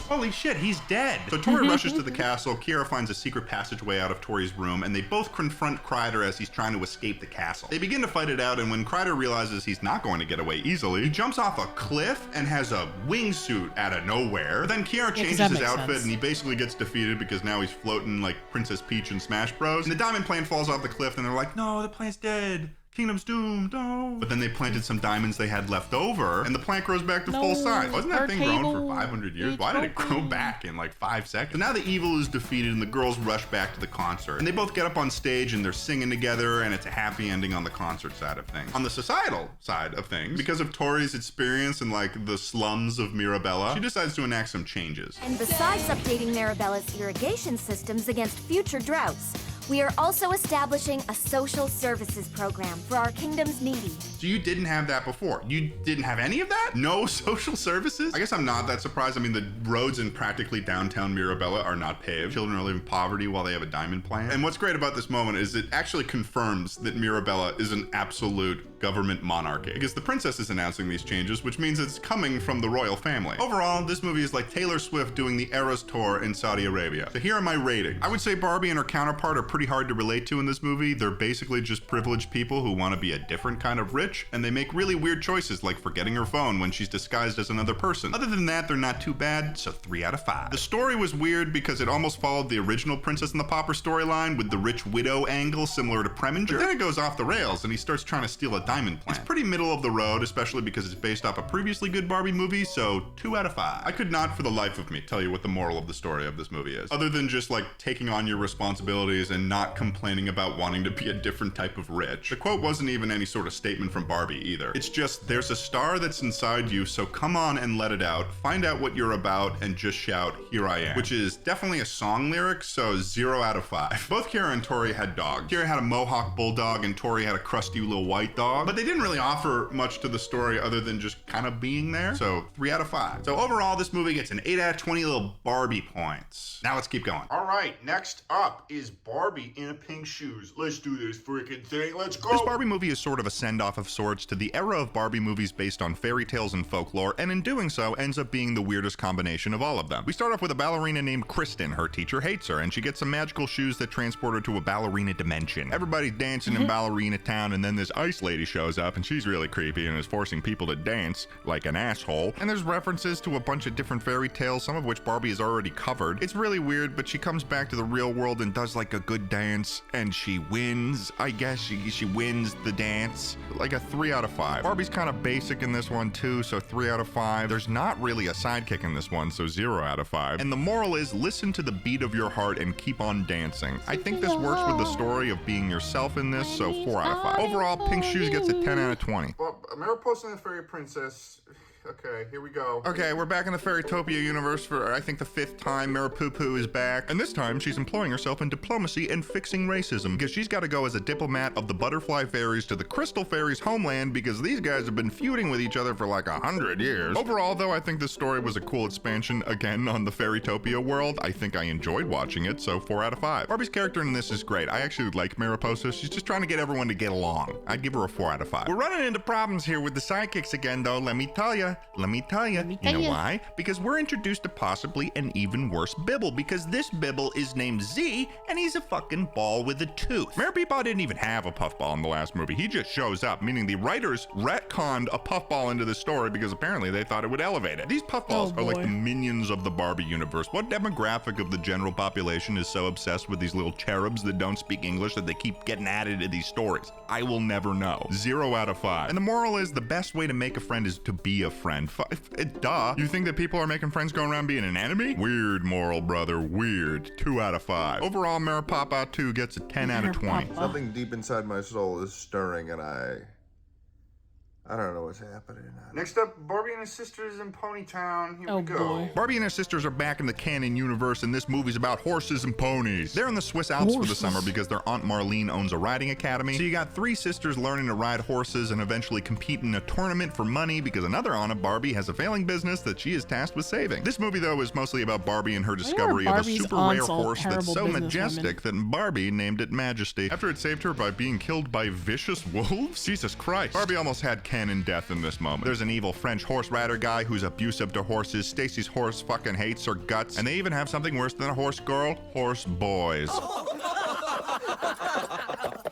Holy shit, he's dead. So Tori rushes to the castle. Kiara finds a secret passageway out of Tori's room, and they both confront Kreider as he's trying to escape the castle. They begin to fight it out, and when Kreider realizes he's not going to get away easily, he jumps off a cliff and has a wingsuit out of nowhere. But then Kiara changes his outfit, and he basically gets defeated because now he's floating like Princess Peach in Smash Bros. And the diamond plant falls off the cliff, and they're like, no, the plant's dead. Kingdom's doomed, no. But then they planted some diamonds they had left over, and the plant grows back to full size. Wasn't that thing grown for 500 years? Why did it grow back in like 5 seconds? So now the evil is defeated, and the girls rush back to the concert. And they both get up on stage, and they're singing together, and it's a happy ending on the concert side of things. On the societal side of things, because of Tori's experience in like the slums of Mirabella, she decides to enact some changes. And besides updating Mirabella's irrigation systems against future droughts, we are also establishing a social services program for our kingdom's needy. So you didn't have that before? You didn't have any of that? No social services? I guess I'm not that surprised. I mean, the roads in practically downtown Mirabella are not paved. Children are living in poverty while they have a diamond plant. And what's great about this moment is it actually confirms that Mirabella is an absolute government monarchy, because the princess is announcing these changes, which means it's coming from the royal family. Overall, this movie is like Taylor Swift doing the Eras Tour in Saudi Arabia. So here are my ratings. I would say Barbie and her counterpart are pretty hard to relate to in this movie. They're basically just privileged people who want to be a different kind of rich, and they make really weird choices like forgetting her phone when she's disguised as another person. Other than that, they're not too bad, so 3 out of 5. The story was weird because it almost followed the original Princess and the Pauper storyline with the rich widow angle similar to Preminger. But then it goes off the rails and he starts trying to steal a diamond plant. It's pretty middle of the road, especially because it's based off a previously good Barbie movie, so 2 out of 5. I could not for the life of me tell you what the moral of the story of this movie is, other than just like taking on your responsibilities and not complaining about wanting to be a different type of rich. The quote wasn't even any sort of statement from Barbie either. It's just, there's a star that's inside you, so come on and let it out, find out what you're about, and just shout, here I am. Which is definitely a song lyric, so 0 out of 5. Both Kiara and Tori had dogs. Kiara had a Mohawk bulldog, and Tori had a crusty little white dog, but they didn't really offer much to the story other than just kind of being there, so 3 out of 5. So overall, this movie gets an 8 out of 20 little Barbie points. Now let's keep going. All right, next up is Barbie in a pink shoes. Let's do this freaking thing. Let's go. This Barbie movie is sort of a send-off of sorts to the era of Barbie movies based on fairy tales and folklore, and in doing so, ends up being the weirdest combination of all of them. We start off with a ballerina named Kristen. Her teacher hates her, and she gets some magical shoes that transport her to a ballerina dimension. Everybody's dancing in Ballerina Town, and then this ice lady shows up, and she's really creepy and is forcing people to dance like an asshole. And there's references to a bunch of different fairy tales, some of which Barbie has already covered. It's really weird, but she comes back to the real world and does like a good dance, and she wins. I guess she wins the dance. Like a 3 out of 5. Barbie's kind of basic in this one too, so 3 out of 5. There's not really a sidekick in this one, so 0 out of 5. And the moral is, listen to the beat of your heart and keep on dancing. I think this works with the story of being yourself in this, so 4 out of 5. Overall, Pink Shoes gets a 10 out of 20. Well, Mariposa and the Fairy Princess. Okay, here we go. Okay, we're back in the Fairytopia universe for, I think, the 5th time. Maripoopoo is back. And this time, she's employing herself in diplomacy and fixing racism, because she's got to go as a diplomat of the Butterfly Fairies to the Crystal Fairies' homeland, because these guys have been feuding with each other for like 100 years. Overall, though, I think this story was a cool expansion, again, on the Fairytopia world. I think I enjoyed watching it, so 4 out of 5. Barbie's character in this is great. I actually like Mariposa. She's just trying to get everyone to get along. I'd give her a 4 out of 5. We're running into problems here with the sidekicks again, though, let me tell you. You know why? Because we're introduced to possibly an even worse Bibble, because this Bibble is named Z, and he's a fucking ball with a tooth. Mayor Peepaw didn't even have a puffball in the last movie. He just shows up, meaning the writers retconned a puffball into the story because apparently they thought it would elevate it. These puffballs are like the minions of the Barbie universe. What demographic of the general population is so obsessed with these little cherubs that don't speak English that they keep getting added to these stories? I will never know. 0 out of 5. And the moral is, the best way to make a friend is to be a friend. Duh. You think that people are making friends going around being an enemy? Weird moral, brother. Weird. 2 out of 5. Overall, Mariposa 2 gets a 10 out of 20. Something deep inside my soul is stirring, and I don't know what's happening. Next up, Barbie and her sisters in Ponytown. Here Oh, we go. boy. Barbie and her sisters are back in the canon universe, and this movie's about horses and ponies. They're in the Swiss Alps for the summer because their Aunt Marlene owns a riding academy. So you got 3 sisters learning to ride horses and eventually compete in a tournament for money because another aunt of Barbie has a failing business that she is tasked with saving. This movie, though, is mostly about Barbie and her discovery of a super rare horse that's so majestic that Barbie named it Majesty after it saved her by being killed by vicious wolves? Jesus Christ. Barbie almost had canon death in this moment. There's an evil French horse rider guy who's abusive to horses. Stacy's horse fucking hates her guts. And they even have something worse than a horse girl, horse boys.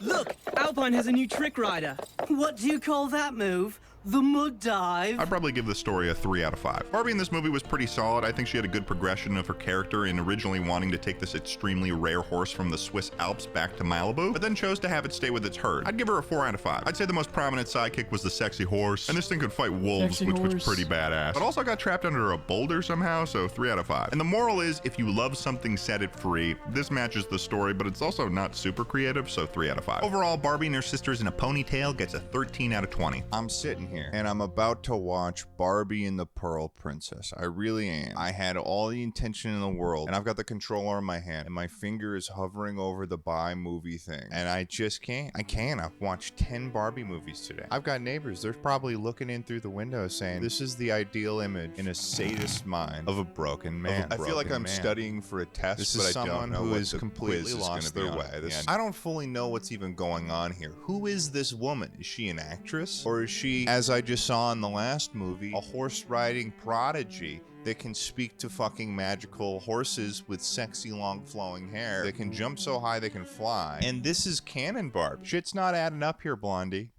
Look, Alpine has a new trick rider. What do you call that move? The mud dive? I'd probably give the story a 3 out of 5. Barbie in this movie was pretty solid. I think she had a good progression of her character in originally wanting to take this extremely rare horse from the Swiss Alps back to Malibu, but then chose to have it stay with its herd. I'd give her a 4 out of 5. I'd say the most prominent sidekick was the sexy horse, and this thing could fight wolves, which was pretty badass, but also got trapped under a boulder somehow, so 3 out of 5. And the moral is, if you love something, set it free. This matches the story, but it's also not super creative, so 3 out of 5. Overall, Barbie and her sisters in a ponytail gets a 13 out of 20. I'm sitting here and I'm about to watch Barbie and the Pearl Princess. I really am. I had all the intention in the world, and I've got the controller in my hand, and my finger is hovering over the buy movie thing, and I just can't. I can't. I've watched 10 Barbie movies today. I've got neighbors. They're probably looking in through the window saying, this is the ideal image in a sadist mind of a broken man. I feel like I'm studying for a test, this is someone who is completely lost their way. I don't fully know what's even going on here. Who is this woman? Is she an actress? Or is she, as I just saw in the last movie, a horse riding prodigy that can speak to fucking magical horses with sexy long flowing hair that can jump so high they can fly? And this is canon Barbie. Shit's not adding up here, Blondie.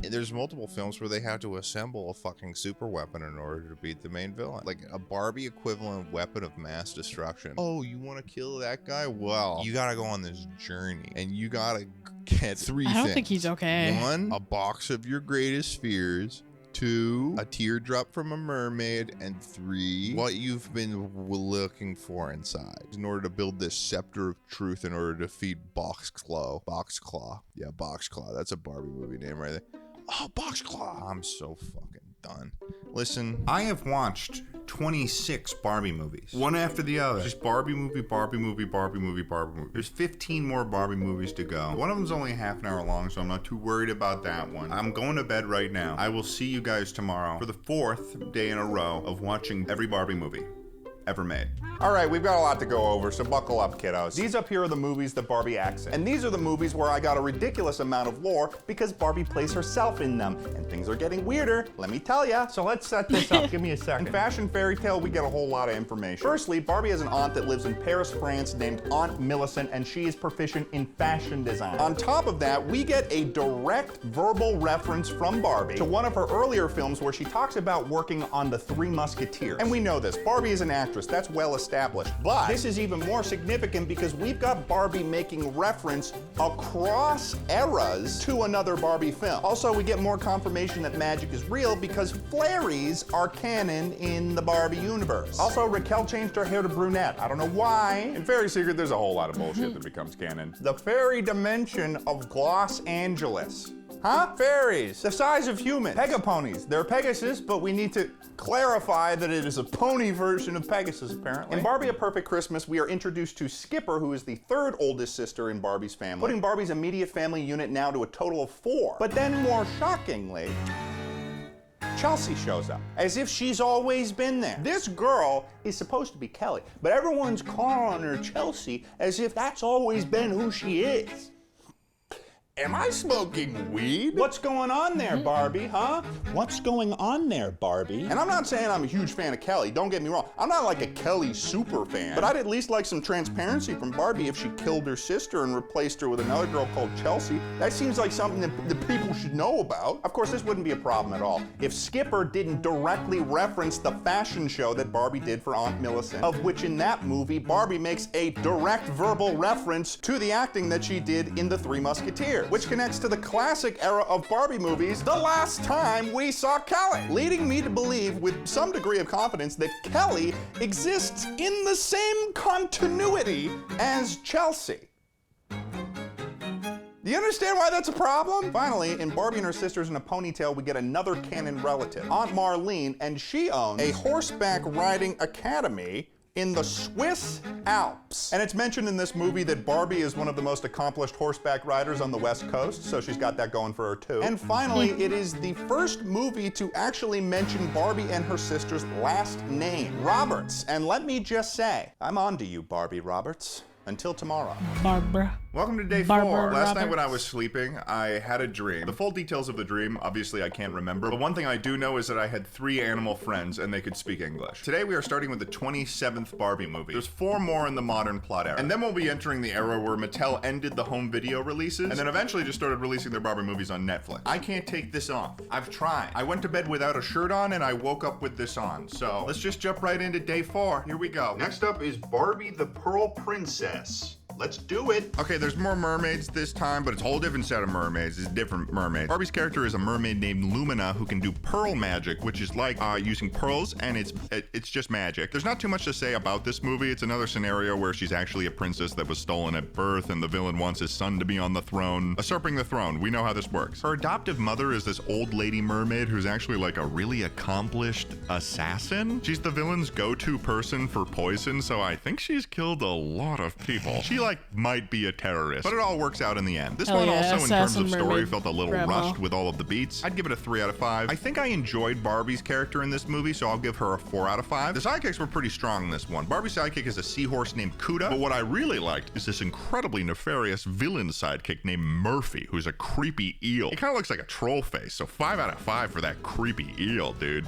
There's multiple films where they have to assemble a fucking super weapon in order to beat the main villain. Like a Barbie equivalent weapon of mass destruction. Oh, you want to kill that guy? Well, you gotta go on this journey and you gotta get 3 things. I don't think he's okay. 1, a box of your greatest fears. 2, a teardrop from a mermaid, and 3, what you've been looking for inside in order to build this scepter of truth in order to defeat Boxclaw. Yeah, Boxclaw. That's a Barbie movie name right there. Oh, Boxclaw. I'm so fucking done. Listen, I have watched 26 Barbie movies, one after the other. Just Barbie movie, Barbie movie, Barbie movie, Barbie movie. There's 15 more Barbie movies to go. One of them's only half an hour long, so I'm not too worried about that one. I'm going to bed right now. I will see you guys tomorrow for the 4th day in a row of watching every Barbie movie ever made. All right, we've got a lot to go over, so buckle up, kiddos. These up here are the movies that Barbie acts in. And these are the movies where I got a ridiculous amount of lore because Barbie plays herself in them. And things are getting weirder, let me tell ya. So let's set this up. Give me a second. In Fashion Fairy Tale, we get a whole lot of information. Firstly, Barbie has an aunt that lives in Paris, France, named Aunt Millicent, and she is proficient in fashion design. On top of that, we get a direct verbal reference from Barbie to one of her earlier films where she talks about working on the 3 Musketeers. And we know this, Barbie is an actress, that's well established. But this is even more significant because we've got Barbie making reference across eras to another Barbie film. Also, we get more confirmation that magic is real because fairies are canon in the Barbie universe. Also, Raquel changed her hair to brunette. I don't know why. In Fairy Secret, there's a whole lot of bullshit that becomes canon. The fairy dimension of Los Angeles. Huh? Fairies, the size of humans. Pegaponies. They're Pegasus, but we need to clarify that it is a pony version of Pegasus, apparently. In Barbie: A Perfect Christmas, we are introduced to Skipper, who is the 3rd oldest sister in Barbie's family, putting Barbie's immediate family unit now to a total of 4. But then, more shockingly, Chelsea shows up, as if she's always been there. This girl is supposed to be Kelly, but everyone's calling her Chelsea as if that's always been who she is. Am I smoking weed? What's going on there, Barbie, huh? What's going on there, Barbie? And I'm not saying I'm a huge fan of Kelly, don't get me wrong. I'm not like a Kelly super fan, but I'd at least like some transparency from Barbie if she killed her sister and replaced her with another girl called Chelsea. That seems like something that the people should know about. Of course, this wouldn't be a problem at all if Skipper didn't directly reference the fashion show that Barbie did for Aunt Millicent, of which in that movie, Barbie makes a direct verbal reference to the acting that she did in The 3 Musketeers, which connects to the classic era of Barbie movies, the last time we saw Kelly, leading me to believe with some degree of confidence that Kelly exists in the same continuity as Chelsea. Do you understand why that's a problem? Finally, in Barbie and Her Sisters in a Ponytail, we get another canon relative, Aunt Marlene, and she owns a horseback riding academy in the Swiss Alps. And it's mentioned in this movie that Barbie is one of the most accomplished horseback riders on the West Coast, so she's got that going for her too. And finally, it is the first movie to actually mention Barbie and her sister's last name, Roberts. And let me just say, I'm on to you, Barbie Roberts. Until tomorrow. Barbara. Welcome to day Barbara 4. Last night when I Roberts. was sleeping, I had a dream. The full details of the dream, obviously I can't remember, but one thing I do know is that I had 3 animal friends and they could speak English. Today we are starting with the 27th Barbie movie. There's 4 more in the modern plot era. And then we'll be entering the era where Mattel ended the home video releases and then eventually just started releasing their Barbie movies on Netflix. I can't take this off. I've tried. I went to bed without a shirt on and I woke up with this on. So let's just jump right into day 4. Here we go. Next up is Barbie the Pearl Princess. Let's do it. Okay, there's more mermaids this time, but it's a whole different set of mermaids. It's different mermaids. Barbie's character is a mermaid named Lumina who can do pearl magic, which is like using pearls, and it's just magic. There's not too much to say about this movie. It's another scenario where she's actually a princess that was stolen at birth, and the villain wants his son to be on the throne, usurping the throne. We know how this works. Her adoptive mother is this old lady mermaid who's actually like a really accomplished assassin. She's the villain's go-to person for poison, so I think she's killed a lot of people. She like might be a terrorist, but it all works out in the end. This one also in terms of story felt a little rushed with all of the beats. I'd give it a 3 out of 5. I think I enjoyed Barbie's character in this movie, so I'll give her a 4 out of 5. The sidekicks were pretty strong in this one. Barbie's sidekick is a seahorse named Cuda, but what I really liked is this incredibly nefarious villain sidekick named Murphy, who's a creepy eel. He kind of looks like a troll face, so 5 out of 5 for that creepy eel, dude.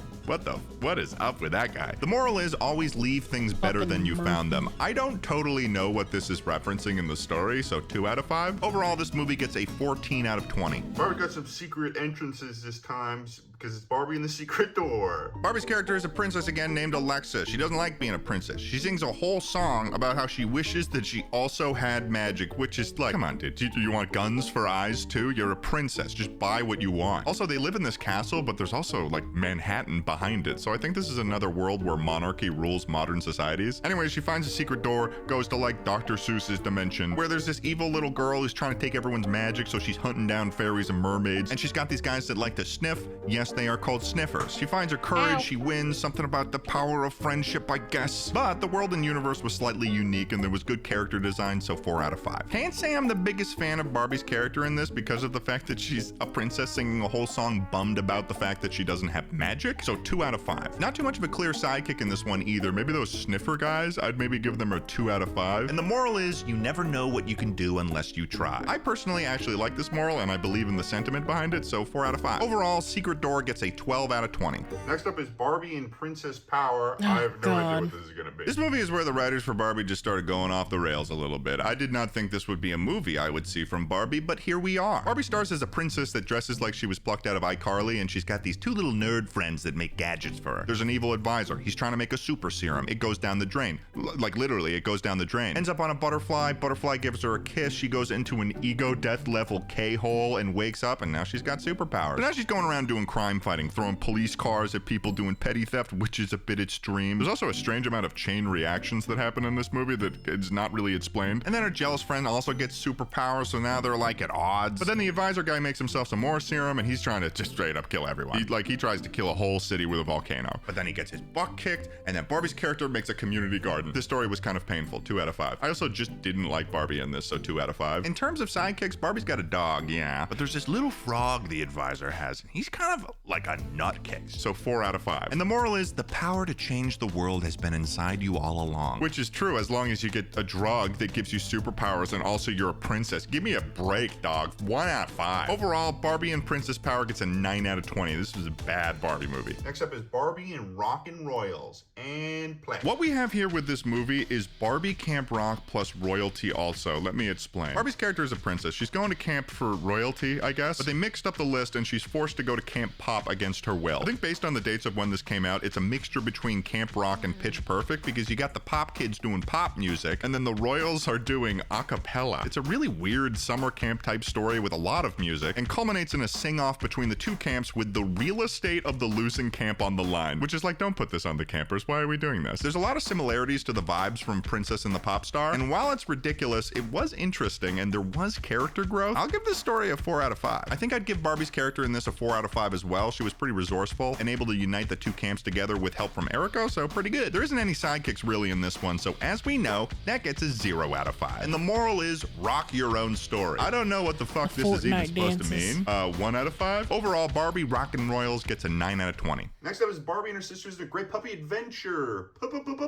What is up with that guy? The moral is always leave things better than you found them. I don't totally know what this is referencing in the story, so 2 out of 5. Overall, this movie gets a 14 out of 20. Barbie got some secret entrances this time because it's Barbie and the Secret Door. Barbie's character is a princess again named Alexa. She doesn't like being a princess. She sings a whole song about how she wishes that she also had magic, which is like, come on, dude. Do you want guns for eyes too? You're a princess. Just buy what you want. Also, they live in this castle, but there's also like Manhattan behind it. So I think this is another world where monarchy rules modern societies. Anyway, she finds a secret door, goes to like Dr. Seuss's dimension, where there's this evil little girl who's trying to take everyone's magic, so she's hunting down fairies and mermaids. And she's got these guys that like to sniff. Yes, they are called sniffers. She finds her courage, she wins, something about the power of friendship, I guess. But the world and universe was slightly unique and there was good character design, so 4 out of 5. Can't say I'm the biggest fan of Barbie's character in this because of the fact that she's a princess singing a whole song bummed about the fact that she doesn't have magic, so 2 out of 5. Not too much of a clear sidekick in this one either. Maybe those sniffer guys, I'd maybe give them a 2 out of 5. And the moral is, you never know what you can do unless you try. I personally actually like this moral and I believe in the sentiment behind it, so 4 out of 5. Overall, Secret Door gets a 12 out of 20. Next up is Barbie and Princess Power. I have no idea what this is gonna be. This movie is where the writers for Barbie just started going off the rails a little bit. I did not think this would be a movie I would see from Barbie, but here we are. Barbie stars as a princess that dresses like she was plucked out of iCarly, and she's got these 2 little nerd friends that make gadgets for her. There's an evil advisor. He's trying to make a super serum. It goes down the drain. Like literally, it goes down the drain. Ends up on a butterfly. Butterfly gives her a kiss. She goes into an ego death level K-hole and wakes up, and now she's got superpowers. So now she's going around doing crime fighting, throwing police cars at people, doing petty theft, which is a bit extreme. There's also a strange amount of chain reactions that happen in this movie that is not really explained. And then her jealous friend also gets superpowers, so now they're like at odds. But then the advisor guy makes himself some more serum, and he's trying to just straight up kill everyone. He tries to kill a whole city with a volcano. But then he gets his butt kicked, and then Barbie's character makes a community garden. This story was kind of painful. 2 out of 5. I also just didn't like Barbie in this, so 2 out of 5. In terms of sidekicks, Barbie's got a dog, yeah. But there's this little frog the advisor has, and he's kind of like a nutcase. So 4 out of 5. And the moral is, the power to change the world has been inside you all along. Which is true, as long as you get a drug that gives you superpowers and also you're a princess. Give me a break, dog. 1 out of 5. Overall, Barbie and Princess Power gets a 9 out of 20. This was a bad Barbie movie. Next up is Barbie and Rockin' Royals and play. What we have here with this movie is Barbie Camp Rock plus royalty also. Let me explain. Barbie's character is a princess. She's going to camp for royalty, I guess, but they mixed up the list and she's forced to go to Camp pop against her will. I think based on the dates of when this came out, it's a mixture between Camp Rock and Pitch Perfect, because you got the pop kids doing pop music, and then the Royals are doing a cappella. It's a really weird summer camp type story with a lot of music, and culminates in a sing-off between the two camps with the real estate of the losing camp on the line, which is like, don't put this on the campers, why are we doing this? There's a lot of similarities to the vibes from Princess and the Pop Star, and while it's ridiculous, it was interesting and there was character growth. I'll give this story a 4 out of 5. I think I'd give Barbie's character in this a 4 out of 5 as well. She was pretty resourceful and able to unite the two camps together with help from Eriko, so pretty good. There isn't any sidekicks really in this one, so as we know, that gets a 0 out of 5. And the moral is, rock your own story. I don't know what the fuck this is even supposed to mean. 1 out of 5. Overall, Barbie Rockin' Royals gets a 9 out of 20. Next up is Barbie and her sisters in a Great Puppy Adventure.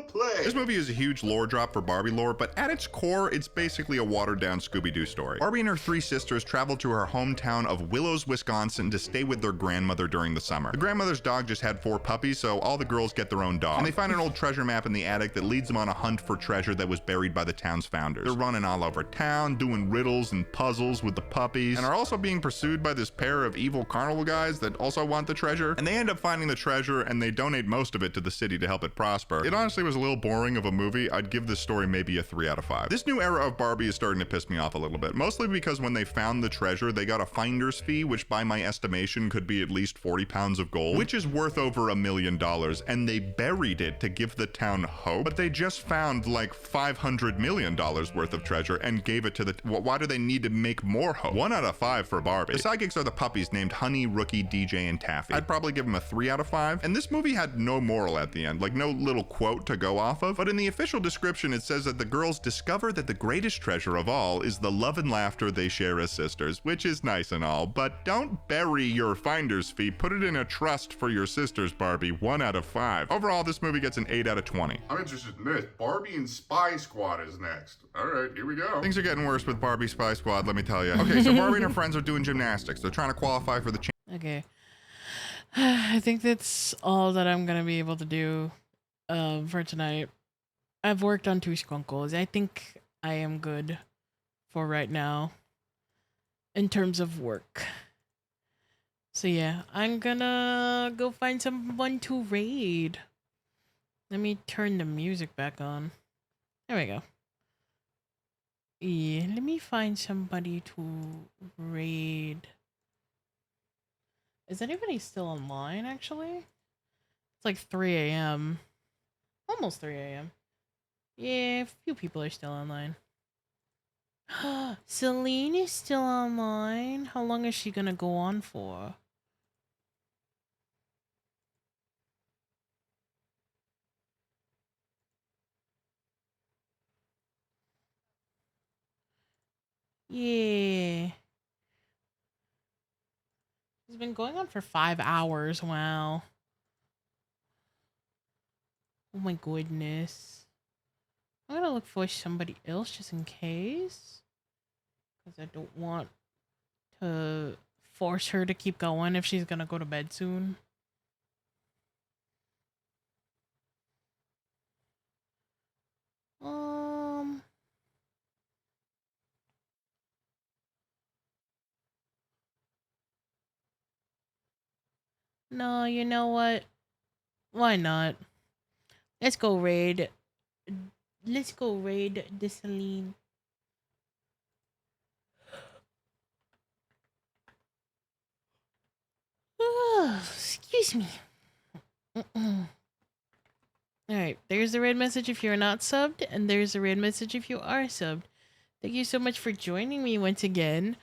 Play. This movie is a huge lore drop for Barbie lore, but at its core, it's basically a watered-down Scooby-Doo story. Barbie and her 3 sisters travel to her hometown of Willows, Wisconsin to stay with their grandmother during the summer. The grandmother's dog just had 4 puppies, so all the girls get their own dog. And they find an old treasure map in the attic that leads them on a hunt for treasure that was buried by the town's founders. They're running all over town, doing riddles and puzzles with the puppies, and are also being pursued by this pair of evil carnival guys that also want the treasure. And they end up finding the treasure, and they donate most of it to the city to help it prosper. It honestly was a little boring of a movie. I'd give this story maybe a 3 out of 5. This new era of Barbie is starting to piss me off a little bit, mostly because when they found the treasure, they got a finder's fee, which by my estimation could be at least 40 pounds of gold, which is worth over $1 million, and they buried it to give the town hope, but they just found like $500 million worth of treasure and gave it to the, why do they need to make more hope? 1 out of 5 for Barbie. The sidekicks are the puppies named Honey, Rookie, DJ, and Taffy. I'd probably give them a 3 out of 5, and this movie had no moral at the end, like no little quote to go off of, but in the official description it says that the girls discover that the greatest treasure of all is the love and laughter they share as sisters, which is nice and all, but don't bury your finder's fee, put it in a trust for your sisters, Barbie. 1 out of 5. Overall, this movie gets an 8 out of 20. I'm interested in this. Barbie and Spy Squad is next. All right, here we go. Things are getting worse with Barbie Spy Squad, let me tell you. Okay, so Barbie and her friends are doing gymnastics. They're trying to qualify for the Okay. I think that's all that I'm gonna be able to do for tonight. I've worked on 2 skunkles. I think I am good for right now in terms of work. So yeah, I'm gonna go find someone to raid. Let me turn the music back on. There we go. Yeah, let me find somebody to raid. Is anybody still online, actually? It's like 3 a.m. Almost 3 a.m. Yeah, a few people are still online. Celine is still online. How long is she gonna go on for? Yeah. It's been going on for 5 hours. Wow. Oh my goodness. I'm gonna look for somebody else just in case. Because I don't want to force her to keep going if she's gonna go to bed soon. No, you know what? Why not? Let's go raid. Let's go raid the Celine. Excuse me. Alright, there's the red message if you're not subbed, and there's the red message if you are subbed. Thank you so much for joining me once again.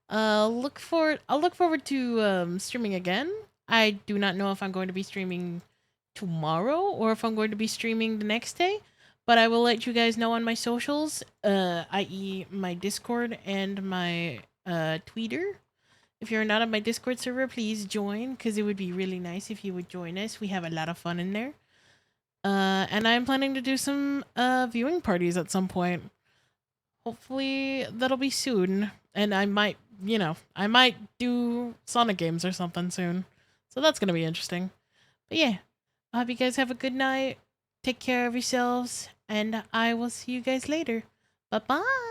I'll look forward to streaming again. I do not know if I'm going to be streaming tomorrow or if I'm going to be streaming the next day, but I will let you guys know on my socials, i.e. my Discord and my Twitter. If you're not on my Discord server, please join, because it would be really nice if you would join us. We have a lot of fun in there. And I'm planning to do some viewing parties at some point. Hopefully that'll be soon. And I might, I might do Sonic games or something soon. So that's going to be interesting. But yeah, I hope you guys have a good night. Take care of yourselves. And I will see you guys later. Bye-bye.